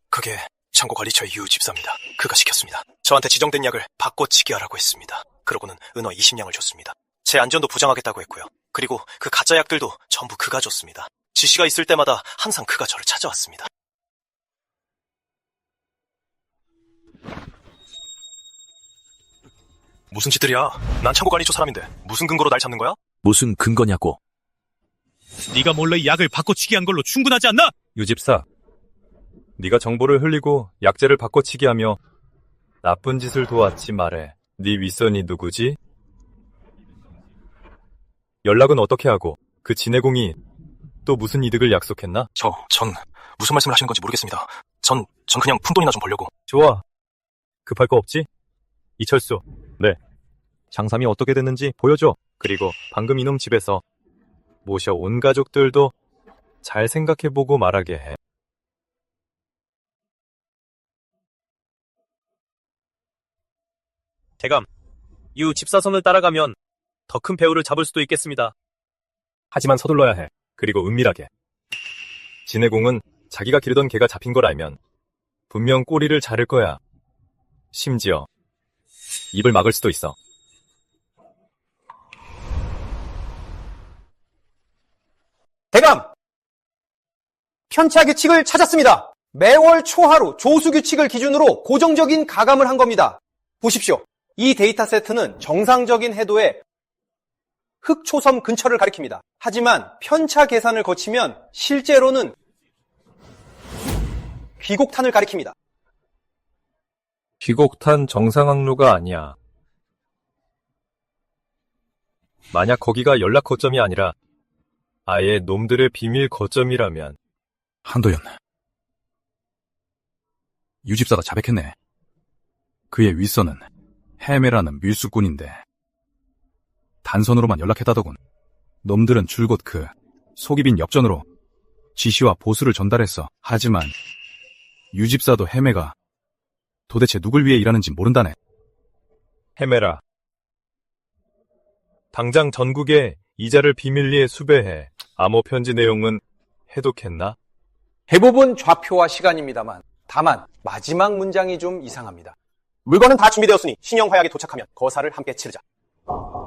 Speaker 22: 그게 창고관리처의 유 집사입니다. 그가 시켰습니다. 저한테 지정된 약을 바꿔치기 하라고 했습니다. 그러고는 은어 20냥을 줬습니다. 제 안전도 보장하겠다고 했고요. 그리고 그 가짜 약들도 전부 그가 줬습니다. 지시가 있을 때마다 항상 그가 저를 찾아왔습니다. 무슨 짓들이야? 난 창고관리처 사람인데 무슨 근거로 날 잡는 거야?
Speaker 14: 무슨 근거냐고.
Speaker 2: 네가 몰래 이 약을 바꿔치기 한 걸로 충분하지 않나?
Speaker 6: 유집사, 네가 정보를 흘리고 약재를 바꿔치기하며 나쁜 짓을 도왔지 말해. 네 윗선이 누구지? 연락은 어떻게 하고 그 진해공이 또 무슨 이득을 약속했나?
Speaker 22: 전 무슨 말씀을 하시는 건지 모르겠습니다. 전 그냥 푼돈이나 좀 벌려고.
Speaker 6: 좋아. 급할 거 없지? 이철수. 네. 장삼이 어떻게 됐는지 보여줘. 그리고 방금 이놈 집에서 모셔 온 가족들도 잘 생각해보고 말하게 해.
Speaker 2: 대감, 유 집사선을 따라가면 더 큰 배우를 잡을 수도 있겠습니다.
Speaker 16: 하지만 서둘러야 해. 그리고 은밀하게. 진해공은 자기가 기르던 개가 잡힌 걸 알면 분명 꼬리를 자를 거야. 심지어 입을 막을 수도 있어.
Speaker 5: 대감! 편차 규칙을 찾았습니다. 매월 초하루 조수 규칙을 기준으로 고정적인 가감을 한 겁니다. 보십시오. 이 데이터 세트는 정상적인 해도의 흑초섬 근처를 가리킵니다. 하지만 편차 계산을 거치면 실제로는 귀곡탄을 가리킵니다.
Speaker 6: 귀곡탄 정상 항로가 아니야. 만약 거기가 연락 거점이 아니라 아예 놈들의 비밀 거점이라면.
Speaker 13: 한도연. 유집사가 자백했네. 그의 윗선은 헤메라는 밀수꾼인데 단선으로만 연락했다더군. 놈들은 줄곧 그 속이 빈 엽전으로 지시와 보수를 전달했어. 하지만 유집사도 헤메가 도대체 누굴 위해 일하는지 모른다네.
Speaker 6: 헤메라. 당장 전국에 이자를 비밀리에 수배해. 암호 편지 내용은 해독했나?
Speaker 5: 대부분 좌표와 시간입니다만 다만 마지막 문장이 좀 이상합니다. 물건은 다 준비되었으니 신형 화약에 도착하면 거사를 함께 치르자.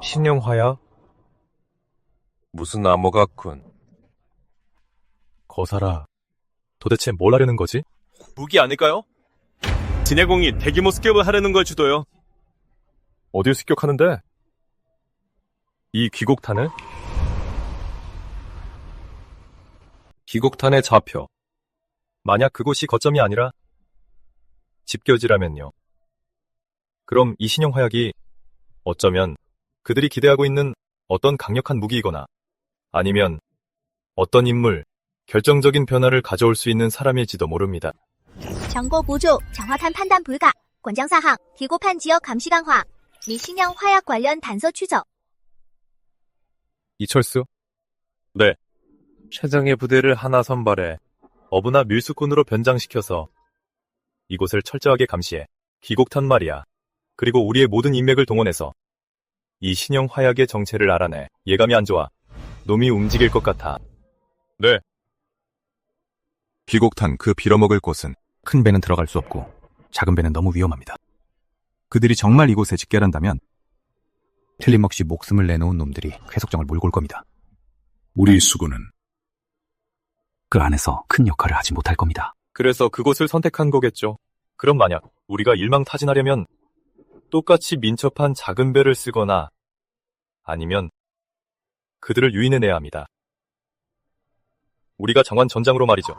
Speaker 6: 신형 화약?
Speaker 16: 무슨 암호 같군. 거사라. 도대체 뭘 하려는 거지?
Speaker 2: 무기 아닐까요? 진해공이 대규모 습격을 하려는 걸 주도요.
Speaker 16: 어딜 습격하는데? 이 귀곡탄을? 귀곡탄의 좌표. 만약 그곳이 거점이 아니라 집교지라면요. 그럼 이 신형 화약이 어쩌면 그들이 기대하고 있는 어떤 강력한 무기이거나 아니면 어떤 인물, 결정적인 변화를 가져올 수 있는 사람일지도 모릅니다.
Speaker 10: 정보 보조, 정확한 판단 불가, 권장사항, 기고판 지역 감시 강화, 미신형 화약 관련 단서 추적.
Speaker 16: 이철수?
Speaker 6: 네. 최정예 부대를 하나 선발해 어부나 밀수꾼으로 변장시켜서 이곳을 철저하게 감시해. 귀곡탄 말이야. 그리고 우리의 모든 인맥을 동원해서 이 신형 화약의 정체를 알아내. 예감이 안 좋아. 놈이 움직일 것 같아.
Speaker 16: 네.
Speaker 13: 귀곡탄 그 빌어먹을 곳은 큰 배는 들어갈 수 없고 작은 배는 너무 위험합니다. 그들이 정말 이곳에 집결한다면 틀림없이 목숨을 내놓은 놈들이 회석정을 몰고 올 겁니다. 우리 수군은 그 안에서 큰 역할을 하지 못할 겁니다.
Speaker 6: 그래서 그곳을 선택한 거겠죠. 그럼 만약 우리가 일망타진하려면 똑같이 민첩한 작은 배를 쓰거나 아니면 그들을 유인해내야 합니다. 우리가 정한 전장으로 말이죠.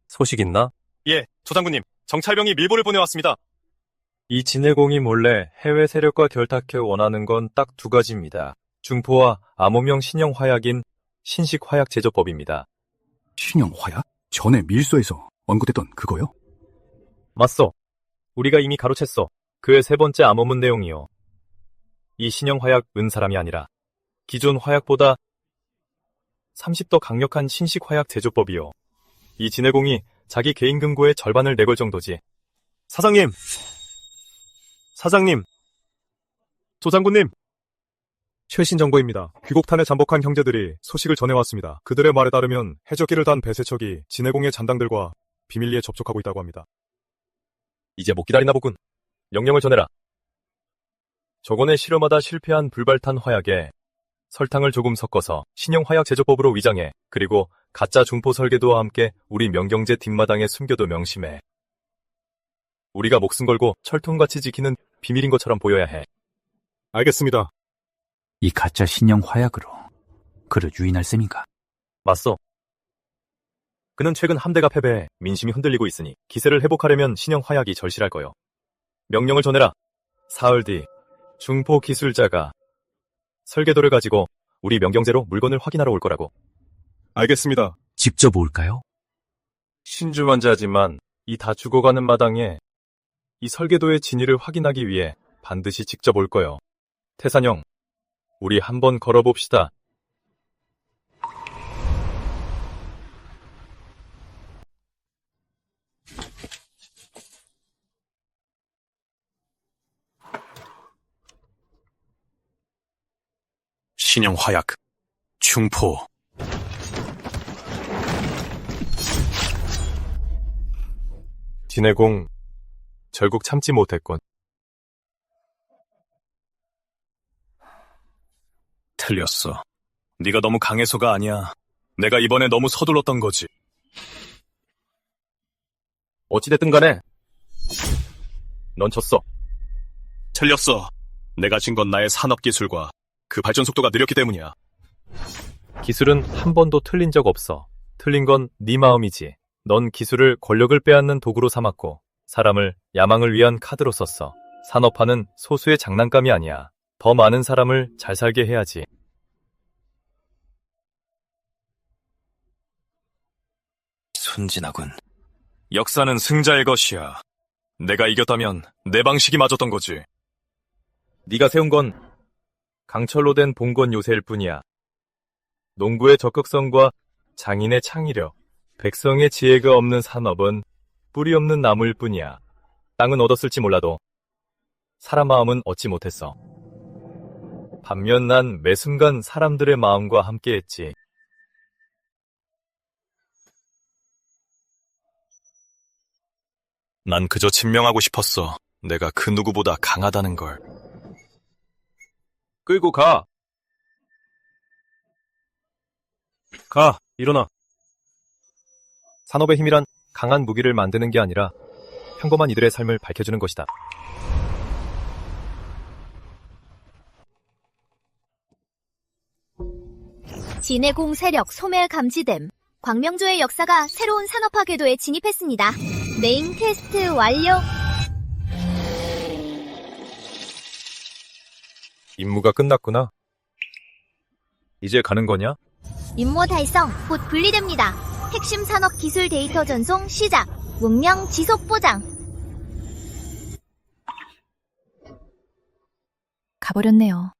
Speaker 6: 소식 있나?
Speaker 2: 예, 조장군님. 정찰병이 밀보를 보내왔습니다.
Speaker 6: 이 진해공이 몰래 해외 세력과 결탁해 원하는 건 딱 두 가지입니다. 중포와 암호명 신형 화약인 신식 화약 제조법입니다.
Speaker 13: 신형 화약? 전에 밀소에서 언급했던 그거요?
Speaker 6: 맞소. 우리가 이미 가로챘어. 그의 세 번째 암호문 내용이요. 이 신형 화약 은사람이 아니라 기존 화약보다 30더 강력한 신식 화약 제조법이요. 이 진해공이 자기 개인 금고의 절반을 내걸 정도지.
Speaker 2: 사장님, 조장군님.
Speaker 7: 최신 정보입니다. 귀곡탄에 잠복한 형제들이 소식을 전해왔습니다. 그들의 말에 따르면 해적기를 단 배세척이 진해공의 잔당들과 비밀리에 접촉하고 있다고 합니다.
Speaker 6: 이제 못 기다리나 보군. 명령을 전해라. 저번에 실험하다 실패한 불발탄 화약에 설탕을 조금 섞어서 신형 화약 제조법으로 위장해. 그리고 가짜 중포 설계도와 함께 우리 명경제 뒷마당에 숨겨도 명심해. 우리가 목숨 걸고 철통같이 지키는 비밀인 것처럼 보여야 해.
Speaker 7: 알겠습니다.
Speaker 13: 이 가짜 신형 화약으로 그를 유인할 셈인가?
Speaker 6: 맞소. 그는 최근 함대가 패배해 민심이 흔들리고 있으니 기세를 회복하려면 신형 화약이 절실할 거요. 명령을 전해라. 사흘 뒤 중포 기술자가 설계도를 가지고 우리 명경제로 물건을 확인하러 올 거라고.
Speaker 7: 알겠습니다.
Speaker 13: 직접 올까요?
Speaker 6: 신주만자지만 이 다 죽어가는 마당에 이 설계도의 진위를 확인하기 위해 반드시 직접 올 거요. 태산형, 우리 한번 걸어봅시다.
Speaker 22: 신형 화약, 충포.
Speaker 6: 진해공 결국 참지 못했군.
Speaker 22: 틀렸어. 네가 너무 강해서가 아니야. 내가 이번에 너무 서둘렀던 거지.
Speaker 16: 어찌됐든 간에 넌 졌어.
Speaker 22: 틀렸어. 내가 진 건 나의 산업기술과 그 발전 속도가 느렸기 때문이야.
Speaker 6: 기술은 한 번도 틀린 적 없어. 틀린 건 네 마음이지. 넌 기술을 권력을 빼앗는 도구로 삼았고 사람을 야망을 위한 카드로 썼어. 산업화는 소수의 장난감이 아니야. 더 많은 사람을 잘 살게 해야지.
Speaker 22: 순진하군. 역사는 승자의 것이야. 내가 이겼다면 내 방식이 맞았던 거지.
Speaker 6: 네가 세운 건 강철로 된 봉건 요새일 뿐이야. 농부의 적극성과 장인의 창의력, 백성의 지혜가 없는 산업은 뿌리 없는 나무일 뿐이야. 땅은 얻었을지 몰라도 사람 마음은 얻지 못했어. 반면 난 매 순간 사람들의 마음과 함께했지.
Speaker 22: 난 그저 증명하고 싶었어. 내가 그 누구보다 강하다는 걸.
Speaker 16: 끌고 가.
Speaker 7: 가, 일어나.
Speaker 6: 산업의 힘이란 강한 무기를 만드는 게 아니라 평범한 이들의 삶을 밝혀주는 것이다.
Speaker 10: 진해공 세력 소멸 감지됨. 광명조의 역사가 새로운 산업화 궤도에 진입했습니다. 메인 퀘스트 완료.
Speaker 6: 임무가 끝났구나. 이제 가는 거냐?
Speaker 10: 임무 달성 곧 분리됩니다. 핵심 산업 기술 데이터 전송 시작. 운영 지속 보장.
Speaker 8: 가버렸네요.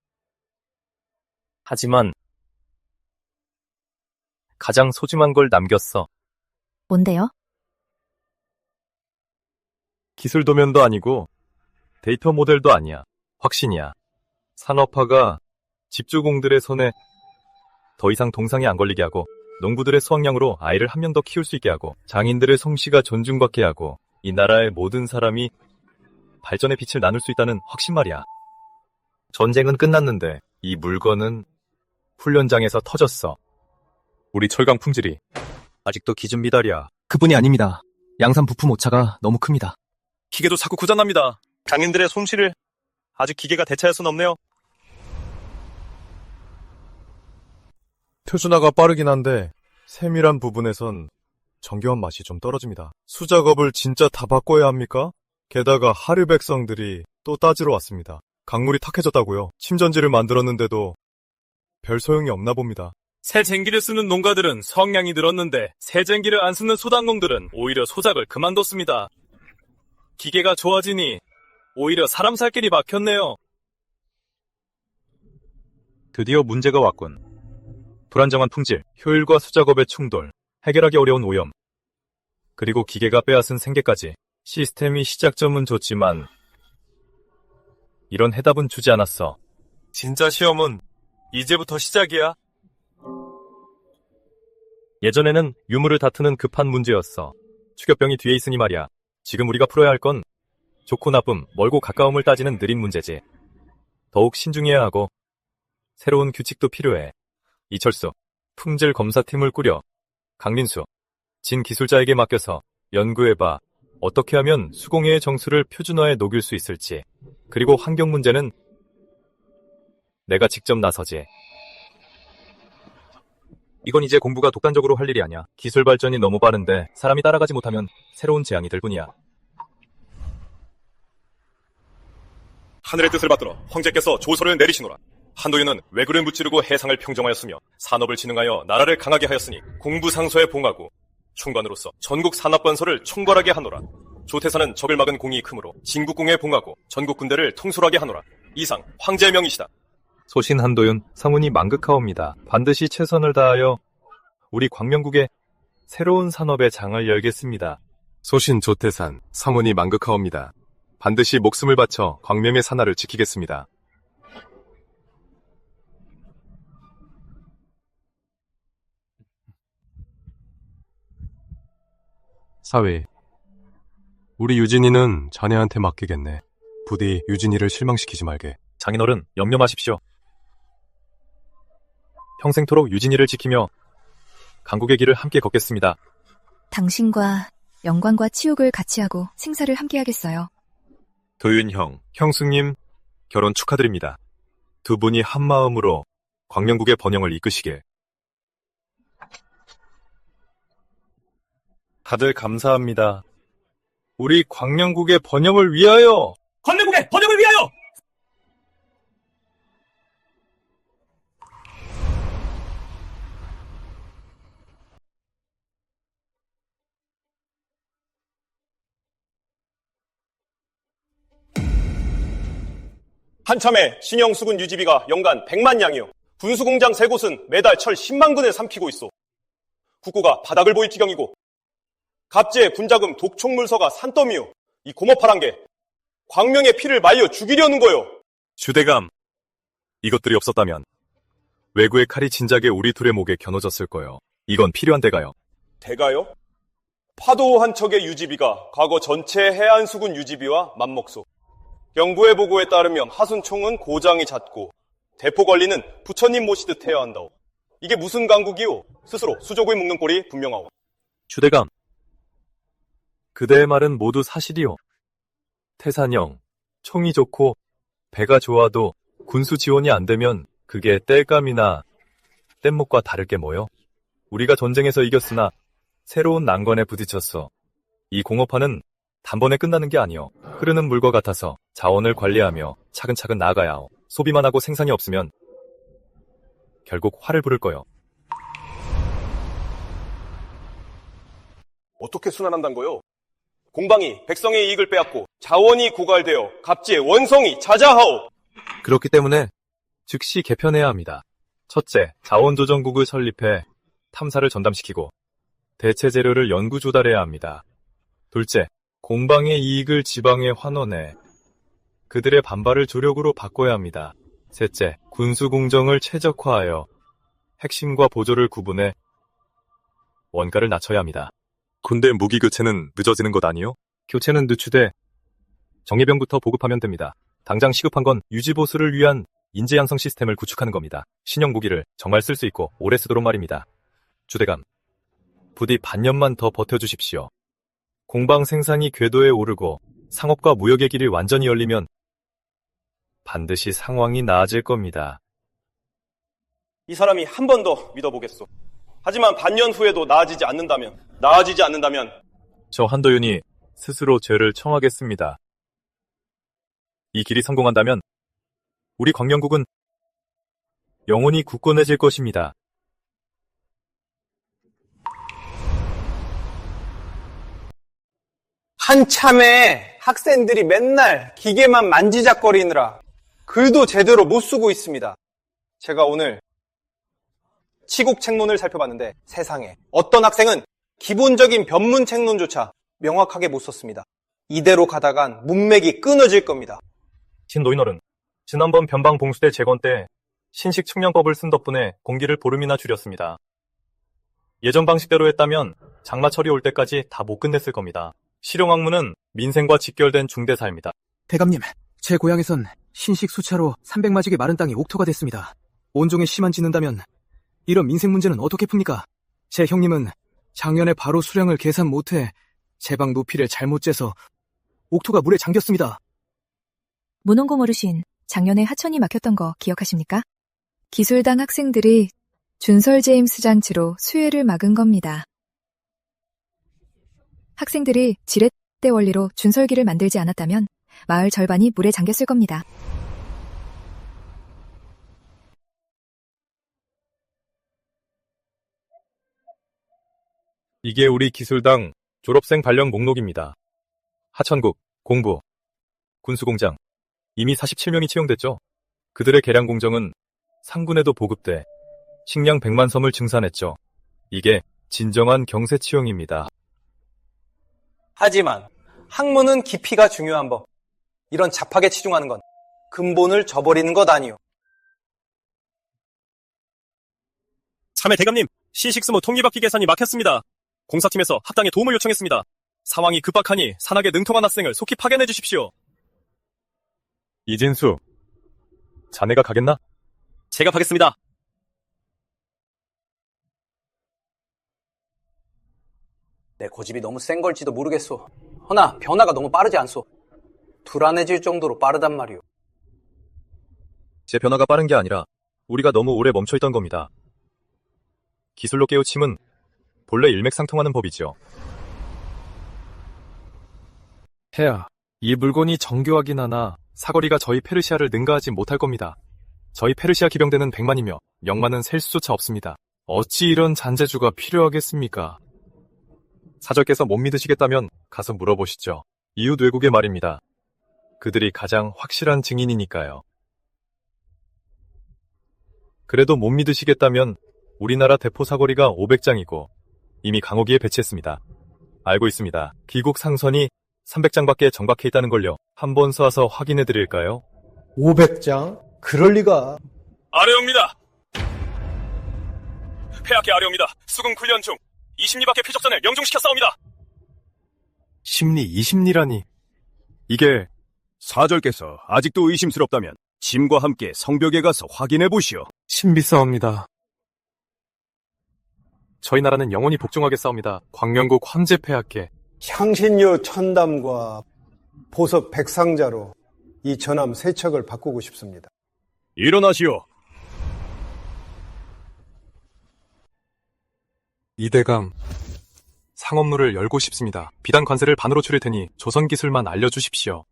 Speaker 6: 하지만 가장 소중한 걸 남겼어.
Speaker 8: 뭔데요?
Speaker 6: 기술 도면도 아니고 데이터 모델도 아니야. 확신이야. 산업화가 집주공들의 손에 더 이상 동상이 안 걸리게 하고 농부들의 수확량으로 아이를 한 명 더 키울 수 있게 하고 장인들의 솜씨가 존중받게 하고 이 나라의 모든 사람이 발전의 빛을 나눌 수 있다는 확신 말이야. 전쟁은 끝났는데 이 물건은 훈련장에서 터졌어. 우리 철강 품질이 아직도 기준 미달이야.
Speaker 2: 그뿐이 아닙니다. 양산 부품 오차가 너무 큽니다.
Speaker 22: 기계도 자꾸 고장납니다. 장인들의 솜씨를 아직 기계가 대체할 순 없네요.
Speaker 7: 표준화가 빠르긴 한데 세밀한 부분에선 정교한 맛이 좀 떨어집니다. 수작업을 진짜 다 바꿔야 합니까? 게다가 하류 백성들이 또 따지러 왔습니다. 강물이 탁해졌다고요. 침전지를 만들었는데도 별 소용이 없나 봅니다.
Speaker 16: 새 쟁기를 쓰는 농가들은 수확량이 늘었는데 새 쟁기를 안 쓰는 소당공들은 오히려 소작을 그만뒀습니다. 기계가 좋아지니 오히려 사람 살 길이 막혔네요.
Speaker 6: 드디어 문제가 왔군. 불안정한 품질, 효율과 수작업의 충돌, 해결하기 어려운 오염, 그리고 기계가 빼앗은 생계까지. 시스템이 시작점은 좋지만 이런 해답은 주지 않았어.
Speaker 16: 진짜 시험은 이제부터 시작이야.
Speaker 6: 예전에는 유무를 다투는 급한 문제였어. 추격병이 뒤에 있으니 말이야. 지금 우리가 풀어야 할 건 좋고 나쁨, 멀고 가까움을 따지는 느린 문제지. 더욱 신중해야 하고 새로운 규칙도 필요해. 이철수, 품질 검사팀을 꾸려. 강민수, 진 기술자에게 맡겨서 연구해봐. 어떻게 하면 수공예의 정수를 표준화에 녹일 수 있을지. 그리고 환경 문제는 내가 직접 나서지. 이건 이제 공부가 독단적으로 할 일이 아니야. 기술 발전이 너무 빠른데 사람이 따라가지 못하면 새로운 재앙이 될 뿐이야.
Speaker 2: 하늘의 뜻을 받들어 황제께서 조서를 내리시노라. 한도윤은 왜구를 무찌르고 해상을 평정하였으며 산업을 진흥하여 나라를 강하게 하였으니 공부상소에 봉하고 총관으로서 전국 산업건설을 총괄하게 하노라. 조태사는 적을 막은 공이 크므로 진국공에 봉하고 전국 군대를 통솔하게 하노라. 이상 황제의 명이시다.
Speaker 6: 소신 한도윤, 성운이 망극하옵니다. 반드시 최선을 다하여 우리 광명국의 새로운 산업의 장을 열겠습니다.
Speaker 7: 소신 조태산, 성운이 망극하옵니다. 반드시 목숨을 바쳐 광명의 산하를 지키겠습니다.
Speaker 19: 사위, 우리 유진이는 자네한테 맡기겠네. 부디 유진이를 실망시키지 말게.
Speaker 16: 장인어른, 염려 마십시오. 평생토록 유진이를 지키며 강국의 길을 함께 걷겠습니다.
Speaker 8: 당신과 영광과 치욕을 같이 하고 생사를 함께 하겠어요.
Speaker 6: 도윤형, 형수님, 결혼 축하드립니다. 두 분이 한마음으로 광명국의 번영을 이끄시길. 다들 감사합니다. 우리 광명국의 번영을 위하여!
Speaker 15: 광명국의 번영을 위하여!
Speaker 2: 한참에 신영수군 유지비가 연간 100만 양이요. 군수공장 3곳은 매달 철 10만 근을 삼키고 있어. 국고가 바닥을 보일 지경이고 갑제의 군자금 독촉물서가 산더미요. 이 고모파란 게 광명의 피를 말려 죽이려는 거요.
Speaker 6: 주대감, 이것들이 없었다면 외구의 칼이 진작에 우리 둘의 목에 겨눠졌을 거요. 이건 필요한 대가요.
Speaker 2: 대가요? 파도 한 척의 유지비가 과거 전체 해안수군 유지비와 맞먹소. 경부의 보고에 따르면 하순총은 고장이 잦고 대포 관리는 부처님 모시듯 해야 한다오. 이게 무슨 강국이오? 스스로 수족을 묶는 꼴이 분명하오.
Speaker 16: 주대감, 그대의 말은 모두 사실이오. 태산형, 총이 좋고 배가 좋아도 군수 지원이 안 되면 그게 땔감이나 뗏목과 다를 게 뭐요? 우리가 전쟁에서 이겼으나 새로운 난관에 부딪혔어. 이 공업화는 단번에 끝나는 게 아니오. 흐르는 물과 같아서 자원을 관리하며 차근차근 나아가야 하오. 소비만 하고 생산이 없으면 결국 화를 부를 거요.
Speaker 2: 어떻게 순환한단 거요? 공방이 백성의 이익을 빼앗고 자원이 고갈되어 갑지의 원성이 자자하오.
Speaker 16: 그렇기 때문에 즉시 개편해야 합니다. 첫째, 자원조정국을 설립해 탐사를 전담시키고 대체 재료를 연구 조달해야 합니다. 둘째, 공방의 이익을 지방에 환원해 그들의 반발을 조력으로 바꿔야 합니다. 셋째, 군수공정을 최적화하여 핵심과 보조를 구분해 원가를 낮춰야 합니다.
Speaker 6: 군대 무기 교체는 늦어지는 것 아니요?
Speaker 16: 교체는 늦추되 정예병부터 보급하면 됩니다. 당장 시급한 건 유지보수를 위한 인재 양성 시스템을 구축하는 겁니다. 신형 무기를 정말 쓸 수 있고 오래 쓰도록 말입니다. 주대감, 부디 반년만 더 버텨주십시오. 공방 생산이 궤도에 오르고 상업과 무역의 길이 완전히 열리면 반드시 상황이 나아질 겁니다.
Speaker 2: 이 사람이 한 번 더 믿어보겠소. 하지만 반년 후에도 나아지지 않는다면
Speaker 16: 저 한도윤이 스스로 죄를 청하겠습니다. 이 길이 성공한다면 우리 광명국은 영원히 굳건해질 것입니다.
Speaker 3: 한참에 학생들이 맨날 기계만 만지작거리느라 글도 제대로 못 쓰고 있습니다. 제가 오늘 치국 책론을 살펴봤는데 세상에 어떤 학생은 기본적인 변문 책론조차 명확하게 못 썼습니다. 이대로 가다간 문맥이 끊어질 겁니다.
Speaker 16: 신노인어른, 지난번 변방 봉수대 재건 때 신식 측량법을 쓴 덕분에 공기를 보름이나 줄였습니다. 예전 방식대로 했다면 장마철이 올 때까지 다 못 끝냈을 겁니다. 실용학문은 민생과 직결된 중대사입니다.
Speaker 12: 대감님, 제 고향에선 신식 수차로 300마직의 마른 땅이 옥토가 됐습니다. 온종일 씨만 짓는다면 이런 민생 문제는 어떻게 풉니까? 제 형님은 작년에 바로 수량을 계산 못해 제방 높이를 잘못 재서 옥토가 물에 잠겼습니다.
Speaker 8: 문원공 어르신, 작년에 하천이 막혔던 거 기억하십니까? 기술당 학생들이 준설 제임스 장치로 수해를 막은 겁니다. 학생들이 지렛대 원리로 준설기를 만들지 않았다면 마을 절반이 물에 잠겼을 겁니다.
Speaker 16: 이게 우리 기술당 졸업생 발령 목록입니다. 하천국, 공부, 군수공장, 이미 47명이 채용됐죠. 그들의 계량 공정은 상군에도 보급돼 식량 100만 섬을 증산했죠. 이게 진정한 경세 치용입니다.
Speaker 3: 하지만 학문은 깊이가 중요한 법. 이런 잡학에 치중하는 건 근본을 저버리는 것 아니오.
Speaker 2: 참외 대감님, 신식스모 통일바퀴 계산이 막혔습니다. 공사팀에서 학당에 도움을 요청했습니다. 상황이 급박하니 산악의 능통한 학생을 속히 파견해 주십시오.
Speaker 6: 이진수, 자네가 가겠나?
Speaker 2: 제가 가겠습니다.
Speaker 3: 내 고집이 너무 센 걸지도 모르겠소. 허나 변화가 너무 빠르지 않소. 불안해질 정도로 빠르단 말이오.
Speaker 6: 제 변화가 빠른 게 아니라 우리가 너무 오래 멈춰있던 겁니다. 기술로 깨우침은 본래 일맥상통하는 법이지요. 폐하, 이 물건이 정교하긴 하나 사거리가 저희 페르시아를 능가하지 못할 겁니다. 저희 페르시아 기병대는 100만이며 명만은 셀 수조차 없습니다. 어찌 이런 잔재주가 필요하겠습니까? 사절께서 못 믿으시겠다면 가서 물어보시죠. 이웃 외국의 말입니다. 그들이 가장 확실한 증인이니까요. 그래도 못 믿으시겠다면 우리나라 대포 사거리가 500장이고 이미 강호기에 배치했습니다. 알고 있습니다. 기국 상선이 300장밖에 정박해 있다는 걸요. 한번 쏴서 확인해 드릴까요?
Speaker 4: 500장? 그럴 리가.
Speaker 2: 아래옵니다. 폐하께 아래옵니다. 수금 훈련 중 20리밖에 표적선을 명중시켰사옵니다.
Speaker 6: 심리 20리라니. 이게
Speaker 15: 사절께서 아직도 의심스럽다면 짐과 함께 성벽에 가서 확인해 보시오.
Speaker 6: 신비싸웁니다. 저희 나라는 영원히 복종하게 싸웁니다. 광명국 황제폐하께.
Speaker 4: 향신료 천담과 보석 백상자로 이 전함 세척을 바꾸고 싶습니다.
Speaker 15: 일어나시오.
Speaker 6: 이대감, 상업로를 열고 싶습니다. 비단 관세를 반으로 줄일 테니 조선 기술만 알려주십시오.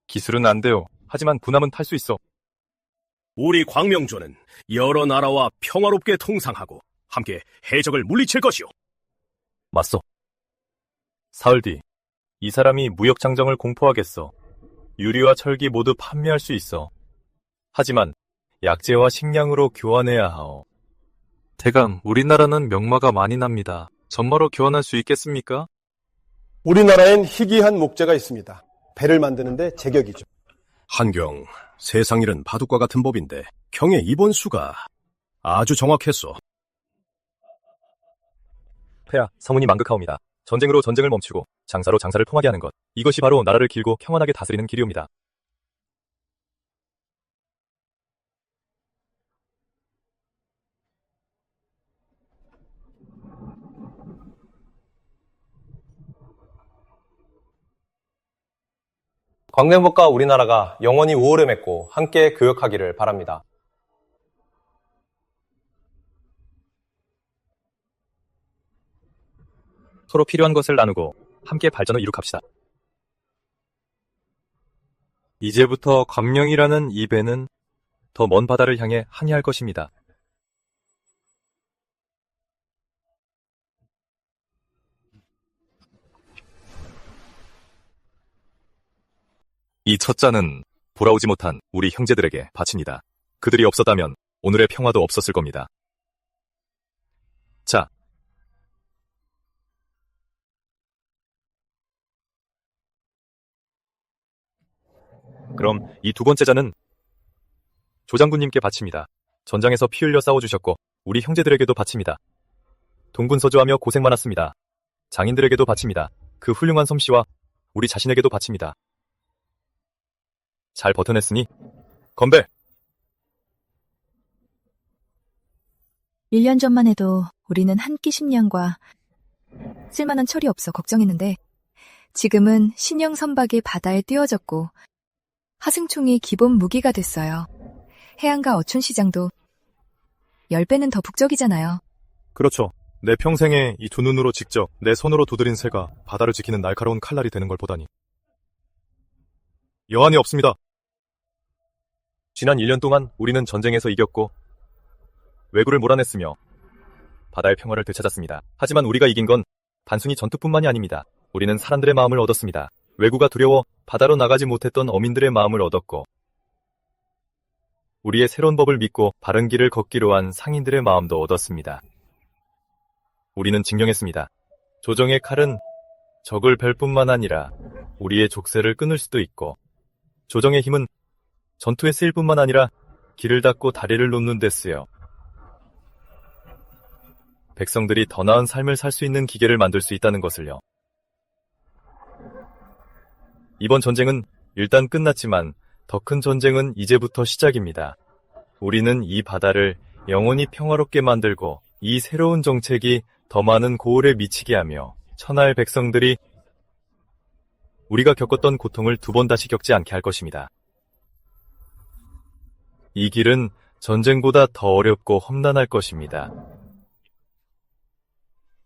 Speaker 6: 기술은 안 돼요. 하지만 군함은 탈 수 있어.
Speaker 15: 우리 광명조는 여러 나라와 평화롭게 통상하고 함께 해적을 물리칠 것이오.
Speaker 6: 맞소. 사흘 뒤, 이 사람이 무역장정을 공포하겠어. 유리와 철기 모두 판매할 수 있어. 하지만 약재와 식량으로 교환해야 하오. 대감, 우리나라는 명마가 많이 납니다. 전마로 교환할 수 있겠습니까?
Speaker 4: 우리나라엔 희귀한 목재가 있습니다. 배를 만드는데 제격이죠.
Speaker 15: 한경, 세상일은 바둑과 같은 법인데 경의 이번 수가 아주 정확했소.
Speaker 6: 폐하, 성운이 망극하옵니다. 전쟁으로 전쟁을 멈추고 장사로 장사를 통하게 하는 것. 이것이 바로 나라를 길고 평안하게 다스리는 길이옵니다.
Speaker 3: 광명국과 우리나라가 영원히 우호를 맺고 함께 교역하기를 바랍니다.
Speaker 6: 서로 필요한 것을 나누고 함께 발전을 이룩합시다. 이제부터 광명이라는 이 배는 더 먼 바다를 향해 항해할 것입니다. 이 첫 잔은 돌아오지 못한 우리 형제들에게 바칩니다. 그들이 없었다면 오늘의 평화도 없었을 겁니다. 자, 그럼 이 두 번째 잔은 조장군님께 바칩니다. 전장에서 피 흘려 싸워주셨고 우리 형제들에게도 바칩니다. 동군서주하며 고생 많았습니다. 장인들에게도 바칩니다. 그 훌륭한 솜씨와 우리 자신에게도 바칩니다. 잘 버텨냈으니 건배!
Speaker 8: 1년 전만 해도 우리는 한 끼 식량과 쓸만한 철이 없어 걱정했는데 지금은 신형 선박이 바다에 띄워졌고 하승총이 기본 무기가 됐어요. 해안가 어촌시장도 10배는 더 북적이잖아요.
Speaker 6: 그렇죠. 내 평생에 이 두 눈으로 직접 내 손으로 두드린 새가 바다를 지키는 날카로운 칼날이 되는 걸 보다니. 여한이 없습니다. 지난 1년 동안 우리는 전쟁에서 이겼고 왜구를 몰아냈으며 바다의 평화를 되찾았습니다. 하지만 우리가 이긴 건 단순히 전투뿐만이 아닙니다. 우리는 사람들의 마음을 얻었습니다. 왜구가 두려워 바다로 나가지 못했던 어민들의 마음을 얻었고 우리의 새로운 법을 믿고 바른 길을 걷기로 한 상인들의 마음도 얻었습니다. 우리는 증명했습니다. 조정의 칼은 적을 벨 뿐만 아니라 우리의 족쇄를 끊을 수도 있고 조정의 힘은 전투에 쓰일 뿐만 아니라 길을 닫고 다리를 놓는 데 쓰여 백성들이 더 나은 삶을 살 수 있는 기계를 만들 수 있다는 것을요. 이번 전쟁은 일단 끝났지만 더 큰 전쟁은 이제부터 시작입니다. 우리는 이 바다를 영원히 평화롭게 만들고 이 새로운 정책이 더 많은 고을에 미치게 하며 천하의 백성들이 우리가 겪었던 고통을 두 번 다시 겪지 않게 할 것입니다. 이 길은 전쟁보다 더 어렵고 험난할 것입니다.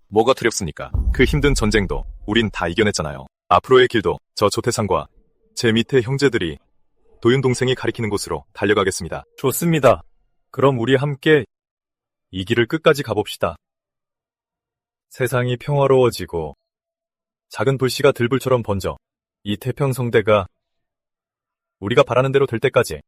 Speaker 2: 뭐가 두렵습니까? 그 힘든 전쟁도 우린 다 이겨냈잖아요. 앞으로의 길도 저 조태상과 제 밑에 형제들이 도윤 동생이 가리키는 곳으로 달려가겠습니다.
Speaker 6: 좋습니다. 그럼 우리 함께 이 길을 끝까지 가봅시다. 세상이 평화로워지고 작은 불씨가 들불처럼 번져 이 태평성대가 우리가 바라는 대로 될 때까지.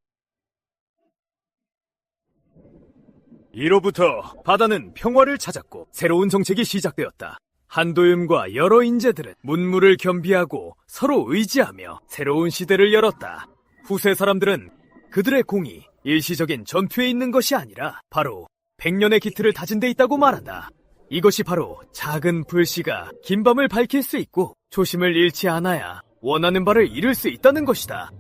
Speaker 12: 이로부터 바다는 평화를 찾았고 새로운 정책이 시작되었다. 한도윤과 여러 인재들은 문물을 겸비하고 서로 의지하며 새로운 시대를 열었다. 후세 사람들은 그들의 공이 일시적인 전투에 있는 것이 아니라 바로 100년의 기틀을 다진 데 있다고 말한다. 이것이 바로 작은 불씨가 긴 밤을 밝힐 수 있고 초심을 잃지 않아야 원하는 바를 이룰 수 있다는 것이다.